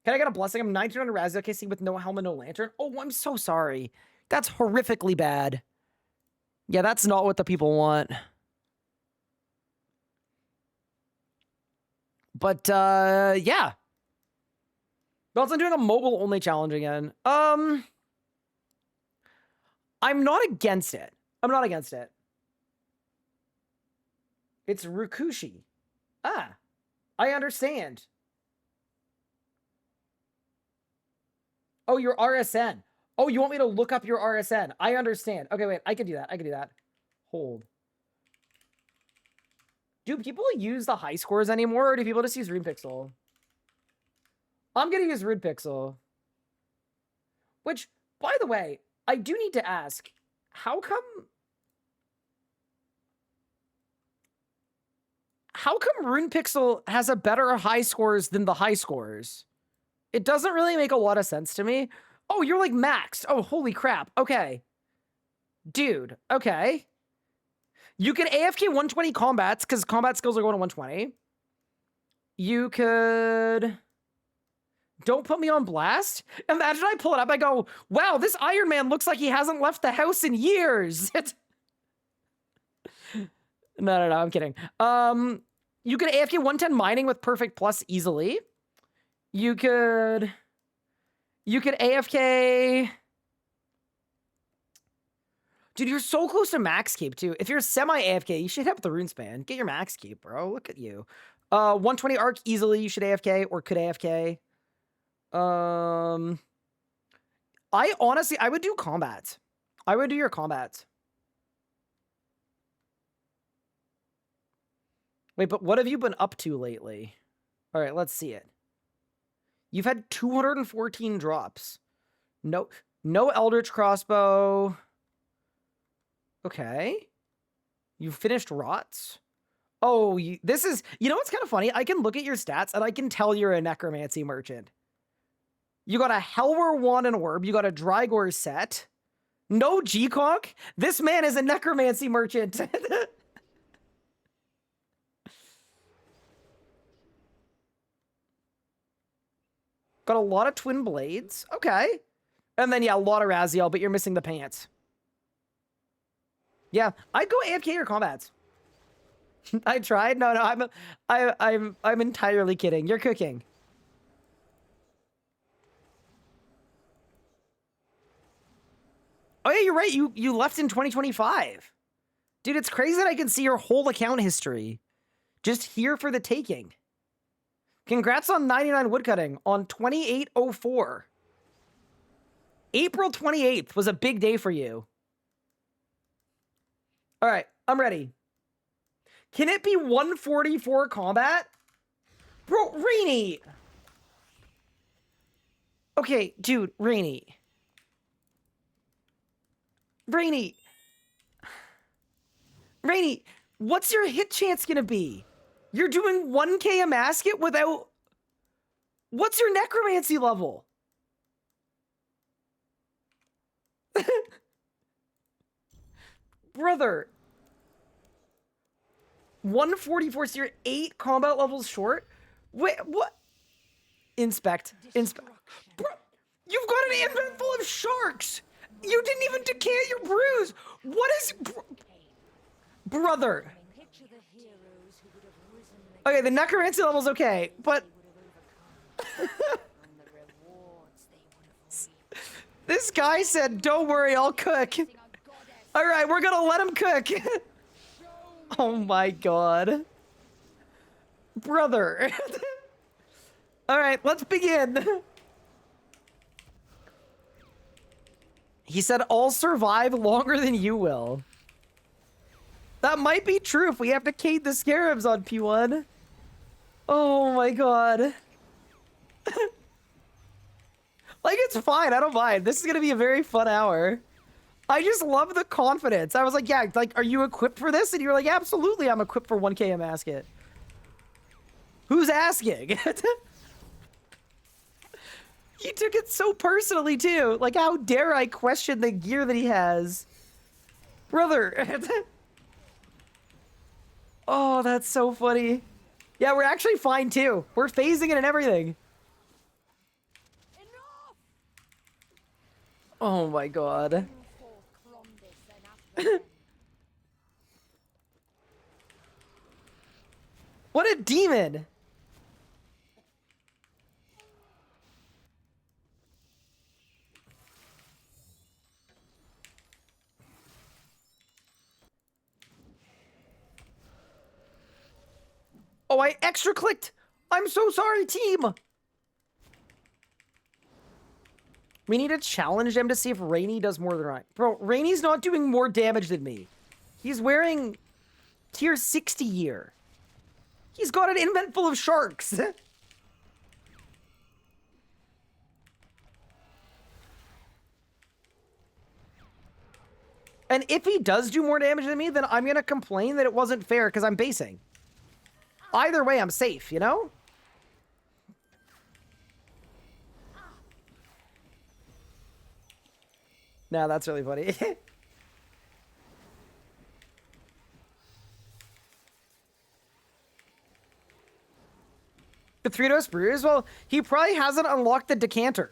Can I get a blessing? I'm 1900 Razzie KC with no helmet, no lantern. Oh, I'm so sorry. That's horrifically bad. Yeah, that's not what the people want. But, yeah. But I'm doing a mobile-only challenge again. I'm not against it. I'm not against it. It's Rukushi. Ah, I understand. Oh, your RSN. Oh, you want me to look up your RSN? I understand. Okay, wait. I can do that. I can do that. Hold. Do people use the high scores anymore, or do people just use RunePixel? I'm going to use RunePixel. Which, by the way, I do need to ask, how come RunePixel has a better high scores than the high scores? It doesn't really make a lot of sense to me. Oh, you're like maxed. Oh, holy crap. Okay. Dude, okay. You can AFK 120 combats because combat skills are going to 120. You could... Don't put me on blast? Imagine I pull it up, I go, wow, this Iron Man looks like he hasn't left the house in years. No, I'm kidding. You can AFK 110 mining with perfect plus easily. You could AFK... Dude, you're so close to max keep, too. If you're semi-AFK, you should have the rune span. Get your max keep, bro. Look at you. 120 arc easily, you should AFK, or could AFK. I would do combat. I would do your combat. Wait, but what have you been up to lately? All right, let's see it. You've had 214 drops. No Eldritch Crossbow. Okay. You finished Rots. Oh, this is... You know what's kind of funny? I can look at your stats, and I can tell you're a Necromancy merchant. You got a Helwer Wand and Orb. You got a Drygore set. No G-Conk? This man is a Necromancy merchant. Got a lot of Twin Blades. Okay. And then, yeah, a lot of Raziel, but you're missing the pants. Yeah, I'd go AFK or combats. I tried. No, I'm entirely kidding. You're cooking. Oh yeah, you're right. You left in 2025. Dude, it's crazy that I can see your whole account history. Just here for the taking. Congrats on 99 woodcutting on 2804. April 28th was a big day for you. All right, I'm ready. Can it be 144 combat? Bro, Rainy. Okay, dude, Rainy. Rainy, what's your hit chance gonna be? You're doing 1k Amascut without... What's your necromancy level? Brother. 144, so you're 8 combat levels short? Wait, what? Inspect. Bro, you've got an inventory full of sharks! You didn't even decant your bruise! What is... Brother. Okay, the necromancy level's okay, but... This guy said, don't worry, I'll cook. Alright, we're gonna let him cook. Oh my god. Brother. Alright, let's begin. He said, I'll survive longer than you will. That might be true if we have to cade the scarabs on P1. Oh my god. Like, it's fine. I don't mind. This is going to be a very fun hour. I just love the confidence. I was like, yeah, like, are you equipped for this? And you were like, absolutely, I'm equipped for 1k Amascut. Who's asking? He took it so personally, too. Like, how dare I question the gear that he has? Brother. Oh, that's so funny. Yeah, we're actually fine, too. We're phasing it and everything. Oh my god. What a demon! Oh, I extra clicked! I'm so sorry, team! We need to challenge him to see if Rainy does more than I. Bro, Rainy's not doing more damage than me. He's wearing tier 60 gear. He's got an invent full of sharks. And if he does do more damage than me, then I'm going to complain that it wasn't fair because I'm basing. Either way, I'm safe, you know? No, that's really funny. The 3-dose brews? Well, he probably hasn't unlocked the decanter.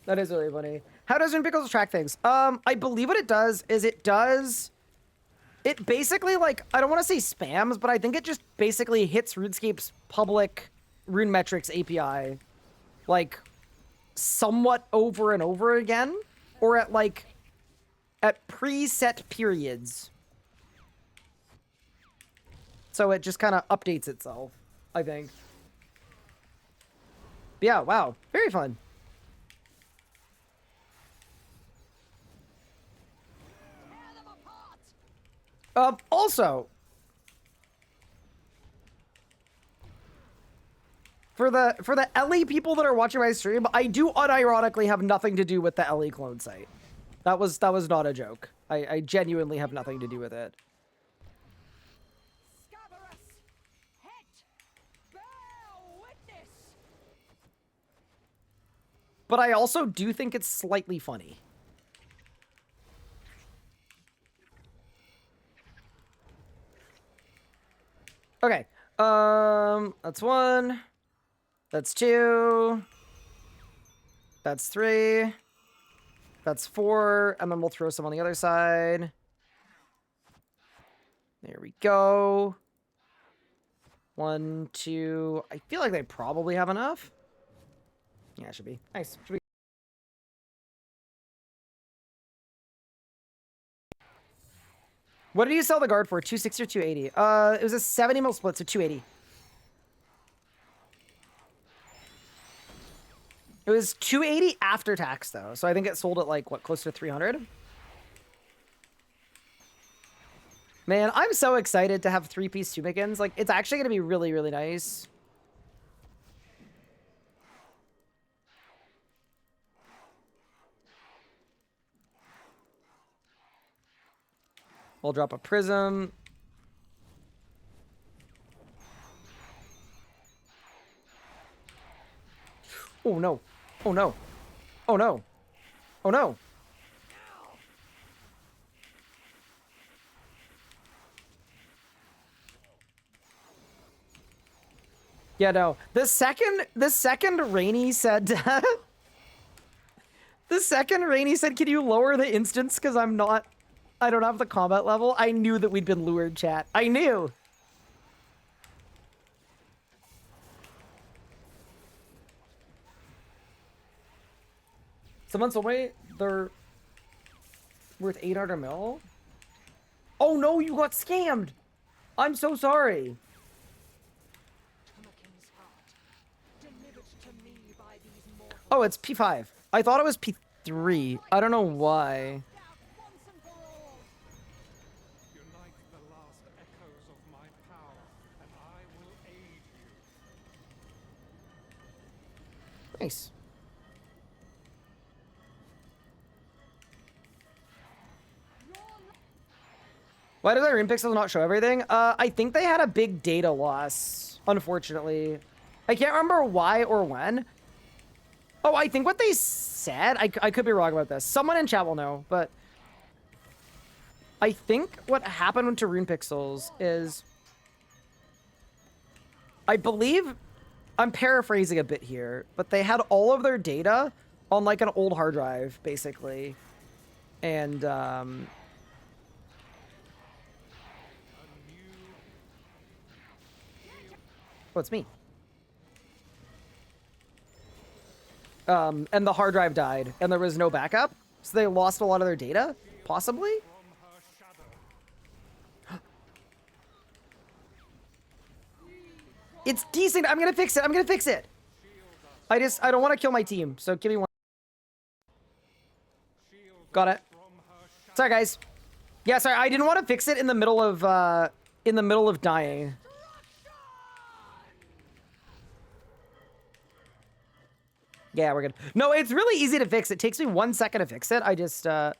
That is really funny. How does Pickles track things? I believe what it does is it basically, like, I don't want to say spams, but I think it just basically hits RuneScape's public rune metrics API, like, somewhat over and over again, or at, like, at preset periods. So it just kind of updates itself, I think. But yeah, wow. Very fun. Also, for the LE people that are watching my stream, I do unironically have nothing to do with the LE clone site. That was not a joke. I genuinely have nothing to do with it. But I also do think it's slightly funny. Okay. That's 1. That's 2. That's 3. That's 4. And then we'll throw some on the other side. There we go. 1, 2. I feel like they probably have enough. Yeah, it should be. Nice. Should be. What did you sell the guard for? 260 or 280? It was a 70 mil split, so 280. It was 280 after tax, though. So I think it sold at, like, what, close to 300? Man, I'm so excited to have 3-piece Tumikins. Like, it's actually going to be really, really nice. We'll drop a prism. Oh, no. Oh, no. Oh, no. Oh, no. Yeah, no. The second Rainy said... the second Rainy said, can you lower the instance because I don't have the combat level. I knew that we'd been lured, chat. I knew. Someone told me they're worth 800 mil. Oh no, you got scammed. I'm so sorry. Oh, it's P5. I thought it was P3. I don't know why. Unite the last echoes of my power, and I will aid you. Nice. Why does our rune pixels not show everything? I think they had a big data loss, unfortunately. I can't remember why or when. Oh, I think what they said, I could be wrong about this. Someone in chat will know, but I think what happened to rune pixels is, I believe, I'm paraphrasing a bit here, but they had all of their data on like an old hard drive, basically. And, oh, it's me. And the hard drive died, and there was no backup, so they lost a lot of their data, possibly? It's decent. I'm gonna fix it. I'm gonna fix it. I don't want to kill my team, so give me one. Got it. Sorry, guys. Yeah, sorry. I didn't want to fix it in the middle of dying. Yeah, we're good. No, it's really easy to fix. It takes me 1 second to fix it. I just, I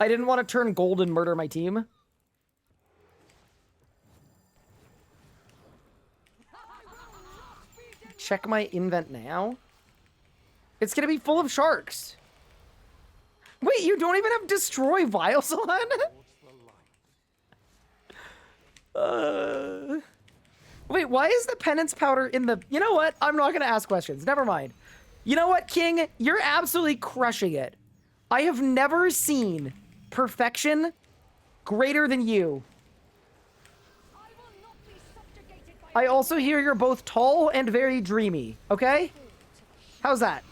didn't want to turn gold and murder my team. Check my invent now. It's gonna be full of sharks. Wait, you don't even have destroy vials on? Wait, why is the penance powder in the... You know what? I'm not gonna ask questions. Never mind. You know what, King? You're absolutely crushing it. I have never seen perfection greater than you. I also hear you're both tall and very dreamy, okay? How's that?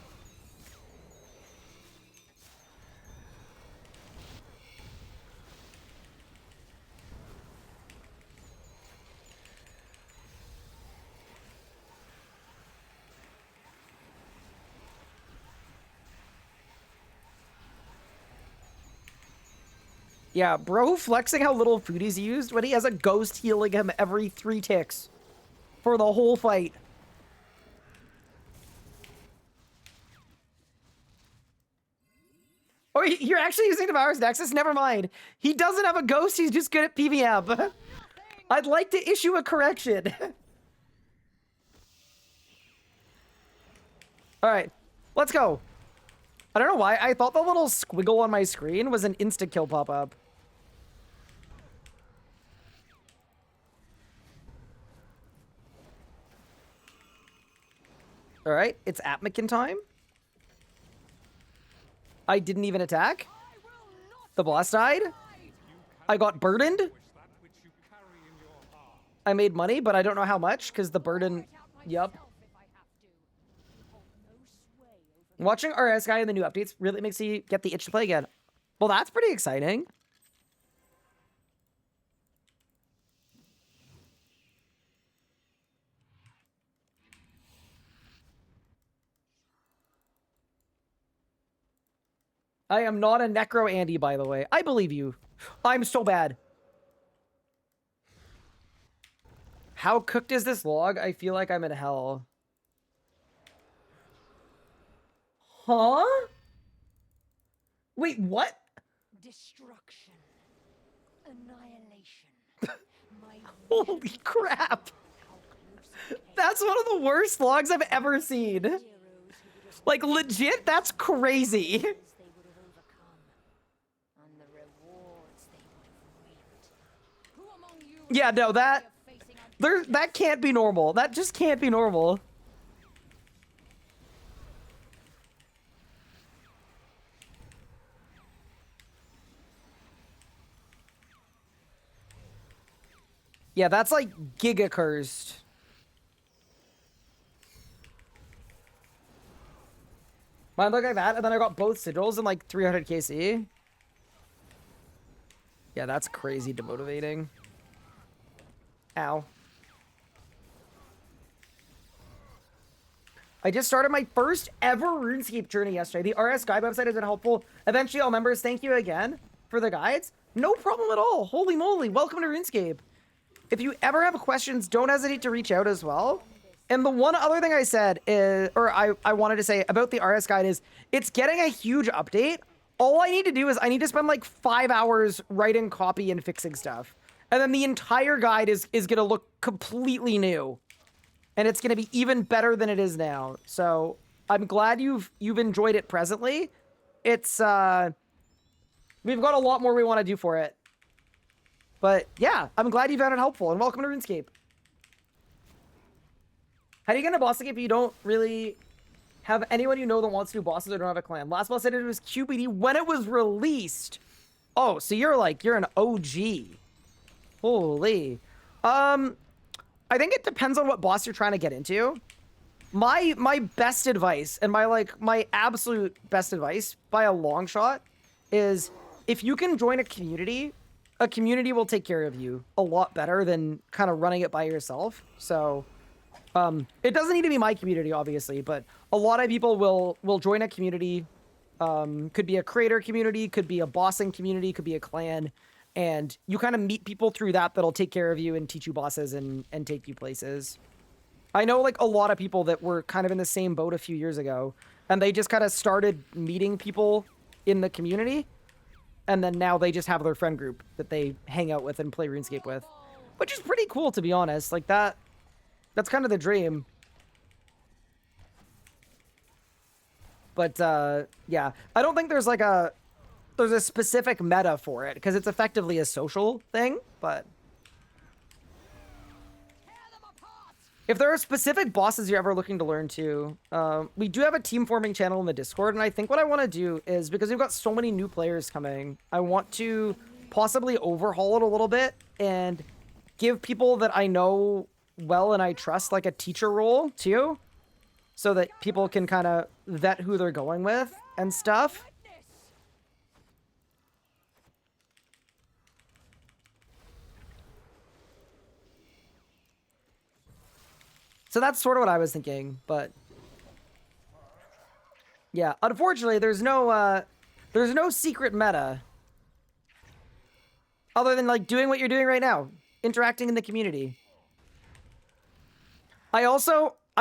Yeah, bro flexing how little food he's used when he has a ghost healing him every 3 ticks for the whole fight. Oh, you're actually using Devour's Nexus? Never mind. He doesn't have a ghost, he's just good at PvM. I'd like to issue a correction. Alright, let's go. I don't know why, I thought the little squiggle on my screen was an insta-kill pop-up. Alright, it's Atmakin time. I didn't even attack. The boss died. I got burdened. I made money, but I don't know how much, because the burden... Yup. Watching RS guy in the new updates really makes you get the itch to play again. Well, that's pretty exciting. I am not a Necro Andy, by the way. I believe you. I'm so bad. How cooked is this log? I feel like I'm in hell. Huh? Wait, what? Destruction. Annihilation. Holy crap. That's one of the worst logs I've ever seen. Like, legit, that's crazy. Yeah, no, that can't be normal. That just can't be normal. Yeah, that's like giga cursed. Mine looked like that, and then I got both sigils in like 300 KC. Yeah, that's crazy demotivating. Ow. I just started my first ever RuneScape journey yesterday. The RS guide website has been helpful. Eventually, all members, thank you again for the guides. No problem at all. Holy moly. Welcome to RuneScape. If you ever have questions, don't hesitate to reach out as well. And the one other thing I said is, or I wanted to say about the RS guide is, it's getting a huge update. All I need to do is I need to spend like 5 hours writing copy and fixing stuff. And then the entire guide is going to look completely new. And it's going to be even better than it is now. So I'm glad you've enjoyed it presently. It's, we've got a lot more we want to do for it. But yeah, I'm glad you found it helpful, and welcome to RuneScape. How do you get into boss if you don't really have anyone you know that wants to do bosses or don't have a clan? Last boss I did was QBD when it was released. Oh, so you're an OG. Holy. I think it depends on what boss you're trying to get into. My best advice, and my absolute best advice by a long shot, is if you can join a community will take care of you a lot better than kind of running it by yourself. So it doesn't need to be my community, obviously, but a lot of people will join a community. Could be a creator community, could be a bossing community, could be a clan, and you kind of meet people through that'll take care of you and teach you bosses and take you places. I know like a lot of people that were kind of in the same boat a few years ago, and they just kind of started meeting people in the community, and then now they just have their friend group that they hang out with and play RuneScape with, which is pretty cool, to be honest. Like that's kind of the dream. But yeah, I don't think there's a specific meta for it, because it's effectively a social thing. But if there are specific bosses you're ever looking to learn to, we do have a team forming channel in the Discord, and I think what I want to do is, because we've got so many new players coming, I want to possibly overhaul it a little bit and give people that I know well and I trust like a teacher role too, so that people can kind of vet who they're going with and stuff. So that's sort of what I was thinking, but yeah, unfortunately, there's no secret meta other than like doing what you're doing right now, interacting in the community. I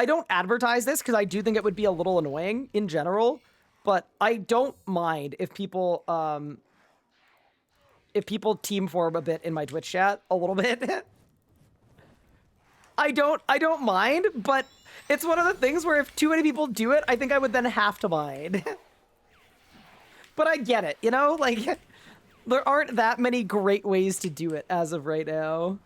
don't advertise this because I do think it would be a little annoying in general, but I don't mind if people team form a bit in my Twitch chat a little bit. I don't mind, but it's one of the things where if too many people do it, I think I would then have to mind. But I get it, you know? Like, there aren't that many great ways to do it as of right now.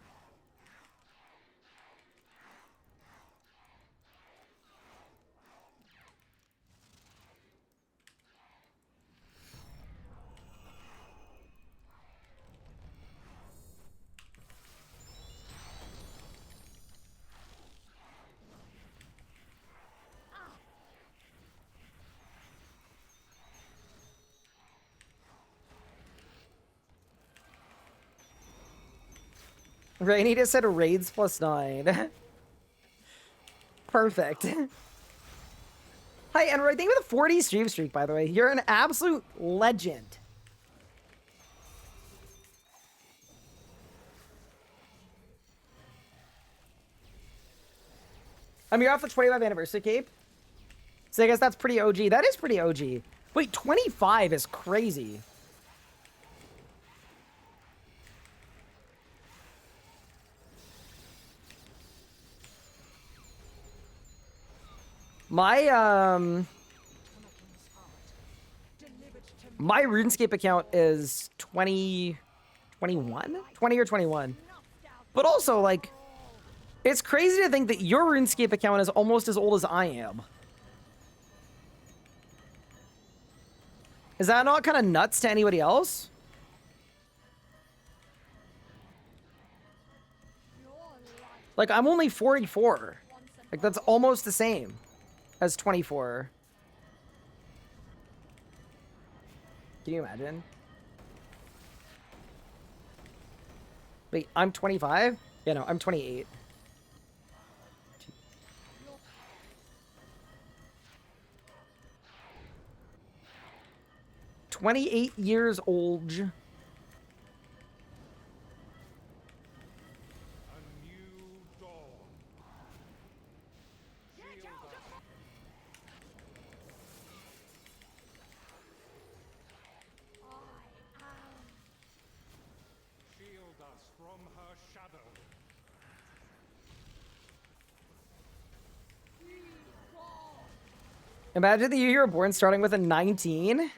Rainy just said raids +9. Perfect. Hi, Enroy. Thank you for the 40 stream streak, by the way. You're an absolute legend. You're off the 25th anniversary cape. So I guess that's pretty OG. That is pretty OG. Wait, 25 is crazy. My RuneScape account is 21? 20 or 21. But also, like, it's crazy to think that your RuneScape account is almost as old as I am. Is that not kind of nuts to anybody else? Like, I'm only 44. Like, that's almost the same as 24. Can you imagine? Wait, I'm 25? Yeah, no, I'm 28. 28 years old. A new dawn. Shield us. Shield us from her shadow. Imagine the year you were born starting with a 19.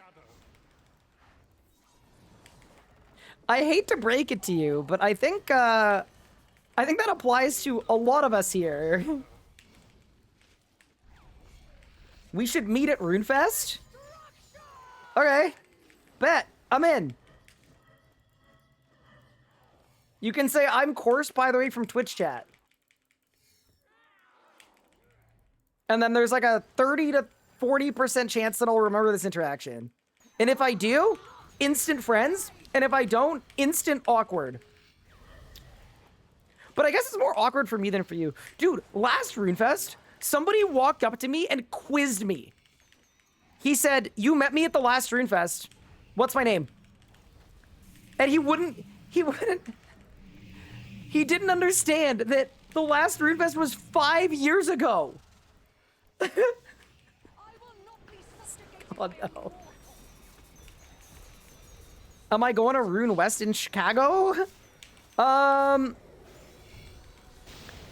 I hate to break it to you, but I think that applies to a lot of us here. We should meet at RuneFest? Okay. Bet. I'm in. You can say I'm coarse, by the way, from Twitch chat. And then there's like a 30 to 40% chance that I'll remember this interaction. And if I do, instant friends. And if I don't, instant awkward. But I guess it's more awkward for me than for you. Dude, last RuneFest, somebody walked up to me and quizzed me. He said, "You met me at the last RuneFest. What's my name?" And he didn't understand that the last RuneFest was 5 years ago. Oh no. Am I going to Rune West in Chicago?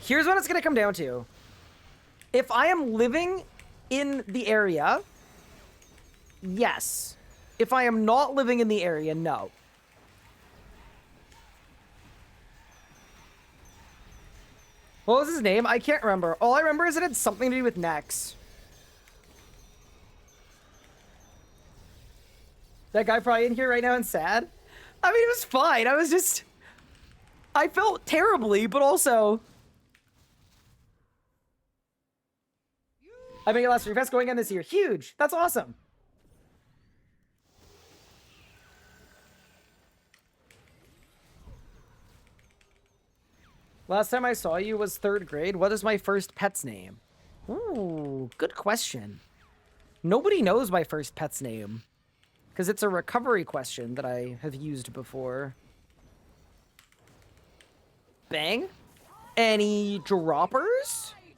Here's what it's gonna come down to. If I am living in the area, yes. If I am not living in the area, no. What was his name? I can't remember. All I remember is it had something to do with Nex. That guy probably in here right now and sad. I mean, it was fine. I felt terribly, but also... I made it last RuneFest going on this year. Huge. That's awesome. Last time I saw you was 3rd grade. What is my first pet's name? Ooh, good question. Nobody knows my first pet's name. Because it's a recovery question that I have used before. Bang? Any droppers? You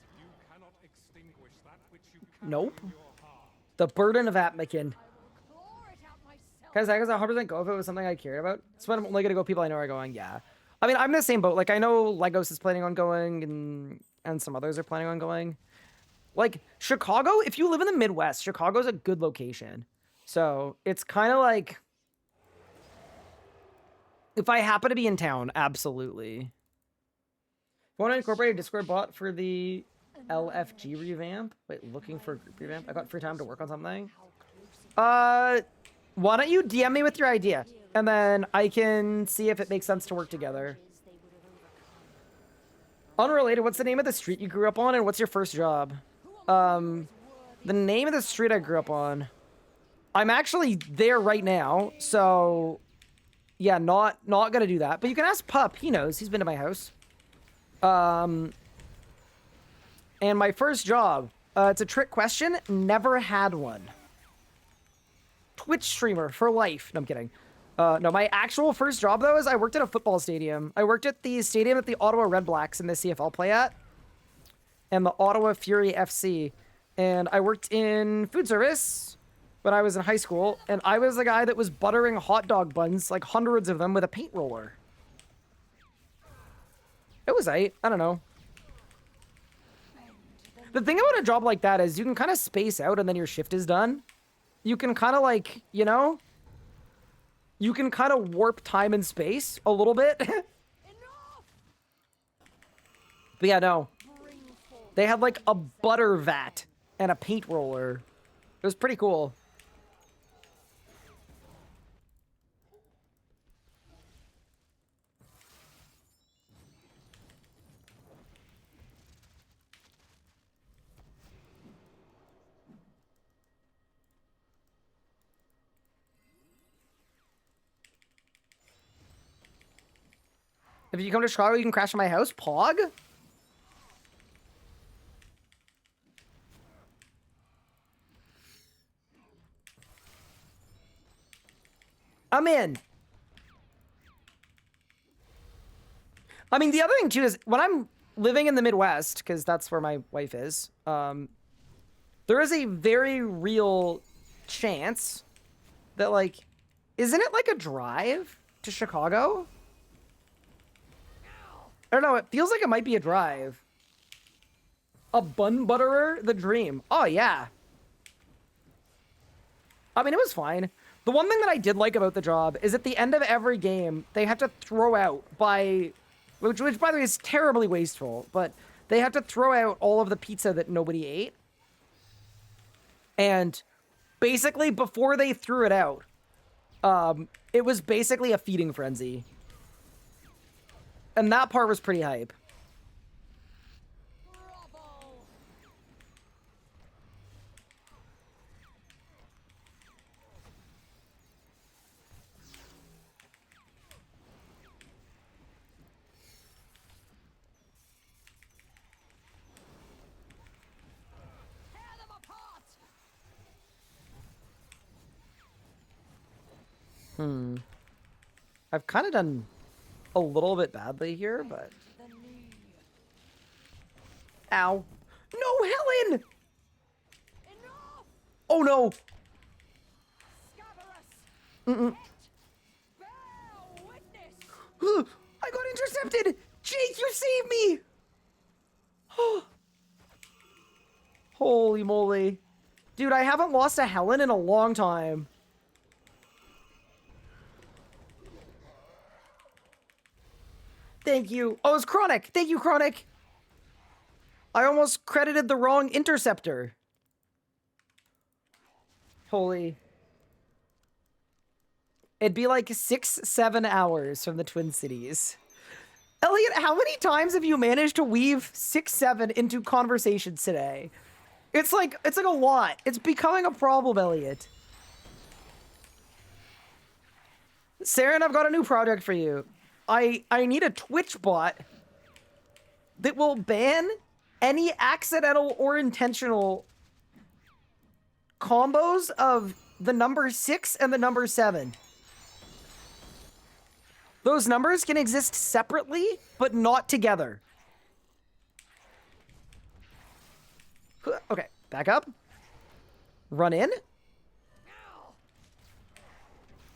cannot extinguish that which you Nope. in your heart. The burden of Atmakin. Guys, I guess 100% go if it was something I cared about. So when I'm only gonna go people I know are going, yeah. I mean, I'm in the same boat. Like, I know Legos is planning on going, and some others are planning on going. Like, Chicago, if you live in the Midwest, Chicago's a good location. So, it's kind of like... If I happen to be in town, absolutely. Want to incorporate a Discord bot for the LFG revamp? Wait, looking for a group revamp? I got free time to work on something. Why don't you DM me with your idea? And then I can see if it makes sense to work together. Unrelated, what's the name of the street you grew up on and what's your first job? The name of the street I grew up on. I'm actually there right now, so yeah, not gonna do that. But you can ask Pup, he knows, he's been to my house. And my first job, it's a trick question, never had one. Twitch streamer for life. No, I'm kidding. No, my actual first job, though, is I worked at a football stadium. I worked at the stadium that the Ottawa Red Blacks in the CFL play at. And the Ottawa Fury FC. And I worked in food service when I was in high school. And I was the guy that was buttering hot dog buns, like hundreds of them, with a paint roller. It was I don't know. The thing about a job like that is you can kind of space out and then your shift is done. You can kind of like, you know... You can kind of warp time and space a little bit. But yeah, no. They had like a butter vat and a paint roller. It was pretty cool. If you come to Chicago, you can crash at my house. Pog? I'm in. I mean, the other thing too is when I'm living in the Midwest, because that's where my wife is, there is a very real chance that, like, isn't it like a drive to Chicago? I don't know, it feels like it might be a drive. A bun butterer, the dream. Oh, yeah. I mean, it was fine. The one thing that I did like about the job is at the end of every game, they have to throw out which by the way is terribly wasteful, but they have to throw out all of the pizza that nobody ate. And basically before they threw it out, it was basically a feeding frenzy. And that part was pretty hype. I've kind of done a little bit badly here, but... Ow. No, Helen! Oh, no! Mm-mm. I got intercepted! Jake, you saved me! Holy moly. Dude, I haven't lost a Helen in a long time. Thank you. Oh, it's Chronic. Thank you, Chronic. I almost credited the wrong interceptor. Holy. It'd be like 6-7 hours from the Twin Cities. Elliot, how many times have you managed to weave 6-7 into conversations today? It's like a lot. It's becoming a problem, Elliot. Saren, I've got a new project for you. I need a Twitch bot that will ban any accidental or intentional combos of the number 6 and the number 7. Those numbers can exist separately, but not together. Okay, back up. Run in.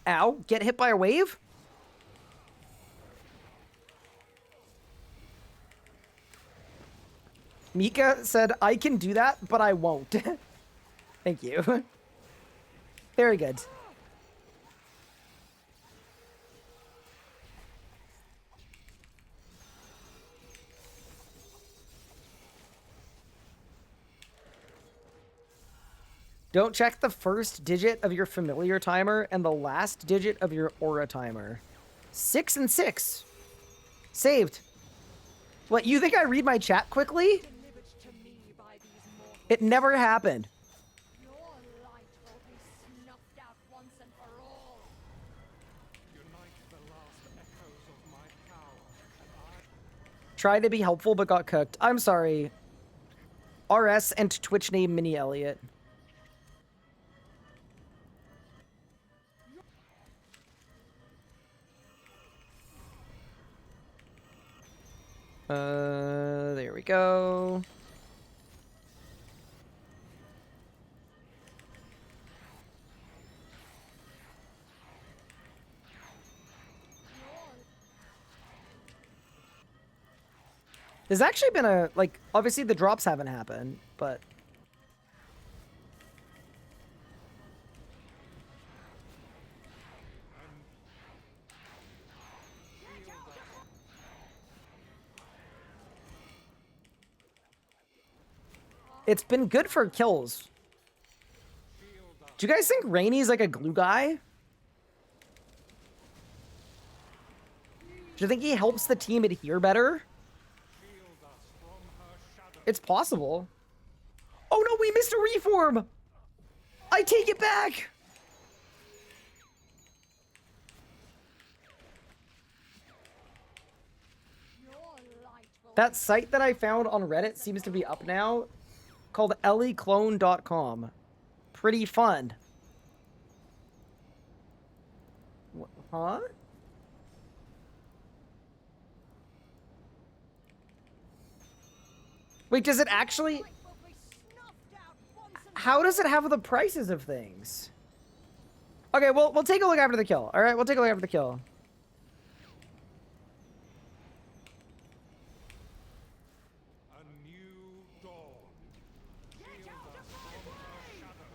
Ow, get hit by a wave. Mika said, I can do that, but I won't. Thank you. Very good. Don't check the first digit of your familiar timer and the last digit of your aura timer. 6 and 6. Saved. What, you think I read my chat quickly? It never happened. Your light will be snuffed out once and for all. Unite the last echoes of my power, and I... Tried to be helpful but got cooked. I'm sorry. RS and Twitch name Mini Elliot. There we go. There's actually been a, like, obviously the drops haven't happened, but... It's been good for kills. Do you guys think Rainy's like a glue guy? Do you think he helps the team adhere better? It's possible. Oh no, we missed a reform! I take it back! That site that I found on Reddit seems to be up now, called ellieclone.com. Pretty fun. Huh? Wait, does it actually... How does it have the prices of things? Okay, well, we'll take a look after the kill. All right, we'll take a look after the kill. A new dawn. Shield us from her shadow.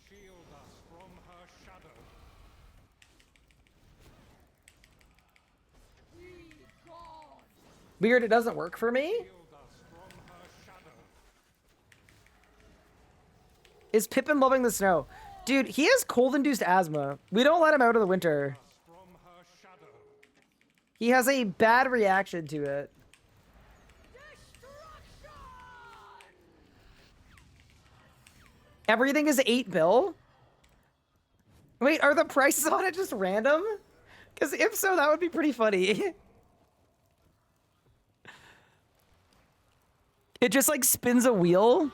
Shield us from her shadow. Weird, it doesn't work for me. Shield us from her shadow. Is Pippin loving the snow? Dude, he has cold-induced asthma. We don't let him out of the winter. From her shadow. He has a bad reaction to it. Everything is 8 bill? Wait, are the prices on it just random? Because if so, that would be pretty funny. It just like spins a wheel.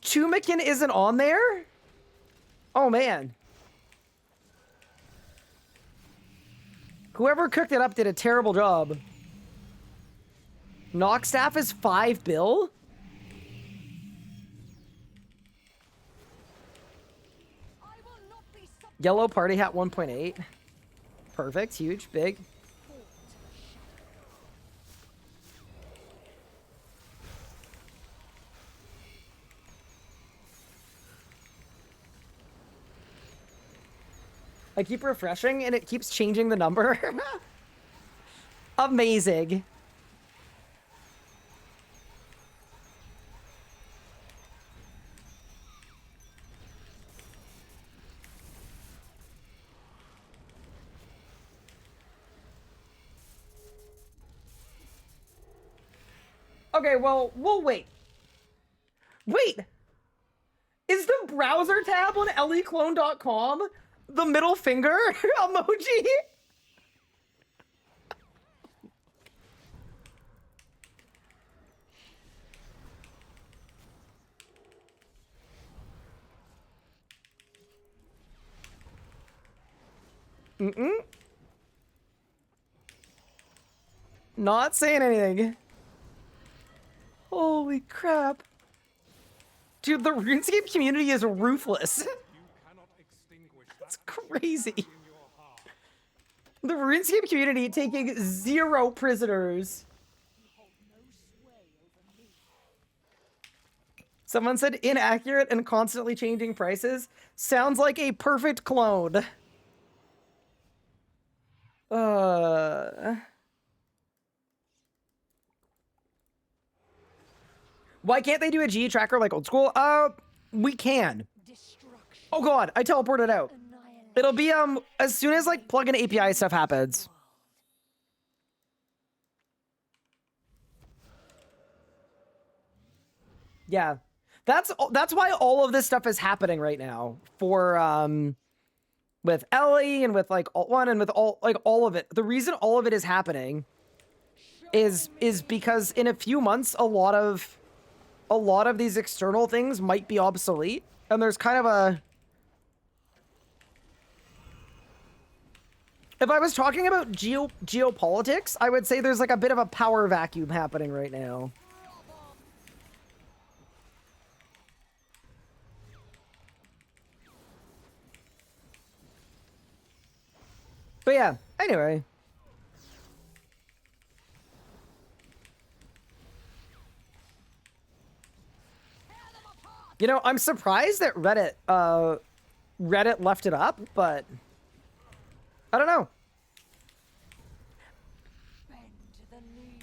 Chumakin isn't on there? Oh man. Whoever cooked it up did a terrible job. Knockstaff is 5 bill? Yellow party hat 1.8. Perfect, huge, big. I keep refreshing and it keeps changing the number. Amazing. Okay, well, we'll wait. Wait! Is the browser tab on leclone.com the middle finger emoji? Not saying anything. Holy crap. Dude, the RuneScape community is ruthless. You cannot extinguish That's that crazy. in your heart. The RuneScape community taking 0 prisoners. Someone said inaccurate and constantly changing prices. Sounds like a perfect clone. Why can't they do a G tracker like old school? We can. Oh god, I teleported out. It'll be as soon as like plug-in API stuff happens. Yeah. That's why all of this stuff is happening right now for with Ellie and with like Alt 1 and with all of it. The reason all of it is happening is because in a few months a lot of these external things might be obsolete, and there's kind of a... If I was talking about geopolitics, I would say there's like a bit of a power vacuum happening right now. But yeah, anyway. You know, I'm surprised that Reddit left it up, but I don't know. Bend the knee.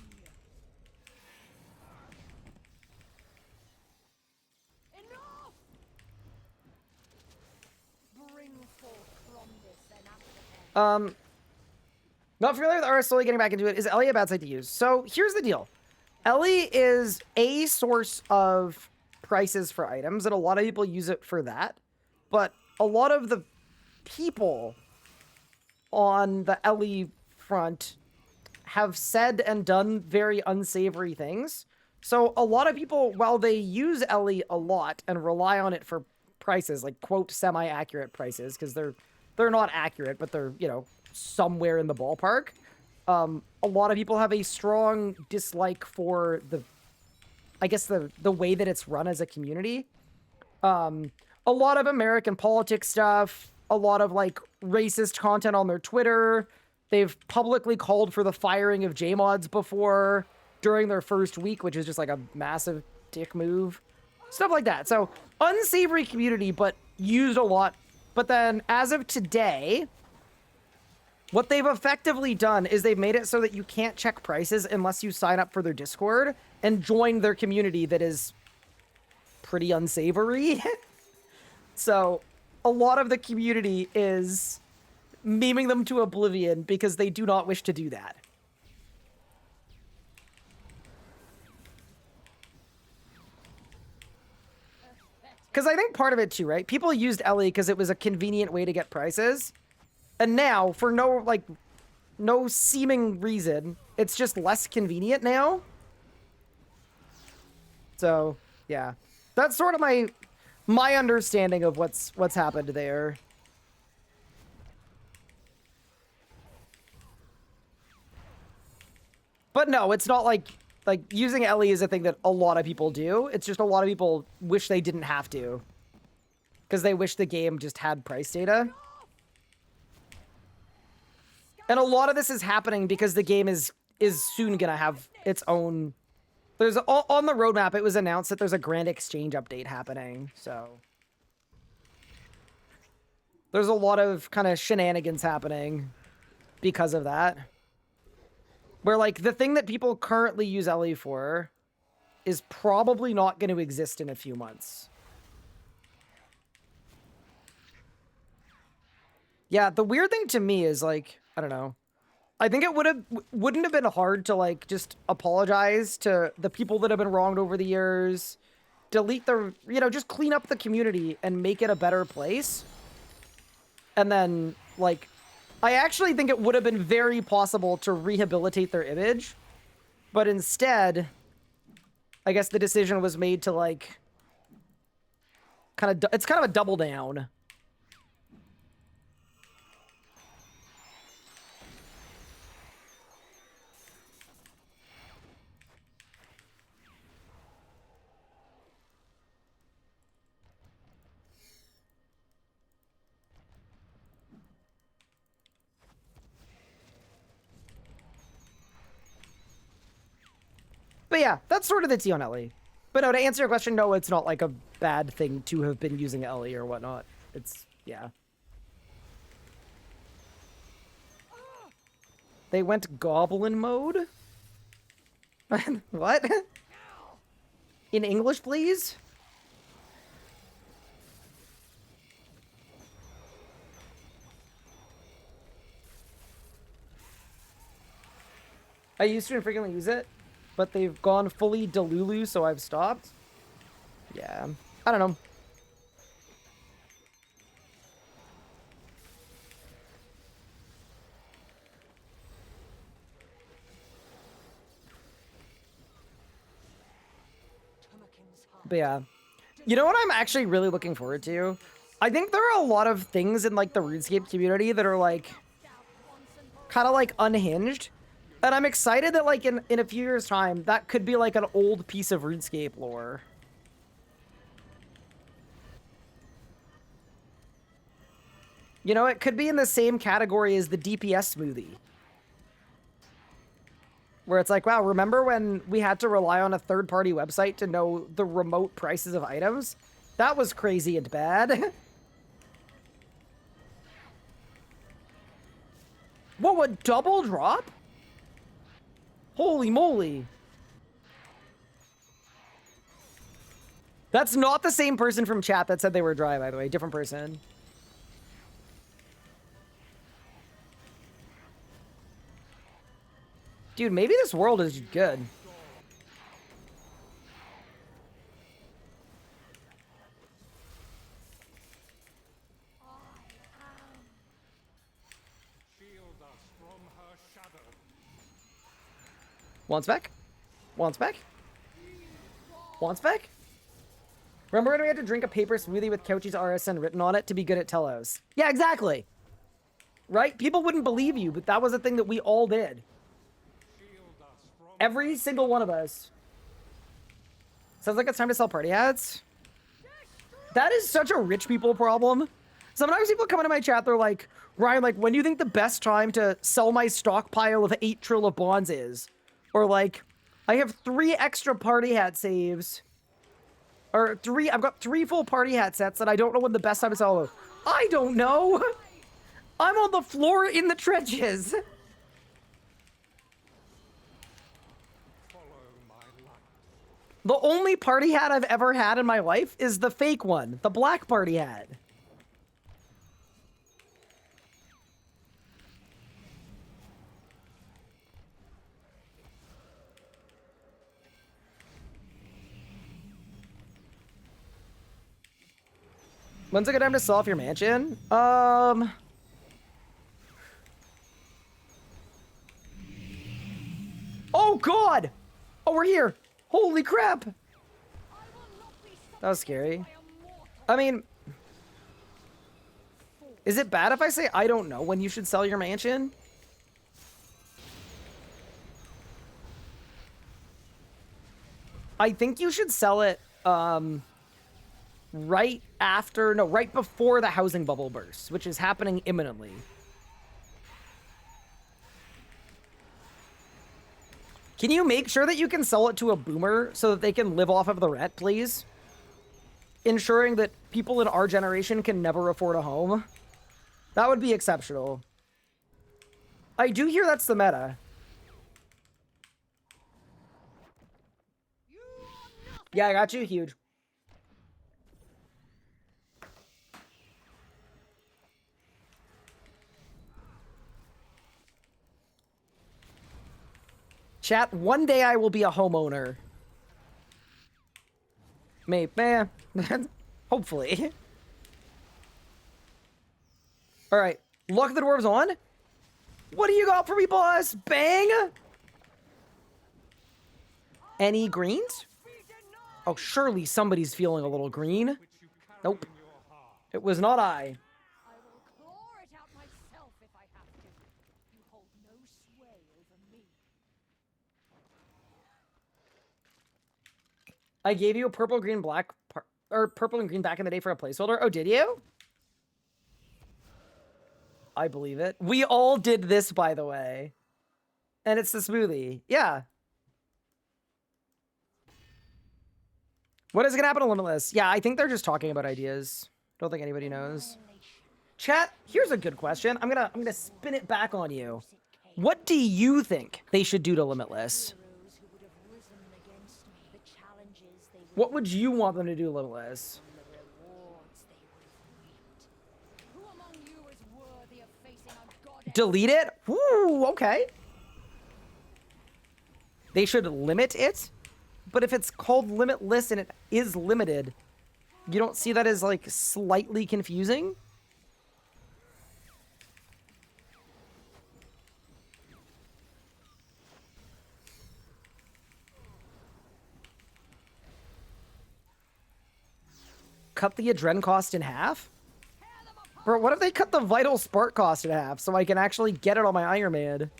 Enough! Bring forth Rhombus and Amascut. Not familiar with RS, slowly getting back into it. Is Ellie a bad site to use? So here's the deal. Ellie is a source of prices for items, and a lot of people use it for that. But a lot of the people on the Ellie front have said and done very unsavory things. So a lot of people, while they use Ellie a lot and rely on it for prices, like quote semi-accurate prices, because they're not accurate, but they're, you know, somewhere in the ballpark. A lot of people have a strong dislike for I guess the way that it's run as a community. A lot of American politics stuff, a lot of like racist content on their Twitter. They've publicly called for the firing of JMods before during their first week, which is just like a massive dick move. Stuff like that. So unsavory community, but used a lot. But then as of today, what they've effectively done is they've made it so that you can't check prices unless you sign up for their Discord and join their community that is pretty unsavory. So a lot of the community is memeing them to oblivion because they do not wish to do that. Because I think part of it too, right? People used Ellie because it was a convenient way to get prices. And now, for no seeming reason, it's just less convenient now. So, yeah. That's sort of my understanding of what's happened there. But no, it's not like using Ellie is a thing that a lot of people do. It's just a lot of people wish they didn't have to. Because they wish the game just had price data. And a lot of this is happening because the game is soon gonna have its own... There's on the roadmap, it was announced that there's a Grand Exchange update happening, so... There's a lot of kind of shenanigans happening because of that. Where, like, the thing that people currently use Ellie for is probably not going to exist in a few months. Yeah, the weird thing to me is, like, I don't know. I think it wouldn't have been hard to, like, just apologize to the people that have been wronged over the years. Delete the, you know, just clean up the community and make it a better place. And then, like... I actually think it would have been very possible to rehabilitate their image, but instead, I guess the decision was made to, like, it's kind of a double down. But yeah, that's sort of the tea on Ellie. But no, to answer your question, no, it's not like a bad thing to have been using Ellie or whatnot. It's, yeah. They went goblin mode? What? In English, please? I used to infrequently use it, but they've gone fully Delulu, so I've stopped. Yeah, I don't know. But yeah, you know what I'm actually really looking forward to? I think there are a lot of things in, like, the RuneScape community that are, like, kind of, like, unhinged. And I'm excited that, like, in a few years' time, that could be, like, an old piece of RuneScape lore. You know, it could be in the same category as the DPS smoothie. Where it's like, wow, remember when we had to rely on a third-party website to know the remote prices of items? That was crazy and bad. Whoa, a double drop? Holy moly. That's not the same person from chat that said they were dry, by the way. Different person. Dude, maybe this world is good. Shield us from her One spec. One spec. One spec. Remember when we had to drink a paper smoothie with Couchy's RSN written on it to be good at Telos? Yeah, exactly. Right? People wouldn't believe you, but that was a thing that we all did. Every single one of us. Sounds like it's time to sell party hats. That is such a rich people problem. Sometimes people come into my chat, they're like, Ryan, like, when do you think the best time to sell my stockpile of 8 trill of bonds is? Or like, I have 3 extra party hat saves. Or I've got 3 full party hat sets and I don't know when the best time to sell them. I don't know. I'm on the floor in the trenches. The only party hat I've ever had in my life is the fake one, the black party hat. When's a good time to sell off your mansion? Oh, God! Oh, we're here! Holy crap! That was scary. I mean, is it bad if I say I don't know when you should sell your mansion? I think you should sell it, right before the housing bubble bursts, which is happening imminently. Can you make sure that you can sell it to a boomer so that they can live off of the rent, please? Ensuring that people in our generation can never afford a home. That would be exceptional. I do hear that's the meta. Yeah, I got you. Huge. Chat, one day I will be a homeowner. Maybe, man. Hopefully. All right. Luck of the Dwarves on. What do you got for me, boss? Bang! Any greens? Oh, surely somebody's feeling a little green. Nope. It was not I. I will claw it out myself if I have to. You hold no sway over me. I gave you a purple, green, black, or purple and green back in the day for a placeholder. Oh, did you? I believe it. We all did this, by the way. And it's the smoothie. Yeah. What is going to happen to Limitless? Yeah, I think they're just talking about ideas. Don't think anybody knows. Chat, here's a good question. I'm gonna spin it back on you. What do you think they should do to Limitless? What would you want them to do, Limitless? Delete it? Ooh, okay. They should limit it? But if it's called Limitless and it is limited, you don't see that as, like, slightly confusing? Cut the adren cost in half? Bro, what if they cut the vital spark cost in half so I can actually get it on my Iron Man?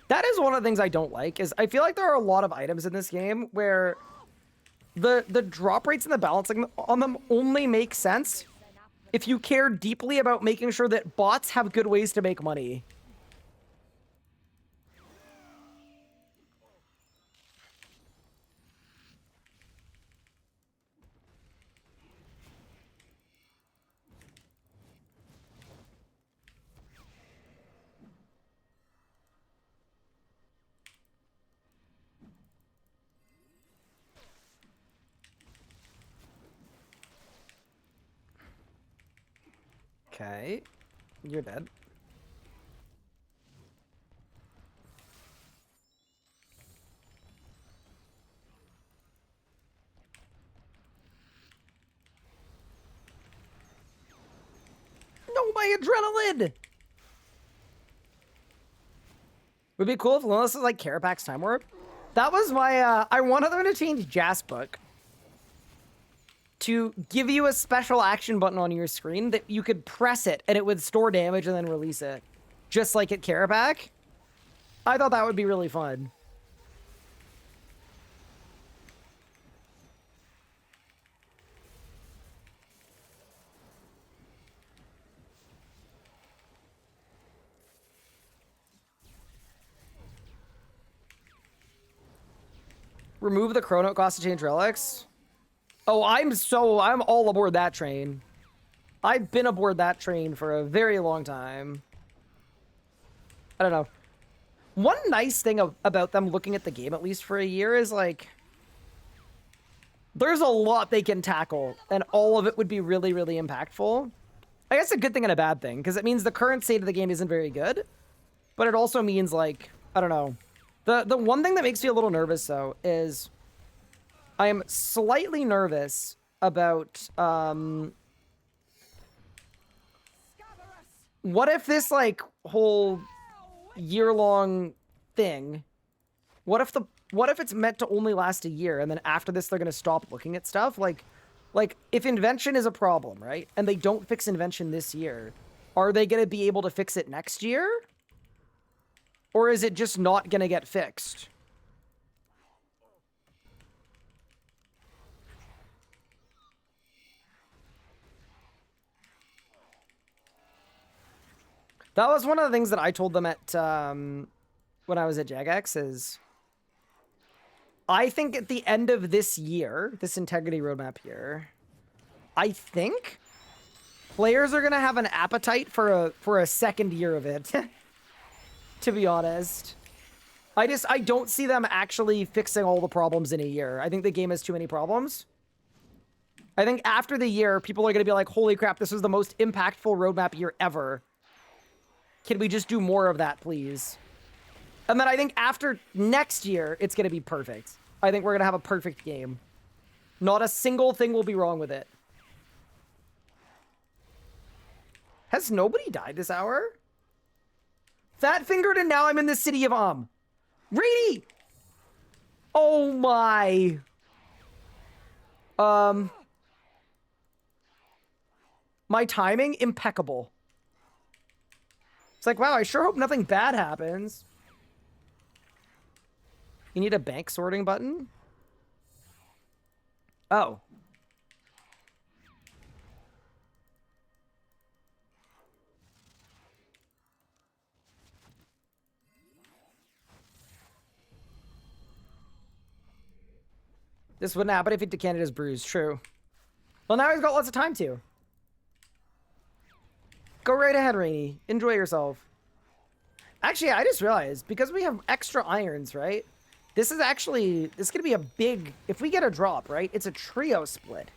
That is one of the things I don't like, is I feel like there are a lot of items in this game where the drop rates and the balancing on them only make sense if you care deeply about making sure that bots have good ways to make money. Okay, you're dead. my adrenaline! Would be cool if Lilith is like Carapac's Time Warp. That was my, I wanted them to change Jaspbook to give you a special action button on your screen that you could press it and it would store damage and then release it. Just like at Carapac. I thought that would be really fun. Remove the chrono cost to change relics. Oh, I'm all aboard that train. I've been aboard that train for a very long time. I don't know. One nice thing about them looking at the game, at least for a year, is like, there's a lot they can tackle, and all of it would be really, really impactful. I guess a good thing and a bad thing, because it means the current state of the game isn't very good, but it also means, like, I don't know. The one thing that makes me a little nervous, though, is I am slightly nervous about, what if this, like, whole year-long thing, what if it's meant to only last a year, and then after this they're gonna stop looking at stuff? Like, if invention is a problem, right, and they don't fix invention this year, are they gonna be able to fix it next year? Or is it just not gonna get fixed? That was one of the things that I told them at, when I was at Jagex, is I think at the end of this year, this integrity roadmap year, I think players are gonna have an appetite for a second year of it. To be honest. I don't see them actually fixing all the problems in a year. I think the game has too many problems. I think after the year, people are gonna be like, holy crap, this was the most impactful roadmap year ever. Can we just do more of that, please? And then I think after next year, it's going to be perfect. I think we're going to have a perfect game. Not a single thing will be wrong with it. Has nobody died this hour? Fat fingered, and now I'm in the city of Rainy! Oh my. My timing, impeccable. It's like, wow, I sure hope nothing bad happens. You need a bank sorting button? Oh. This wouldn't happen if it decanted his bruise. True. Well, now he's got lots of time to. Go right ahead, Rainy. Enjoy yourself. Actually, I just realized, because we have extra irons, right? This is going to be a big... If we get a drop, right? It's a trio split.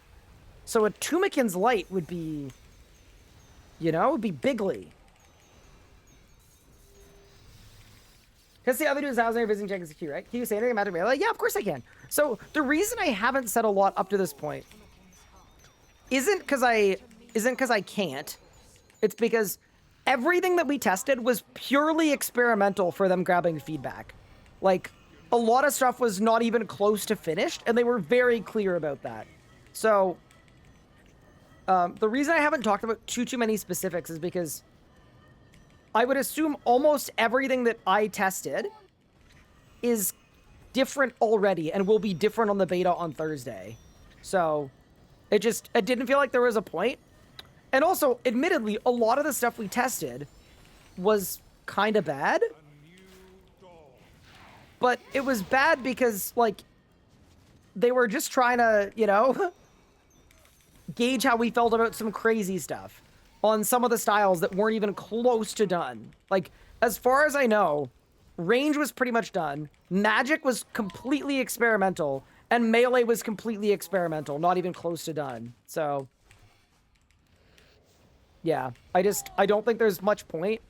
So a Tumikin's Light would be... You know, would be bigly. Because the other dude is housing or visiting Jenkins Q, right? Can you say anything about Melee? Yeah, of course I can. So the reason I haven't said a lot up to this point isn't because I can't. It's because everything that we tested was purely experimental for them grabbing feedback. Like, a lot of stuff was not even close to finished, and they were very clear about that. So, the reason I haven't talked about too many specifics is because I would assume almost everything that I tested is different already and will be different on the beta on Thursday. So, it didn't feel like there was a point. And also, admittedly, a lot of the stuff we tested was kind of bad. But it was bad because, like, they were just trying to, you know, gauge how we felt about some crazy stuff on some of the styles that weren't even close to done. Like, as far as I know, range was pretty much done. Magic was completely experimental. And melee was completely experimental, not even close to done. So... yeah, I don't think there's much point.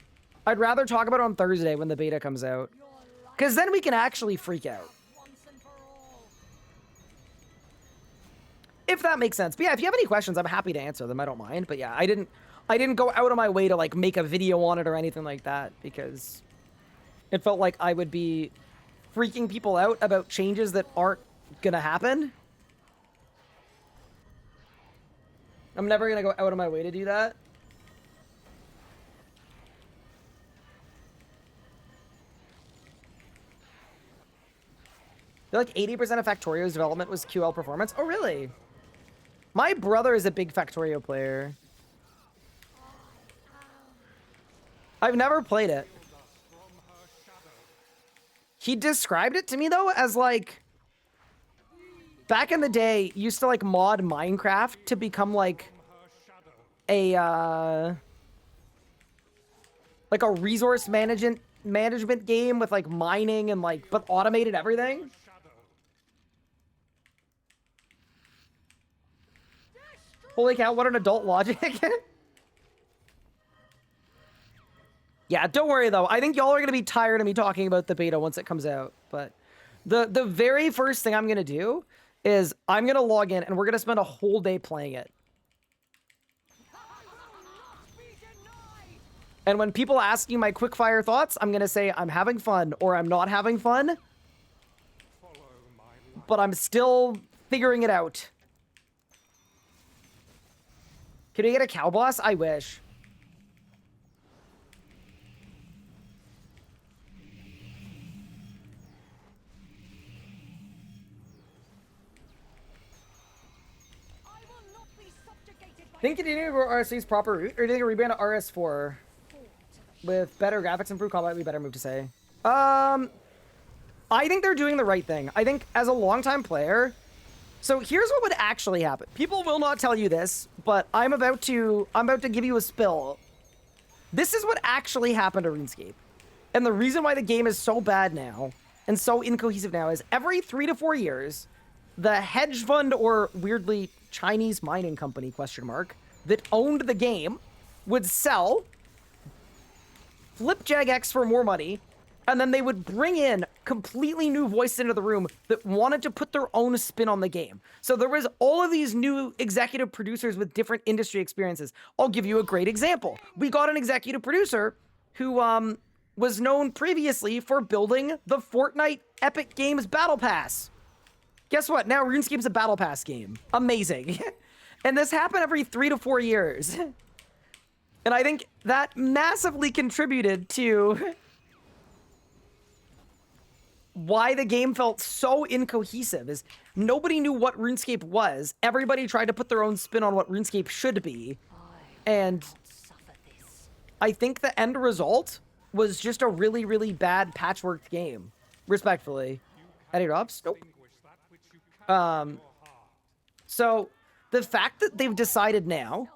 I'd rather talk about it on Thursday when the beta comes out. Because then we can actually freak out. If that makes sense. But yeah, if you have any questions, I'm happy to answer them. I don't mind. But yeah, I didn't go out of my way to like make a video on it or anything like that because it felt like I would be freaking people out about changes that aren't gonna happen. I'm never gonna go out of my way to do that. I feel like 80% of Factorio's development was QL performance. Oh, really? My brother is a big Factorio player. I've never played it. He described it to me, though, as like... Back in the day, used to like mod Minecraft to become like a resource management game with like mining and like but automated everything. Holy cow, what an adult logic. Yeah, don't worry though. I think y'all are gonna be tired of me talking about the beta once it comes out. But the very first thing I'm gonna do is I'm gonna log in and we're gonna spend a whole day playing it. And when people ask me my quickfire thoughts, I'm gonna say I'm having fun or I'm not having fun. But I'm still figuring it out. Can we get a cow boss? I wish. Think continuing to grow RS3's proper route, or do you think a rebrand to RS4 with better graphics, improved combat would be better move to say? I think they're doing the right thing. I think as a longtime player, so here's what would actually happen. People will not tell you this, but I'm about to give you a spill. This is what actually happened to RuneScape. And the reason why the game is so bad now and so incohesive now is every 3 to 4 years, the hedge fund or weirdly Chinese mining company that owned the game would sell, flip Jagex for more money, and then they would bring in completely new voices into the room that wanted to put their own spin on the game. So there was all of these new executive producers with different industry experiences. I'll give you a great example. We got an executive producer who was known previously for building the Fortnite Epic Games Battle Pass. Guess what? Now RuneScape's a Battle Pass game. Amazing. And this happened every 3 to 4 years. And I think that massively contributed to why the game felt so incohesive, is nobody knew what RuneScape was. Everybody tried to put their own spin on what RuneScape should be. And I think the end result was just a really, really bad patchworked game. Respectfully. Any drops? Nope. So the fact that they've decided now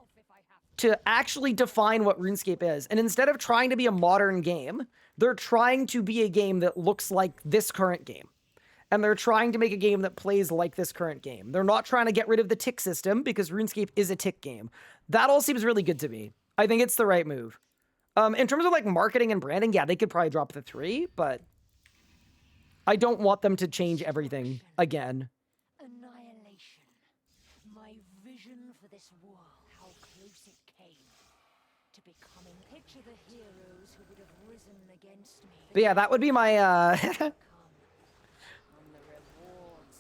to actually define what RuneScape is, and instead of trying to be a modern game, they're trying to be a game that looks like this current game. And they're trying to make a game that plays like this current game. They're not trying to get rid of the tick system because RuneScape is a tick game. That all seems really good to me. I think it's the right move. In terms of like marketing and branding, yeah, they could probably drop the 3, but I don't want them to change everything again. Annihilation. My vision for this world, how close it came to becoming. Picture the heroes who would have risen against me. But yeah, that would be my,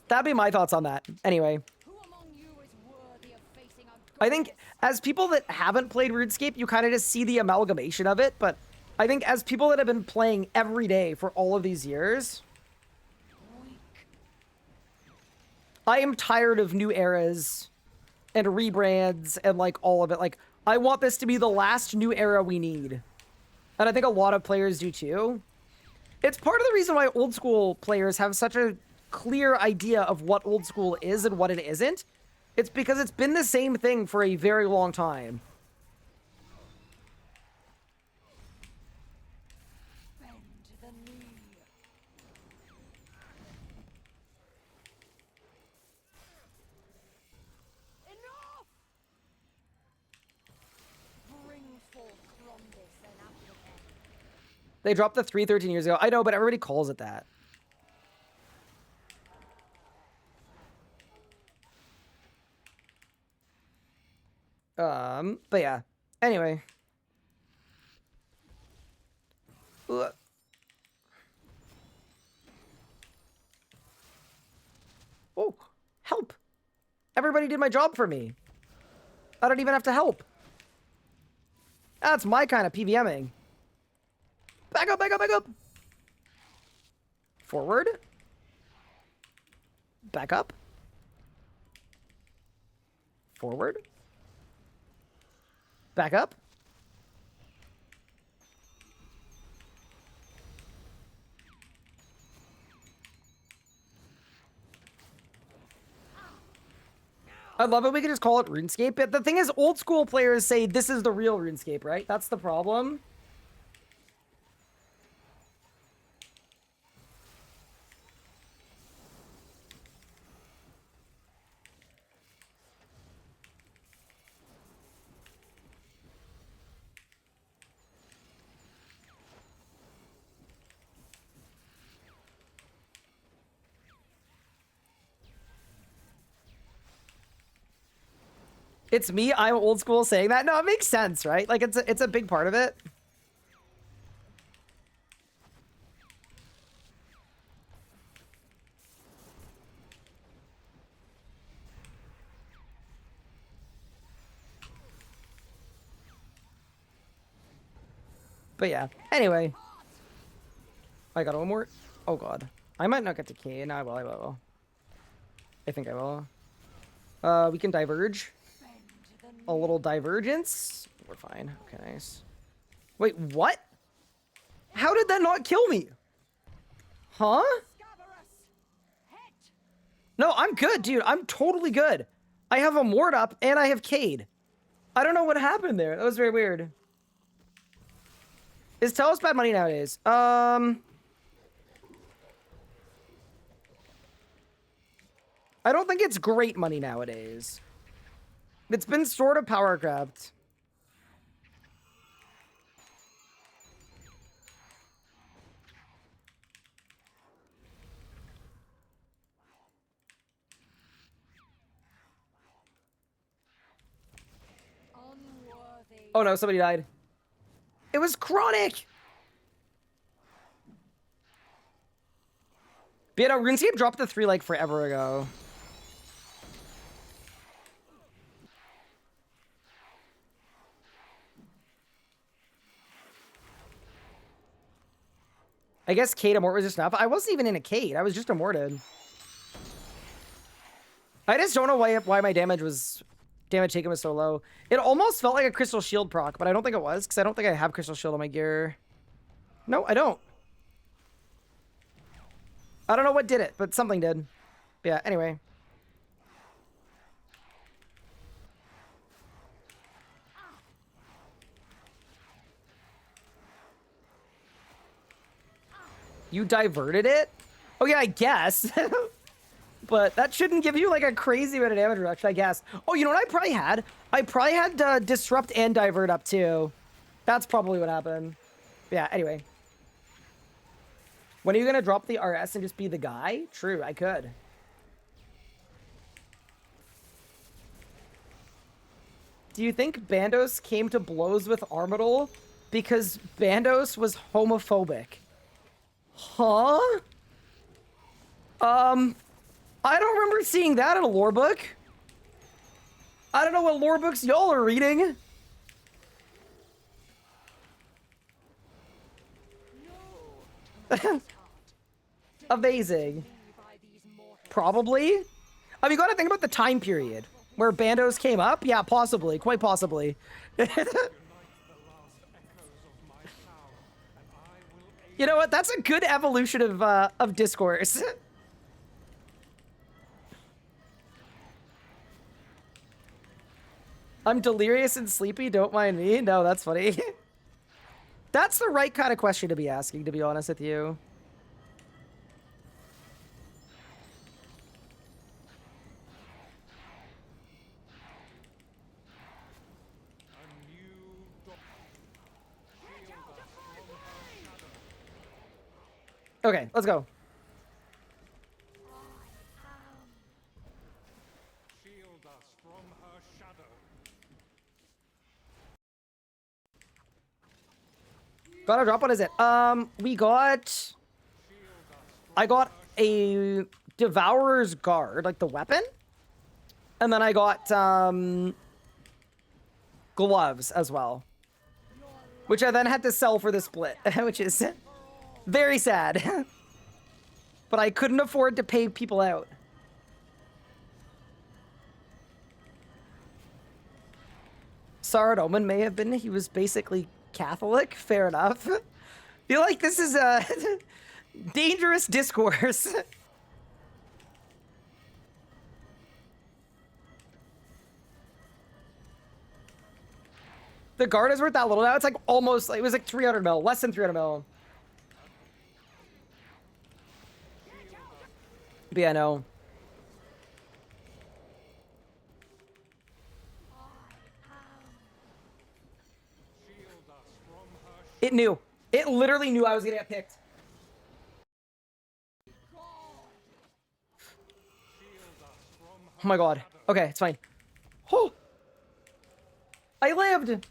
that'd be my thoughts on that. Anyway. Who among you is worthy of facing a I think as people that haven't played RuneScape, you kind of just see the amalgamation of it, but I think as people that have been playing every day for all of these years, I am tired of new eras and rebrands and like all of it. Like, I want this to be the last new era we need. And I think a lot of players do too. It's part of the reason why old school players have such a clear idea of what old school is and what it isn't. It's because it's been the same thing for a very long time. bend the knee. Enough! Bring forth Rhombus and Africa. They dropped the 3 13 years ago. I know, but everybody calls it that. But yeah. Anyway. Ugh. Oh, help. Everybody did my job for me. I don't even have to help. That's my kind of PVMing. Back up, back up, back up. Forward. Back up. Forward. Back up. I love it. We can just call it RuneScape. But the thing is, old school players say this is the real RuneScape, right? That's the problem. It's me, I'm old school saying that. No, it makes sense, right? Like, it's a big part of it. But yeah, anyway. I got one more. Oh god. I might not get to K. No, I will, I will. I think I will. We can diverge. A little divergence. We're fine. Okay, nice. Wait, what? How did that not kill me? Huh? No, I'm good, dude. I'm totally good. I have a Mort up and I have Cade. I don't know what happened there. That was very weird. Is Telos bad money nowadays? I don't think it's great money nowadays. It's been sort of power grabbed. Oh no, somebody died. It was Chronic! But yeah, no, RuneScape dropped the 3 like forever ago. I guess Cade Amort was just enough. I wasn't even in a Cade. I was just Amorted. I just don't know why my damage taken was so low. It almost felt like a Crystal Shield proc, but I don't think it was, because I don't think I have Crystal Shield on my gear. No, I don't. I don't know what did it, but something did. But yeah, anyway. You diverted it? Oh yeah, I guess. But that shouldn't give you like a crazy amount of damage reduction, I guess. Oh, you know what I probably had? I probably had Disrupt and Divert up too. That's probably what happened. Yeah, anyway. When are you gonna drop the RS and just be the guy? True, I could. Do you think Bandos came to blows with Armadil because Bandos was homophobic? Huh? I don't remember seeing that in a lore book. I don't know what lore books y'all are reading. Amazing. Probably. I mean, you gotta think about the time period where Bandos came up. Yeah, possibly. Quite possibly. You know what? That's a good evolution of discourse. I'm delirious and sleepy, don't mind me. No, that's funny. That's the right kind of question to be asking, to be honest with you. Okay, let's go. Got a drop. What is it? We got. I got a Devourer's Guard, like the weapon, and then I got gloves as well, which I then had to sell for the split, which is very sad. But I couldn't afford to pay people out. Sarad Omen may have been. He was basically Catholic. Fair enough. Feel like this is a dangerous discourse. The guard is worth that little now. It's like almost, like, it was like 300 mil, less than 300 mil. But yeah, no. It knew. It literally knew I was gonna get picked. Oh my god. Okay, it's fine. Oh! I lived!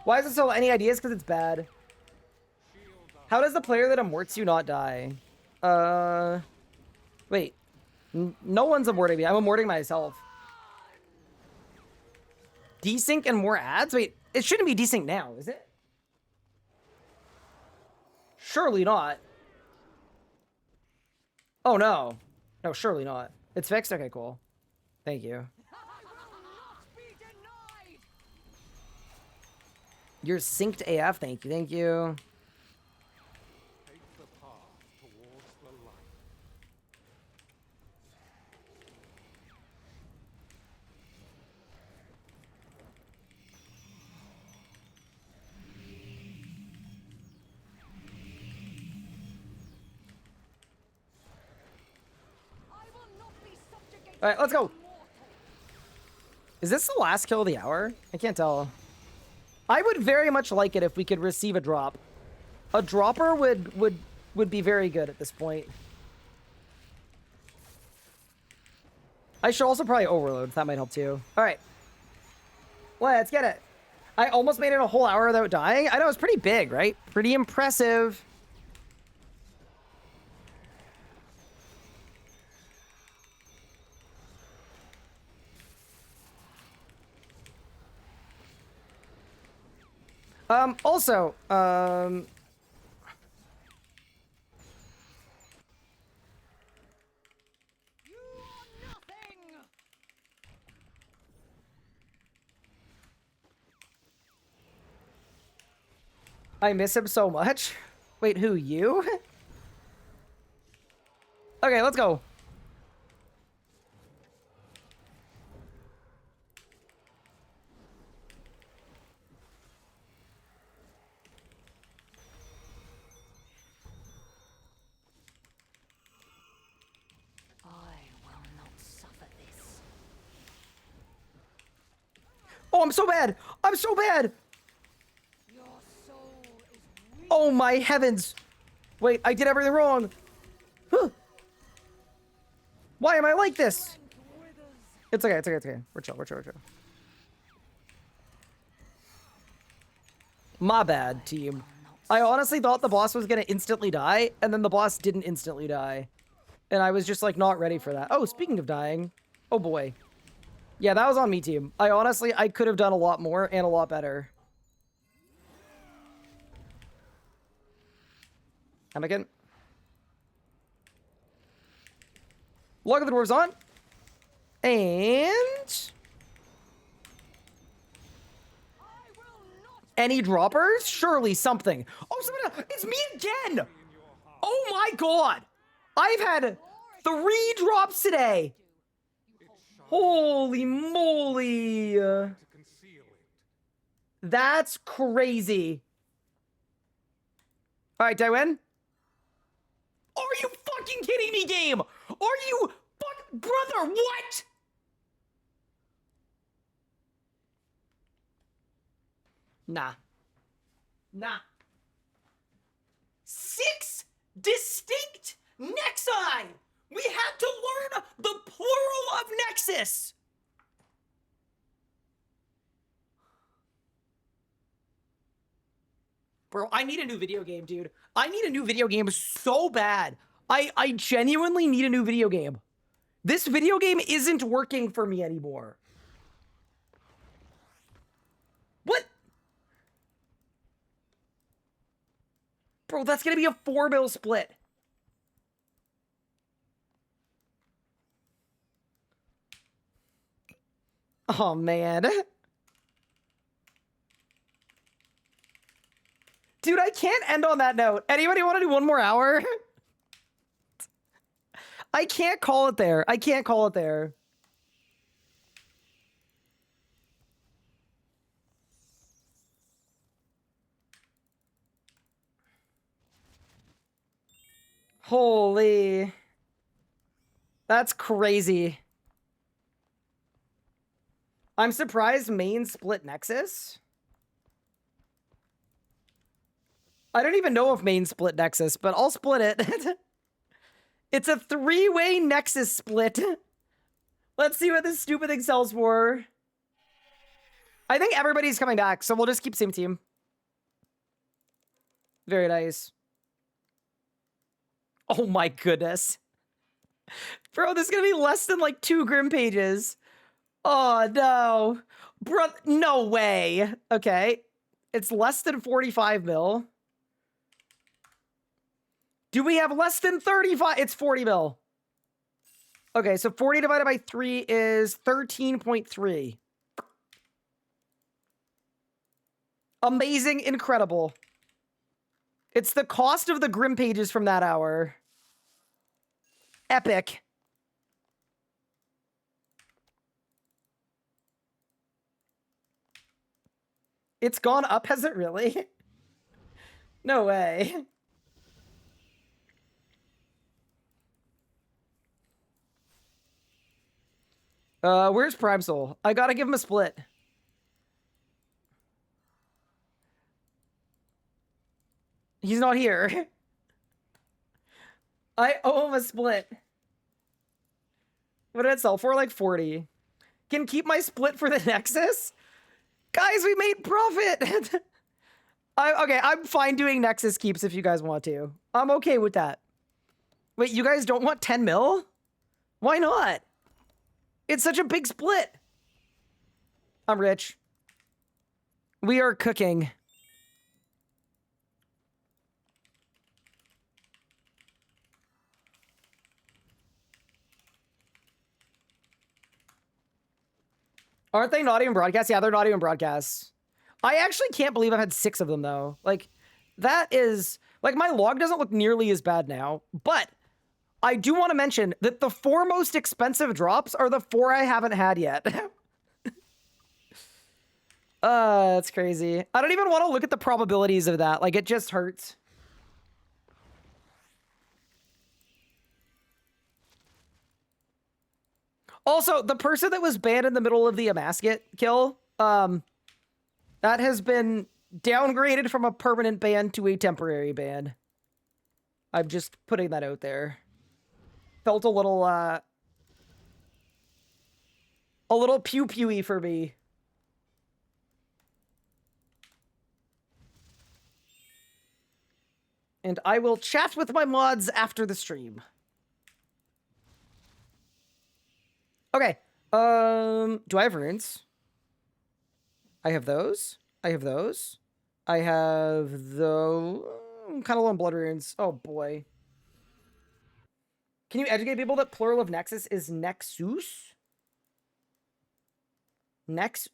Why is it so... Any ideas? Because it's bad. How does the player that aborts you not die? Wait. No one's aborting me. I'm aborting myself. Desync and more ads? Wait, it shouldn't be desync now, is it? Surely not. Oh, no. No, surely not. It's fixed? Okay, cool. Thank you. You're synced AF. Thank you. Thank you. Take the path towards the light. All right, let's go. Is this the last kill of the hour? I can't tell. I would very much like it if we could receive a drop. A dropper would be very good at this point. I should also probably overload. That might help too. All right. Let's get it. I almost made it a whole hour without dying. I know, it's pretty big, right? Pretty impressive. Also, I miss him so much. Wait, who, you? Okay, let's go. Oh, I'm so bad. I'm so bad. Oh my heavens. Wait, I did everything wrong. Huh. Why am I like this? It's okay, it's okay, it's okay. We're chill, we're chill, we're chill. My bad, team. I honestly thought the boss was gonna instantly die, and then the boss didn't instantly die. And I was just, like, not ready for that. Oh, speaking of dying. Oh, boy. Yeah, that was on me, team. I could have done a lot more and a lot better. Anakin. Log of the Dwarves on. And... any droppers? Surely something. Oh, somebody, it's me again! Oh my god! I've had 3 drops today! Holy moly! That's crazy. Alright, did I win? Are you fucking kidding me, game? Are you brother, what? Nah. Nah. 6 distinct Nexi! We had to learn the plural of Nexus! Bro, I need a new video game, dude. I need a new video game so bad. I genuinely need a new video game. This video game isn't working for me anymore. What? Bro, that's gonna be a 4 mil split. Oh, man. Dude, I can't end on that note. Anybody want to do one more hour? I can't call it there. I can't call it there. Holy. That's crazy. I'm surprised main split Nexus. I don't even know if main split Nexus, but I'll split it. It's a 3-way Nexus split. Let's see what this stupid thing sells for. I think everybody's coming back, so we'll just keep same team. Very nice. Oh my goodness. Bro, this is gonna be less than like 2 Grim pages. Oh no. Bro, no way. Okay. It's less than 45 mil. Do we have less than 35? It's 40 mil. Okay, so 40 divided by 3 is 13.3. Amazing, incredible. It's the cost of the Grim pages from that hour. Epic. It's gone up, has it really? No way. Where's Prime Soul? I gotta give him a split. He's not here. I owe him a split. What did it sell for? Like 40. Can keep my split for the Nexus? Guys, we made profit! Okay, I'm fine doing Nexus keeps if you guys want to. I'm okay with that. Wait, you guys don't want 10 mil? Why not? It's such a big split. I'm rich. We are cooking. Aren't they not even broadcasts? Yeah, they're not even broadcasts. I actually can't believe I've had 6 of them, though. Like, that is... Like, my log doesn't look nearly as bad now, but I do want to mention that the 4 most expensive drops are the 4 I haven't had yet. That's crazy. I don't even want to look at the probabilities of that. Like, it just hurts. Also, the person that was banned in the middle of the Amascut kill, that has been downgraded from a permanent ban to a temporary ban. I'm just putting that out there. Felt a little pew-pewy for me. And I will chat with my mods after the stream. Okay. Do I have runes? I have those. I have those. I have those. I'm kind of low on blood runes. Oh boy. Can you educate people that plural of Nexus is Nexus? Nexus.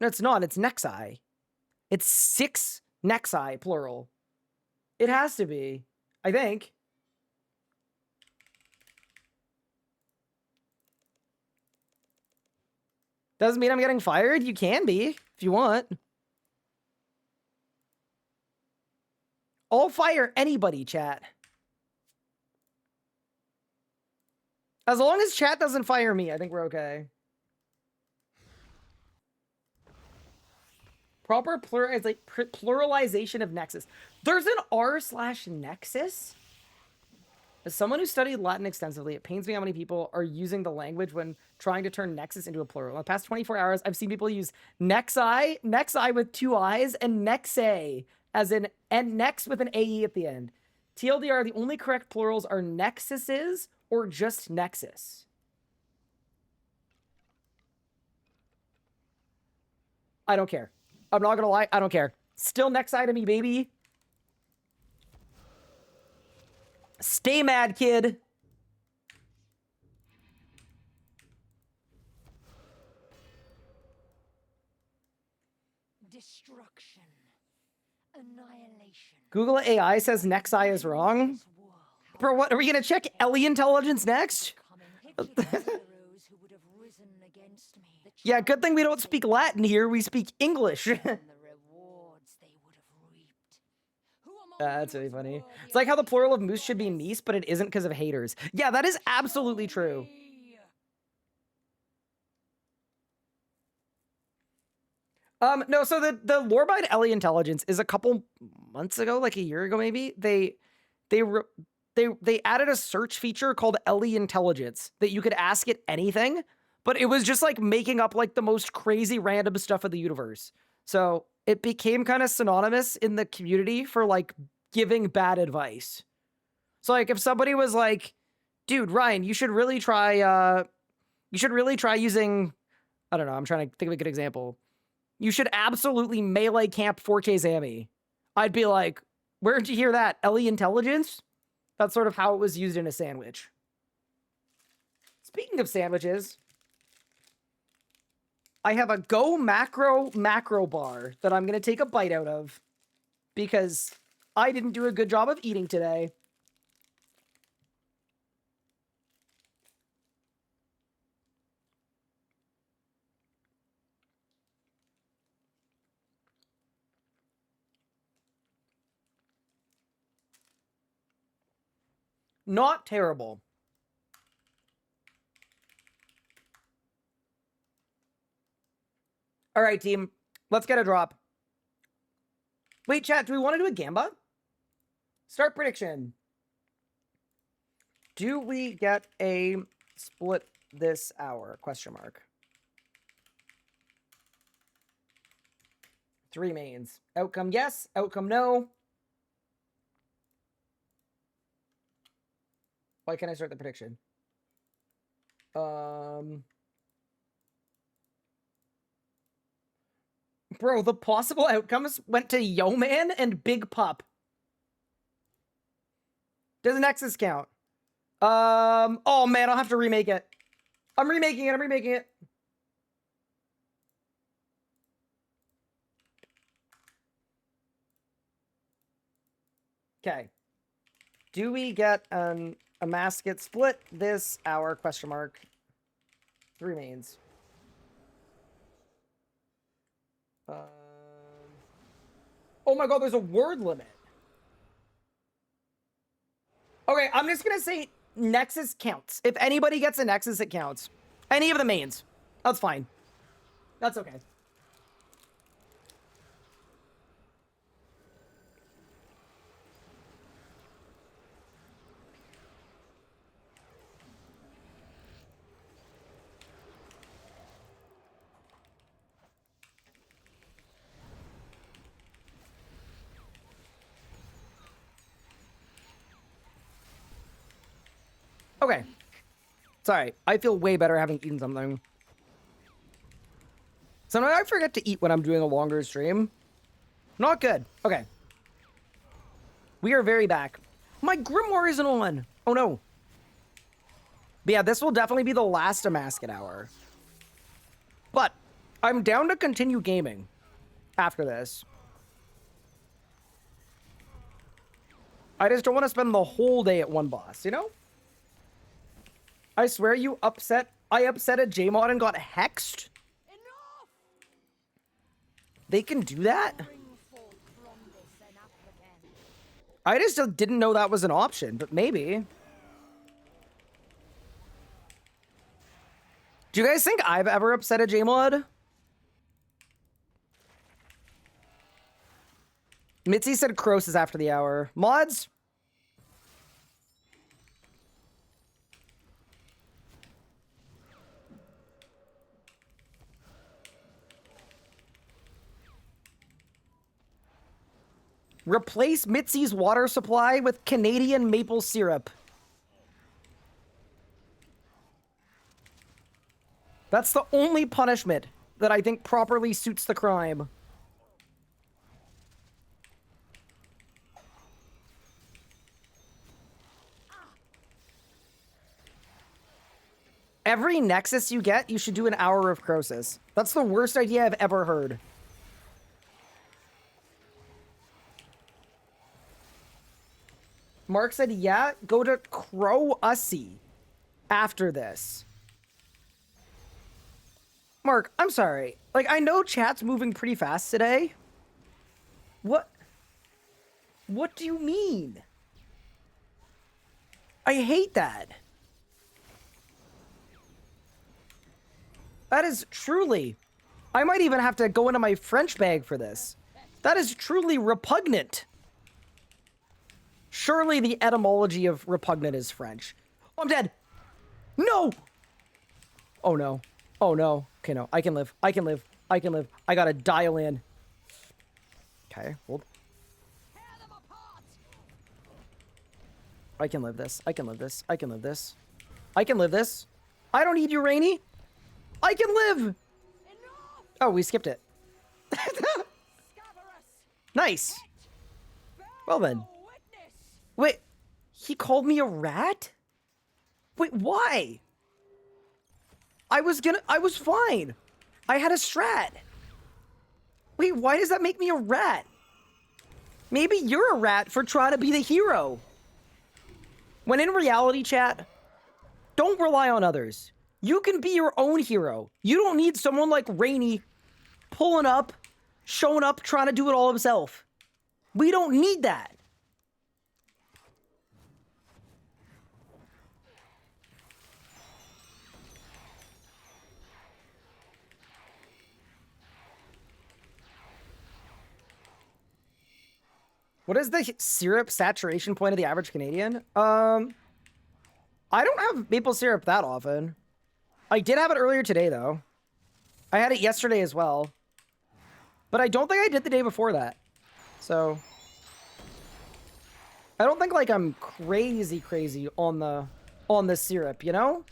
No, it's not. It's Nexi. It's 6 Nexi, plural. It has to be. I think. Doesn't mean I'm getting fired. You can be, if you want. I'll fire anybody, chat. As long as chat doesn't fire me, I think we're okay. Proper pluralization of Nexus. There's an r/Nexus? As someone who studied Latin extensively, it pains me how many people are using the language when trying to turn nexus into a plural. In the past 24 hours, I've seen people use nexi with 2 I's, and nexe, as in, and nex with an AE at the end. TLDR, the only correct plurals are nexuses or just nexus. I don't care. I'm not gonna lie, I don't care. Still nexi to me, baby. Stay mad, kid. Destruction. Annihilation. Google AI says nexi is wrong. Bro, what? Are we gonna check Ellie intelligence next? Yeah, good thing we don't speak Latin here. We speak English. That's really funny. It's like how the plural of moose should be meese, but it isn't because of haters. Yeah, that is absolutely true. No, so the lore behind Ellie intelligence is a couple months ago, like a year ago maybe. They added a search feature called Ellie intelligence that you could ask it anything, but it was just like making up like the most crazy random stuff of the universe. So it became kind of synonymous in the community for like giving bad advice. So like if somebody was like, dude, Ryan, you should really try using, I don't know, I'm trying to think of a good example. You should absolutely melee camp 4K Zammy. I'd be like, where'd you hear that? Ellie intelligence? That's sort of how it was used in a sandwich. Speaking of sandwiches, I have a Go macro bar that I'm going to take a bite out of because I didn't do a good job of eating today. Not terrible. All right, team. Let's get a drop. Wait, chat, do we want to do a Gamba? Start prediction. Do we get a split this hour? Question mark. 3 mains. Outcome yes, outcome no. Why can't I start the prediction? Bro, the possible outcomes went to Yo Man and Big Pup. Does Nexus count? Oh man, I'll have to remake it. I'm remaking it. Okay. Do we get an Amascut split this hour? Question mark. 3 mains. Oh my god, there's a word limit. Okay, I'm just gonna say Nexus counts. If anybody gets a Nexus, it counts. Any of the mains. That's fine. That's okay. Okay. Sorry, I feel way better having eaten something. Sometimes I forget to eat when I'm doing a longer stream. Not good. Okay. We are very back. My Grimoire isn't on. Oh no. But yeah, this will definitely be the last Amascut hour. But I'm down to continue gaming after this. I just don't want to spend the whole day at one boss, you know? I swear I upset a Jmod and got hexed? Enough! They can do that? I just didn't know that was an option, but maybe. Do you guys think I've ever upset a Jmod? Mitzi said Kroos is after the hour. Mods? Replace Mitzi's water supply with Canadian maple syrup. That's the only punishment that I think properly suits the crime. Every Nexus you get, you should do an hour of Croesus. That's the worst idea I've ever heard. Mark said, yeah, go to Crow-Ussy after this. Mark, I'm sorry. Like, I know chat's moving pretty fast today. What do you mean? I hate that. That is truly... I might even have to go into my French bag for this. That is truly repugnant. Surely the etymology of repugnant is French. Oh, I'm dead. No! Oh, no. Oh, no. Okay, no. I can live. I can live. I can live. I gotta dial in. Okay, hold. I can live this. I can live this. I can live this. I can live this. I don't need you, Rainy. I can live! Oh, we skipped it. Nice. Well then. Wait, he called me a rat? Wait, why? I was fine. I had a strat. Wait, why does that make me a rat? Maybe you're a rat for trying to be the hero. When in reality, chat, don't rely on others. You can be your own hero. You don't need someone like Rainy pulling up, showing up, trying to do it all himself. We don't need that. What is the syrup saturation point of the average Canadian? I don't have maple syrup that often. I did have it earlier today, though. I had it yesterday as well. But I don't think I did the day before that. So... I don't think, like, I'm crazy on the syrup, you know?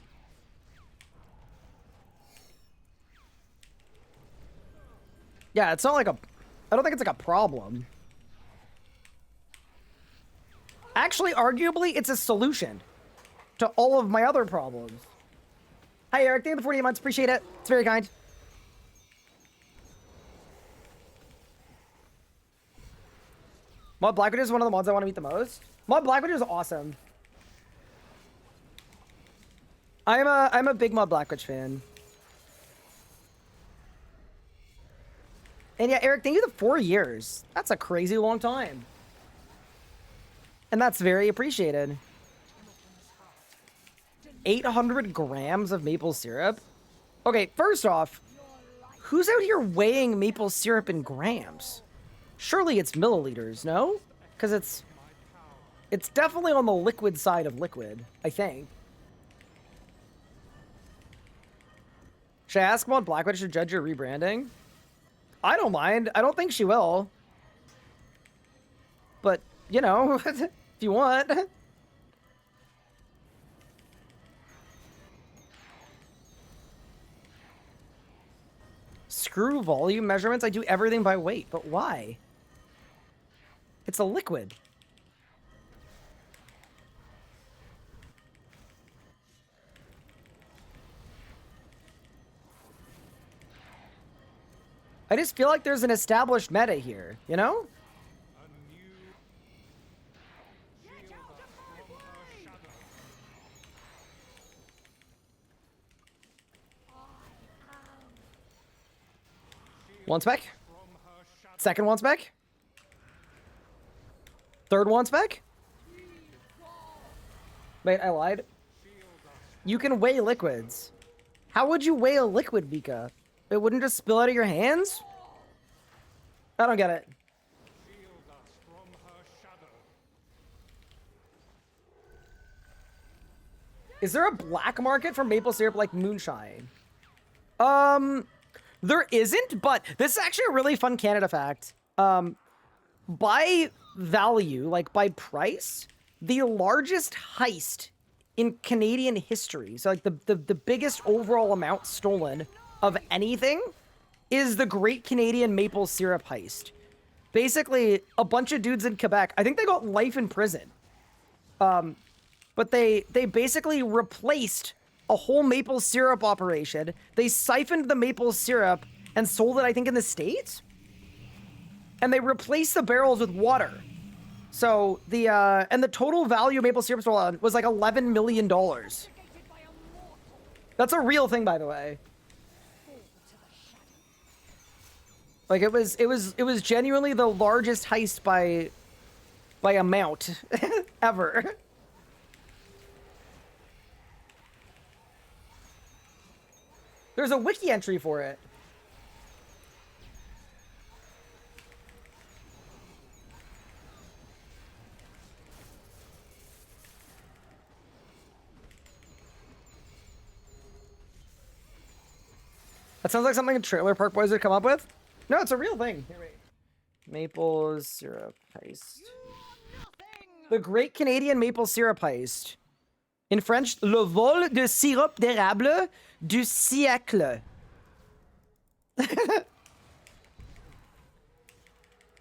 Yeah, it's not like a... I don't think it's like a problem. Actually, arguably, it's a solution to all of my other problems. Hi, Eric. Thank you for the 48 months. Appreciate it. It's very kind. Mod Blackwood is one of the mods I want to meet the most. Mod Blackwood is awesome. I'm a big Mod Blackwitch fan. And yeah, Eric, thank you for 4 years. That's a crazy long time. And that's very appreciated. 800 grams of maple syrup? Okay, first off, who's out here weighing maple syrup in grams? Surely it's milliliters, no? Because it's definitely on the liquid side of liquid, I think. Should I ask Mod Blackwitch to judge your rebranding? I don't mind. I don't think she will. But, you know, if you want. Screw volume measurements. I do everything by weight, but why? It's a liquid. I just feel like there's an established meta here, you know? One spec. Second one spec. Third one spec. Wait, I lied. You can weigh liquids. How would you weigh a liquid, Vika? It wouldn't just spill out of your hands? I don't get it. Is there a black market for maple syrup like moonshine? There isn't, but this is actually a really fun Canada fact. Buy value, like by price, the largest heist in Canadian history, so like the biggest overall amount stolen of anything, is the Great Canadian Maple Syrup heist. Basically, a bunch of dudes in Quebec, I think they got life in prison. But they basically replaced a whole maple syrup operation. They siphoned the maple syrup and sold it, I think, in the States? And they replaced the barrels with water. So and the total value of maple syrup stolen was like $11 million. That's a real thing, by the way. Like it was genuinely the largest heist by amount ever. There's a wiki entry for it. That sounds like something a Trailer Park Boys would come up with. No, it's a real thing. Here, wait. Maple syrup heist. The Great Canadian Maple Syrup heist. In French, le vol de sirop d'érable du siècle.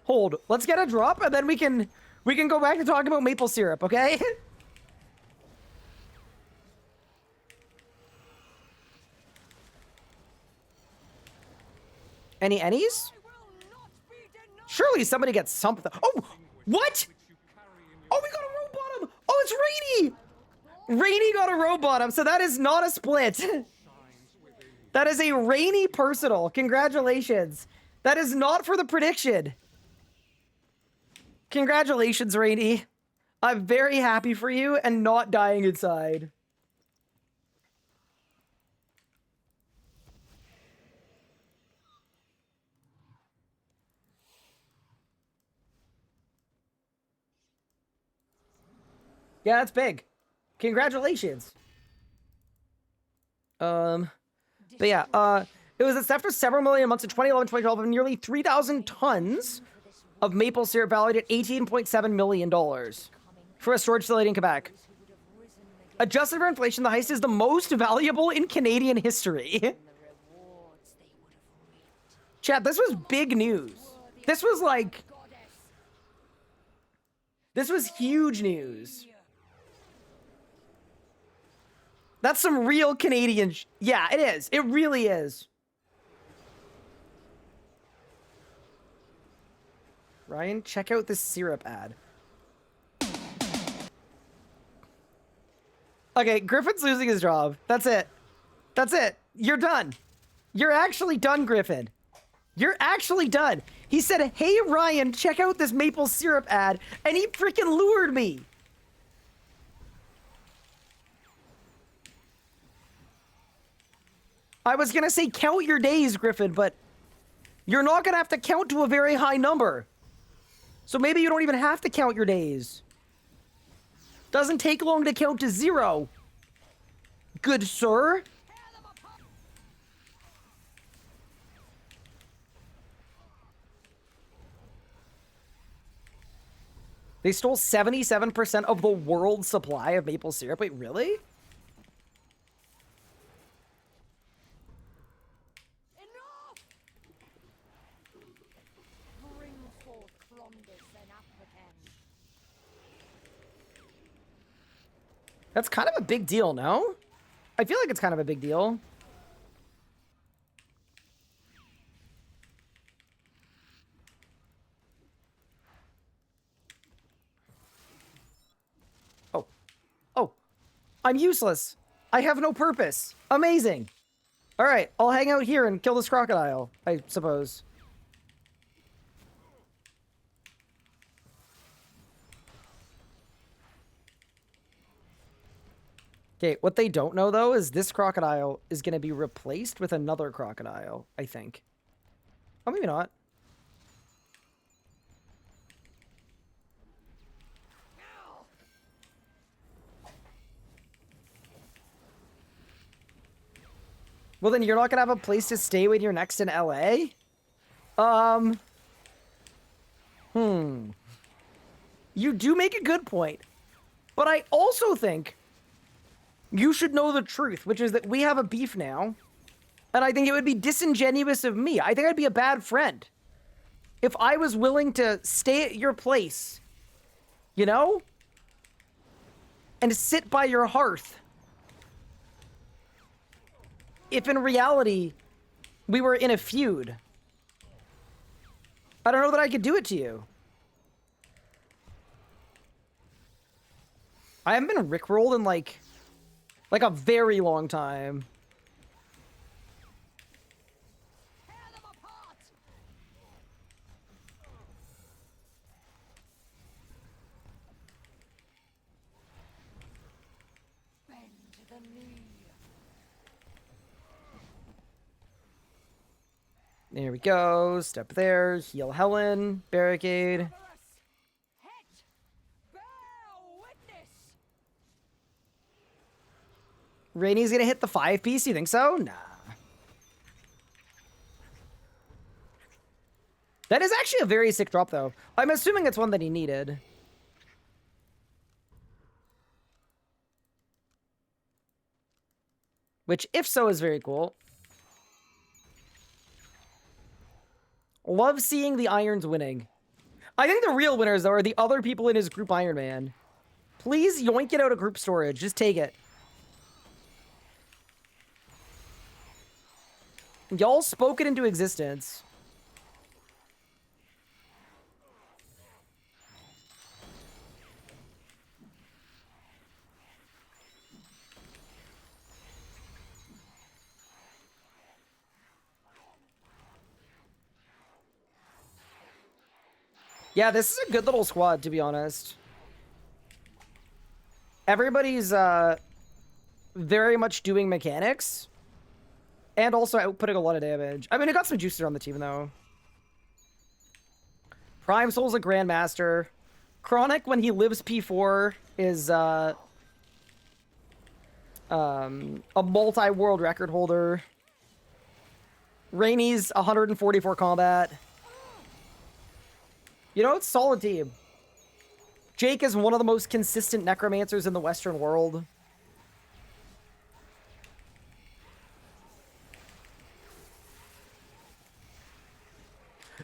Hold. Let's get a drop, and then we can go back to talking about maple syrup, okay? Any ennies? Surely somebody gets something. Oh, what? Oh, we got a row bottom. Oh, it's Rainy. Rainy got a row bottom, so that is not a split. That is a Rainy personal. Congratulations. That is not for the prediction. Congratulations, Rainy. I'm very happy for you and not dying inside. Yeah, that's big. Congratulations. But yeah, it was theft for several million months in 2011, 2012 of nearly 3,000 tons of maple syrup valued at $18.7 million for a storage facility in Quebec. Adjusted for inflation, the heist is the most valuable in Canadian history. Chat, this was big news. This was like... This was huge news. That's some real Canadian yeah, it is. It really is. Ryan, check out this syrup ad. Okay, Griffin's losing his job. That's it. That's it. You're done. You're actually done, Griffin. You're actually done. He said, hey, Ryan, check out this maple syrup ad, and he freaking lured me. I was gonna say count your days, Griffin, but you're not gonna have to count to a very high number. So maybe you don't even have to count your days. Doesn't take long to count to 0. Good sir. They stole 77% of the world's supply of maple syrup. Wait, really? That's kind of a big deal, no? I feel like it's kind of a big deal. Oh. Oh. I'm useless. I have no purpose. Amazing. All right, I'll hang out here and kill this crocodile, I suppose. Okay, what they don't know, though, is this crocodile is going to be replaced with another crocodile, I think. Oh, maybe not. Well, then you're not going to have a place to stay when you're next in LA? You do make a good point. But I also think you should know the truth, which is that we have a beef now. And I think it would be disingenuous of me. I think I'd be a bad friend if I was willing to stay at your place, you know? And sit by your hearth. If in reality, we were in a feud. I don't know that I could do it to you. I haven't been rickrolled in like a very long time. There we go. Step there. Heal Helen. Barricade. Rainy's gonna hit the 5-piece? You think so? Nah. That is actually a very sick drop, though. I'm assuming it's one that he needed. Which, if so, is very cool. Love seeing the Irons winning. I think the real winners, though, are the other people in his group Iron Man. Please yoink it out of group storage. Just take it. Y'all spoke it into existence. Yeah, this is a good little squad, to be honest. Everybody's very much doing mechanics. And also outputting a lot of damage. I mean, it got some juicer on the team, though. Prime Soul's a Grandmaster. Chronic, when he lives P4, is a multi-world record holder. Rainy's 144 combat. You know, it's a solid team. Jake is one of the most consistent necromancers in the Western world.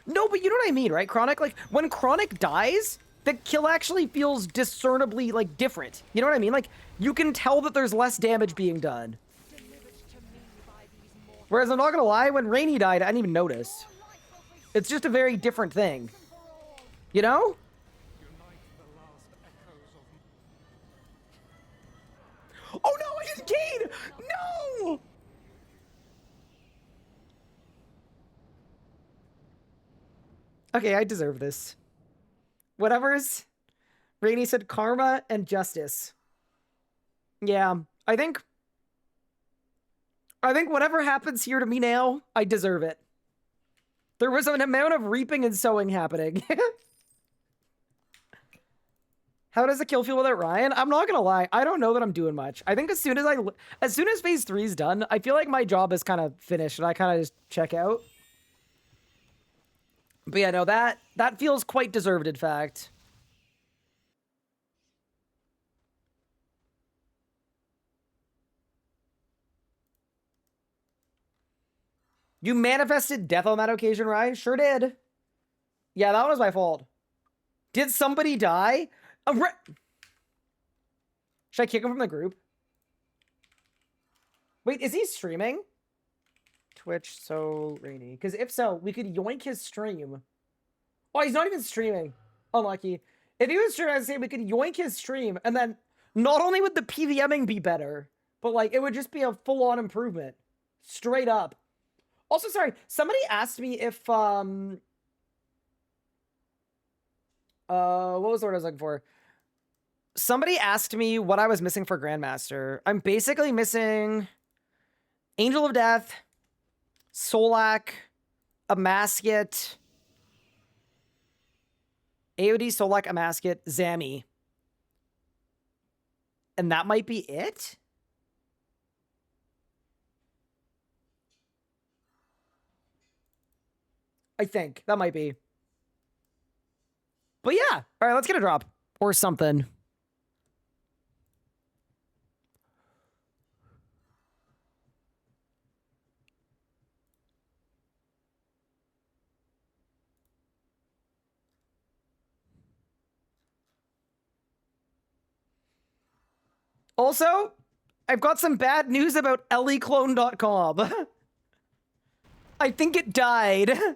No, but you know what I mean, right? Chronic, like, when Chronic dies, the kill actually feels discernibly, like, different. You know what I mean? Like, you can tell that there's less damage being done. Whereas, I'm not gonna lie, when Rainy died, I didn't even notice. It's just a very different thing. You know? Oh no, I just gained! No! Okay, I deserve this. Whatever's. Rainy said karma and justice. Yeah, I think whatever happens here to me now, I deserve it. There was an amount of reaping and sowing happening. How does the kill feel without Ryan? I'm not gonna lie, I don't know that I'm doing much. I think as soon as phase 3 is done, I feel like my job is kind of finished and I kind of just check out. But yeah, no, that feels quite deserved, in fact. You manifested death on that occasion, Ryan? Sure did. Yeah, that was my fault. Did somebody die? Should I kick him from the group? Wait, is he streaming? Twitch so Rainy. Because if so, we could yoink his stream. Oh, he's not even streaming. Unlucky. If he was streaming, I'd say we could yoink his stream, and then not only would the PVMing be better, but like it would just be a full-on improvement. Straight up. Also, sorry, somebody asked me if what was the word I was looking for? Somebody asked me what I was missing for Grandmaster. I'm basically missing Angel of Death, Solak, Amascut, AOD, Solak, Amascut, Zami. And that might be it? I think. That might be. But yeah. Alright, let's get a drop. Or something. Also, I've got some bad news about ellieclone.com. I think it died. It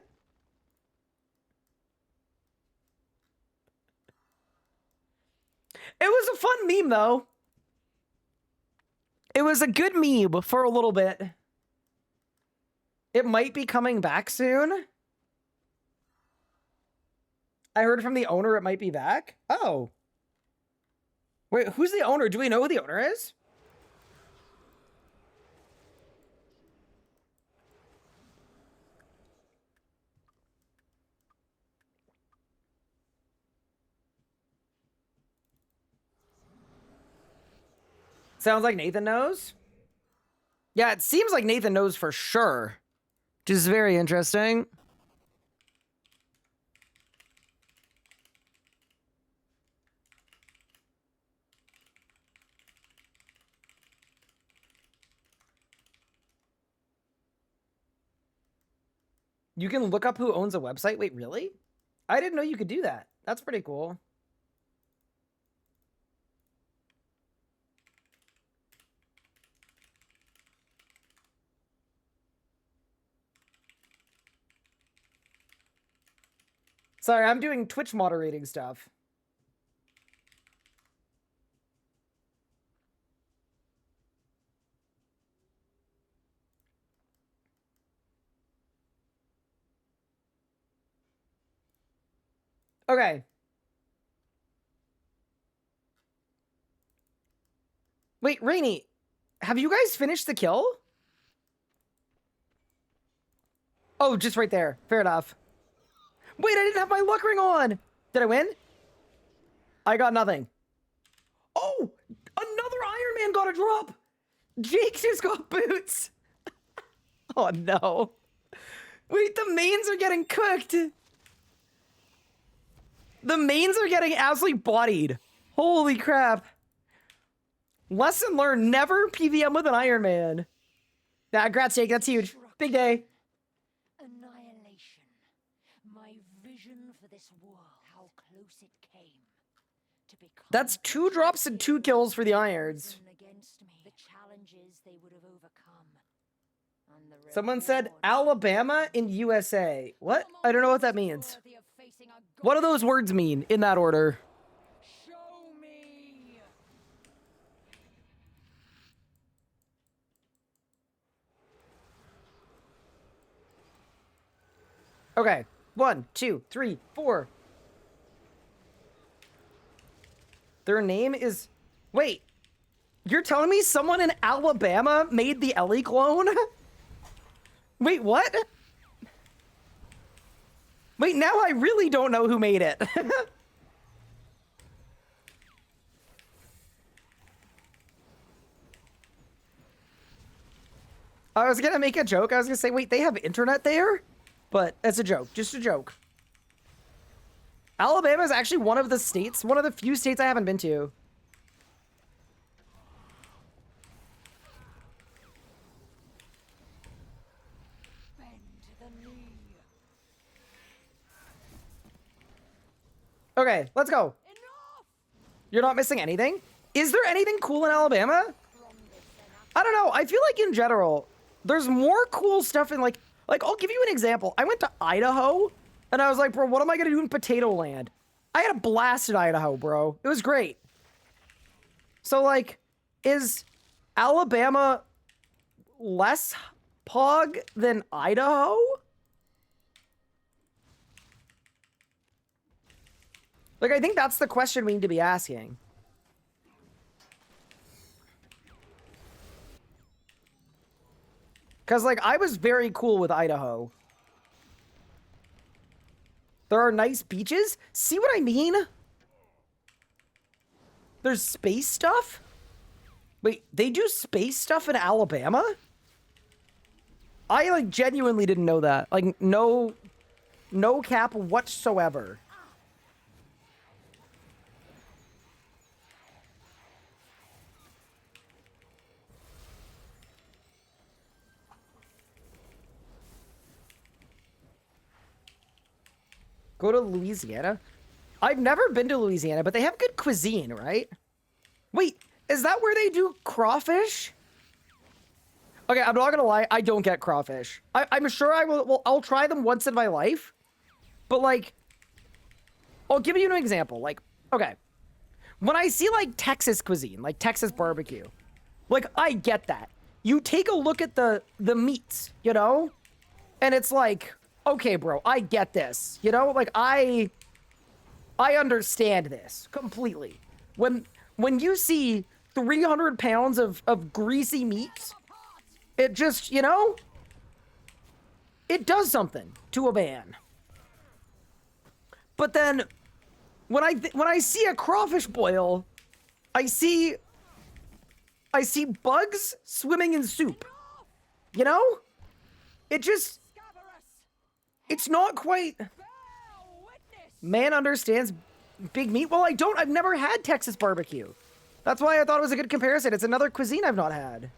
was a fun meme, though. It was a good meme for a little bit. It might be coming back soon. I heard from the owner it might be back. Oh. Wait, who's the owner? Do we know who the owner is? Sounds like Nathan knows. Yeah, it seems like Nathan knows for sure. Which is very interesting. You can look up who owns a website? Wait, really? I didn't know you could do that. That's pretty cool. Sorry, I'm doing Twitch moderating stuff. Okay. Wait, Rainy, have you guys finished the kill? Oh, just right there. Fair enough. Wait, I didn't have my luck ring on. Did I win? I got nothing. Oh, another Iron Man got a drop. Jake just got boots. Oh, no. Wait, the mains are getting cooked. The mains are getting absolutely bodied. Holy crap. Lesson learned, never PVM with an Iron Man. Nah, congrats, Jake, that's huge. Big day. Annihilation. My vision for this world, how close it came to become. That's 2 drops and 2 kills for the Irons. Against me, the challenges they would have overcome. And the Someone said reward Alabama in USA. What? I don't know what that means. What do those words mean in that order? Show me. Okay. 1, 2, 3, 4. Their name is... Wait. You're telling me someone in Alabama made the Ellie clone? Wait, what? Wait, now I really don't know who made it. I was gonna make a joke. I was gonna say, wait, they have internet there? But it's a joke. Just a joke. Alabama is actually one of the states, one of the few states I haven't been to. Bend the knee. Okay, let's go. Enough. You're not missing anything? Is there anything cool in Alabama? I don't know. I feel like in general, there's more cool stuff in like I'll give you an example. I went to Idaho and I was like, bro, what am I going to do in Potato Land? I had a blast in Idaho, bro. It was great. So like, is Alabama less pog than Idaho? Like, I think that's the question we need to be asking. Because, like, I was very cool with Idaho. There are nice beaches. See what I mean? There's space stuff? Wait, they do space stuff in Alabama? I, like, genuinely didn't know that. Like, no cap whatsoever. Go to Louisiana. I've never been to Louisiana, but they have good cuisine, right? Wait, is that where they do crawfish? Okay, I'm not gonna lie, I don't get crawfish. I'm sure I will, well, I'll try them once in my life. But like, I'll give you an example. Like, okay, when I see like Texas cuisine, like Texas barbecue, like I get that. You take a look at the meats, you know? And it's like, okay, bro, I get this. You know, like I understand this completely. When you see 300 pounds of greasy meat, it just, you know, it does something to a man. But then when I see a crawfish boil, I see bugs swimming in soup. You know? It just, it's not quite. Man understands big meat. Well, I've never had Texas barbecue. That's why I thought it was a good comparison. It's another cuisine I've not had.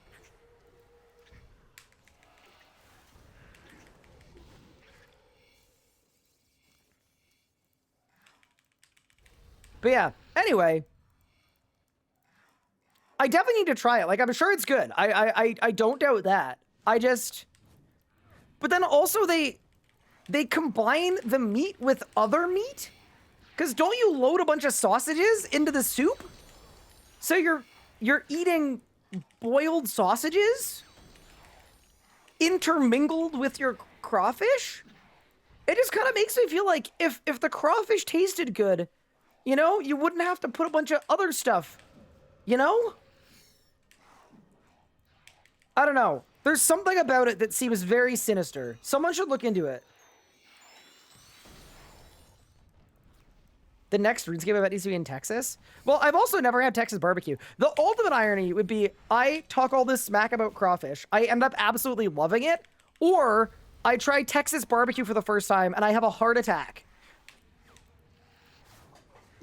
But yeah, anyway. I definitely need to try it. Like, I'm sure it's good. I don't doubt that. But then also they combine the meat with other meat? Because don't you load a bunch of sausages into the soup? So you're eating boiled sausages intermingled with your crawfish? It just kind of makes me feel like if the crawfish tasted good, you know, you wouldn't have to put a bunch of other stuff, you know? I don't know. There's something about it that seems very sinister. Someone should look into it. The next RuneScape event needs to be in Texas? Well, I've also never had Texas barbecue. The ultimate irony would be I talk all this smack about crawfish, I end up absolutely loving it, or I try Texas barbecue for the first time and I have a heart attack.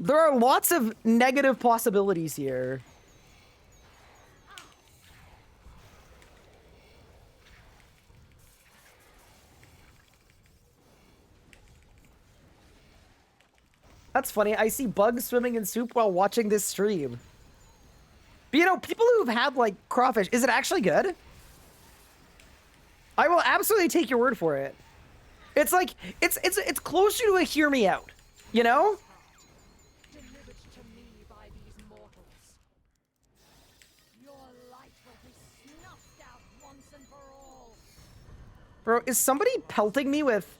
There are lots of negative possibilities here. That's funny. I see bugs swimming in soup while watching this stream. But you know, people who've had like crawfish, is it actually good? I will absolutely take your word for it. It's like it's closer to a hear me out, you know? Delivered to me by these mortals. Your light will be snuffed out once and for all. Bro, is somebody pelting me with...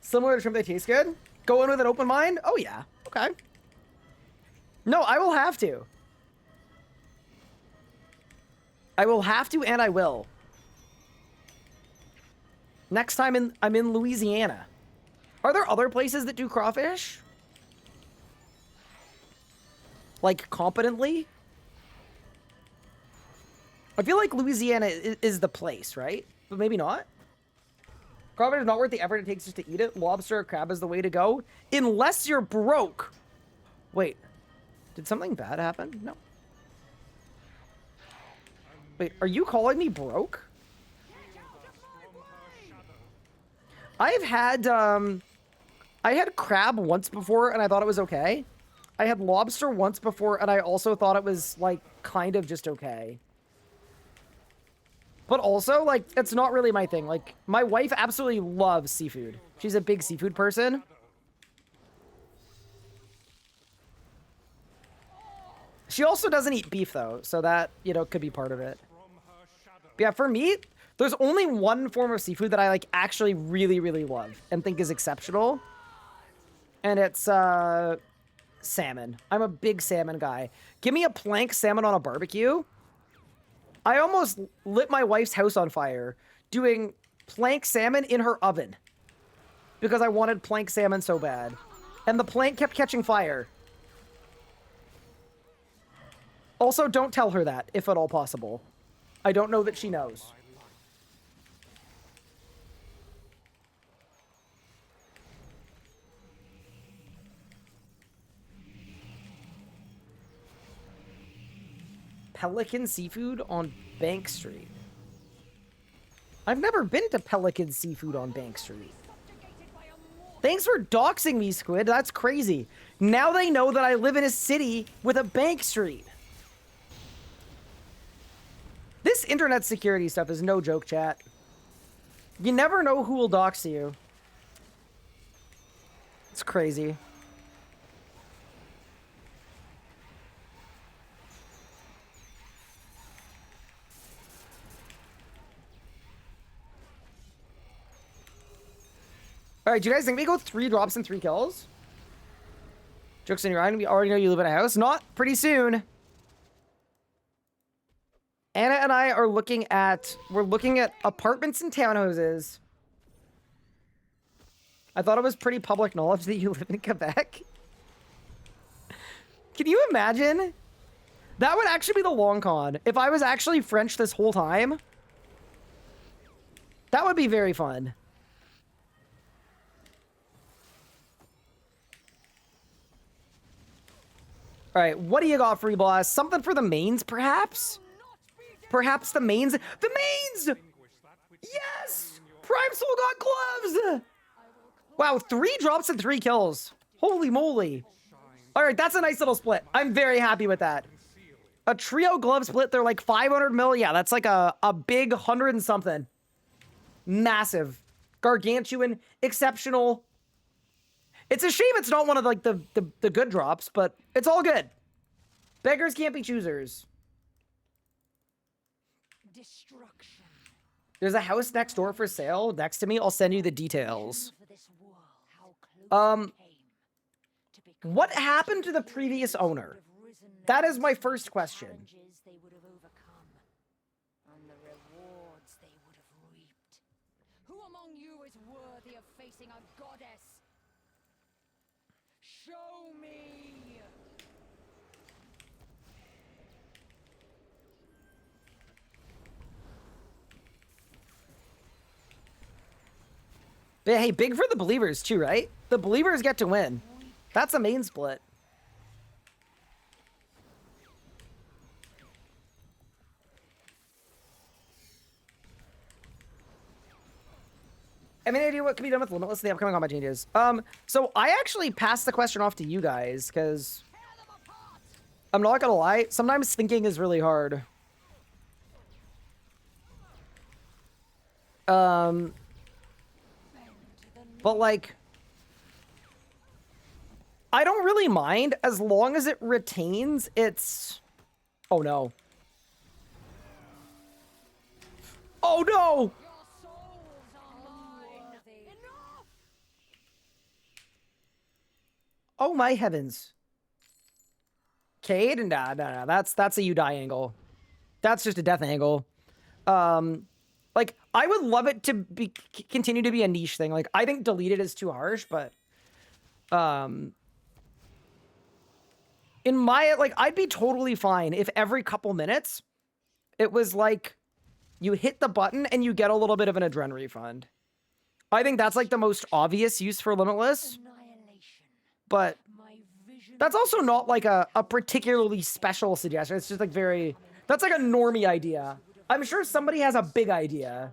Similar to shrimp, they taste good? Go in with an open mind? Oh yeah, okay. No, I will have to. I will have to, and I will. Next time I'm in Louisiana. Are there other places that do crawfish? Like, competently? I feel like Louisiana is the place, right? But maybe not. Crawfish is not worth the effort it takes just to eat it. Lobster or crab is the way to go. Unless you're broke. Wait. Did something bad happen? No. Wait, are you calling me broke? I've had, I had crab once before and I thought it was okay. I had lobster once before and I also thought it was, like, kind of just okay. But also, like, it's not really my thing. Like, my wife absolutely loves seafood. She's a big seafood person. She also doesn't eat beef, though, so that, you know, could be part of it. But yeah, for me, there's only one form of seafood that I, like, actually really, really love and think is exceptional. And it's, salmon. I'm a big salmon guy. Give me a plank salmon on a barbecue. I almost lit my wife's house on fire doing plank salmon in her oven because I wanted plank salmon so bad. And the plank kept catching fire. Also, don't tell her that, if at all possible. I don't know that she knows. Pelican Seafood on Bank Street. I've never been to Pelican Seafood on Bank Street. Thanks for doxing me, Squid. That's crazy. Now they know that I live in a city with a Bank Street. This internet security stuff is no joke, chat. You never know who will dox you. It's crazy. All right, do you guys think we go 3 drops and 3 kills? Jokes on your eye, we already know you live in a house. Not pretty soon. Anna and I are looking at, we're looking at apartments and townhouses. I thought it was pretty public knowledge that you live in Quebec. Can you imagine? That would actually be the long con. If I was actually French this whole time, that would be very fun. All right, what do you got, Free Boss? Something for the mains, perhaps? Perhaps the mains? The mains! Yes! Prime Soul got gloves! Wow, 3 drops and 3 kills. Holy moly. All right, that's a nice little split. I'm very happy with that. A trio glove split, they're like 500 mil. Yeah, that's like a big 100 and something. Massive. Gargantuan. Exceptional. It's a shame it's not one of like the good drops, but it's all good. Beggars can't be choosers. Destruction. There's a house next door for sale next to me. I'll send you the details. For this world, how close it came. What happened to the previous owner? That is my first question. They would have overcome, and the rewards they would have reaped. Who among you is worthy of facing a goddess? Show me! But hey, big for the believers too, right? The believers get to win. That's a main split. I mean, idea what can be done with Limitless in the upcoming combat changes. So I actually passed the question off to you guys because I'm not gonna lie, sometimes thinking is really hard. But like, I don't really mind as long as it retains its. Oh no. Oh no! Oh my heavens. Cade? Nah. That's a you die angle. That's just a death angle. Like, I would love it to be continue to be a niche thing. Like, I think deleted is too harsh, but in my, like, I'd be totally fine if every couple minutes it was like you hit the button and you get a little bit of an adrenaline refund. I think that's like the most obvious use for Limitless. But that's also not like a particularly special suggestion. It's just like that's like a normie idea. I'm sure somebody has a big idea.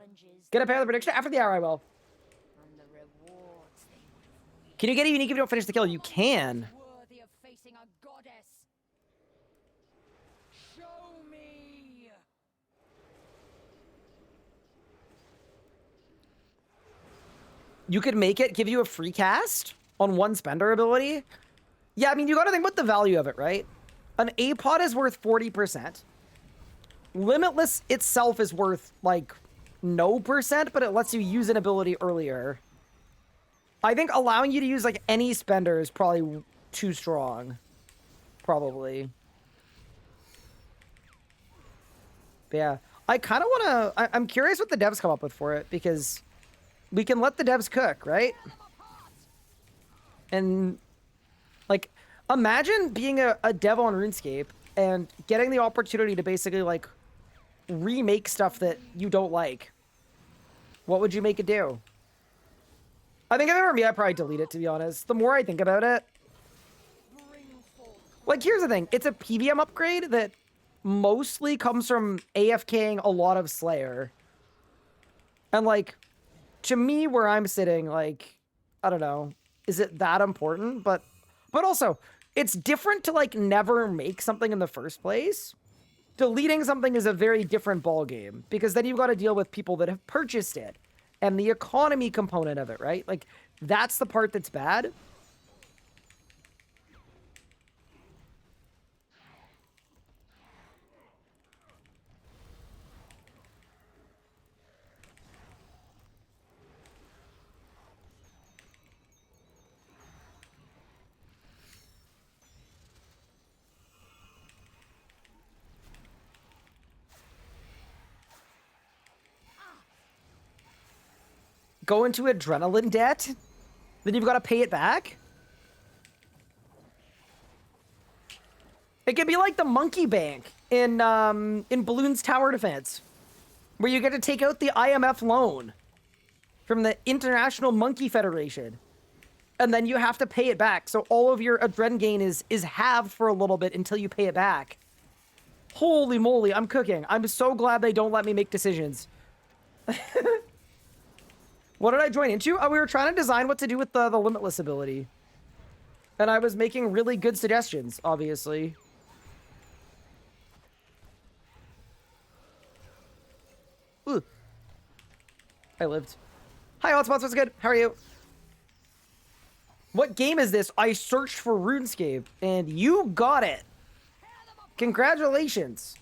Get a pair of the prediction after the hour, I will. Can you get a unique if you don't finish the kill? You can. You could make it give you a free cast on one spender ability. Yeah, I mean, you gotta think about the value of it, right? An A-pod is worth 40%. Limitless itself is worth, like, no percent, but it lets you use an ability earlier. I think allowing you to use, like, any spender is probably too strong. Probably. But yeah. I kind of want to... I'm curious what the devs come up with for it, because we can let the devs cook, right? And, like, imagine being a dev on RuneScape and getting the opportunity to basically, like, remake stuff that you don't like. What would you make it do? I think if it were me, I'd probably delete it, to be honest. The more I think about it... Like, here's the thing. It's a PVM upgrade that mostly comes from AFKing a lot of Slayer. And like, to me, where I'm sitting, like, I don't know, is it that important? But also, it's different to like never make something in the first place. Deleting something is a very different ballgame, because then you've got to deal with people that have purchased it and the economy component of it, right? Like, that's the part that's bad. Go into adrenaline debt, then you've got to pay it back. It could be like the monkey bank in Bloons Tower Defense, where you get to take out the IMF loan from the International Monkey Federation, and then you have to pay it back. So all of your adrenaline gain is halved for a little bit until you pay it back. Holy moly, I'm cooking. I'm so glad they don't let me make decisions. What did I join into? Oh, we were trying to design what to do with the Limitless ability. And I was making really good suggestions, obviously. Ooh. I lived. Hi, Hotspots, what's good? How are you? What game is this? I searched for RuneScape, and you got it. Congratulations.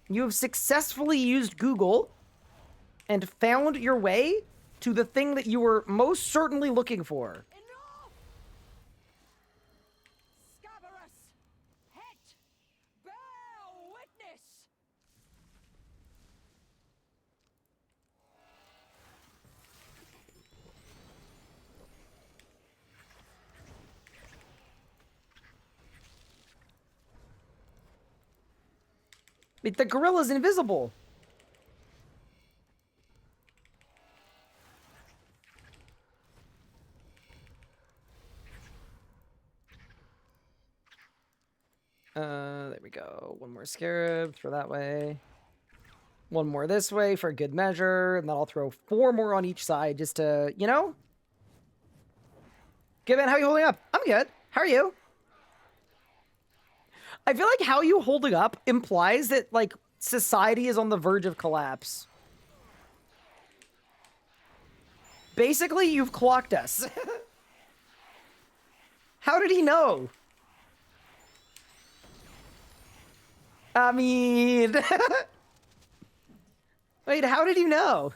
You have successfully used Google and found your way to the thing that you were most certainly looking for. Enough! Scabarus! Het! Bear witness! Wait, the gorilla's invisible. There we go. One more scarab, throw that way. One more this way for good measure, and then I'll throw 4 more on each side just to, you know? Good man, how are you holding up? I'm good. How are you? I feel like how you holding up implies that, like, society is on the verge of collapse. Basically, you've clocked us. How did he know? I mean... Wait, how did you know?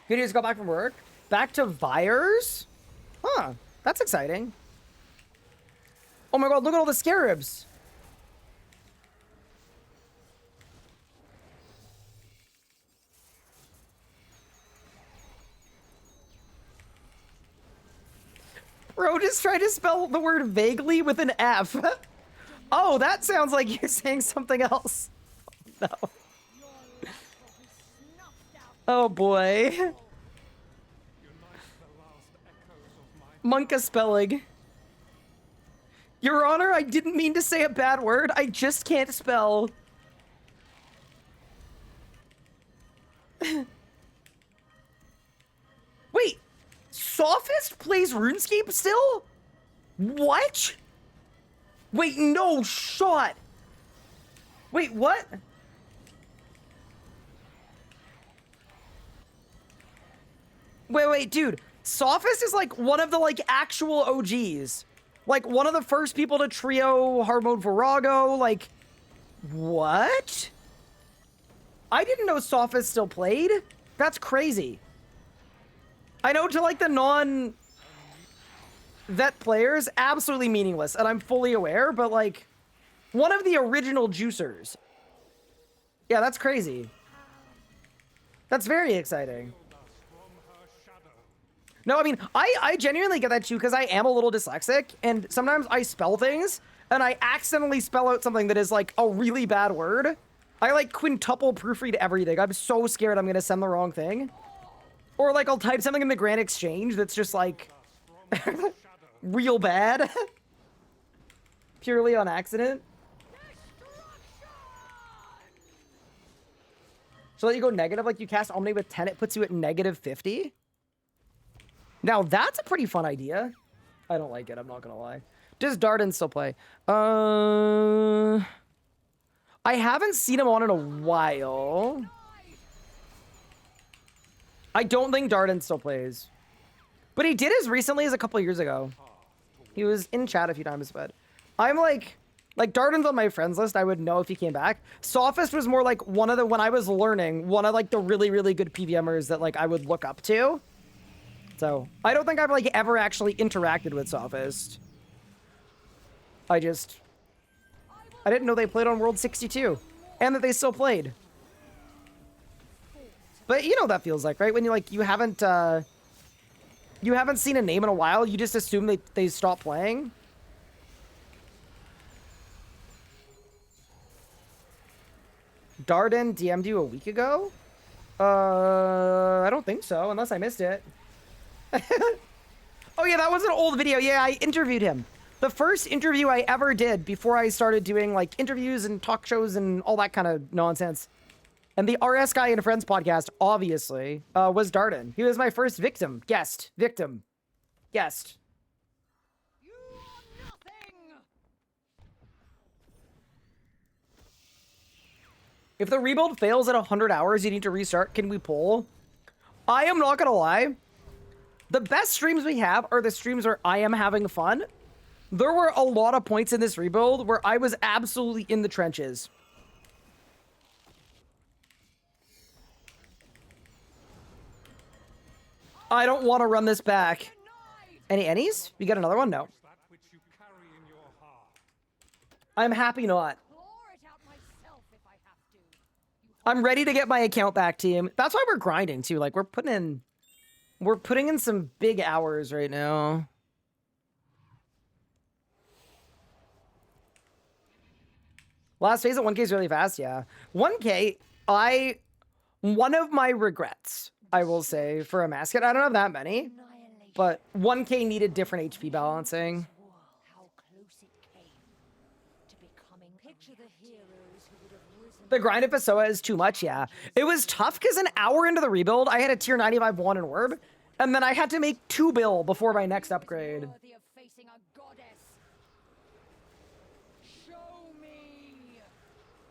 Good news, got back from work. Back to Vyres? Huh, that's exciting. Oh my god, look at all the scarabs. Bro, just try to spell the word vaguely with an F. Oh, that sounds like you're saying something else. No. Oh boy. Monka spelling. Your Honor, I didn't mean to say a bad word. I just can't spell. Wait, Sophist plays RuneScape still? What? Wait, no shot. Wait, what? Wait, dude. Sophist is like one of the like actual OGs. Like one of the first people to trio hard mode Virago. Like, what? I didn't know Sophist still played. That's crazy. I know to like the non-vet players, absolutely meaningless, and I'm fully aware, but like one of the original juicers. Yeah, that's crazy. That's very exciting. No, I mean, I genuinely get that too, because I am a little dyslexic, and sometimes I spell things, and I accidentally spell out something that is, like, a really bad word. I, like, quintuple proofread everything. I'm so scared I'm gonna send the wrong thing. Or, like, I'll type something in the Grand Exchange that's just, like, real bad. Purely on accident. So let you go negative, like you cast Omni with 10, it puts you at negative 50. Now that's a pretty fun idea. I don't like it, I'm not gonna lie. Does Darden still play? I haven't seen him on in a while. I don't think Darden still plays. But he did as recently as a couple years ago. He was in chat a few times, but I'm like Darden's on my friends list. I would know if he came back. Sophist was more like one of the, when I was learning, one of like the really, really good PVMers that like I would look up to. So I don't think I've like ever actually interacted with Sophist. I didn't know they played on World 62 and that they still played. But you know what that feels like, right? When you like, you haven't seen a name in a while. You just assume they stopped playing. Darden DM'd you a week ago? I don't think so, unless I missed it. Oh yeah, that was an old video. Yeah, I interviewed him. The first interview I ever did before I started doing like interviews and talk shows and all that kind of nonsense. And the RS Guy and Friends podcast, obviously, was Darden. He was my first guest. If the rebuild fails at 100 hours, you need to restart. Can we pull? I am not gonna lie. The best streams we have are the streams where I am having fun. There were a lot of points in this rebuild where I was absolutely in the trenches. I don't want to run this back. Any Ennies? You got another one? No. I'm happy not. I'm ready to get my account back, team. That's why we're grinding too. Like we're putting in some big hours right now. Last phase at 1K is really fast, yeah. 1K, one of my regrets, I will say, for Amascut, I don't have that many, but 1K needed different HP balancing. The grind of Pessoa is too much, yeah. It was tough because an hour into the rebuild, I had a tier 95 1 in orb, and then I had to make 2 bill before my next upgrade.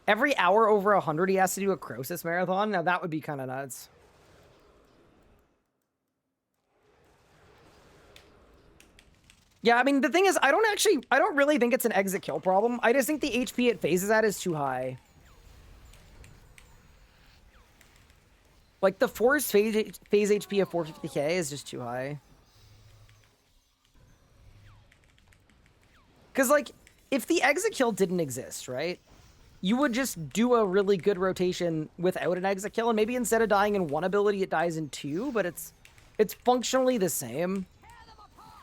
Every hour over 100, he has to do a Croesus marathon. Now that would be kind of nuts. Yeah, I mean, the thing is, I don't really think it's an exit kill problem. I just think the HP it phases at is too high. Like, the forced phase HP of 450k is just too high. Because, like, if the exit kill didn't exist, right? You would just do a really good rotation without an exit kill, and maybe instead of dying in 1 ability, it dies in 2, but it's functionally the same.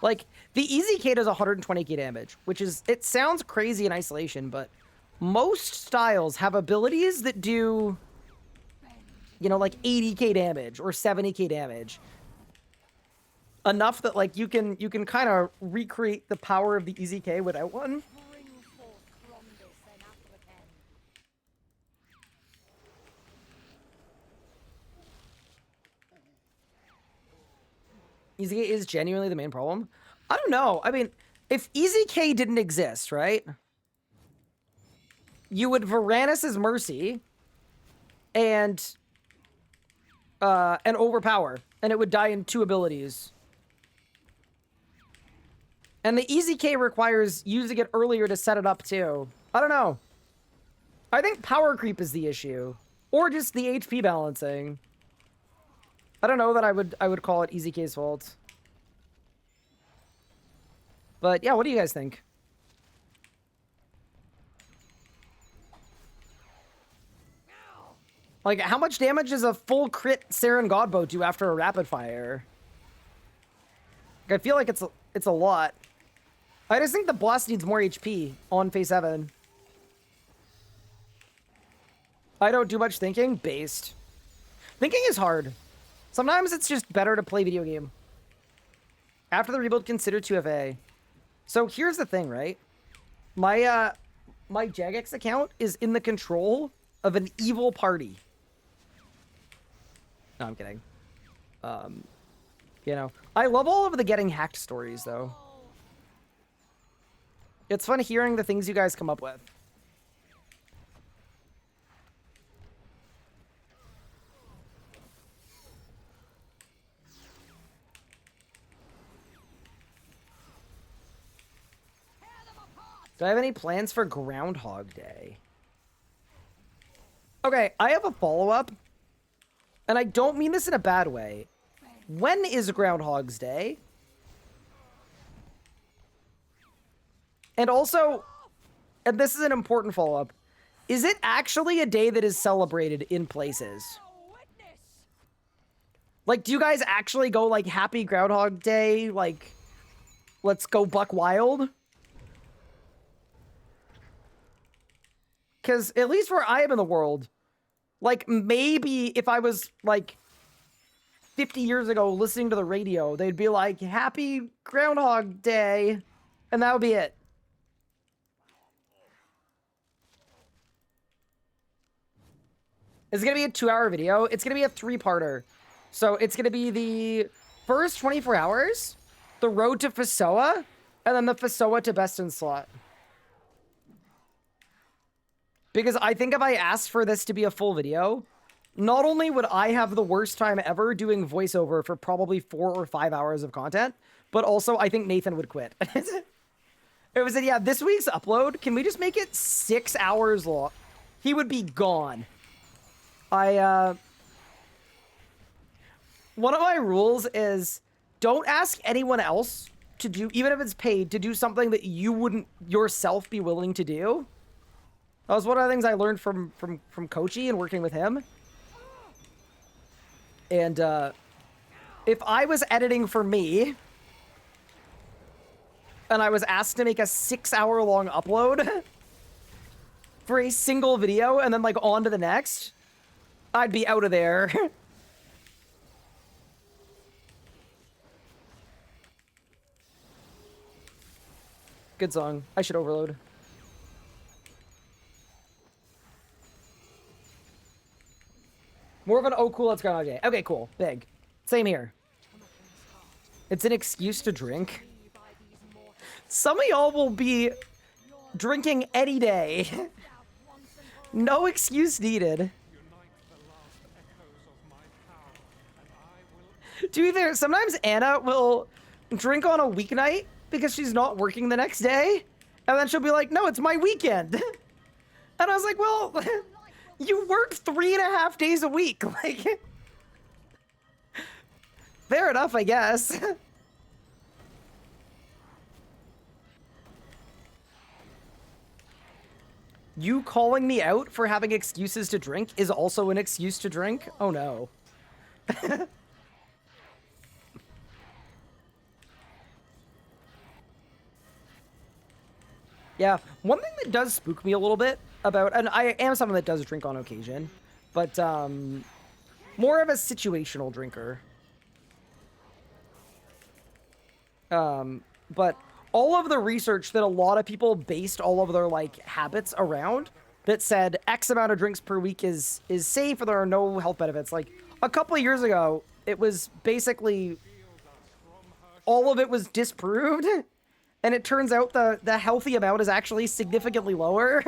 Like, the easy K does 120k damage, which is, it sounds crazy in isolation, but most styles have abilities that do, you know, like 80k damage or 70k damage. Enough that, like, you can kind of recreate the power of the easy K without one. Easy K is genuinely the main problem. I don't know. I mean, if Easy K didn't exist, right? You would Varanus' Mercy and Overpower, and it would die in 2 abilities. And the Easy K requires using it earlier to set it up too. I don't know. I think power creep is the issue, or just the HP balancing. I don't know that I would call it Easy K's fault. But yeah, what do you guys think? Like, how much damage does a full crit Saren Godbow do after a rapid fire? I feel like it's a lot. I just think the boss needs more HP on phase 7. I don't do much thinking. Based. Thinking is hard. Sometimes it's just better to play video game. After the rebuild, consider 2FA. So here's the thing, right? My Jagex account is in the control of an evil party. No, I'm kidding. You know, I love all of the getting hacked stories, though. It's fun hearing the things you guys come up with. Do I have any plans for Groundhog Day? Okay, I have a follow-up. And I don't mean this in a bad way. When is Groundhog's Day? And also, and this is an important follow-up, is it actually a day that is celebrated in places? Like, do you guys actually go, like, Happy Groundhog Day? Like, let's go buck wild? Because at least where I am in the world, like, maybe if I was, like, 50 years ago listening to the radio, they'd be like, Happy Groundhog Day, and that would be it. It's going to be a 2-hour video. It's going to be a 3-parter. So it's going to be the first 24 hours, the road to Fasoa, and then the Fasoa to Best in Slot. Because I think if I asked for this to be a full video, not only would I have the worst time ever doing voiceover for probably 4 or 5 hours of content, but also I think Nathan would quit. It was, yeah, this week's upload, can we just make it 6 hours long? He would be gone. One of my rules is don't ask anyone else to do, even if it's paid, to do something that you wouldn't yourself be willing to do. That was one of the things I learned from Kochi and working with him. And if I was editing for me and I was asked to make a 6-hour-long upload for a single video and then like on to the next, I'd be out of there. Good song. I should overload. More of an, oh, cool, let's go on day. Okay, cool. Big. Same here. It's an excuse to drink. Some of y'all will be drinking any day. No excuse needed. To be fair, sometimes Anna will drink on a weeknight because she's not working the next day. And then she'll be like, no, it's my weekend. And I was like, well... You work 3.5 days a week, like... Fair enough, I guess. You calling me out for having excuses to drink is also an excuse to drink? Oh no. Yeah, one thing that does spook me a little bit about, and I am someone that does drink on occasion, but more of a situational drinker. But all of the research that a lot of people based all of their like habits around that said X amount of drinks per week is safe or there are no health benefits. Like a couple of years ago, it was basically all of it was disproved. And it turns out the healthy amount is actually significantly lower.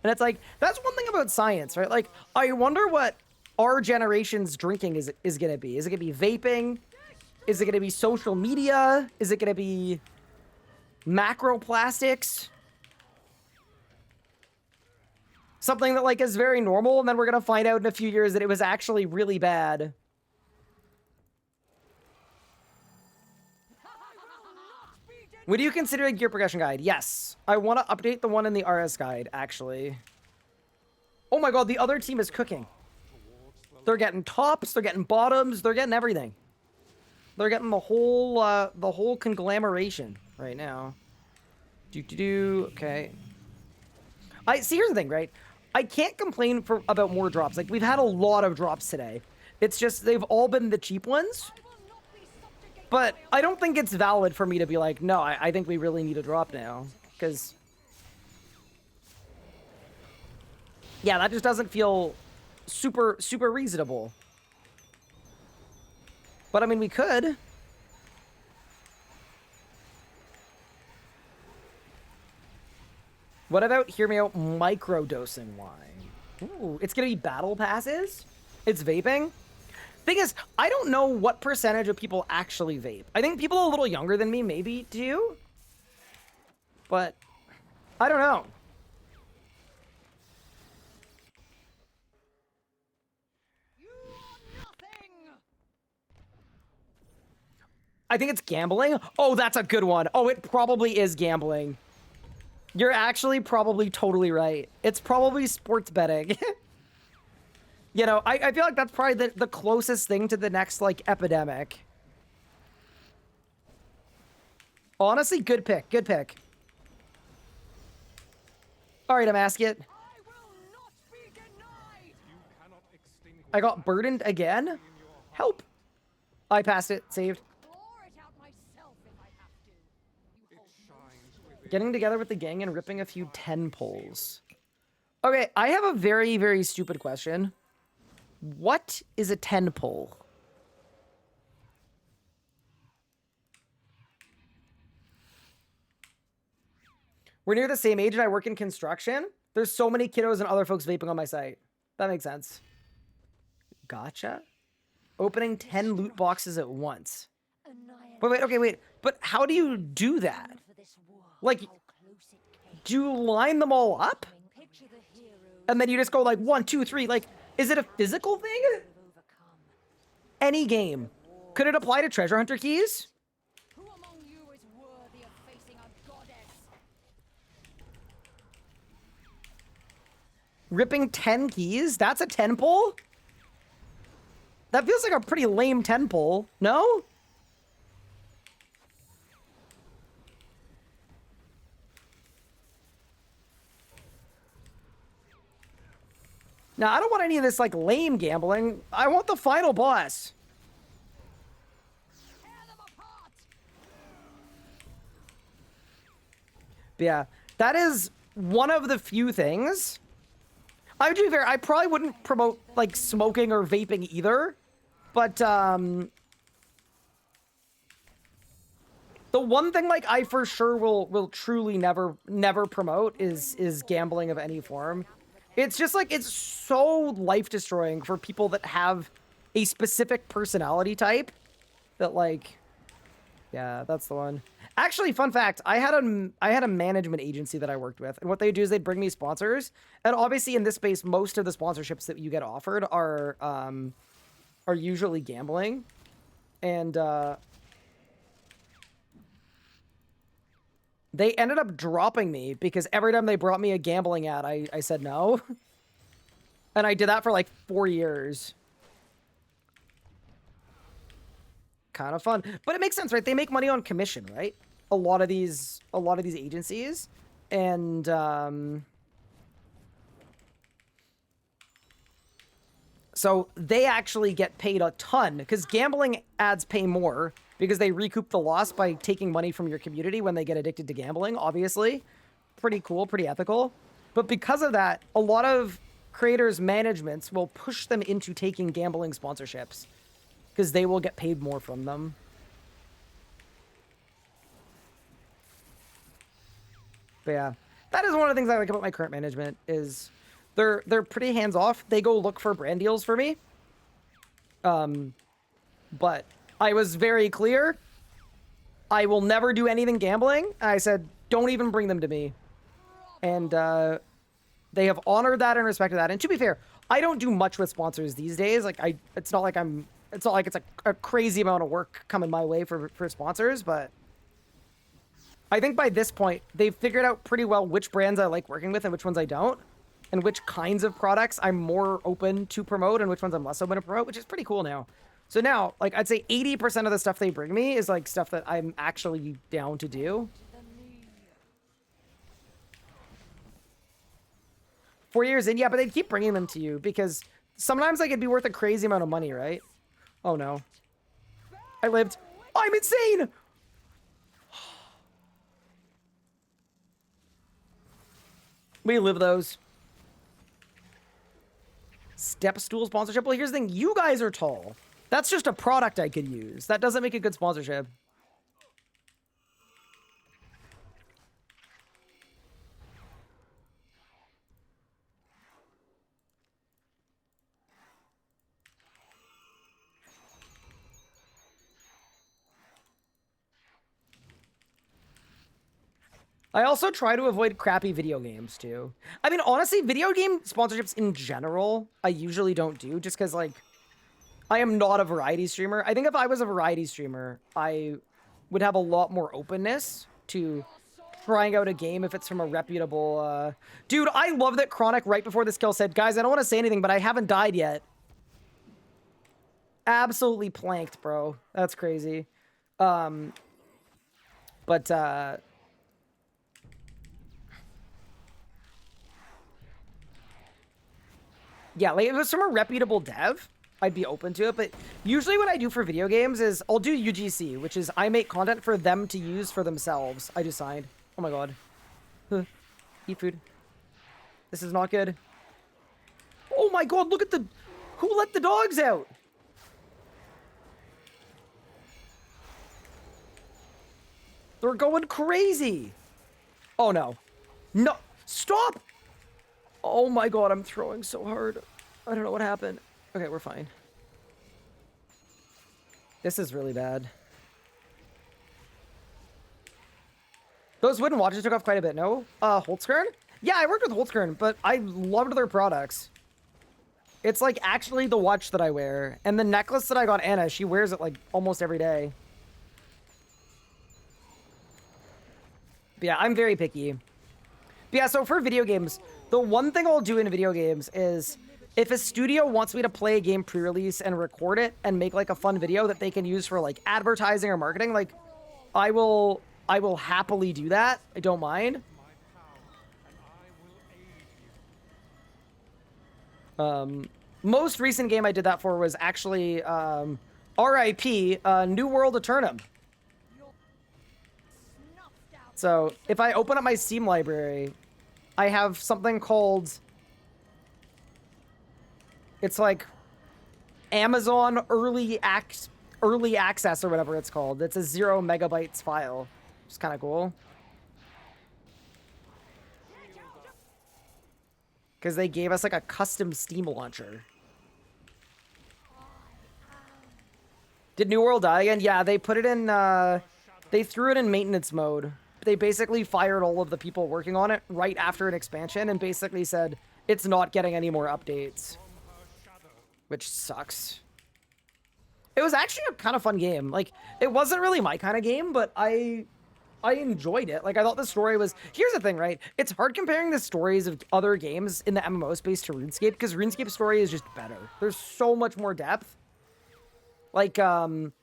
And it's like, that's one thing about science, right? Like, I wonder what our generation's drinking is going to be. Is it going to be vaping? Is it going to be social media? Is it going to be macroplastics? Something that, like, is very normal, and then we're going to find out in a few years that it was actually really bad. Would you consider a gear progression guide? Yes. I want to update the one in the RS guide, actually. Oh my god, the other team is cooking. They're getting tops, they're getting bottoms, they're getting everything. They're getting the whole conglomeration right now. Okay. I see. Here's the thing, right? I can't complain about more drops. Like, we've had a lot of drops today. It's just they've all been the cheap ones. But I don't think it's valid for me to be like, no, I think we really need a drop now. Because, yeah, that just doesn't feel super reasonable. But, I mean, we could. What about, hear me out, microdosing wine? Ooh, it's going to be battle passes? It's vaping? Thing is, I don't know what percentage of people actually vape. I think people a little younger than me maybe do. But, I don't know. I think it's gambling. Oh, that's a good one. Oh, it probably is gambling. You're actually probably totally right. It's probably sports betting. You know, I feel like that's probably the closest thing to the next, like, epidemic. Honestly, good pick. Good pick. All right, Amascut. I got burdened again? Help. I passed it. Saved. Getting together with the gang and ripping a few 10 poles. Okay, I have a very stupid question. What is a 10 pole? We're near the same age and I work in construction. There's so many kiddos and other folks vaping on my site. That makes sense. Gotcha. Opening 10 loot boxes at once. But wait, okay, wait. But how do you do that? Like, do you line them all up? And then you just go like 1, 2, 3. Like, is it a physical thing? Any game. Could it apply to treasure hunter keys? Who among you is worthy of facing a goddess? Ripping 10 keys? That's a 10 pole? That feels like a pretty lame 10 pole. No? Now, I don't want any of this, like, lame gambling. I want the final boss. But yeah, that is one of the few things. I would be fair, I probably wouldn't promote, like, smoking or vaping either. But, the one thing, like, I for sure will truly never promote is gambling of any form. It's just like, it's so life-destroying for people that have a specific personality type that, like, yeah, that's the one. Actually, fun fact, I had a management agency that I worked with, and what they do is they'd bring me sponsors, and obviously in this space, most of the sponsorships that you get offered are usually gambling, and they ended up dropping me because every time they brought me a gambling ad, I said no. And I did that for like 4 years. Kind of fun. But it makes sense, right? They make money on commission, right? A lot of these agencies. And so they actually get paid a ton because gambling ads pay more because they recoup the loss by taking money from your community when they get addicted to gambling, obviously. Pretty cool, pretty ethical. But because of that, a lot of creators' managements will push them into taking gambling sponsorships because they will get paid more from them. But yeah, that is one of the things I like about my current management is they're pretty hands-off. They go look for brand deals for me. But I was very clear. I will never do anything gambling. I said, don't even bring them to me. And they have honored that and respected that. And to be fair, I don't do much with sponsors these days. Like it's not like it's a crazy amount of work coming my way for sponsors, but I think by this point, they've figured out pretty well which brands I like working with and which ones I don't, and which kinds of products I'm more open to promote and which ones I'm less open to promote, which is pretty cool now. So now, like, I'd say 80% of the stuff they bring me is, like, stuff that I'm actually down to do. 4 years in, yeah, but they'd keep bringing them to you because sometimes, like, it'd be worth a crazy amount of money, right? Oh, no. I lived. I'm insane! We live those. Step stool sponsorship. Well, here's the thing. You guys are tall. That's just a product I could use. That doesn't make a good sponsorship. I also try to avoid crappy video games, too. I mean, honestly, video game sponsorships in general, I usually don't do, just because, like, I am not a variety streamer. I think if I was a variety streamer, I would have a lot more openness to trying out a game if it's from a reputable... Dude, I love that Chronic, right before this kill, said, guys, I don't want to say anything, but I haven't died yet. Absolutely planked, bro. That's crazy. Yeah, like, if it was from a reputable dev, I'd be open to it, but usually what I do for video games is I'll do UGC, which is I make content for them to use for themselves. I just signed. Oh my god. Eat food. This is not good. Oh my god, look at the... Who let the dogs out? They're going crazy. Oh no. No. Stop! Oh my god, I'm throwing so hard. I don't know what happened. Okay, we're fine. This is really bad. Those wooden watches took off quite a bit, no? Holtzkern? Yeah, I worked with Holtzkern, but I loved their products. It's like actually the watch that I wear. And the necklace that I got Anna, she wears it like almost every day. But yeah, I'm very picky. But yeah, so for video games, the one thing I'll do in video games is if a studio wants me to play a game pre-release and record it and make like a fun video that they can use for like advertising or marketing, like I will happily do that. I don't mind. Most recent game I did that for was actually RIP New World Eternum. So if I open up my Steam library, I have something called, it's like Amazon early access or whatever it's called. It's a 0 megabytes file. It's kind of cool. Because they gave us like a custom Steam launcher. Did New World die again? Yeah, they put it in, they threw it in maintenance mode. They basically fired all of the people working on it right after an expansion and basically said, it's not getting any more updates. Which sucks. It was actually a kind of fun game. Like, it wasn't really my kind of game, but I enjoyed it. Like, I thought the story was... Here's the thing, right? It's hard comparing the stories of other games in the MMO space to RuneScape, because RuneScape's story is just better. There's so much more depth. Like, you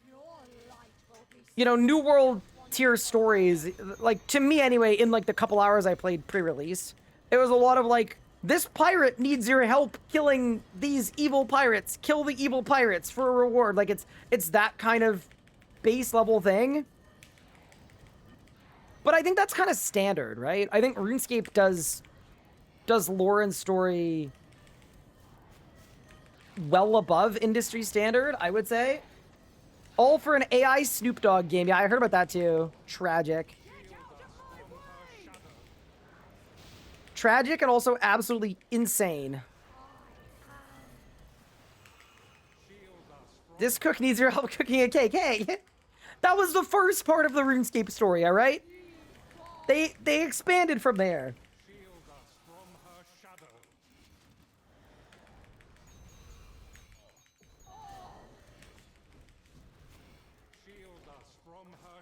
know, New World tier stories, like, to me anyway, in, like, the couple hours I played pre-release, it was a lot of, like, this pirate needs your help killing these evil pirates. Kill the evil pirates for a reward. Like, it's that kind of base level thing. But I think that's kind of standard, right? I think RuneScape does lore and story well above industry standard, I would say. All for an AI Snoop Dogg game. Yeah, I heard about that too. Tragic. Tragic and also absolutely insane. This cook needs your help cooking a cake. Hey, that was the first part of the RuneScape story, all right? They expanded from there. Shield us from her shadow.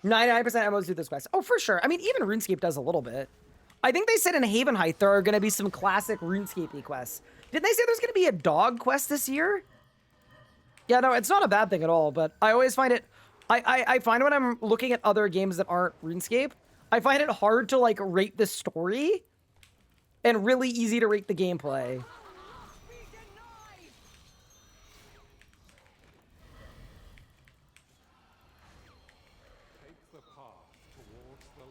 99% MMOs do this quest. Oh, for sure. I mean, even RuneScape does a little bit. I think they said in Haven Height there are going to be some classic RuneScape quests. Didn't they say there's going to be a dog quest this year? Yeah, no, it's not a bad thing at all, but I always find it... I find when I'm looking at other games that aren't RuneScape, I find it hard to, like, rate the story and really easy to rate the gameplay. Take the path towards the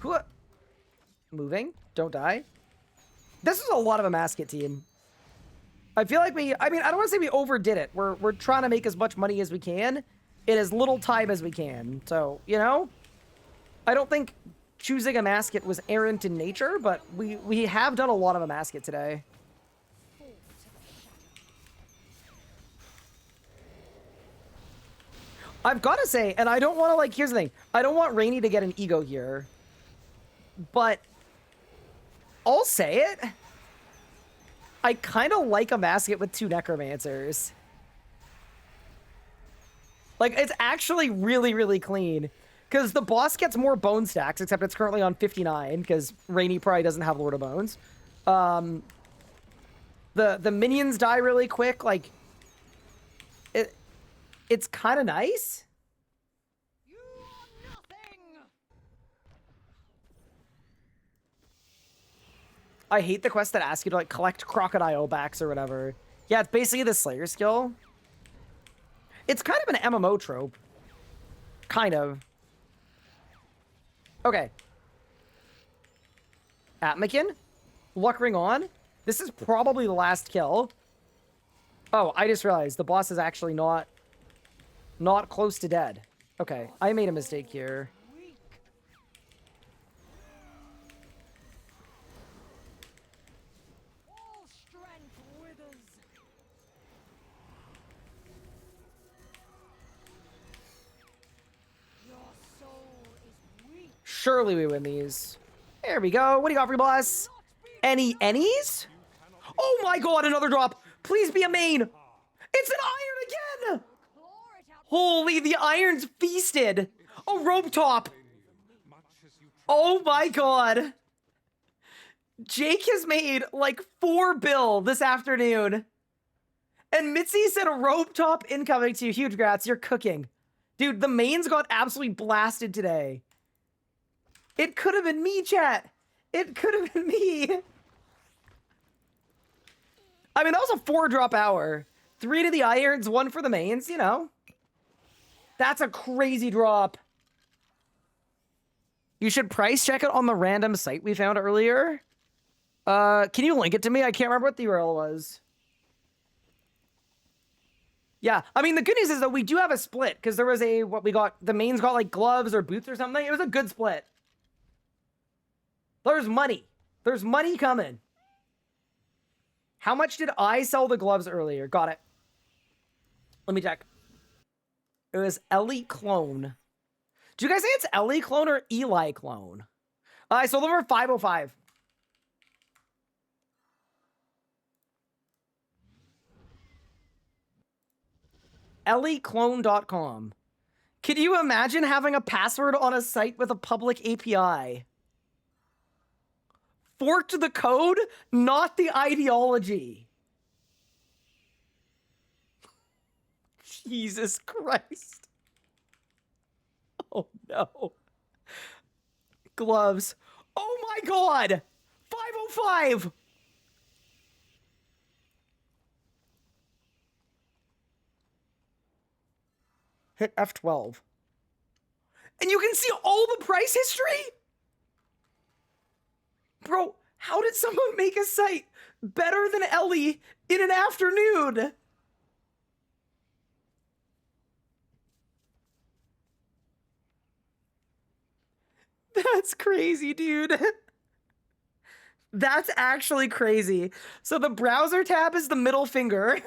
light. Moving. Don't die. This is a lot of a Amascut team. I feel like I don't want to say we overdid it. We're trying to make as much money as we can in as little time as we can. So, you know, I don't think choosing a Amascut was errant in nature, but we have done a lot of a Amascut today. I've got to say, and I don't want to, like, here's the thing. I don't want Rainy to get an ego here, but I'll say it. I kind of like a Amascut with 2 Necromancers. Like, it's actually really, really clean. Because the boss gets more bone stacks, except it's currently on 59, because Rainy probably doesn't have Lord of Bones. The minions die really quick. Like, it's kind of nice. I hate the quests that ask you to, like, collect crocodile backs or whatever. Yeah, it's basically the Slayer skill. It's kind of an MMO trope. Kind of. Okay. Atmakin? Luck ring on? This is probably the last kill. Oh, I just realized the boss is actually not close to dead. Okay, I made a mistake here. Surely we win these. There we go. What do you got for your boss? Any's? Oh my god, another drop. Please be a main. It's an iron again. Holy, the iron's feasted. A rope top. Oh my god. Jake has made like 4 bill this afternoon. And Mitzi said a rope top incoming to you. Huge grats. You're cooking. Dude, the mains got absolutely blasted today. It could have been me, chat. It could have been me. I mean, that was a 4-drop hour. 3 to the irons, 1 for the mains, you know. That's a crazy drop. You should price check it on the random site we found earlier. Can you link it to me? I can't remember what the URL was. Yeah, I mean, the good news is that we do have a split, because there was the mains got, like, gloves or boots or something. It was a good split. There's money. There's money coming. How much did I sell the gloves earlier? Got it. Let me check. It was Ellie Clone. Do you guys say it's Ellie Clone or Eli Clone? I sold them for 505. EllieClone.com. Can you imagine having a password on a site with a public API? Forked the code, not the ideology. Jesus Christ. Oh no. Gloves. Oh my god. 505. Hit F12. And you can see all the price history? Bro, how did someone make a site better than Ellie in an afternoon? That's crazy, dude. That's actually crazy. So the browser tab is the middle finger.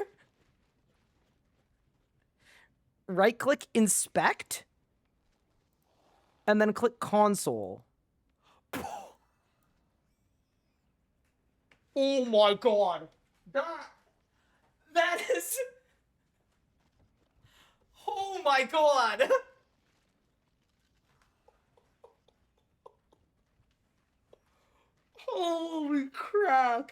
Right-click Inspect. And then click Console. Oh my god. That is... Oh my god. Holy crap.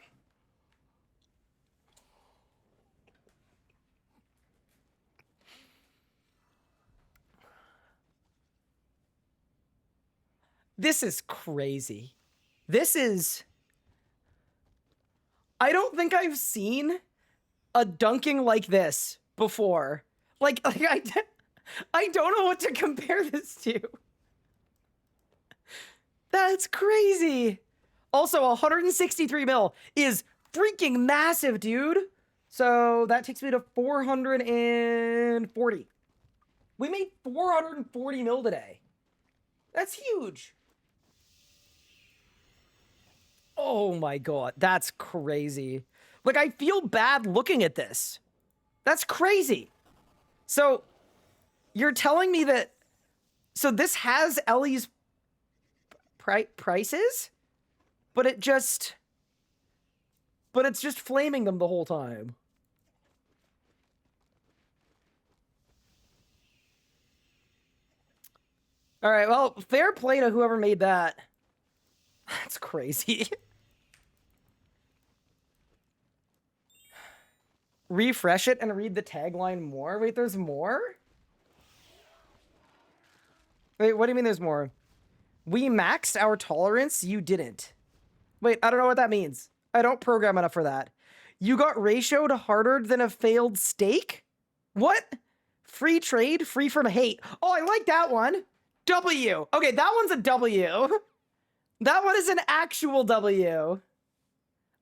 This is crazy. This is... I don't think I've seen a dunking like this before. Like I don't know what to compare this to. That's crazy. Also, 163 mil is freaking massive, dude. So that takes me to 440. We made 440 mil today. That's huge. Oh my god, that's crazy. Like, I feel bad looking at this. That's crazy. So, you're telling me that... So this has Ellie's prices? But it just... But it's just flaming them the whole time. Alright, well, fair play to whoever made that. That's crazy. Refresh it and read the tagline more? Wait, there's more? Wait, what do you mean there's more? We maxed our tolerance, you didn't. Wait, I don't know what that means. I don't program enough for that. You got ratioed harder than a failed steak? What? Free trade, free from hate. Oh, I like that one. W. Okay, that one's a W. That one is an actual W.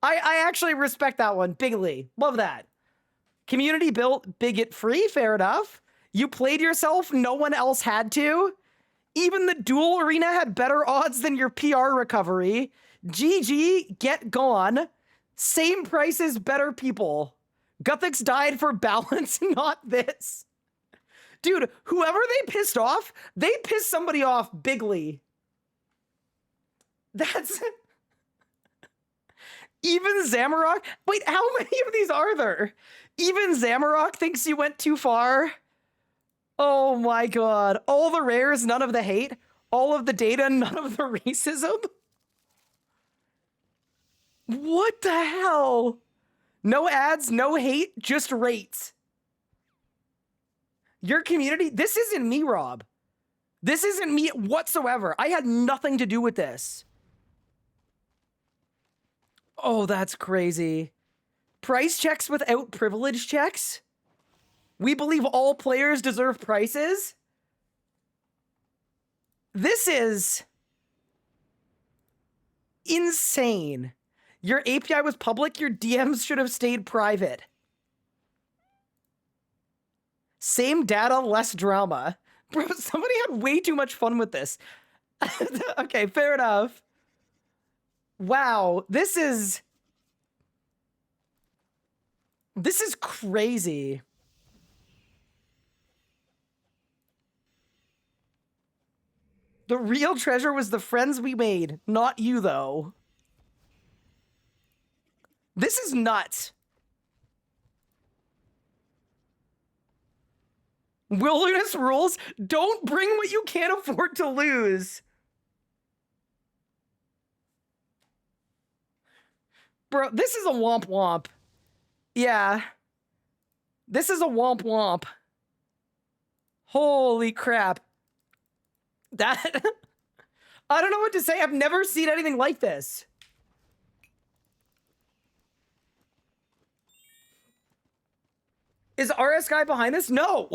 I actually respect that one bigly. Love that. Community built, bigot free, fair enough. You played yourself, no one else had to. Even the duel arena had better odds than your PR recovery. GG, get gone. Same prices, better people. Guthix died for balance, not this. Dude, whoever they pissed off, they pissed somebody off bigly. That's... Even Zamorak? Wait, how many of these are there? Even Zamorak thinks you went too far? Oh my god. All the rares, none of the hate. All of the data, none of the racism. What the hell? No ads, no hate, just rates. Your community? This isn't me, Rob. This isn't me whatsoever. I had nothing to do with this. Oh, that's crazy. Price checks without privilege checks? We believe all players deserve prices? This is insane. Your API was public, your DMs should have stayed private. Same data, less drama. Bro, somebody had way too much fun with this. Okay, fair enough. Wow, this is crazy. The real treasure was the friends we made, not you, though. This is nuts. Wilderness rules, don't bring what you can't afford to lose. Bro, this is a womp womp. Yeah. This is a womp womp. Holy crap. That... I don't know what to say. I've never seen anything like this. Is RS Guy behind this? No.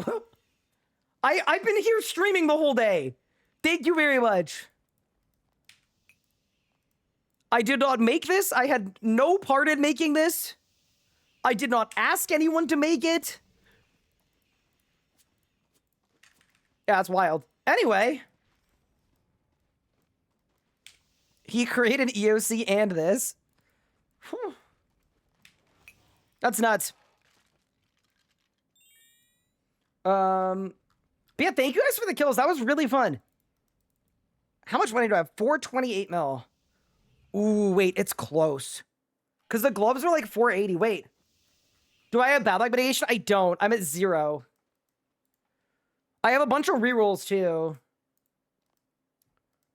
I've been here streaming the whole day. Thank you very much. I did not make this. I had no part in making this. I did not ask anyone to make it. Yeah, it's wild. Anyway. He created EOC and this. Whew. That's nuts. But yeah, thank you guys for the kills. That was really fun. How much money do I have? 428 mil. Ooh, wait, it's close. Because the gloves are like 480. Wait. Do I have bad luck mitigation? I don't. I'm at 0. I have a bunch of rerolls too.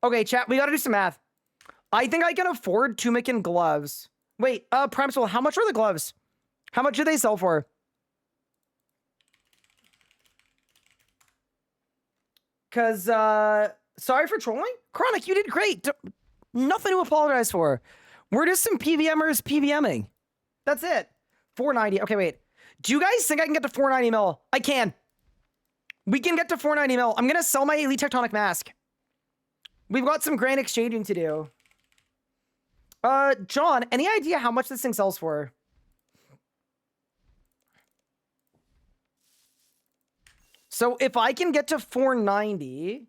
Okay, chat, we gotta do some math. I think I can afford Tumican gloves. Wait, Prime Soul, how much are the gloves? How much do they sell for? Because, Sorry for trolling. Chronic, you did great. Nothing to apologize for. We're just some PVMers PVMing. That's it. 490. Okay, wait. Do you guys think I can get to 490 mil? I can. We can get to 490 mil. I'm going to sell my Elite Tectonic Mask. We've got some grand exchanging to do. John, any idea how much this thing sells for? So if I can get to 490...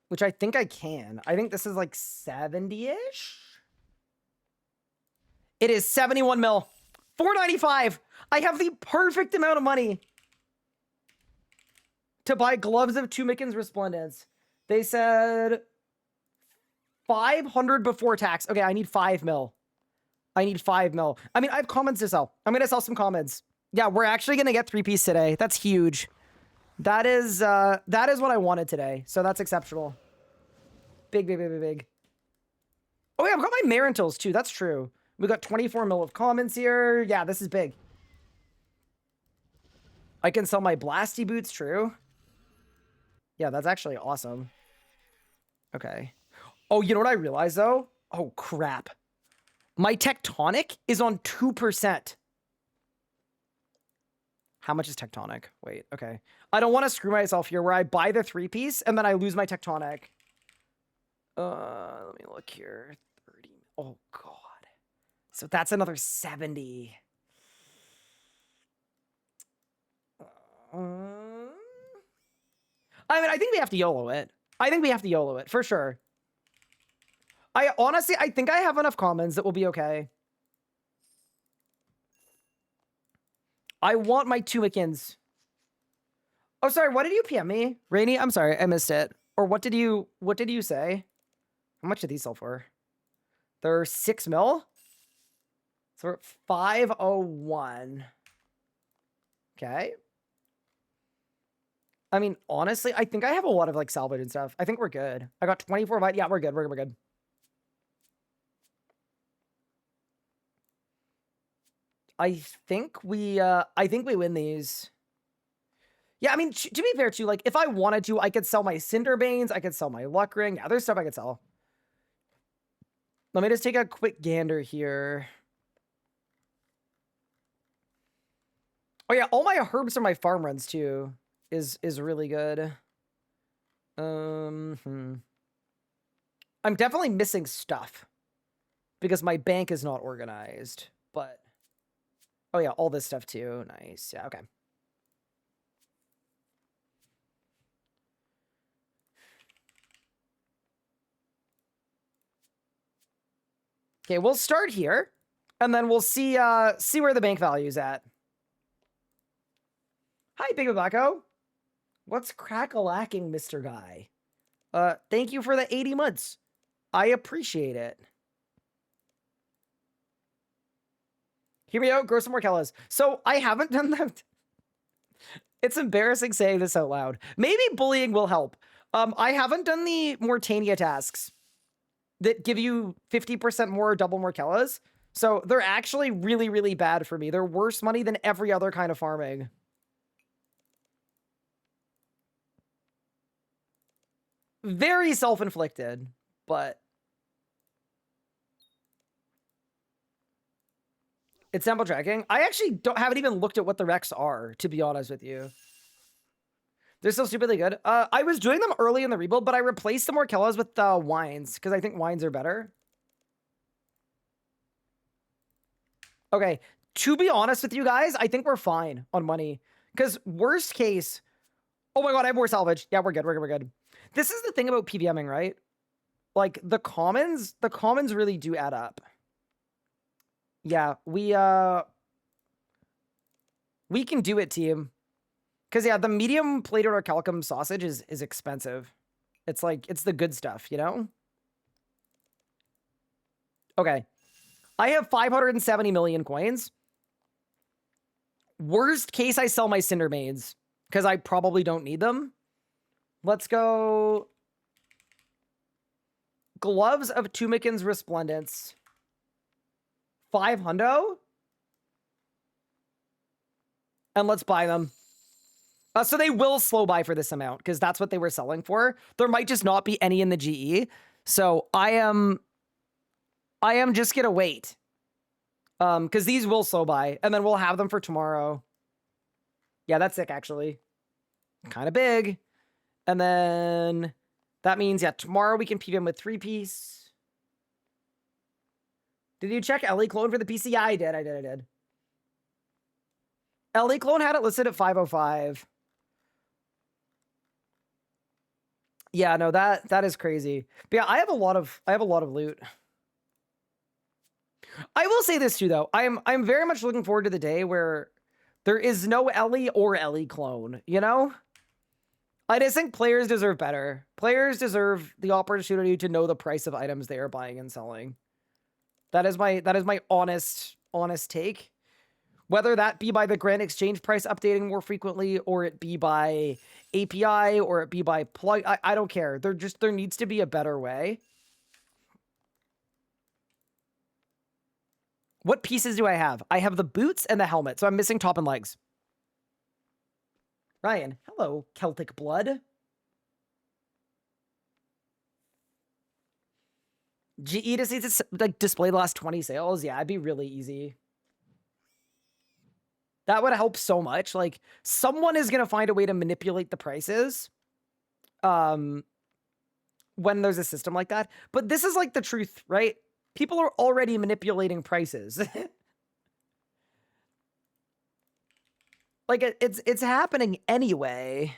which I think I can. I think this is like 70-ish? It is 71 mil. 495. I have the perfect amount of money to buy Gloves of Tumikins Resplendence. They said 500 before tax. Okay, I need 5 mil. I need 5 mil. I mean, I have commons to sell. I'm going to sell some commons. Yeah, we're actually going to get 3-piece today. That's huge. That is what I wanted today. So that's exceptional. Big, big, big, big, big. Oh yeah, I've got my Marintils too. That's true. We got 24 mil of commons here. Yeah, this is big. I can sell my Blasty Boots, true. Yeah, that's actually awesome. Okay. Oh, you know what I realized though? Oh, crap. My Tectonic is on 2%. How much is Tectonic? Wait, okay. I don't want to screw myself here where I buy the 3-piece and then I lose my Tectonic. Let me look here. 30. Oh, God. So that's another 70. I mean, I think we have to YOLO it. I think we have to YOLO it, for sure. I honestly think I have enough commons that will be okay. I want my Tumikins. Oh, sorry. What did you PM me? Rainy? I'm sorry. I missed it. Or what did you say? How much did these sell for? They're 6 mil? So we're at 501. Okay. I mean, honestly, I think I have a lot of like salvage and stuff. I think we're good. I got 24 byte. Yeah, we're good. We're good. I think we win these. Yeah, I mean, to be fair too, like if I wanted to, I could sell my Cinderbanes, I could sell my Luck Ring. Yeah, there's stuff I could sell. Let me just take a quick gander here. Oh yeah, all my herbs are my farm runs too. Is really good. I'm definitely missing stuff because my bank is not organized, but oh yeah, all this stuff too. Nice. Yeah, okay. Okay, we'll start here, and then we'll see where the bank value is at. Hi, Big Tobacco. What's crack-a-lacking, Mr. Guy? Thank you for the 80 months. I appreciate it. Hear me out, grow some more Kellas. So, I haven't done that. It's embarrassing saying this out loud. Maybe bullying will help. I haven't done the Mortania tasks that give you 50% more or double more Kellas. So, they're actually really, really bad for me. They're worse money than every other kind of farming. Very self-inflicted, but it's sample tracking. I actually haven't even looked at what the recs are, to be honest with you. They're still stupidly good. I was doing them early in the rebuild, but I replaced the Morkellas with wines because I think wines are better. Okay, to be honest with you guys, I think we're fine on money because worst case, oh my god, I have more salvage. Yeah, we're good. We're good. This is the thing about PVMing, right? Like the commons really do add up. Yeah, we can do it, team. Because yeah, the medium plated orichalcum sausage is expensive. It's like, it's the good stuff, you know? Okay. I have 570 million coins. Worst case, I sell my Cindermanes because I probably don't need them. Let's go. Gloves of Tumikins Resplendence. 500? And let's buy them. So they will slow buy for this amount because that's what they were selling for. There might just not be any in the GE. So I am just gonna wait. Because these will slow buy, and then we'll have them for tomorrow. Yeah, that's sick, actually. Kind of big. And then that means, yeah, tomorrow we can PVM with 3-piece. Did you check LE Clone for the PC? Yeah, I did. LE Clone had it listed at 505. Yeah, no, that is crazy. But yeah, I have a lot of loot. I will say this too, though. I'm very much looking forward to the day where there is no LE or LE clone, you know? I just think players deserve better. Players deserve the opportunity to know the price of items they are buying and selling. That is my honest take. Whether that be by the Grand Exchange price updating more frequently, or it be by API, or it be by plug, I don't care. There needs to be a better way. What pieces do I have? I have the boots and the helmet, so I'm missing top and legs. Ryan, hello, Celtic blood. GE just needs to like display the last 20 sales. Yeah, it'd be really easy. That would help so much. Like, someone is gonna find a way to manipulate the prices. When there's a system like that. But this is like the truth, right? People are already manipulating prices. Like, it's happening anyway.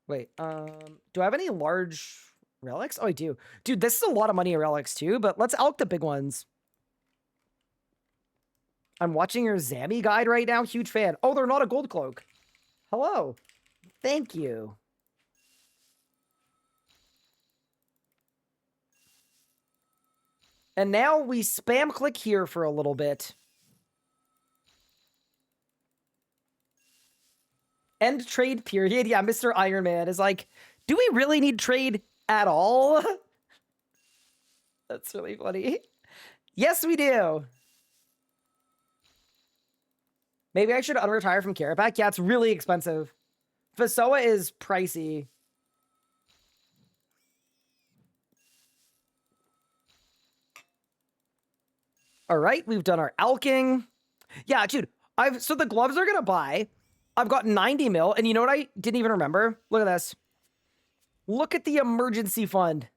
Wait, do I have any large relics? Oh, I do. Dude, this is a lot of money in relics too, but let's elk the big ones. I'm watching your Zammy guide right now. Huge fan. Oh, they're not a gold cloak. Hello. Thank you. And now we spam click here for a little bit. End trade period. Yeah, Mr. Iron Man is like, do we really need trade at all? That's really funny. Yes, we do. Maybe I should unretire from Carapac. Yeah, it's really expensive. Fasoa is pricey. All right, we've done our alking. Yeah, dude, so the gloves are gonna buy. I've got 90 mil, and you know what I didn't even remember? Look at this. Look at the emergency fund.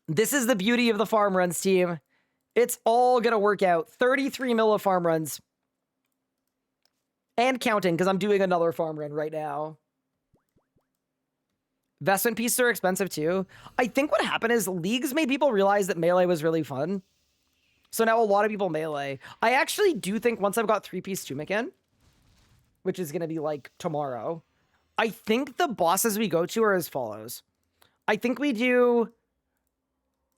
This is the beauty of the farm runs team. It's all gonna work out. 33 mil of farm runs. And counting, because I'm doing another farm run right now. Vestment pieces are expensive too. I think what happened is leagues made people realize that melee was really fun. So now a lot of people melee. I actually do think once I've got 3-piece tunic in, which is going to be like tomorrow, I think the bosses we go to are as follows. I think we do...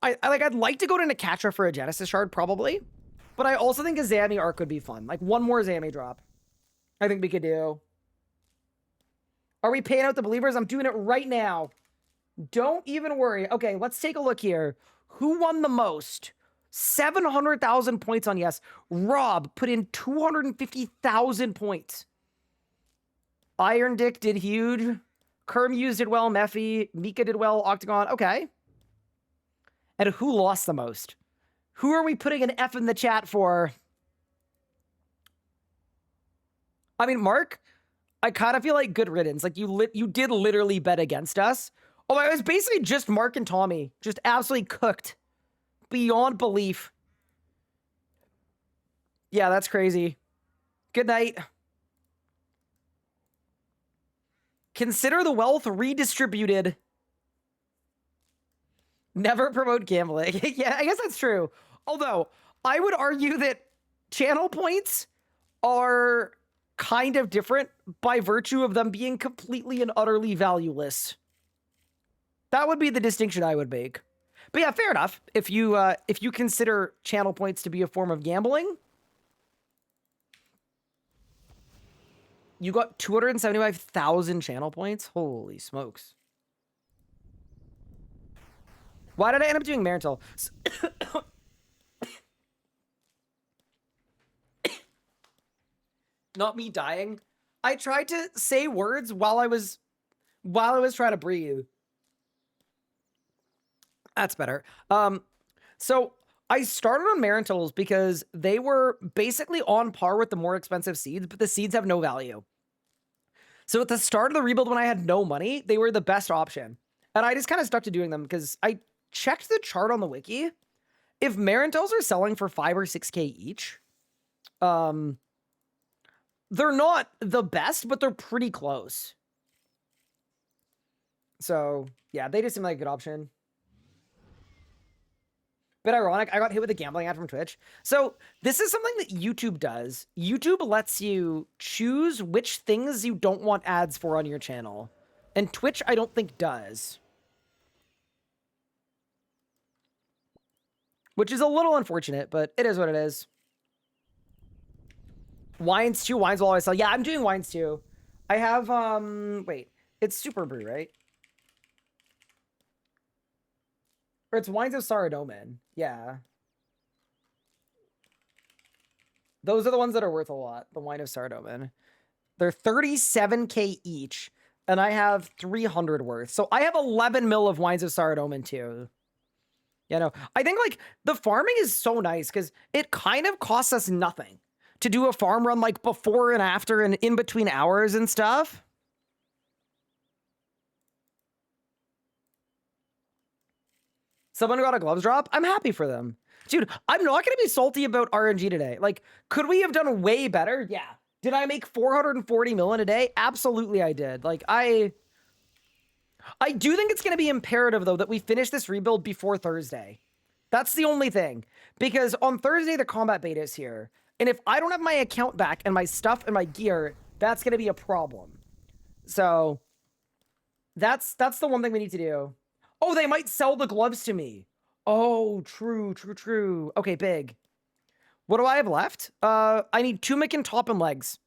I'd like to go to Nakatra for a Genesis Shard, probably. But I also think a Zammy arc would be fun. Like, one more Zammy drop. I think we could do. Are we paying out the believers? I'm doing it right now. Don't even worry. Okay, let's take a look here. Who won the most? 700,000 points on yes. Rob put in 250,000 points. Iron Dick did huge. Kermuse did well. Mephi. Mika did well. Octagon. Okay. And who lost the most? Who are we putting an F in the chat for? I mean, Mark, I kind of feel like good riddance. Like, you did literally bet against us. Oh, it was basically just Mark and Tommy. Just absolutely cooked. Beyond belief. Yeah, that's crazy. Good night. Consider the wealth redistributed. Never promote gambling. Yeah, I guess that's true. Although, I would argue that channel points are kind of different by virtue of them being completely and utterly valueless. That would be the distinction I would make. But yeah, fair enough. If you consider channel points to be a form of gambling, you got 275,000 channel points? Holy smokes. Why did I end up doing Marital? not me dying. I tried to say words while I was trying to breathe. That's better. So I started on Marintles because they were basically on par with the more expensive seeds, but the seeds have no value. So at the start of the rebuild, when I had no money, they were the best option. And I just kind of stuck to doing them because I checked the chart on the wiki. If Marintels are selling for 5 or 6K each, they're not the best, but they're pretty close. So yeah, they just seem like a good option. Bit ironic, I got hit with a gambling ad from Twitch. So this is something that YouTube does. YouTube lets you choose which things you don't want ads for on your channel. And Twitch, I don't think does. Which is a little unfortunate, but it is what it is. Wines too. Wines will always sell. Yeah, I'm doing wines too. I have, wait. It's Super Brew, right? Or it's Wines of Saradomin. Yeah. Those are the ones that are worth a lot. The Wine of Saradomin. They're 37K each. And I have 300 worth. So I have 11 mil of Wines of Saradomin too. You know, I think like the farming is so nice because it kind of costs us nothing to do a farm run like before and after and in between hours and stuff. Someone got a gloves drop. I'm happy for them. Dude, I'm not going to be salty about RNG today. Like, could we have done way better? Yeah. Did I make 440 mil in a day? Absolutely I did. Like, I do think it's going to be imperative, though, that we finish this rebuild before Thursday. That's the only thing. Because on Thursday, the combat beta is here. And if I don't have my account back and my stuff and my gear, that's going to be a problem. So, that's the one thing we need to do. Oh, they might sell the gloves to me. Oh, true. Okay, big. What do I have left? I need tunic and top and legs.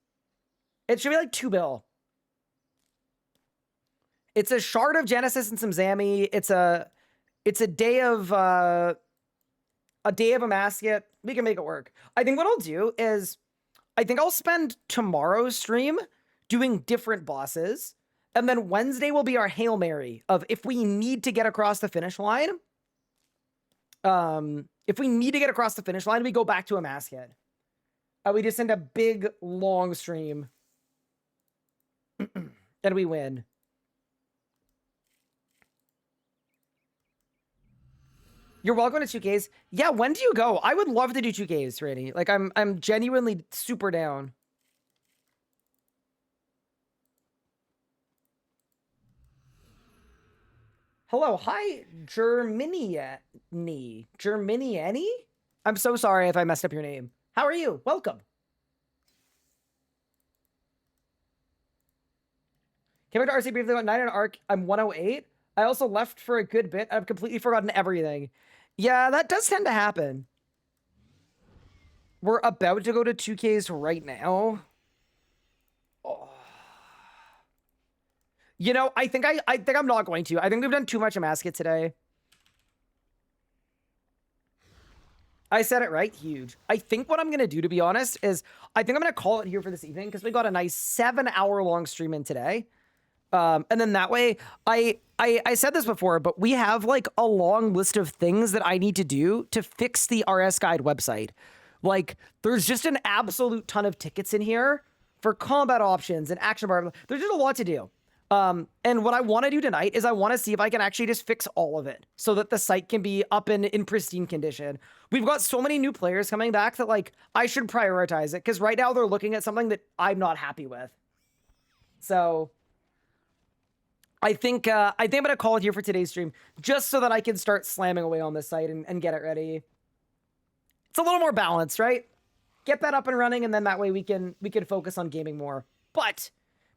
It should be like 2 bill. It's a shard of Genesis and some Zami. It's a day of Amascut. We can make it work. I think what I'll do is I think I'll spend tomorrow's stream doing different bosses. And then Wednesday will be our Hail Mary of if we need to get across the finish line. If we need to get across the finish line, we go back to Amascut. We just send a big, long stream. And we win. You're welcome to 2Ks. Yeah, when do you go? I would love to do 2Ks, Randy. Like, I'm genuinely super down. Hello, hi, Germiniani. I'm so sorry if I messed up your name. How are you? Welcome. Came back to RC briefly, got 9 in ARC. I'm 108. I also left for a good bit. I've completely forgotten everything. Yeah, that does tend to happen. We're about to go to 2Ks right now. Oh. You know, I think I'm not going to. I think we've done too much Amascut today. I said it right. Huge. I think what I'm going to do, to be honest, is I think I'm going to call it here for this evening because we got a nice 7-hour-long stream in today. And then that way, I said this before, but we have like a long list of things that I need to do to fix the RS Guide website. Like, there's just an absolute ton of tickets in here for combat options and action bar. There's just a lot to do. And what I want to do tonight is I want to see if I can actually just fix all of it so that the site can be up in pristine condition. We've got so many new players coming back that like I should prioritize it because right now they're looking at something that I'm not happy with. So I think I'm going to call it here for today's stream just so that I can start slamming away on this site and get it ready. It's a little more balanced, right? Get that up and running and then that way we can focus on gaming more. But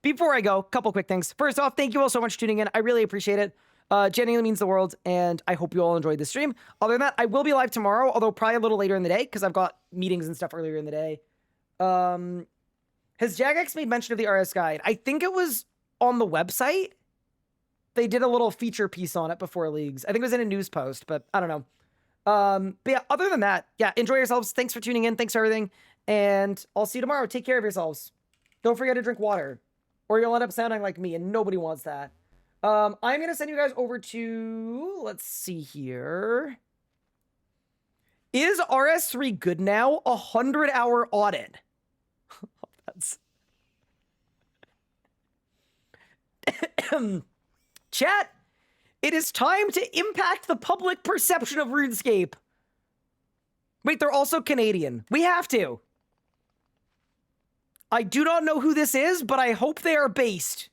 before I go, a couple quick things. First off, thank you all so much for tuning in. I really appreciate it. Genuinely means the world, and I hope you all enjoyed the stream. Other than that, I will be live tomorrow, although probably a little later in the day, because I've got meetings and stuff earlier in the day. Has Jagex made mention of the RS Guide? I think it was on the website. They did a little feature piece on it before Leagues. I think it was in a news post, but I don't know. But yeah, other than that, yeah, enjoy yourselves. Thanks for tuning in. Thanks for everything. And I'll see you tomorrow. Take care of yourselves. Don't forget to drink water, or you'll end up sounding like me, and nobody wants that. I'm going to send you guys over to, let's see here. Is RS3 good now? 100-hour audit. That's... Chat, it is time to impact the public perception of RuneScape. Wait, they're also Canadian. We have to. I do not know who this is, but I hope they are based.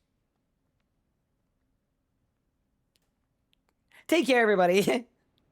Take care, everybody.